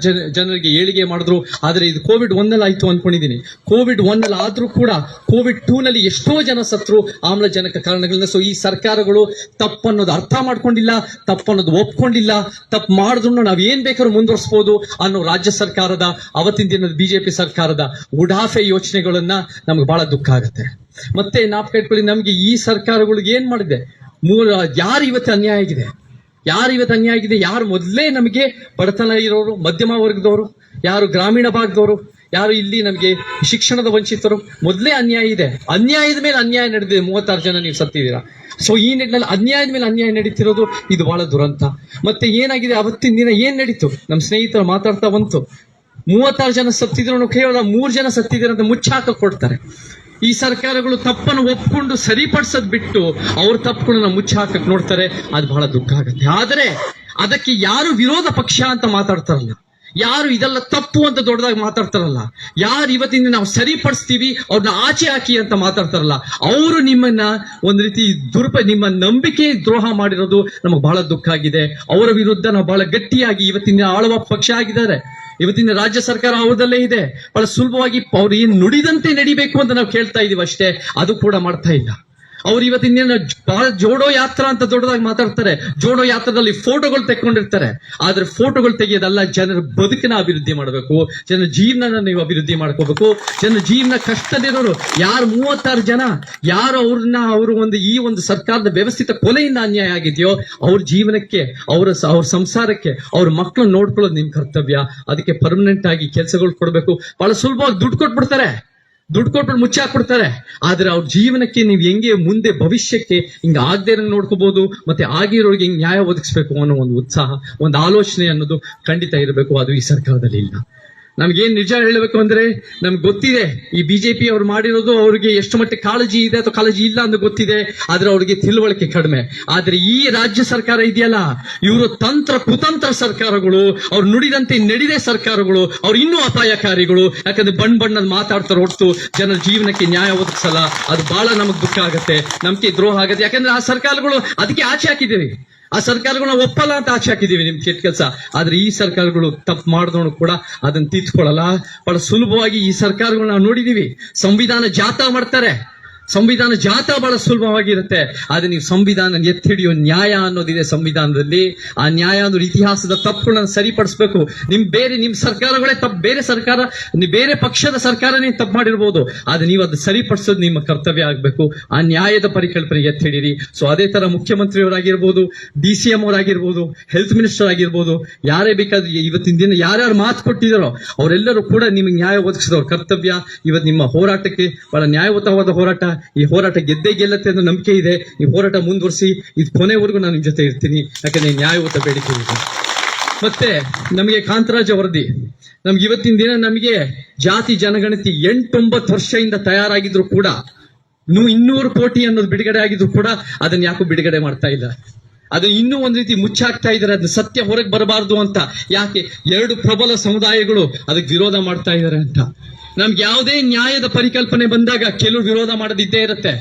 [SPEAKER 6] ಜನರಿಗೆ ಏಳಿಗೆ ಮಾಡಿದ್ರು. ಆದ್ರೆ ಇದು COVID-1 ಆಯ್ತು ಅನ್ಕೊಂಡಿದ್ದೀನಿ. COVID-1 ಆದ್ರೂ ಕೂಡ COVID-2 ಎಷ್ಟೋ ಜನ ಸತ್ರು ಆಮ್ಲಜನಕ ಕಾರಣಗಳಿಂದ. ಸೊ ಈ ಸರ್ಕಾರಗಳು ತಪ್ಪನ್ನೋದು ಅರ್ಥ ಮಾಡ್ಕೊಂಡಿಲ್ಲ, ತಪ್ಪನ್ನೋದು ಒಪ್ಕೊಂಡಿಲ್ಲ. ತಪ್ಪು ಮಾಡಿದ್ರು ನಾವ್ ಏನ್ ಬೇಕಾದ್ರೂ ಮುಂದುವರಿಸಬಹುದು ಅನ್ನೋ ರಾಜ್ಯ ಸರ್ಕಾರದ, ಅವತ್ತಿನ ದಿನದ BJP ಸರ್ಕಾರದ ಉಡಾಫೆ ಯೋಚನೆಗಳನ್ನ ನಮ್ಗೆ ಬಹಳ ದುಃಖ ಆಗುತ್ತೆ. ಮತ್ತೆ ಜ್ಞಾಪಕ ಇಟ್ಕೊಳ್ಳಿ, ನಮ್ಗೆ ಈ ಸರ್ಕಾರಗಳಿಗೆ ಏನ್ ಮಾಡಿದೆ, ಯಾರು ಇವತ್ತು ಅನ್ಯಾಯ ಆಗಿದೆ, ಯಾರು ಮೊದಲೇ ನಮಗೆ ಬಡತನ ಇರೋರು, ಮಧ್ಯಮ ವರ್ಗದವರು, ಯಾರು ಗ್ರಾಮೀಣ ಭಾಗದವರು, ಯಾರು ಇಲ್ಲಿ ನಮಗೆ ಶಿಕ್ಷಣದ ವಂಚಿತರು, ಮೊದಲೇ ಅನ್ಯಾಯ ಇದೆ. ಅನ್ಯಾಯದ ಮೇಲೆ ಅನ್ಯಾಯ ನಡೆದಿದೆ. 36 ಜನ ನೀವು ಸತ್ತಿದ್ದೀರಾ. ಸೊ ಈ ನಿಟ್ಟಿನಲ್ಲಿ ಅನ್ಯಾಯದ ಮೇಲೆ ಅನ್ಯಾಯ ನಡೀತಿರೋದು ಇದು ಬಹಳ ದುರಂತ. ಮತ್ತೆ ಏನಾಗಿದೆ, ಅವತ್ತಿನ ದಿನ ಏನ್ ನಡೀತು, ನಮ್ಮ ಸ್ನೇಹಿತರು ಮಾತಾಡ್ತಾ ಬಂತು, 36 ಜನ ಸತ್ತಿದ್ರು, ಕೇವಲ 3 ಜನ ಸತ್ತಿದ್ದಾರೆ ಅಂತ ಮುಚ್ಚಾಕ ಕೊಡ್ತಾರೆ. ಈ ಸರ್ಕಾರಗಳು ತಪ್ಪನ್ನು ಒಪ್ಕೊಂಡು ಸರಿಪಡಿಸೋದ್ ಬಿಟ್ಟು ಅವ್ರ ತಪ್ಪುಗಳನ್ನ ಮುಚ್ಚಿ ಹಾಕಕ್ ನೋಡ್ತಾರೆ. ಅದು ಬಹಳ ದುಃಖ ಆಗುತ್ತೆ. ಆದ್ರೆ ಅದಕ್ಕೆ ಯಾರು ವಿರೋಧ ಪಕ್ಷ ಅಂತ ಮಾತಾಡ್ತಾರಲ್ಲ, ಯಾರು ಇದೆಲ್ಲ ತಪ್ಪು ಅಂತ ದೊಡ್ಡದಾಗಿ ಮಾತಾಡ್ತಾರಲ್ಲ, ಯಾರು ಇವತ್ತಿನ ನಾವು ಸರಿಪಡಿಸ್ತೀವಿ ಅವ್ರನ್ನ ಆಚೆ ಹಾಕಿ ಅಂತ ಮಾತಾಡ್ತಾರಲ್ಲ, ಅವರು ನಿಮ್ಮನ್ನ ಒಂದ್ ರೀತಿ ನಿಮ್ಮ ನಂಬಿಕೆ ದ್ರೋಹ ಮಾಡಿರೋದು ನಮಗೆ ಬಹಳ ದುಃಖ ಆಗಿದೆ. ಅವರ ವಿರುದ್ಧ ನಾವು ಬಹಳ ಗಟ್ಟಿಯಾಗಿ ಇವತ್ತಿನ ಆಳುವ ಪಕ್ಷ ಆಗಿದ್ದಾರೆ. ಇವತ್ತಿನ ರಾಜ್ಯ ಸರ್ಕಾರ ಅವ್ರದಲ್ಲೇ ಇದೆ. ಬಹಳ ಸುಲಭವಾಗಿ ಅವ್ರು ಏನ್ ನುಡಿದಂತೆ ನಡಿಬೇಕು ಅಂತ ನಾವು ಕೇಳ್ತಾ ಇದೀವಿ ಅಷ್ಟೇ, ಅದು ಕೂಡ ಮಾಡ್ತಾ ಇಲ್ಲ. ಅವ್ರು ಇವತ್ತಿನ ಬಹಳ ಜೋಡೋ ಯಾತ್ರಾ ಅಂತ ದೊಡ್ಡದಾಗಿ ಮಾತಾಡ್ತಾರೆ. ಜೋಡೋ ಯಾತ್ರದಲ್ಲಿ ಫೋಟೋಗಳು ತೆಕ್ಕೊಂಡಿರ್ತಾರೆ. ಆದ್ರೆ ಫೋಟೋಗಳು ತೆಗೆಯೋದಲ್ಲ, ಜನರ ಬದುಕನ್ನ ಅಭಿವೃದ್ಧಿ ಮಾಡಬೇಕು, ಜನರ ಜೀವನ ನೀವು ಅಭಿವೃದ್ಧಿ ಮಾಡ್ಕೋಬೇಕು. ಜನರ ಜೀವನ ಕಷ್ಟದಲ್ಲಿರೋರು ಯಾರು 36 ಜನ ಯಾರು ಅವರು ಈ ಒಂದು ಸರ್ಕಾರದ ವ್ಯವಸ್ಥಿತ ಕೊಲೆಯಿಂದ ಅನ್ಯಾಯ ಆಗಿದೆಯೋ ಅವ್ರ ಜೀವನಕ್ಕೆ, ಅವ್ರ ಸಂಸಾರಕ್ಕೆ, ಅವ್ರ ಮಕ್ಕಳನ್ನ ನೋಡ್ಕೊಳ್ಳೋದು ನಿಮ್ ಕರ್ತವ್ಯ. ಅದಕ್ಕೆ ಪರ್ಮನೆಂಟ್ ಆಗಿ ಕೆಲಸಗಳು ಕೊಡ್ಬೇಕು. ಬಹಳ ಸುಲಭವಾಗಿ ದುಡ್ಡು ಕೊಟ್ಬಿಟ್ಟು ಮುಚ್ಚಾಕ್ಬಿಡ್ತಾರೆ. ಆದ್ರೆ ಅವ್ರ ಜೀವನಕ್ಕೆ ನೀವು ಹೆಂಗೆ ಮುಂದೆ ಭವಿಷ್ಯಕ್ಕೆ ಹಿಂಗ ಆಗದೆ ನೋಡ್ಕೋಬಹುದು, ಮತ್ತೆ ಆಗಿರೋರಿಗೆ ಹಿಂಗ್ ನ್ಯಾಯ ಒದಗಿಸ್ಬೇಕು ಅನ್ನೋ ಒಂದು ಉತ್ಸಾಹ, ಒಂದು ಆಲೋಚನೆ ಅನ್ನೋದು ಖಂಡಿತ ಇರಬೇಕು. ಅದು ಈ ಸರ್ಕಾರದಲ್ಲಿ ಇಲ್ಲ.
[SPEAKER 12] ನಮ್ಗೇನ್ ನಿಜ ಹೇಳಬೇಕು ಅಂದ್ರೆ ನಮ್ಗೆ ಗೊತ್ತಿದೆ ಈ ಬಿಜೆಪಿ ಅವ್ರು ಮಾಡಿರೋದು ಅವ್ರಿಗೆ ಎಷ್ಟು ಮಟ್ಟಿಗೆ ಕಾಳಜಿ ಇದೆ ಅಥವಾ ಕಾಳಜಿ ಇಲ್ಲ ಅಂತ ಗೊತ್ತಿದೆ, ಆದ್ರೆ ಅವ್ರಿಗೆ ತಿಳುವಳಿಕೆ ಕಡಿಮೆ. ಆದ್ರೆ ಈ ರಾಜ್ಯ ಸರ್ಕಾರ ಇದೆಯಲ್ಲ, ಇವರು ಕುತಂತ್ರ ಸರ್ಕಾರಗಳು, ಅವ್ರು ನುಡಿದಂತೆ ನಡೆದೇ ಸರ್ಕಾರಗಳು, ಅವ್ರು ಇನ್ನೂ ಅಪಾಯಕಾರಿಗಳು. ಯಾಕಂದ್ರೆ ಬಣ್ಣದ ಮಾತಾಡ್ತಾರೆ ಹೊರತು ಜನರ ಜೀವನಕ್ಕೆ ನ್ಯಾಯ ಒದಗಿಸಲ್ಲ. ಅದು ಬಹಳ ನಮಗ್ ದುಃಖ ಆಗತ್ತೆ, ನಂಬಿಕೆ ದ್ರೋಹ ಆಗತ್ತೆ. ಯಾಕಂದ್ರೆ ಆ ಸರ್ಕಾರಗಳು ಅದಕ್ಕೆ ಆಚೆ ಹಾಕಿದ್ದೀವಿ, ಆ ಸರ್ಕಾರಗಳನ್ನ ಒಪ್ಪಲ್ಲ ಅಂತ ಆಚೆ ಹಾಕಿದೀವಿ ನಿಮ್ ಕೆಟ್ಟ ಕೆಲಸ. ಆದ್ರೆ ಈ ಸರ್ಕಾರಗಳು ತಪ್ಪು ಮಾಡಿದವನು ಕೂಡ ಅದನ್ನ ತಿದ್ಕೊಳ್ಳಲ್ಲ. ಬಹಳ ಸುಲಭವಾಗಿ ಈ ಸರ್ಕಾರಗಳು ನಾವು ನೋಡಿದೀವಿ, ಸಂವಿಧಾನ ಜಾಥಾ ಮಾಡ್ತಾರೆ. ಸಂವಿಧಾನ ಜಾಥಾ ಬಹಳ ಸುಲಭವಾಗಿರುತ್ತೆ. ಆದ್ರೆ ನೀವು ಸಂವಿಧಾನ ಎತ್ತಿ ಹಿಡಿಯೋ ನ್ಯಾಯ ಅನ್ನೋದಿದೆ ಸಂವಿಧಾನದಲ್ಲಿ. ಆ ನ್ಯಾಯ ಅನ್ನೋದು ಇತಿಹಾಸದ ತಪ್ಪುಗಳನ್ನ ಸರಿಪಡಿಸಬೇಕು. ನಿಮ್ ಸರ್ಕಾರಗಳೇ ತಪ್ಪು, ಬೇರೆ ಪಕ್ಷದ ಸರ್ಕಾರನೇ ತಪ್ಪು ಮಾಡಿರ್ಬೋದು, ಆದ್ರೆ ನೀವು ಅದು ಸರಿಪಡಿಸೋದು ನಿಮ್ಮ ಕರ್ತವ್ಯ ಆಗ್ಬೇಕು. ಆ ನ್ಯಾಯದ ಪರಿಕಲ್ಪನೆ ಎತ್ತಿ ಹಿಡೀರಿ. ಸೊ ಅದೇ ತರ ಮುಖ್ಯಮಂತ್ರಿಯವರಾಗಿರ್ಬೋದು, DCM ಅವರಾಗಿರ್ಬೋದು, ಹೆಲ್ತ್ ಮಿನಿಸ್ಟರ್ ಆಗಿರ್ಬೋದು, ಯಾರೇ ಬೇಕಾದ್ರೆ ಇವತ್ತಿನ ದಿನ ಯಾರ್ಯಾರು ಮಾತು ಕೊಟ್ಟಿದ್ದಾರೋ ಅವರೆಲ್ಲರೂ ಕೂಡ ನಿಮಗೆ ನ್ಯಾಯ ಒದಗಿಸಿದವ್ರ ಕರ್ತವ್ಯ. ಇವತ್ತು ನಿಮ್ಮ ಹೋರಾಟಕ್ಕೆ ಬಹಳ ನ್ಯಾಯಯುತವಾದ ಹೋರಾಟ. ಈ ಹೋರಾಟ ಗೆದ್ದೇ ಗೆಲ್ಲತ್ತೆ ಅನ್ನೋ ನಂಬಿಕೆ ಇದೆ. ಈ ಹೋರಾಟ ಮುಂದುವರಿಸಿ, ಇದು ಕೊನೆವರೆಗೂ ನಾನು ನಿಮ್ ಜೊತೆ ಇರ್ತೀನಿ. ಯಾಕಂದ್ರೆ ನ್ಯಾಯಯುತ ಬೇಡಿಕೆ ಇದೆ. ಮತ್ತೆ ನಮಗೆ ಕಾಂತರಾಜ ವರದಿ, ನಮ್ಗೆ ಇವತ್ತಿನ ದಿನ ನಮಗೆ ಜಾತಿ ಜನಗಣತಿ 8-9 ವರ್ಷದಿಂದ ತಯಾರಾಗಿದ್ರು ಕೂಡ 200 ಕೋಟಿ ಅನ್ನೋದು ಬಿಡುಗಡೆ ಆಗಿದ್ರು ಕೂಡ ಅದನ್ನ ಯಾಕೋ ಬಿಡುಗಡೆ ಮಾಡ್ತಾ ಇಲ್ಲ. ಅದು ಇನ್ನೂ ಒಂದ್ ರೀತಿ ಮುಚ್ಚಾಕ್ತಾ ಇದ್ದಾರೆ. ಅದನ್ನ ಸತ್ಯ ಹೊರಗೆ ಬರಬಾರ್ದು ಅಂತ. ಯಾಕೆ? 2 ಪ್ರಬಲ ಸಮುದಾಯಗಳು ಅದಕ್ಕೆ ವಿರೋಧ ಮಾಡ್ತಾ ಇದ್ದಾರೆ ಅಂತ. ನಮ್ಗೆ ಯಾವುದೇ ನ್ಯಾಯದ ಪರಿಕಲ್ಪನೆ ಬಂದಾಗ ಕೆಲವು ವಿರೋಧ ಮಾಡೋದಿದ್ದೇ ಇರುತ್ತೆ.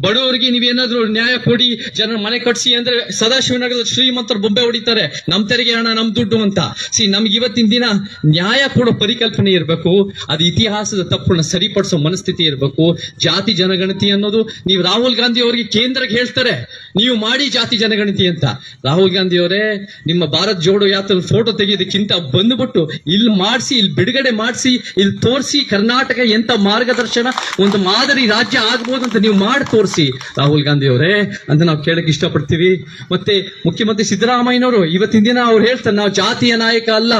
[SPEAKER 12] ಬಡವರಿಗೆ ನೀವೇನಾದ್ರೂ ನ್ಯಾಯ ಕೊಡಿ, ಜನರ ಮನೆ ಕಟ್ಸಿ ಅಂದ್ರೆ ಸದಾಶಿವನಗರದ ಶ್ರೀಮಂತರು ಬೊಬ್ಬೆ ಹೊಡಿತಾರೆ, ನಮ್ ತೆರಿಗೆ ಹಣ ನಮ್ ದುಡ್ಡು ಅಂತ. ನಮ್ಗೆ ಇವತ್ತಿನ ದಿನ ನ್ಯಾಯ ಕೊಡೋ ಪರಿಕಲ್ಪನೆ ಇರಬೇಕು. ಅದು ಇತಿಹಾಸದ ತಪ್ಪುಗಳನ್ನ ಸರಿಪಡಿಸೋ ಮನಸ್ಥಿತಿ ಇರಬೇಕು. ಜಾತಿ ಜನಗಣತಿ ಅನ್ನೋದು ನೀವು ರಾಹುಲ್ ಗಾಂಧಿ ಅವರಿಗೆ ಕೇಂದ್ರಕ್ಕೆ ಹೇಳ್ತಾರೆ ನೀವು ಮಾಡಿ ಜಾತಿ ಜನಗಣತಿ ಅಂತ. ರಾಹುಲ್ ಗಾಂಧಿ ಅವರೇ, ನಿಮ್ಮ ಭಾರತ್ ಜೋಡೋ ಯಾತ್ರೆ ಫೋಟೋ ತೆಗೆಯೋದಕ್ಕಿಂತ ಬಂದ್ಬಿಟ್ಟು ಇಲ್ಲಿ ಮಾಡಿಸಿ, ಇಲ್ಲಿ ಬಿಡುಗಡೆ ಮಾಡಿಸಿ, ಇಲ್ಲಿ ತೋರಿಸಿ ಕರ್ನಾಟಕ ಎಂತ ಮಾರ್ಗದರ್ಶನ, ಒಂದು ಮಾದರಿ ರಾಜ್ಯ ಆಗ್ಬೋದು ಅಂತ ನೀವು ಮಾಡಿ ತೋರಿಸಿ ರಾಹುಲ್ ಗಾಂಧಿ ಅವರೇ ಅಂತ ನಾವು ಕೇಳಕ್ ಇಷ್ಟಪಡ್ತೀವಿ. ಮತ್ತೆ ಮುಖ್ಯಮಂತ್ರಿ ಸಿದ್ದರಾಮಯ್ಯನವರು ಇವತ್ತಿನ ದಿನ ಅವ್ರು ಹೇಳ್ತಾರೆ ನಾವು ಜಾತಿಯ ನಾಯಕ ಅಲ್ಲ.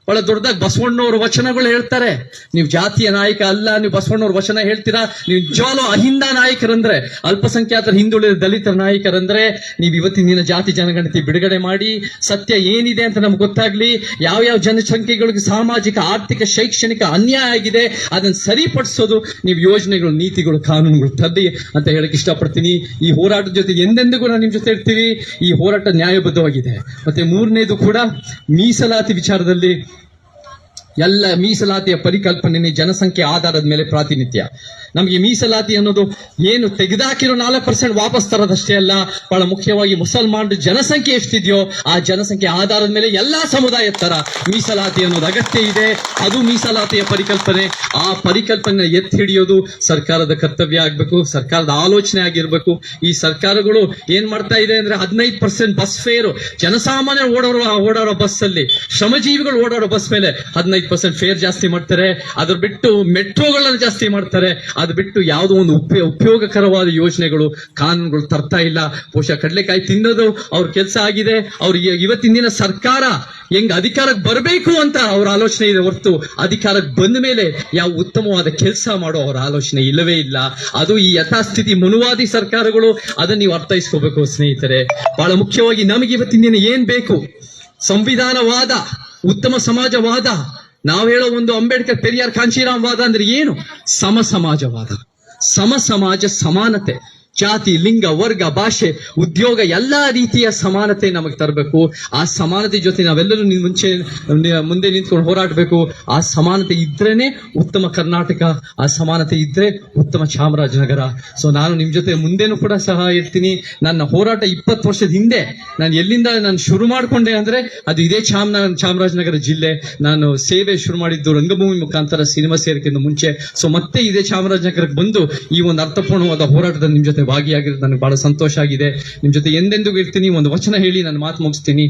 [SPEAKER 12] ಬಹಳ ದೊಡ್ಡದಾಗಿ ಬಸವಣ್ಣವ್ರ ವಚನಗಳು ಹೇಳ್ತಾರೆ. ನೀವು ಜಾತಿಯ ನಾಯಕ ಅಲ್ಲ, ನೀವು ಬಸವಣ್ಣವ್ರ ವಚನ ಹೇಳ್ತೀರಾ. ನೀವು ನಿಜವಾಗ್ಲೂ ಅಹಿಂದ ನಾಯಕರಂದ್ರೆ, ಅಲ್ಪಸಂಖ್ಯಾತರ ಹಿಂದುಳಿದ ದಲಿತರ ನಾಯಕರಂದ್ರೆ ನೀವು ಇವತ್ತಿನ ದಿನ ಜಾತಿ ಜನಗಣತಿ ಬಿಡುಗಡೆ ಮಾಡಿ ಸತ್ಯ ಏನಿದೆ ಅಂತ ನಮ್ಗೆ ಗೊತ್ತಾಗ್ಲಿ. ಯಾವ ಜನಸಂಖ್ಯೆಗಳಿಗೆ ಸಾಮಾಜಿಕ, ಆರ್ಥಿಕ, ಶೈಕ್ಷಣಿಕ ಅನ್ಯಾಯ ಆಗಿದೆ ಅದನ್ನ ಸರಿಪಡಿಸೋದು ನೀವು ಯೋಜನೆಗಳು, ನೀತಿಗಳು, ಕಾನೂನುಗಳು ತರ್ರಿ ಅಂತ ಹೇಳಕ್ ಇಷ್ಟಪಡ್ತೀನಿ. ಈ ಹೋರಾಟದ ಜೊತೆ ಎಂದೆಂದಿಗೂ ನಾವು ನಿಮ್ ಜೊತೆ ಇರ್ತೀವಿ. ಈ ಹೋರಾಟ ನ್ಯಾಯಬದ್ಧವಾಗಿದೆ. ಮತ್ತೆ 3ನೇದು ಕೂಡ ಮೀಸಲಾತಿ ವಿಚಾರದಲ್ಲಿ ಎಲ್ಲ ಮೀಸಲಾತಿಯ ಪರಿಕಲ್ಪನೆ ಜನಸಂಖ್ಯೆ ಆಧಾರದ ಮೇಲೆ ಪ್ರಾತಿನಿಧ್ಯ. ನಮಗೆ ಮೀಸಲಾತಿ ಅನ್ನೋದು ಏನು ತೆಗೆದಾಕಿರೋ 4% ವಾಪಸ್ ತರೋದಷ್ಟೇ ಅಲ್ಲ, ಬಹಳ ಮುಖ್ಯವಾಗಿ ಮುಸಲ್ಮಾನರ ಜನಸಂಖ್ಯೆ ಎಷ್ಟಿದೆಯೋ ಆ ಜನಸಂಖ್ಯೆ ಆಧಾರದ ಮೇಲೆ ಎಲ್ಲಾ ಸಮುದಾಯದ ತರ ಮೀಸಲಾತಿ ಅನ್ನೋದು ಅಗತ್ಯ ಇದೆ. ಅದು ಮೀಸಲಾತಿಯ ಪರಿಕಲ್ಪನೆ. ಆ ಪರಿಕಲ್ಪನೆ ಎತ್ತಿ ಹಿಡಿಯೋದು ಸರ್ಕಾರದ ಕರ್ತವ್ಯ ಆಗ್ಬೇಕು, ಸರ್ಕಾರದ ಆಲೋಚನೆ ಆಗಿರ್ಬೇಕು. ಈ ಸರ್ಕಾರಗಳು ಏನ್ ಮಾಡ್ತಾ ಇದೆ ಅಂದ್ರೆ 15% ಬಸ್ ಫೇರು, ಜನಸಾಮಾನ್ಯರು ಓಡಾಡೋ ಬಸ್ ಅಲ್ಲಿ, ಶ್ರಮಜೀವಿಗಳು ಓಡಾಡೋ ಬಸ್ ಮೇಲೆ 15% ಫೇರ್ ಜಾಸ್ತಿ ಮಾಡ್ತಾರೆ. ಅದ್ರ ಬಿಟ್ಟು ಮೆಟ್ರೋಗಳನ್ನ ಜಾಸ್ತಿ ಮಾಡ್ತಾರೆ. ಅದು ಬಿಟ್ಟು ಯಾವುದೋ ಒಂದು ಉಪಯೋಗಕರವಾದ ಯೋಜನೆಗಳು, ಕಾನೂನುಗಳು ತರ್ತಾ ಇಲ್ಲ. ಬಹುಶಃ ಕಡಲೆಕಾಯಿ ತಿನ್ನೋದು ಅವ್ರ ಕೆಲಸ ಆಗಿದೆ. ಅವ್ರಿಗೆ ಇವತ್ತಿನ ದಿನ ಸರ್ಕಾರ ಹೆಂಗ್ ಅಧಿಕಾರಕ್ಕೆ ಬರಬೇಕು ಅಂತ ಅವ್ರ ಆಲೋಚನೆ ಇದೆ ಹೊರತು ಅಧಿಕಾರಕ್ಕೆ ಬಂದ ಮೇಲೆ ಯಾವ ಉತ್ತಮವಾದ ಕೆಲಸ ಮಾಡೋ ಅವರ ಆಲೋಚನೆ ಇಲ್ಲವೇ ಇಲ್ಲ. ಅದು ಈ ಯಥಾಸ್ಥಿತಿ ಮನುವಾದಿ ಸರ್ಕಾರಗಳು. ಅದನ್ನ ನೀವು ಅರ್ಥೈಸ್ಕೋಬೇಕು ಸ್ನೇಹಿತರೆ. ಬಹಳ ಮುಖ್ಯವಾಗಿ ನಮಗೆ ಇವತ್ತಿನ ದಿನ ಏನ್ ಬೇಕು? ಸಂವಿಧಾನವಾದ, ಉತ್ತಮ ಸಮಾಜವಾದ. ನಾವು ಹೇಳೋ ಒಂದು ಅಂಬೇಡ್ಕರ್, ಪೆರಿಯಾರ್, ಕಾಂಚೀರಾಮ್ ವಾದ ಅಂದ್ರೆ ಏನು? ಸಮಾಜವಾದ, ಸಮಾಜ, ಸಮಾನತೆ, ಜಾತಿ, ಲಿಂಗ, ವರ್ಗ, ಭಾಷೆ, ಉದ್ಯೋಗ ಎಲ್ಲಾ ರೀತಿಯ ಸಮಾನತೆ ನಮಗೆ ತರಬೇಕು. ಆ ಸಮಾನತೆ ಜೊತೆ ನಾವೆಲ್ಲರೂ ಮುಂದೆ ನಿಂತ್ಕೊಂಡು ಹೋರಾಡಬೇಕು. ಆ ಸಮಾನತೆ ಇದ್ರೇನೆ ಉತ್ತಮ ಕರ್ನಾಟಕ, ಆ ಸಮಾನತೆ ಇದ್ರೆ ಉತ್ತಮ ಚಾಮರಾಜನಗರ. ಸೊ ನಾನು ನಿಮ್ ಜೊತೆ ಮುಂದೆನೂ ಕೂಡ ಸಹ ಇರ್ತೀನಿ. ನನ್ನ ಹೋರಾಟ 20 ವರ್ಷದ ಹಿಂದೆ ಎಲ್ಲಿಂದ ನಾನು ಶುರು ಮಾಡ್ಕೊಂಡೆ ಅಂದ್ರೆ ಅದು ಇದೇ ಚಾಮರಾಜನಗರ ಜಿಲ್ಲೆ. ನಾನು ಸೇವೆ ಶುರು ಮಾಡಿದ್ದು ರಂಗಭೂಮಿ ಮುಖಾಂತರ, ಸಿನಿಮಾ ಸೇರಿಕೆಂದು ಮುಂಚೆ. ಸೊ ಮತ್ತೆ ಇದೇ ಚಾಮರಾಜನಗರಕ್ಕೆ ಬಂದು ಈ ಒಂದು ಅರ್ಥಪೂರ್ಣವಾದ ಹೋರಾಟದ ನಿಮ್ ಜೊತೆ ಭಾಗಿಯಾಗಿರೋದು ನನಗೆ ಬಹಳ ಸಂತೋಷ ಆಗಿದೆ. ನಿಮ್ ಜೊತೆ ಎಂದೆಂದಿಗೂ ಇರ್ತೀನಿ. ಒಂದು ವಚನ ಹೇಳಿ ನಾನು ಮಾತು ಮುಗಿಸ್ತೀನಿ.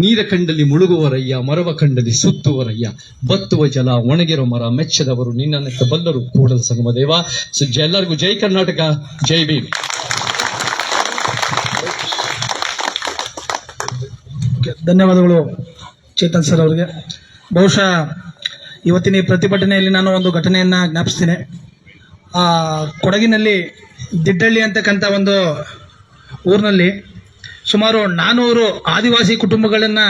[SPEAKER 12] ನೀರ ಕಂಡಲ್ಲಿ ಮುಳುಗುವರಯ್ಯ, ಮರವ ಕಂಡಲ್ಲಿ ಸುತ್ತುವರಯ್ಯ, ಬತ್ತುವ ಜಲ, ಒಣಗಿರೋ ಮರ, ಮೆಚ್ಚದವರು ನಿನ್ನನ್ನೆತ್ತ ಬಲ್ಲರು ಕೂಡಲ ಸಂಗಮ ದೇವ. ಸೊ ಎಲ್ಲರಿಗೂ ಜೈ ಕರ್ನಾಟಕ, ಜೈ ಭೀಮ್.
[SPEAKER 1] ಧನ್ಯವಾದಗಳು ಚೇತನ್ ಸರ್ ಅವರಿಗೆ. ಬಹುಶಃ ಇವತ್ತಿನ ಈ ಪ್ರತಿಭಟನೆಯಲ್ಲಿ ನಾನು ಒಂದು ಘಟನೆಯನ್ನ ಜ್ಞಾಪಿಸ್ತೇನೆ. ಕೊಡಗಿನಲ್ಲಿ ದಿಡ್ಡಳ್ಳಿ ಅಂತಕ್ಕಂಥ ಒಂದು ಊರಿನಲ್ಲಿ ಸುಮಾರು 400 ಆದಿವಾಸಿ ಕುಟುಂಬಗಳನ್ನ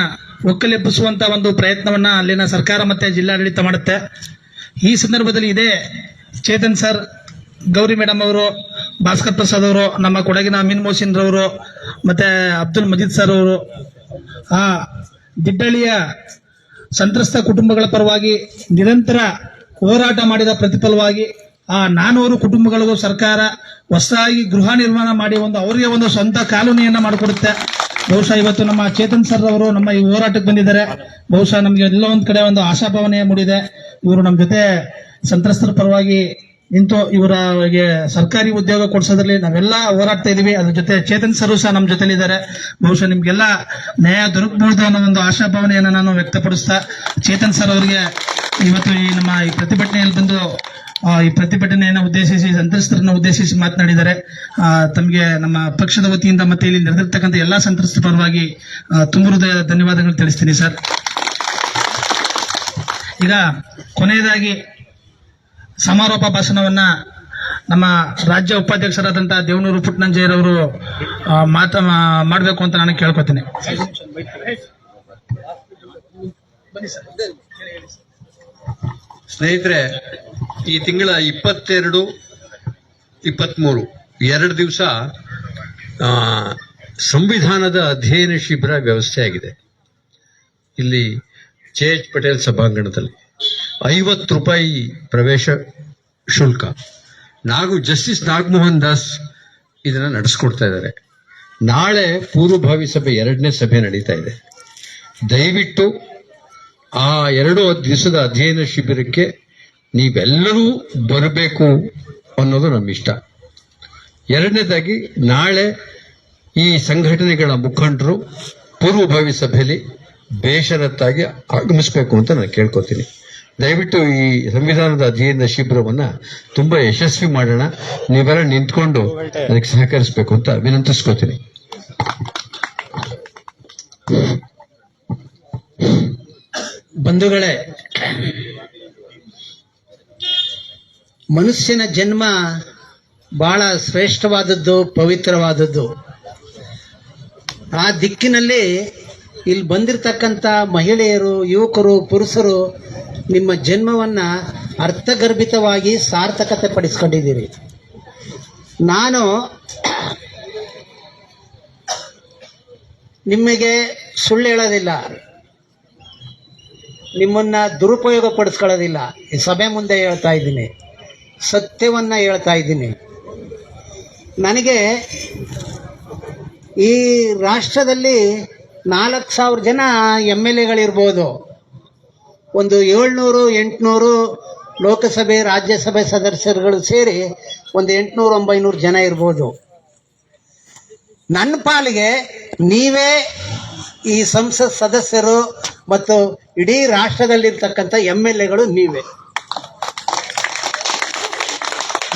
[SPEAKER 1] ಒಕ್ಕಲೆಬ್ಬಿಸುವಂತ ಒಂದು ಪ್ರಯತ್ನವನ್ನ ಅಲ್ಲಿನ ಸರ್ಕಾರ ಮತ್ತೆ ಜಿಲ್ಲಾಡಳಿತ ಮಾಡುತ್ತೆ. ಈ ಸಂದರ್ಭದಲ್ಲಿ ಇದೇ ಚೇತನ್ ಸರ್, ಗೌರಿ ಮೇಡಮ್ ಅವರು, ಭಾಸ್ಕರ್ ಪ್ರಸಾದ್ ಅವರು, ನಮ್ಮ ಕೊಡಗಿನ ಅಮೀನ್ ಮೋಸಿನ್ ರವರು, ಮತ್ತೆ ಅಬ್ದುಲ್ ಮಜೀದ್ ಸರ್ ಅವರು ಆ ದಿಡ್ಡಳ್ಳಿಯ ಸಂತ್ರಸ್ತ ಕುಟುಂಬಗಳ ಪರವಾಗಿ ನಿರಂತರ ಹೋರಾಟ ಮಾಡಿದ ಪ್ರತಿಫಲವಾಗಿ ಆ 400 ಕುಟುಂಬಗಳಿಗೂ ಸರ್ಕಾರ ಹೊಸದಾಗಿ ಗೃಹ ನಿರ್ಮಾಣ ಮಾಡಿ ಅವರಿಗೆ ಒಂದು ಸ್ವಂತ ಕಾಲೋನಿಯನ್ನ ಮಾಡಿಕೊಡುತ್ತೆ. ಬಹುಶಃ ಇವತ್ತು ನಮ್ಮ ಚೇತನ್ ಸರ್ ಅವರು ನಮ್ಮ ಈ ಹೋರಾಟಕ್ಕೆ ಬಂದಿದ್ದಾರೆ. ಬಹುಶಃ ನಮಗೆ ಎಲ್ಲ ಒಂದ್ ಕಡೆ ಒಂದು ಆಶಾಭಾವನೆ ಮೂಡಿದೆ. ಇವರು ನಮ್ಮ ಜೊತೆ ಸಂತ್ರಸ್ತರ ಪರವಾಗಿ ನಿಂತು ಇವರಿಗೆ ಸರ್ಕಾರಿ ಉದ್ಯೋಗ ಕೊಡಿಸೋದ್ರಲ್ಲಿ ನಾವೆಲ್ಲ ಹೋರಾಡ್ತಾ ಇದೀವಿ. ಅದ್ರ ಜೊತೆ ಚೇತನ್ ಸರ್ ಸಹ ನಮ್ಮ ಜೊತೆಲಿದ್ದಾರೆ. ಬಹುಶಃ ನಿಮ್ಗೆಲ್ಲ ನ್ಯಾಯ ದೊರಕಬಹುದು ಅನ್ನೋ ಒಂದು ಆಶಾಭಾವನೆಯನ್ನು ನಾನು ವ್ಯಕ್ತಪಡಿಸ್ತಾ, ಚೇತನ್ ಸರ್ ಅವರಿಗೆ ಇವತ್ತು ನಮ್ಮ ಈ ಪ್ರತಿಭಟನೆಯಲ್ಲಿ ಬಂದು ಈ ಪ್ರತಿಭಟನೆಯನ್ನು ಉದ್ದೇಶಿಸಿ ಸಂತ್ರಸ್ತರನ್ನು ಉದ್ದೇಶಿಸಿ ಮಾತನಾಡಿದ್ದಾರೆ. ತಮಗೆ ನಮ್ಮ ಪಕ್ಷದ ವತಿಯಿಂದ ಮತ್ತೆ ಇಲ್ಲಿ ನಡೆದಿರ್ತಕ್ಕಂಥ ಎಲ್ಲಾ ಸಂತ್ರಸ್ತರ ಪರವಾಗಿ ತುಂಬ ಹೃದಯದ ಧನ್ಯವಾದಗಳು ತಿಳಿಸ್ತೀನಿ ಸರ್. ಈಗ ಕೊನೆಯದಾಗಿ ಸಮಾರೋಪ ಭಾಷಣವನ್ನ ನಮ್ಮ ರಾಜ್ಯ ಉಪಾಧ್ಯಕ್ಷರಾದಂತಹ ದೇವನೂರು ಪುಟ್ಟನಂಜಯ್ಯರವರು ಮಾಡಬೇಕು ಅಂತ ನಾನು ಕೇಳ್ಕೊತೀನಿ.
[SPEAKER 7] ಸ್ನೇಹಿತರೆ, ಈ ತಿಂಗಳ 22, 23 2 ದಿವಸ ಸಂವಿಧಾನದ ಅಧ್ಯಯನ ಶಿಬಿರ ವ್ಯವಸ್ಥೆ ಆಗಿದೆ. ಇಲ್ಲಿ JH ಪಟೇಲ್ ಸಭಾಂಗಣದಲ್ಲಿ 50 ರೂಪಾಯಿ ಪ್ರವೇಶ ಶುಲ್ಕ. ಜಸ್ಟಿಸ್ ನಾಗಮೋಹನ್ ದಾಸ್ ಇದನ್ನ ನಡೆಸ್ಕೊಡ್ತಾ ಇದ್ದಾರೆ. ನಾಳೆ ಪೂರ್ವಭಾವಿ ಸಭೆ 2ನೇ ಸಭೆ ನಡೀತಾ ಇದೆ. ದಯವಿಟ್ಟು ಆ 2 ದಿವಸದ ಅಧ್ಯಯನ ಶಿಬಿರಕ್ಕೆ ನೀವೆಲ್ಲರೂ ಬರಬೇಕು ಅನ್ನೋದು ನಮ್ಮ ಇಷ್ಟ. 2ನೇದಾಗಿ ನಾಳೆ ಈ ಸಂಘಟನೆಗಳ ಮುಖಂಡರು ಪೂರ್ವಭಾವಿ ಸಭೆಯಲ್ಲಿ ಬೇಷರತ್ತಾಗಿ ಆಗಮಿಸಬೇಕು ಅಂತ ನಾನು ಕೇಳ್ಕೊತೀನಿ. ದಯವಿಟ್ಟು ಈ ಸಂವಿಧಾನದ ಅಧ್ಯಯನ ಶಿಬಿರವನ್ನ ತುಂಬಾ ಯಶಸ್ವಿ ಮಾಡೋಣ. ನೀವೆಲ್ಲ ನಿಂತ್ಕೊಂಡು ಅದಕ್ಕೆ ಸಹಕರಿಸಬೇಕು ಅಂತ ವಿನಂತಿಸ್ಕೋತೀನಿ.
[SPEAKER 8] ಬಂಧುಗಳೇ, ಮನುಷ್ಯನ ಜನ್ಮ ಬಹಳ ಶ್ರೇಷ್ಠವಾದದ್ದು, ಪವಿತ್ರವಾದದ್ದು. ಆ ದಿಕ್ಕಿನಲ್ಲಿ ಇಲ್ಲಿ ಬಂದಿರತಕ್ಕಂಥ ಮಹಿಳೆಯರು, ಯುವಕರು, ಪುರುಷರು ನಿಮ್ಮ ಜನ್ಮವನ್ನ ಅರ್ಥಗರ್ಭಿತವಾಗಿ ಸಾರ್ಥಕತೆ ಪಡಿಸ್ಕೊಂಡಿದ್ದೀರಿ. ನಾನು ನಿಮಗೆ ಸುಳ್ಳು ಹೇಳೋದಿಲ್ಲ, ನಿಮ್ಮನ್ನ ದುರುಪಯೋಗ ಪಡಿಸ್ಕೊಳ್ಳೋದಿಲ್ಲ. ಈ ಸಭೆ ಮುಂದೆ ಹೇಳ್ತಾ ಇದ್ದೀನಿ, ಸತ್ಯವನ್ನ ಹೇಳ್ತಾ ಇದ್ದೀನಿ. ನನಗೆ ಈ ರಾಷ್ಟ್ರದಲ್ಲಿ 4,000 ಜನ MLAಗಳಿರ್ಬೋದು, ಒಂದು 700-800 ಲೋಕಸಭೆ ರಾಜ್ಯಸಭೆ ಸದಸ್ಯರುಗಳು ಸೇರಿ ಒಂದು 800-900 ಜನ ಇರ್ಬೋದು. ನನ್ನ ಪಾಲಿಗೆ ನೀವೇ ಈ ಸಂಸತ್ ಸದಸ್ಯರು ಮತ್ತು ಇಡೀ ರಾಷ್ಟ್ರದಲ್ಲಿರ್ತಕ್ಕಂಥ MLAಗಳು ನೀವೇ.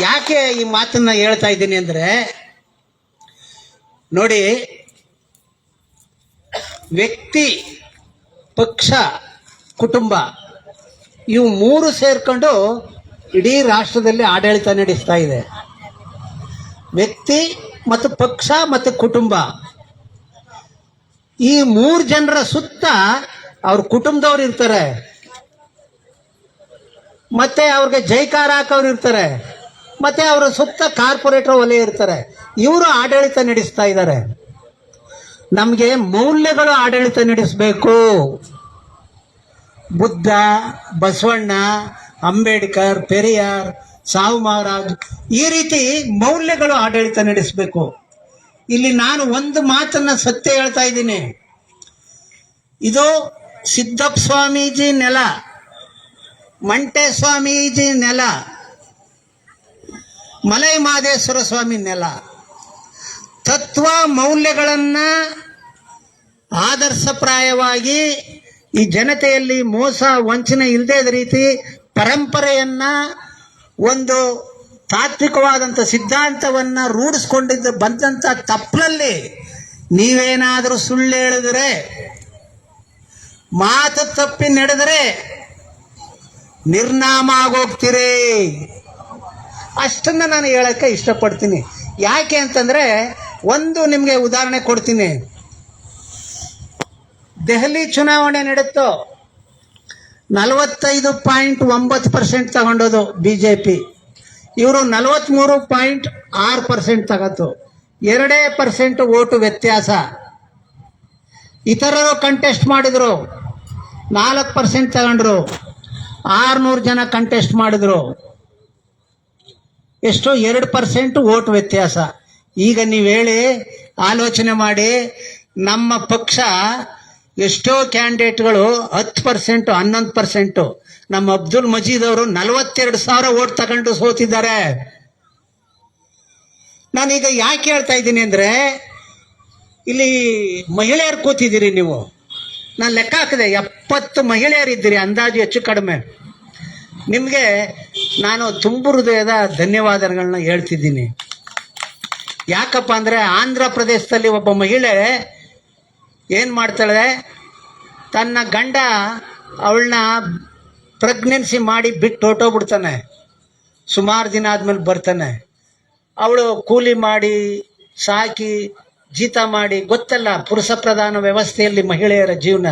[SPEAKER 8] ಯಾಕೆ ಈ ಮಾತನ್ನ ಹೇಳ್ತಾ ಇದ್ದೀನಿ ಅಂದ್ರೆ, ನೋಡಿ, ವ್ಯಕ್ತಿ, ಪಕ್ಷ, ಕುಟುಂಬ ಇವು 3 ಸೇರ್ಕೊಂಡು ಇಡೀ ರಾಷ್ಟ್ರದಲ್ಲಿ ಆಡಳಿತ ನಡೆಸ್ತಾ ಇದೆ. ವ್ಯಕ್ತಿ ಮತ್ತು ಪಕ್ಷ ಮತ್ತು ಕುಟುಂಬ, ಈ 3 ಜನರ ಸುತ್ತ ಅವ್ರ ಕುಟುಂಬದವ್ರು ಇರ್ತಾರೆ, ಮತ್ತೆ ಅವ್ರಿಗೆ ಜೈಕಾರ ಹಾಕೋರು ಇರ್ತಾರೆ, ಮತ್ತೆ ಅವರ ಸುತ್ತ ಕಾರ್ಪೊರೇಟರ್ ವಲಯ ಇರ್ತಾರೆ. ಇವರು ಆಡಳಿತ ನಡೆಸ್ತಾ ಇದ್ದಾರೆ. ನಮಗೆ ಮೌಲ್ಯಗಳು ಆಡಳಿತ ನಡೆಸಬೇಕು. ಬುದ್ಧ, ಬಸವಣ್ಣ, ಅಂಬೇಡ್ಕರ್, ಪೆರಿಯಾರ್, ಸಾವು ಮಹಾರಾಜ್, ಈ ರೀತಿ ಮೌಲ್ಯಗಳು ಆಡಳಿತ ನಡೆಸಬೇಕು. ಇಲ್ಲಿ ನಾನು ಒಂದು ಮಾತನ್ನ ಸತ್ಯ ಹೇಳ್ತಾ ಇದ್ದೀನಿ. ಇದು ಸಿದ್ದಪ್ಪ ಸ್ವಾಮೀಜಿ ನೆಲ, ಮಂಟೆ ಸ್ವಾಮೀಜಿ ನೆಲ, ಮಲೈ ಮಹದೇಶ್ವರ ಸ್ವಾಮಿ ನೆಲ. ತತ್ವ ಮೌಲ್ಯಗಳನ್ನ ಆದರ್ಶಪ್ರಾಯವಾಗಿ ಈ ಜನತೆಯಲ್ಲಿ ಮೋಸ ವಂಚನೆ ಇಲ್ಲದೇ ರೀತಿ ಪರಂಪರೆಯನ್ನ, ಒಂದು ತಾತ್ವಿಕವಾದಂಥ ಸಿದ್ಧಾಂತವನ್ನ ರೂಢಿಸ್ಕೊಂಡಿದ್ದ ಬಂದಂಥ ತಪ್ಪಲಲ್ಲಿ ನೀವೇನಾದರೂ ಸುಳ್ಳು ಹೇಳಿದ್ರೆ, ಮಾತು ತಪ್ಪಿ ನಡೆದರೆ ನಿರ್ನಾಮ ಆಗೋಗ್ತೀರಿ. ಅಷ್ಟನ್ನ ನಾನು ಹೇಳಕ್ಕೆ ಇಷ್ಟಪಡ್ತೀನಿ. ಯಾಕೆ ಅಂತಂದ್ರೆ, ಒಂದು ನಿಮಗೆ ಉದಾಹರಣೆ ಕೊಡ್ತೀನಿ. ದೆಹಲಿ ಚುನಾವಣೆ ನಡೆಯಿತು, 45.9% ತಗೊಂಡೋದು ಬಿಜೆಪಿ. ಇವರು 43.6% ತಗತ್ತು. 2% ಓಟು ವ್ಯತ್ಯಾಸ. ಇತರರು ಕಂಟೆಸ್ಟ್ ಮಾಡಿದ್ರು, 4% ತಗೊಂಡ್ರು. 600 ಜನ ಕಂಟೆಸ್ಟ್ ಮಾಡಿದ್ರು. ಎಷ್ಟು? 2% ಓಟ್ ವ್ಯತ್ಯಾಸ. ಈಗ ನೀವು ಹೇಳಿ, ಆಲೋಚನೆ ಮಾಡಿ, ನಮ್ಮ ಪಕ್ಷ ಎಷ್ಟೋ ಕ್ಯಾಂಡಿಡೇಟ್ಗಳು 10%, 11%. ನಮ್ಮ ಅಬ್ದುಲ್ ಮಜೀದ್ ಅವರು 42,000 ಓಟ್ ತಗೊಂಡು ಸೋತಿದ್ದಾರೆ. ನಾನೀಗ ಯಾಕೆ ಹೇಳ್ತಾ ಇದ್ದೀನಿ ಅಂದ್ರೆ, ಇಲ್ಲಿ ಮಹಿಳೆಯರು ಕೂತಿದ್ದೀರಿ ನೀವು. ನಾನು ಲೆಕ್ಕ ಹಾಕಿದೆ, 70 ಮಹಿಳೆಯರಿದ್ದೀರಿ ಅಂದಾಜು, ಹೆಚ್ಚು ಕಡಿಮೆ. ನಿಮಗೆ ನಾನು ತುಂಬು ಹೃದಯದ ಧನ್ಯವಾದಗಳನ್ನ ಹೇಳ್ತಿದ್ದೀನಿ. ಯಾಕಪ್ಪ ಅಂದರೆ, ಆಂಧ್ರ ಪ್ರದೇಶದಲ್ಲಿ ಒಬ್ಬ ಮಹಿಳೆ ಏನು ಮಾಡ್ತಾಳೆ, ತನ್ನ ಗಂಡ ಅವಳನ್ನ ಪ್ರೆಗ್ನೆನ್ಸಿ ಮಾಡಿ ಬಿಟ್ಟು ಹೊಟ್ಟೋಗ್ಬಿಡ್ತಾನೆ. ಸುಮಾರು ದಿನ ಆದಮೇಲೆ ಬರ್ತಾನೆ. ಅವಳು ಕೂಲಿ ಮಾಡಿ ಸಾಕಿ ಜೀತ ಮಾಡಿ, ಗೊತ್ತಲ್ಲ ಪುರುಷ ಪ್ರಧಾನ ವ್ಯವಸ್ಥೆಯಲ್ಲಿ ಮಹಿಳೆಯರ ಜೀವನ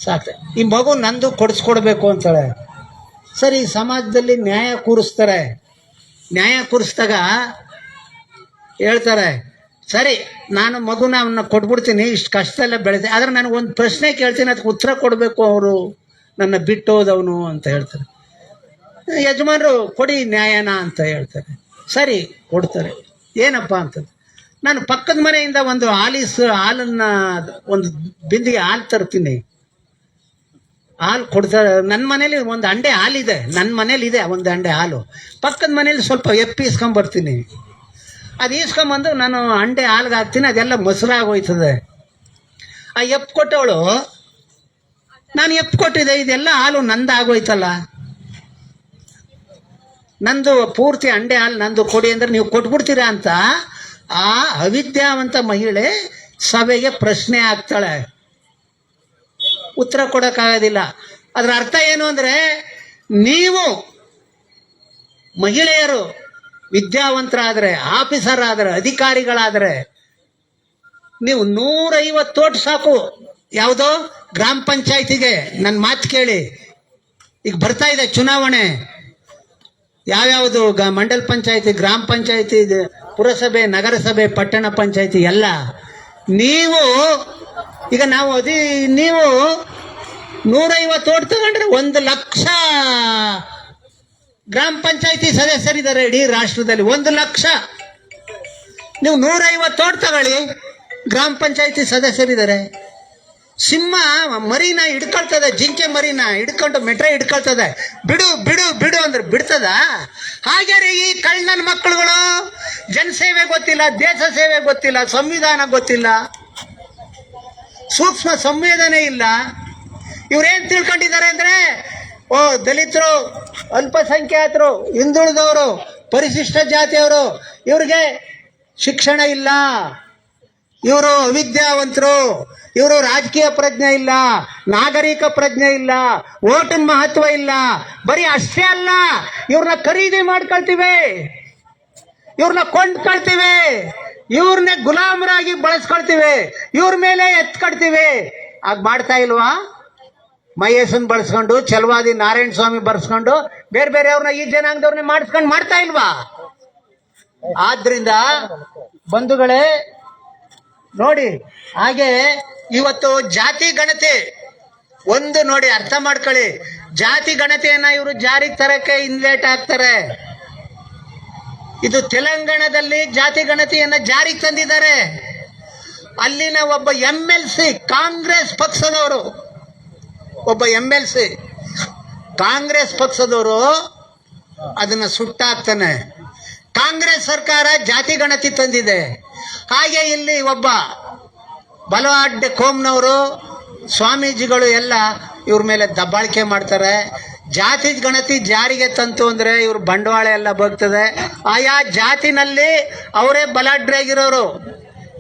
[SPEAKER 8] ಸಾಕ್ತಾರೆ. ಈ ಮಗು ನಂದು ಕೊಡಿಸ್ಕೊಡ್ಬೇಕು ಅಂತಾಳೆ. ಸರಿ, ಸಮಾಜದಲ್ಲಿ ನ್ಯಾಯ ಕೂರಿಸ್ತಾರೆ. ನ್ಯಾಯ ಕೂರಿಸಿದಾಗ ಹೇಳ್ತಾರೆ, ಸರಿ ನಾನು ಮಗುನ ಅವನ್ನ ಕೊಟ್ಬಿಡ್ತೀನಿ, ಇಷ್ಟು ಕಷ್ಟದಲ್ಲೇ ಬೆಳೆದೆ, ಆದರೆ ನನಗೆ ಒಂದು ಪ್ರಶ್ನೆ ಕೇಳ್ತೀನಿ, ಅದಕ್ಕೆ ಉತ್ತರ ಕೊಡಬೇಕು ಅವರು, ನನ್ನ ಬಿಟ್ಟೋದವನು ಅಂತ ಹೇಳ್ತಾರೆ. ಯಜಮಾನರು ಕೊಡಿ ನ್ಯಾಯನ ಅಂತ ಹೇಳ್ತಾರೆ. ಸರಿ ಕೊಡ್ತಾರೆ. ಏನಪ್ಪ ಅಂತಂದು, ನಾನು ಪಕ್ಕದ ಮನೆಯಿಂದ ಒಂದು ಹಾಲನ್ನು ಒಂದು ಬಿಂದಿಗೆ ಹಾಲು ತರ್ತೀನಿ, ಹಾಲು ಕೊಡ್ತಾರೆ. ನನ್ನ ಮನೇಲಿ ಒಂದು ಅಂಡೆ ಹಾಲಿದೆ, ನನ್ನ ಮನೇಲಿ ಇದೆ ಒಂದು ಅಂಡೆ ಹಾಲು. ಪಕ್ಕದ ಮನೇಲಿ ಸ್ವಲ್ಪ ಎಪ್ಪು ಇಸ್ಕೊಂಬರ್ತೀನಿ. ಅದು ಈಸ್ಕೊಂಬಂದು ನಾನು ಅಂಡೆ ಹಾಲ್ಗೆ ಹಾಕ್ತೀನಿ, ಅದೆಲ್ಲ ಮೊಸರಾಗೋಯ್ತದೆ. ಆ ಎಪ್ಪು ಕೊಟ್ಟವಳು, ನಾನು ಎಪ್ಪು ಕೊಟ್ಟಿದ್ದೆ, ಇದೆಲ್ಲ ಹಾಲು ನಂದು ಆಗೋಯ್ತಲ್ಲ, ನಂದು ಪೂರ್ತಿ ಅಂಡೆ ಹಾಲು ನಂದು ಕೊಡಿ ಅಂದರೆ ನೀವು ಕೊಟ್ಬಿಡ್ತೀರಾ ಅಂತ ಆ ಅವಿದ್ಯಾವಂತ ಮಹಿಳೆ ಸಭೆಗೆ ಪ್ರಶ್ನೆ ಹಾಕ್ತಾಳೆ. ಉತ್ತರ ಕೊಡೋಕ್ಕಾಗೋದಿಲ್ಲ. ಅದರ ಅರ್ಥ ಏನು ಅಂದರೆ, ನೀವು ಮಹಿಳೆಯರು ವಿದ್ಯಾವಂತರಾದರೆ, ಆಫೀಸರ್ ಆದರೆ, ಅಧಿಕಾರಿಗಳಾದರೆ ನೀವು 150 ಓಟ್ ಸಾಕು. ಯಾವುದೋ ಗ್ರಾಮ ಪಂಚಾಯತಿಗೆ. ನನ್ನ ಮಾತು ಕೇಳಿ, ಈಗ ಬರ್ತಾ ಇದೆ ಚುನಾವಣೆ. ಯಾವ್ಯಾವುದು ಮಂಡಲ ಪಂಚಾಯತಿ, ಗ್ರಾಮ ಪಂಚಾಯತಿ, ಪುರಸಭೆ, ನಗರಸಭೆ, ಪಟ್ಟಣ ಪಂಚಾಯತಿ ಎಲ್ಲ ನೀವು ಈಗ ನೀವು 150 ಓಟ್ ತಗೊಂಡ್ರೆ 1,00,000 ಗ್ರಾಮ ಪಂಚಾಯತಿ ಸದಸ್ಯರಿದ್ದಾರೆ ಇಡೀ ರಾಷ್ಟ್ರದಲ್ಲಿ. 1,00,000. ನೀವು 150 ಓಟ್ ತಗೊಳ್ಳಿ, ಗ್ರಾಮ ಪಂಚಾಯತಿ ಸದಸ್ಯರಿದ್ದಾರೆ. ಸಿಂಹ ಮರಿನ ಹಿಡ್ಕೊಳ್ತದೆ, ಜಿಂಕೆ ಮರಿನ ಹಿಡ್ಕೊಂಡು ಮೆಟ್ರೆ ಹಿಡ್ಕೊಳ್ತದೆ. ಬಿಡು ಬಿಡು ಬಿಡು ಅಂದ್ರೆ ಬಿಡ್ತದ? ಹಾಗೆ ರೀ ಈ ಕಳ್ಳನ ಮಕ್ಕಳುಗಳು, ಜನಸೇವೆ ಗೊತ್ತಿಲ್ಲ, ದೇಶ ಸೇವೆ ಗೊತ್ತಿಲ್ಲ, ಸಂವಿಧಾನ ಗೊತ್ತಿಲ್ಲ, ಸೂಕ್ಷ್ಮ ಸಂವೇದನೆ ಇಲ್ಲ. ಇವ್ರೇನ್ ತಿಳ್ಕೊಂಡಿದ್ದಾರೆ ಅಂದ್ರೆ, ಓ ದಲಿತರು, ಅಲ್ಪಸಂಖ್ಯಾತರು, ಹಿಂದುಳಿದವರು, ಪರಿಶಿಷ್ಟ ಜಾತಿಯವರು, ಇವ್ರಿಗೆ ಶಿಕ್ಷಣ ಇಲ್ಲ, ಇವರು ಅವಿದ್ಯಾವಂತರು, ಇವರು ರಾಜಕೀಯ ಪ್ರಜ್ಞೆ ಇಲ್ಲ, ನಾಗರಿಕ ಪ್ರಜ್ಞೆ ಇಲ್ಲ, ಓಟಿನ ಮಹತ್ವ ಇಲ್ಲ. ಬರೀ ಅಷ್ಟೇ ಅಲ್ಲ, ಇವ್ರನ್ನ ಖರೀದಿ ಮಾಡ್ಕೊಳ್ತೀವಿ, ಇವ್ರನ್ನ ಕೊಂಡ್ಕೊಳ್ತೀವಿ, ಇವ್ರನ್ನೇ ಗುಲಾಮರಾಗಿ ಬಳಸ್ಕೊಳ್ತೀವಿ, ಇವ್ರ ಮೇಲೆ ಎತ್ಕೊಳ್ತೀವಿ. ಆಗ ಮಾಡ್ತಾ ಇಲ್ವಾ? ಮಹೇಶನ್ ಬಳಸ್ಕೊಂಡು, ಛಲವಾದಿ ನಾರಾಯಣ ಸ್ವಾಮಿ ಬರ್ಸ್ಕೊಂಡು, ಬೇರೆ ಬೇರೆಯವ್ರನ್ನ ಈ ಜನಾಂಗದವ್ರನ್ನ ಮಾಡಿಸ್ಕೊಂಡು ಮಾಡ್ತಾ ಇಲ್ವಾ? ಆದ್ರಿಂದ ಬಂಧುಗಳೇ ನೋಡಿ, ಹಾಗೆ ಇವತ್ತು ಜಾತಿ ಗಣತಿ ಒಂದು ನೋಡಿ, ಅರ್ಥ ಮಾಡ್ಕೊಳ್ಳಿ. ಜಾತಿ ಗಣತಿಯನ್ನ ಇವರು ಜಾರಿಗೆ ತರಕ್ಕೆ ಲೇಟ್ ಆಗ್ತಾರೆ. ಇದು ತೆಲಂಗಾಣದಲ್ಲಿ ಜಾತಿ ಗಣತಿಯನ್ನ ಜಾರಿಗೆ ತಂದಿದ್ದಾರೆ. ಅಲ್ಲಿನ ಒಬ್ಬ MLC, ಕಾಂಗ್ರೆಸ್ ಪಕ್ಷದವರು, ಒಬ್ಬ MLC ಕಾಂಗ್ರೆಸ್ ಪಕ್ಷದವರು ಅದನ್ನ ಸುಟ್ಟಾಕ್ತಾನೆ. ಕಾಂಗ್ರೆಸ್ ಸರ್ಕಾರ ಜಾತಿ ಗಣತಿ ತಂದಿದೆ. ಹಾಗೆ ಇಲ್ಲಿ ಒಬ್ಬ ಬಲವಾಡ್ಡೆ ಕೋಮ್ನವರು, ಸ್ವಾಮೀಜಿಗಳು ಎಲ್ಲ ಇವ್ರ ಮೇಲೆ ದಬ್ಬಾಳಿಕೆ ಮಾಡ್ತಾರೆ. ಜಾತಿ ಗಣತಿ ಜಾರಿಗೆ ತಂತು ಅಂದರೆ ಇವ್ರ ಬಂಡವಾಳ ಎಲ್ಲ ಬಗ್ತದೆ. ಆಯಾ ಜಾತಿನಲ್ಲಿ ಅವರೇ ಬಲಾಢ್ಯರಾಗಿರೋರು.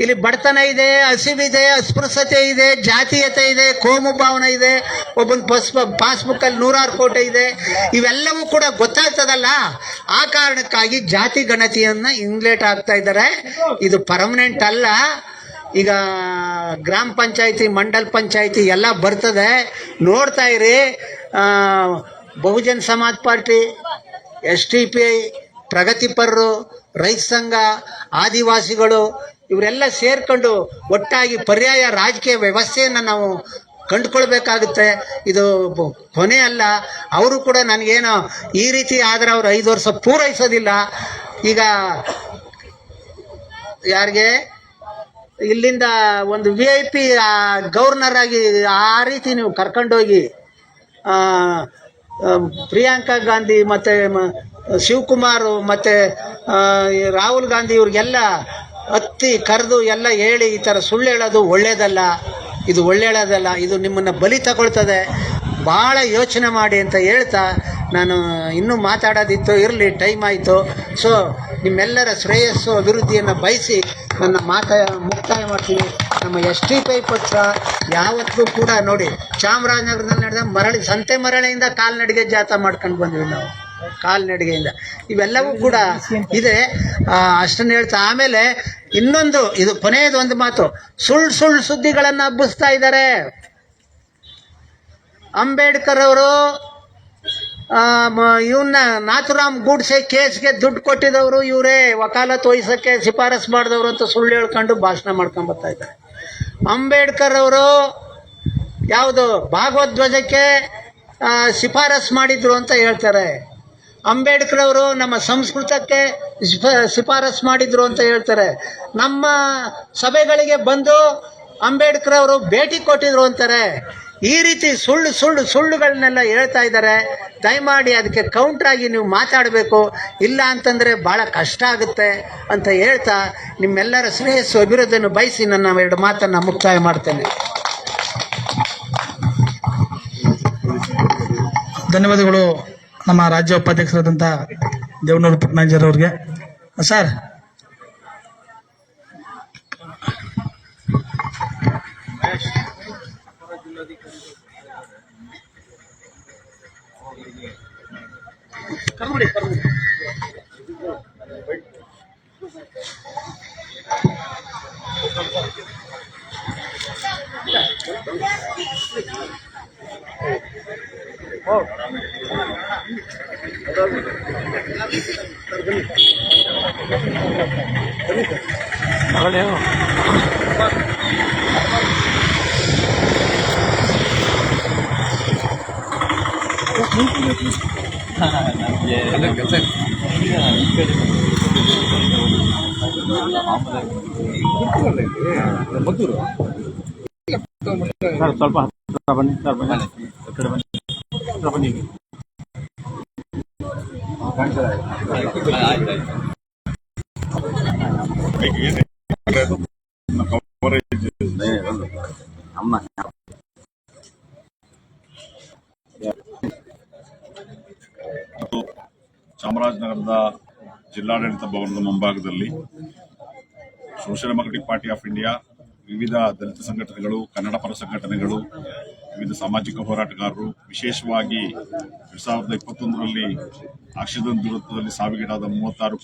[SPEAKER 8] ಇಲ್ಲಿ ಬಡತನ ಇದೆ, ಹಸಿವಿದೆ, ಅಸ್ಪೃಶ್ಯತೆ ಇದೆ, ಜಾತೀಯತೆ ಇದೆ, ಕೋಮು ಭಾವನೆ ಇದೆ, ಒಬ್ಬನ ಪಾಸ್ಬುಕ್ಕಲ್ಲಿ 100 ಕೋಟಿ ಇದೆ. ಇವೆಲ್ಲವೂ ಕೂಡ ಗೊತ್ತಾಗ್ತದಲ್ಲ. ಆ ಕಾರಣಕ್ಕಾಗಿ ಜಾತಿ ಗಣತಿಯನ್ನ ಇಂಗ್ಲೇಟ್ ಆಗ್ತಾ ಇದ್ದಾರೆ. ಇದು ಪರ್ಮನೆಂಟ್ ಅಲ್ಲ.
[SPEAKER 2] ಈಗ ಗ್ರಾಮ ಪಂಚಾಯತಿ, ಮಂಡಲ್ ಪಂಚಾಯತಿ ಎಲ್ಲ ಬರ್ತದೆ, ನೋಡ್ತಾ ಇರಿ. ಬಹುಜನ್ ಸಮಾಜ್ ಪಾರ್ಟಿ, STPI, ಪ್ರಗತಿಪರರು, ರೈತ ಸಂಘ, ಆದಿವಾಸಿಗಳು ಇವರೆಲ್ಲ ಸೇರ್ಕೊಂಡು ಒಟ್ಟಾಗಿ ಪರ್ಯಾಯ ರಾಜಕೀಯ ವ್ಯವಸ್ಥೆಯನ್ನು ನಾವು ಕಂಡುಕೊಳ್ಬೇಕಾಗುತ್ತೆ. ಇದು ಕೊನೆ ಅಲ್ಲ. ಅವರು ಕೂಡ ನನಗೇನೋ ಈ ರೀತಿ ಆದರೆ ಅವರು 5 ವರ್ಷ ಪೂರೈಸೋದಿಲ್ಲ. ಈಗ ಯಾರಿಗೆ ಇಲ್ಲಿಂದ ಒಂದು VIP ಗವರ್ನರ್ ಆಗಿ ಆ ರೀತಿ ನೀವು ಕರ್ಕೊಂಡೋಗಿ ಪ್ರಿಯಾಂಕಾ ಗಾಂಧಿ ಮತ್ತು ಶಿವಕುಮಾರ್ ಮತ್ತು ರಾಹುಲ್ ಗಾಂಧಿ ಇವ್ರಿಗೆಲ್ಲ ಹತ್ತಿ ಕರೆದು ಎಲ್ಲ ಹೇಳಿ ಈ ಥರ ಸುಳ್ಳು ಹೇಳೋದು ಒಳ್ಳೆಯದಲ್ಲ. ಇದು ಒಳ್ಳೆಯದಲ್ಲ, ಇದು ನಿಮ್ಮನ್ನು ಬಲಿ ತಗೊಳ್ತದೆ. ಭಾಳ ಯೋಚನೆ ಮಾಡಿ ಅಂತ ಹೇಳ್ತಾ ನಾನು ಇನ್ನೂ ಮಾತಾಡೋದಿತ್ತು, ಇರಲಿ, ಟೈಮ್ ಆಯಿತು. ಸೊ ನಿಮ್ಮೆಲ್ಲರ ಶ್ರೇಯಸ್ಸು ಅಭಿವೃದ್ಧಿಯನ್ನು ಬಯಸಿ ನನ್ನ ಮುಕ್ತಾಯ ಮಾಡ್ತೀನಿ. ನಮ್ಮ STPI ಪಕ್ಷ ಯಾವತ್ತೂ ಕೂಡ ನೋಡಿ, ಚಾಮರಾಜನಗರದಲ್ಲಿ ನಡೆದ ಸಂತೆ ಮರಳೆಯಿಂದ ಕಾಲ್ನಡಿಗೆ ಜಾಥಾ ಮಾಡ್ಕೊಂಡು ಬಂದ್ವಿ ನಾವು, ಕಾಲ್ನಡಿಗೆಯಿಂದ. ಇವೆಲ್ಲವೂ ಕೂಡ ಇದೆ. ಅಷ್ಟನ್ನು ಹೇಳ್ತಾ ಆಮೇಲೆ ಇನ್ನೊಂದು, ಇದು ಕೊನೆಯದು ಒಂದು ಮಾತು, ಸುಳ್ಳು ಸುದ್ದಿಗಳನ್ನು ಹಬ್ಬಿಸ್ತಾ ಇದ್ದಾರೆ. ಅಂಬೇಡ್ಕರ್ ಅವರು ಇವನ್ನ ನಾಥುರಾಮ್ ಗೂಡ್ಸೆ ಕೇಸ್ಗೆ ದುಡ್ಡು ಕೊಟ್ಟಿದ್ದವರು ಇವರೇ, ವಕಾಲತ್ ವಹಿಸೋಕ್ಕೆ ಶಿಫಾರಸ್ ಮಾಡಿದವರು ಅಂತ ಸುಳ್ಳು ಹೇಳ್ಕೊಂಡು ಭಾಷಣ ಮಾಡ್ಕೊಂಡು ಬರ್ತಾ ಇದ್ದಾರೆ. ಅಂಬೇಡ್ಕರ್ ಅವರು ಯಾವುದು ಭಾಗವಧ್ವಜಕ್ಕೆ ಶಿಫಾರಸ್ ಮಾಡಿದ್ರು ಅಂತ ಹೇಳ್ತಾರೆ. ಅಂಬೇಡ್ಕರ್ ಅವರು ನಮ್ಮ ಸಂಸ್ಕೃತಕ್ಕೆ ಶಿಫಾರಸ್ ಮಾಡಿದ್ರು ಅಂತ ಹೇಳ್ತಾರೆ. ನಮ್ಮ ಸಭೆಗಳಿಗೆ ಬಂದು ಅಂಬೇಡ್ಕರ್ ಅವರು ಭೇಟಿ ಕೊಟ್ಟಿದ್ರು ಅಂತಾರೆ. ಈ ರೀತಿ ಸುಳ್ಳುಗಳನ್ನೆಲ್ಲ ಹೇಳ್ತಾ ಇದ್ದಾರೆ. ದಯಮಾಡಿ ಅದಕ್ಕೆ ಕೌಂಟ್ರಾಗಿ ನೀವು ಮಾತಾಡಬೇಕು, ಇಲ್ಲ ಅಂತಂದರೆ ಭಾಳ ಕಷ್ಟ ಆಗುತ್ತೆ ಅಂತ ಹೇಳ್ತಾ ನಿಮ್ಮೆಲ್ಲರ ಶ್ರೇಯಸ್ಸು ಅಭಿವೃದ್ಧಿಯನ್ನು ಬಯಸಿ ನನ್ನ 2 ಮಾತನ್ನು ಮುಕ್ತಾಯ ಮಾಡ್ತೇನೆ.
[SPEAKER 1] ಧನ್ಯವಾದಗಳು ನಮ್ಮ ರಾಜ್ಯ ಉಪಾಧ್ಯಕ್ಷರಾದಂಥ ದೇವನೂರು ಪಟ್ನಾಜರ್ ಅವ್ರಿಗೆ. ಸರ್,
[SPEAKER 5] ಚಾಮರಾಜನಗರದ ಜಿಲ್ಲಾಡಳಿತ ಭವನದ ಮುಂಭಾಗದಲ್ಲಿ social democratic party of India, ವಿವಿಧ ದಲಿತ ಸಂಘಟನೆಗಳು, ಕನ್ನಡ ಪರ ಸಂಘಟನೆಗಳು, ವಿವಿಧ ಸಾಮಾಜಿಕ ಹೋರಾಟಗಾರರು, ವಿಶೇಷವಾಗಿ 2021ರಲ್ಲಿ ಆಕ್ಸಿಜನ್ ದುರಂತದಲ್ಲಿ ಸಾವಿಗೀಡಾದ 36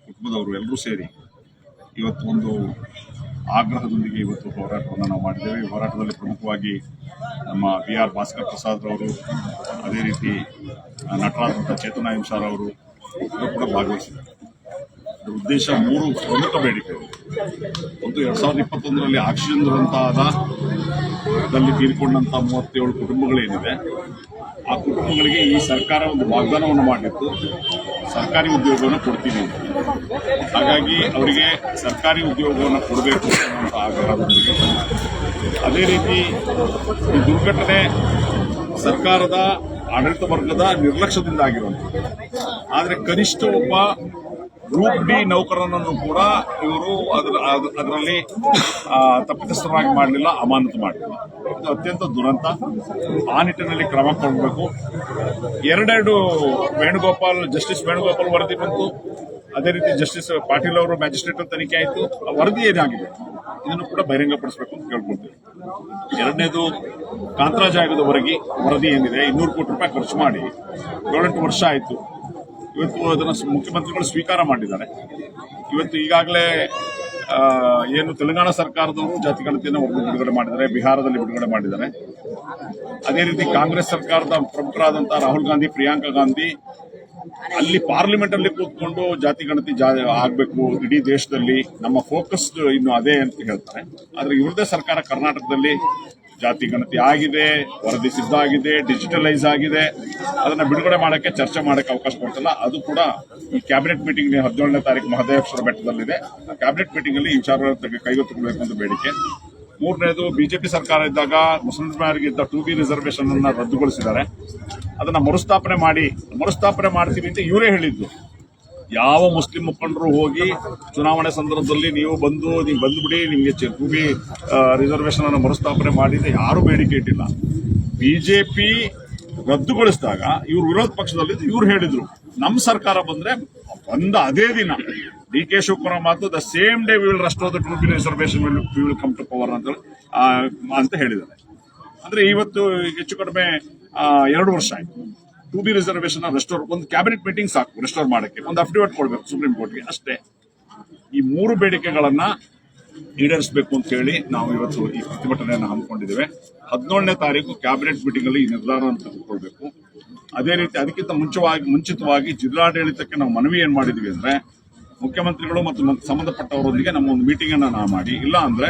[SPEAKER 5] ಕುಟುಂಬದವರು ಎಲ್ಲರೂ ಸೇರಿ ಇವತ್ತು ಒಂದು ಆಗ್ರಹದೊಂದಿಗೆ ಇವತ್ತು ಹೋರಾಟವನ್ನು ನಾವು ಮಾಡಿದ್ದೇವೆ. ಈ ಹೋರಾಟದಲ್ಲಿ ಪ್ರಮುಖವಾಗಿ ನಮ್ಮ BR ಭಾಸ್ಕರ್ ಪ್ರಸಾದ್ ಅವರು, ಅದೇ ರೀತಿ ನಟರಾದಂಥ ಚೇತನ ಹಿಂಸಾರ್ ಅವರು ಕೂಡ ಭಾಗವಹಿಸಿದ್ದಾರೆ. ಇದರ ಉದ್ದೇಶ 3 ಪ್ರಮುಖ ಬೇಡಿಕೆಗಳು. ಒಂದು, 2021ರಲ್ಲಿ ಆಕ್ಸಿಜನ್ ದುರಂತದಲ್ಲಿ ತೀರಿಕೊಂಡಂತ 37 ಕುಟುಂಬಗಳೇನಿದೆ, ಆ ಕುಟುಂಬಗಳಿಗೆ ಈ ಸರ್ಕಾರ ಒಂದು ವಾಗ್ದಾನವನ್ನು ಮಾಡಿತ್ತು, ಸರ್ಕಾರಿ ಉದ್ಯೋಗವನ್ನು ಕೊಡ್ತೀವಿ. ಹಾಗಾಗಿ ಅವರಿಗೆ ಸರ್ಕಾರಿ ಉದ್ಯೋಗವನ್ನು ಕೊಡಬೇಕು ಅನ್ನುವಂಥ ಆಗ್ರಹದೊಂದಿಗೆ, ಅದೇ ರೀತಿ ಈ ದುರ್ಘಟನೆ ಸರ್ಕಾರದ ಆಡಳಿತ ವರ್ಗದ ನಿರ್ಲಕ್ಷ್ಯದಿಂದ ಆಗಿರುವಂಥದ್ದು. ಆದರೆ ಕನಿಷ್ಠ ಒಬ್ಬ ಗ್ರೂಪ್ ಡಿ ನೌಕರನನ್ನು ಕೂಡ ಇವರು ಅದರಲ್ಲಿ ತಪ್ಪಿತಸ್ಥರಾಗಿ ಮಾಡಲಿಲ್ಲ, ಅಮಾನತು ಮಾಡಲಿಲ್ಲ. ಇದು ಅತ್ಯಂತ ದುರಂತ. ಆ ನಿಟ್ಟಿನಲ್ಲಿ ಕ್ರಮ ಕೊಳ್ಳಬೇಕು. 2 ಜಸ್ಟಿಸ್ ವೇಣುಗೋಪಾಲ್ ವರದಿ ಬಂತು, ಅದೇ ರೀತಿ ಜಸ್ಟಿಸ್ ಪಾಟೀಲ್ ಅವರು ಮ್ಯಾಜಿಸ್ಟ್ರೇಟ್ ತನಿಖೆ ಆಯಿತು. ಆ ವರದಿ ಏನಾಗಿದೆ ಇದನ್ನು ಕೂಡ ಬಹಿರಂಗಪಡಿಸಬೇಕು ಅಂತ ಕೇಳ್ಕೊಳ್ತೀವಿ. 2ನೇದು, ಕಾಂತರಾಜ್ ಆಯೋಗದವರೆಗೆ ವರದಿ ಏನಿದೆ, 200 ಕೋಟಿ ರೂಪಾಯಿ ಖರ್ಚು ಮಾಡಿ 7-8 ವರ್ಷ ಆಯಿತು. ಇವತ್ತು ಅದನ್ನು ಮುಖ್ಯಮಂತ್ರಿಗಳು ಸ್ವೀಕಾರ ಮಾಡಿದ್ದಾರೆ. ಇವತ್ತು ಈಗಾಗಲೇ ಏನು ತೆಲಂಗಾಣ ಸರ್ಕಾರದವರು ಜಾತಿ ಗಣತಿಯನ್ನು ಬಿಡುಗಡೆ ಮಾಡಿದ್ದಾರೆ, ಬಿಹಾರದಲ್ಲಿ ಬಿಡುಗಡೆ ಮಾಡಿದ್ದಾರೆ. ಅದೇ ರೀತಿ ಕಾಂಗ್ರೆಸ್ ಸರ್ಕಾರದ ಪ್ರಮುಖರಾದಂತಹ ರಾಹುಲ್ ಗಾಂಧಿ, ಪ್ರಿಯಾಂಕಾ ಗಾಂಧಿ ಅಲ್ಲಿ ಪಾರ್ಲಿಮೆಂಟ್ ಅಲ್ಲಿ ಕೂತ್ಕೊಂಡು ಜಾತಿ ಗಣತಿ ಆಗ್ಬೇಕು ಇಡೀ ದೇಶದಲ್ಲಿ, ನಮ್ಮ ಫೋಕಸ್ ಇನ್ನು ಅದೇ ಅಂತ ಹೇಳ್ತಾರೆ. ಆದ್ರೆ ಇವ್ರದೇ ಸರ್ಕಾರ ಕರ್ನಾಟಕದಲ್ಲಿ ಜಾತಿ ಗಣತಿ ಆಗಿದೆ, ವರದಿ ಸಿದ್ಧ ಆಗಿದೆ, ಡಿಜಿಟಲೈಸ್ ಆಗಿದೆ. ಅದನ್ನ ಬಿಡುಗಡೆ ಮಾಡಕ್ಕೆ ಚರ್ಚೆ ಮಾಡಕ್ಕೆ ಅವಕಾಶ ಕೊಡ್ತಲ್ಲ. ಅದು ಕೂಡ ಈ ಕ್ಯಾಬಿನೆಟ್ ಮೀಟಿಂಗ್ 17ನೇ ತಾರೀಕು ಮಹದೇಶ್ವರ ಬೆಟ್ಟದಲ್ಲಿದೆ. ಕ್ಯಾಬಿನೆಟ್ ಮೀಟಿಂಗ್ ಅಲ್ಲಿ ಈ ವಿಚಾರಗಳ ಕೈಗೆತ್ತಿಕೊಳ್ಳಬೇಕು ಅಂತ ಬೇಡಿಕೆ. ಮೂರನೇದು, ಬಿಜೆಪಿ ಸರ್ಕಾರ ಇದ್ದಾಗ ಮುಸ್ಲಿಮರಿಗಿದ್ದ 2B ರಿಸರ್ವೇಶನ್ ಅನ್ನ ರದ್ದುಗೊಳಿಸಿದ್ದಾರೆ. ಅದನ್ನ ಮರುಸ್ಥಾಪನೆ ಮಾಡ್ತೀವಿ ಅಂತ ಇವರೇ ಹೇಳಿದ್ದು. ಯಾವ ಮುಸ್ಲಿಂ ಮುಖಂಡರು ಹೋಗಿ ಚುನಾವಣೆ ಸಂದರ್ಭದಲ್ಲಿ ನೀವು ಬಂದ್ಬಿಡಿ, ನಿಮ್ಗೆ 2B ರಿಸರ್ವೇಶನ್ ಅನ್ನು ಮರುಸ್ಥಾಪನೆ ಮಾಡಿದ್ರೆ ಯಾರು ಬೇಡಿಕೆ ಇಟ್ಟಿಲ್ಲ. ಬಿಜೆಪಿ ರದ್ದುಗೊಳಿಸಿದಾಗ ಇವ್ರು ವಿರೋಧ ಪಕ್ಷದಲ್ಲಿ ಇವ್ರು ಹೇಳಿದ್ರು, ನಮ್ಮ ಸರ್ಕಾರ ಬಂದ ಅದೇ ದಿನ DK ಶಿವಕುಮಾರ್ ಮಾತು the same day will restore the 2B reservation will come to power ಅಂತ ಹೇಳಿದ್ದಾರೆ. ಅಂದ್ರೆ ಇವತ್ತು ಹೆಚ್ಚು ಕಡಿಮೆ 2 ವರ್ಷ ಆಯ್ತು. 2B ರಿಸರ್ವೇಶನ್ ರೆಸ್ಟೋರ್, ಒಂದು ಕ್ಯಾಬಿನೆಟ್ ಮೀಟಿಂಗ್ ಸಾಕು ರೆಸ್ಟೋರ್ ಮಾಡಕ್ಕೆ, ಒಂದು ಅಫಿಡವಿಟ್ ಕೊಡಬೇಕು ಸುಪ್ರೀಂ ಕೋರ್ಟ್ಗೆ ಅಷ್ಟೇ. ಈ 3 ಬೇಡಿಕೆಗಳನ್ನ ಈಡೇರಿಸಬೇಕು ಅಂತ ಹೇಳಿ ನಾವು ಇವತ್ತು ಈ ಪ್ರತಿಭಟನೆಯನ್ನು ಹಮ್ಮಿಕೊಂಡಿದ್ದೇವೆ. 17ನೇ ತಾರೀಕು ಕ್ಯಾಬಿನೆಟ್ ಮೀಟಿಂಗ್ ಅಲ್ಲಿ ಈ ನಿರ್ಧಾರವನ್ನು ತೆಗೆದುಕೊಳ್ಬೇಕು. ಅದೇ ರೀತಿ ಅದಕ್ಕಿಂತ ಮುಂಚಿತವಾಗಿ ಜಿಲ್ಲಾಡಳಿತಕ್ಕೆ ನಾವು ಮನವಿ ಏನ್ ಮಾಡಿದ್ವಿ ಅಂದ್ರೆ, ಮುಖ್ಯಮಂತ್ರಿಗಳು ಮತ್ತು ಸಂಬಂಧಪಟ್ಟವರೊಂದಿಗೆ ನಮ್ಮ ಒಂದು ಮೀಟಿಂಗ್ ಅನ್ನ ನಾವು ಮಾಡಿ, ಇಲ್ಲ ಅಂದ್ರೆ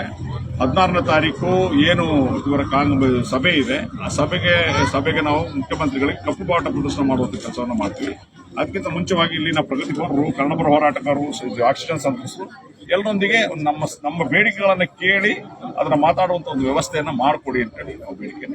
[SPEAKER 5] 16ನೇ ತಾರೀಕು ಏನು ಇವರ ಸಭೆ ಇದೆ, ಆ ಸಭೆಗೆ ನಾವು ಮುಖ್ಯಮಂತ್ರಿಗಳಿಗೆ ಕಪ್ಪು ಬಾವುಟ ಪ್ರದರ್ಶನ ಮಾಡುವಂತ ಕೆಲಸವನ್ನು ಮಾಡ್ತೀವಿ. ಅದಕ್ಕಿಂತ ಮುಂಚೆವಾಗಿ ಇಲ್ಲಿನ ಪ್ರಗತಿಪರರು, ಕನ್ನಡಪರ ಹೋರಾಟಗಾರರು, ಆಕ್ಸಿಜನ್ ಸಂತ್ರಸ್ತರು ಎಲ್ಲರೊಂದಿಗೆ ನಮ್ಮ ಬೇಡಿಕೆಗಳನ್ನ ಕೇಳಿ ಅದನ್ನ ಮಾತಾಡುವಂತ ಒಂದು ವ್ಯವಸ್ಥೆಯನ್ನ ಮಾಡಿಕೊಡಿ ಅಂತ ಹೇಳಿ ನಾವು ಬೇಡಿಕೆ